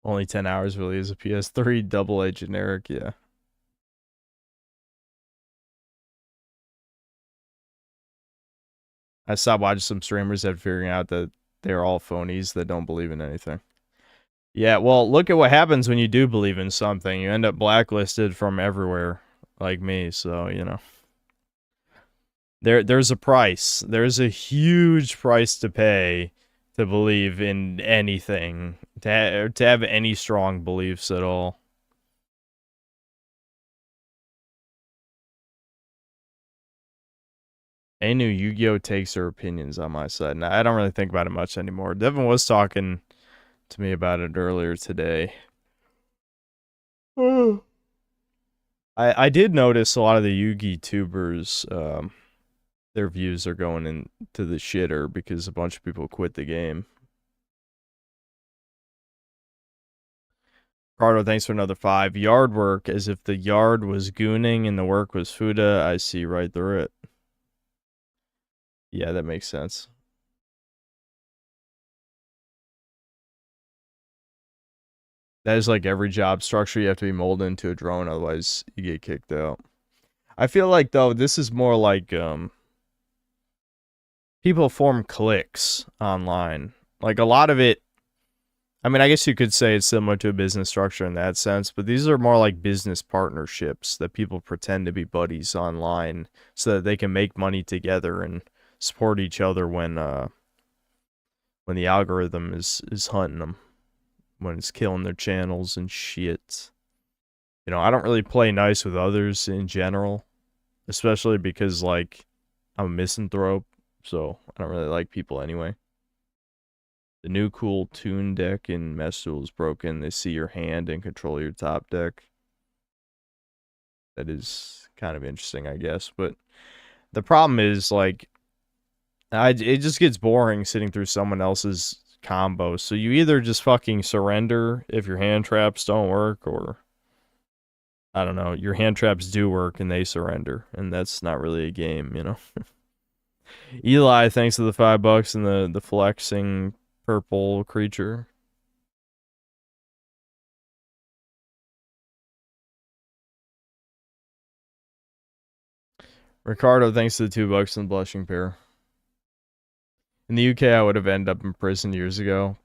Only 10 hours really is a PS3 double-A generic, yeah. I stopped watching some streamers after figuring out that they're all phonies that don't believe in anything. Yeah, well, look at what happens when you do believe in something. You end up blacklisted from everywhere, like me, so, you know. There's a price. There's a huge price to pay to believe in anything, to have any strong beliefs at all. Any new Yu-Gi-Oh takes their opinions on my side. Now, I don't really think about it much anymore. Devin was talking to me about it earlier today. I did notice a lot of the Yu-Gi tubers, their views are going into the shitter because a bunch of people quit the game. Cardo, thanks for another 5. Yard work, as if the yard was gooning and the work was Fuda. I see right through it. Yeah, that makes sense. That is like every job structure. You have to be molded into a drone, otherwise you get kicked out. I feel like, though, this is more like people form cliques online. Like, a lot of it, I mean, I guess you could say it's similar to a business structure in that sense, but these are more like business partnerships that people pretend to be buddies online so that they can make money together and support each other when the algorithm is hunting them, when it's killing their channels and shit. You know, I don't really play nice with others in general, especially because, like, I'm a misanthrope, so I don't really like people anyway. The new cool tune deck in Mesh Tool is broken. They see your hand and control your top deck. That is kind of interesting, I guess, but the problem is, like, It just gets boring sitting through someone else's combo. So you either just fucking surrender if your hand traps don't work, or I don't know, your hand traps do work and they surrender, and that's not really a game, you know. Eli, thanks for the $5 and the flexing purple creature. Ricardo, thanks to the $2 and the blushing pair. In the UK, I would have ended up in prison years ago.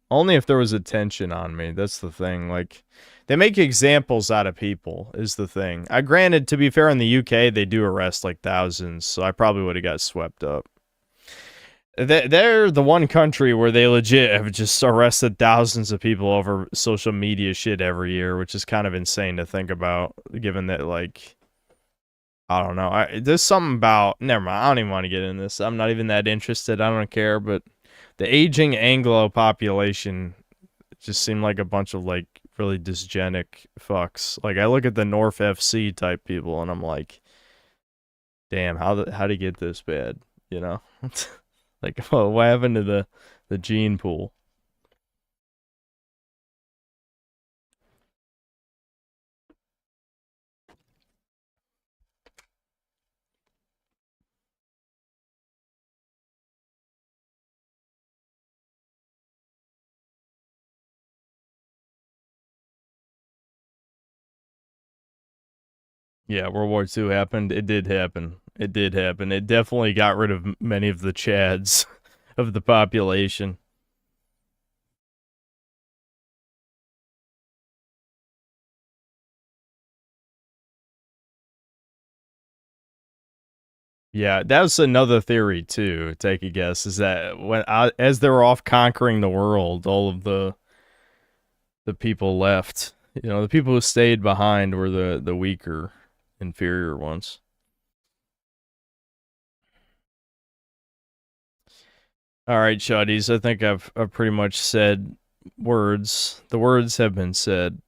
Only if there was attention on me. That's the thing. Like, they make examples out of people, is the thing. Granted, to be fair, in the UK, they do arrest like thousands, so I probably would have got swept up. They're the one country where they legit have just arrested thousands of people over social media shit every year, which is kind of insane to think about, given that, like, I don't know. There's something about... Never mind, I don't even want to get into this. I'm not even that interested. I don't care, but the aging Anglo population just seemed like a bunch of, like, really dysgenic fucks. Like, I look at the North FC type people, and I'm like, damn, how'd it get this bad, you know? Like, what happened to the gene pool? Yeah, World War II happened. It did happen. It did happen. It definitely got rid of many of the Chads of the population. Yeah, that was another theory too. Take a guess. Is that as they were off conquering the world, all of the people left. You know, the people who stayed behind were the weaker, inferior ones. All right, shawties. I think I've pretty much said words. The words have been said.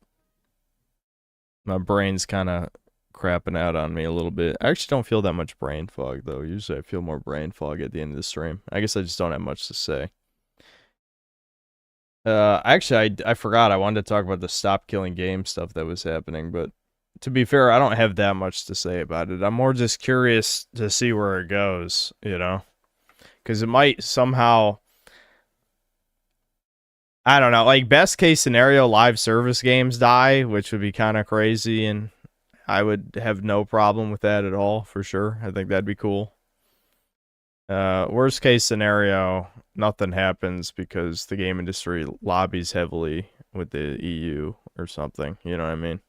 My brain's kind of crapping out on me a little bit. I actually don't feel that much brain fog, though. Usually I feel more brain fog at the end of the stream. I guess I just don't have much to say. Actually, I forgot I wanted to talk about the stop killing game stuff that was happening, but to be fair, I don't have that much to say about it. I'm more just curious to see where it goes, you know? Because it might somehow... I don't know, like, best case scenario, live service games die, which would be kind of crazy, and I would have no problem with that at all, for sure. I think that'd be cool. Worst case scenario, nothing happens because the game industry lobbies heavily with the EU or something, you know what I mean?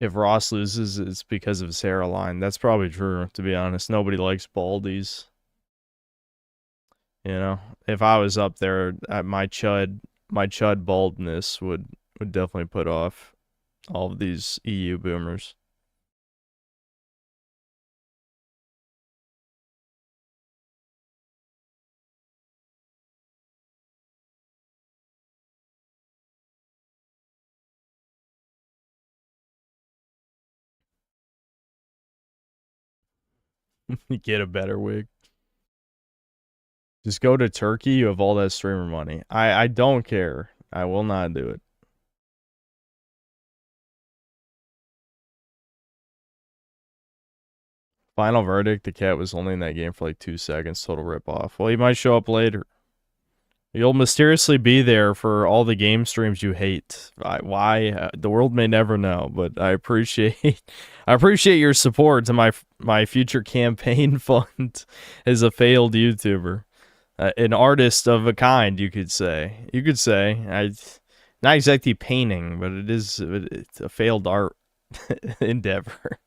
If Ross loses, it's because of his hairline. That's probably true, to be honest. Nobody likes baldies. You know, if I was up there, my chud baldness would definitely put off all of these EU boomers. Get a better wig. Just go to Turkey. You have all that streamer money. I don't care. I will not do it. Final verdict, the cat was only in that game for like 2 seconds. Total ripoff. Well, he might show up later. You'll mysteriously be there for all the game streams you hate. Why? The world may never know, but I appreciate your support to my future campaign fund as a failed YouTuber. An artist of a kind, you could say. You could say. Not exactly painting, but it's a failed art endeavor.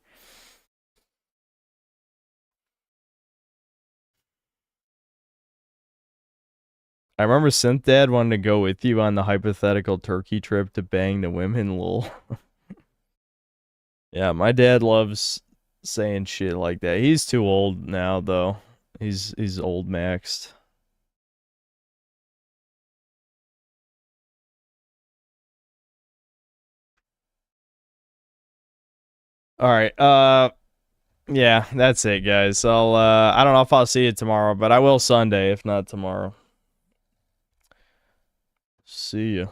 I remember Synth Dad wanted to go with you on the hypothetical Turkey trip to bang the women, lol. Yeah, my dad loves saying shit like that. He's too old now, though. He's old maxed. All right. Yeah, that's it, guys. I don't know if I'll see you tomorrow, but I will Sunday, if not tomorrow. See ya.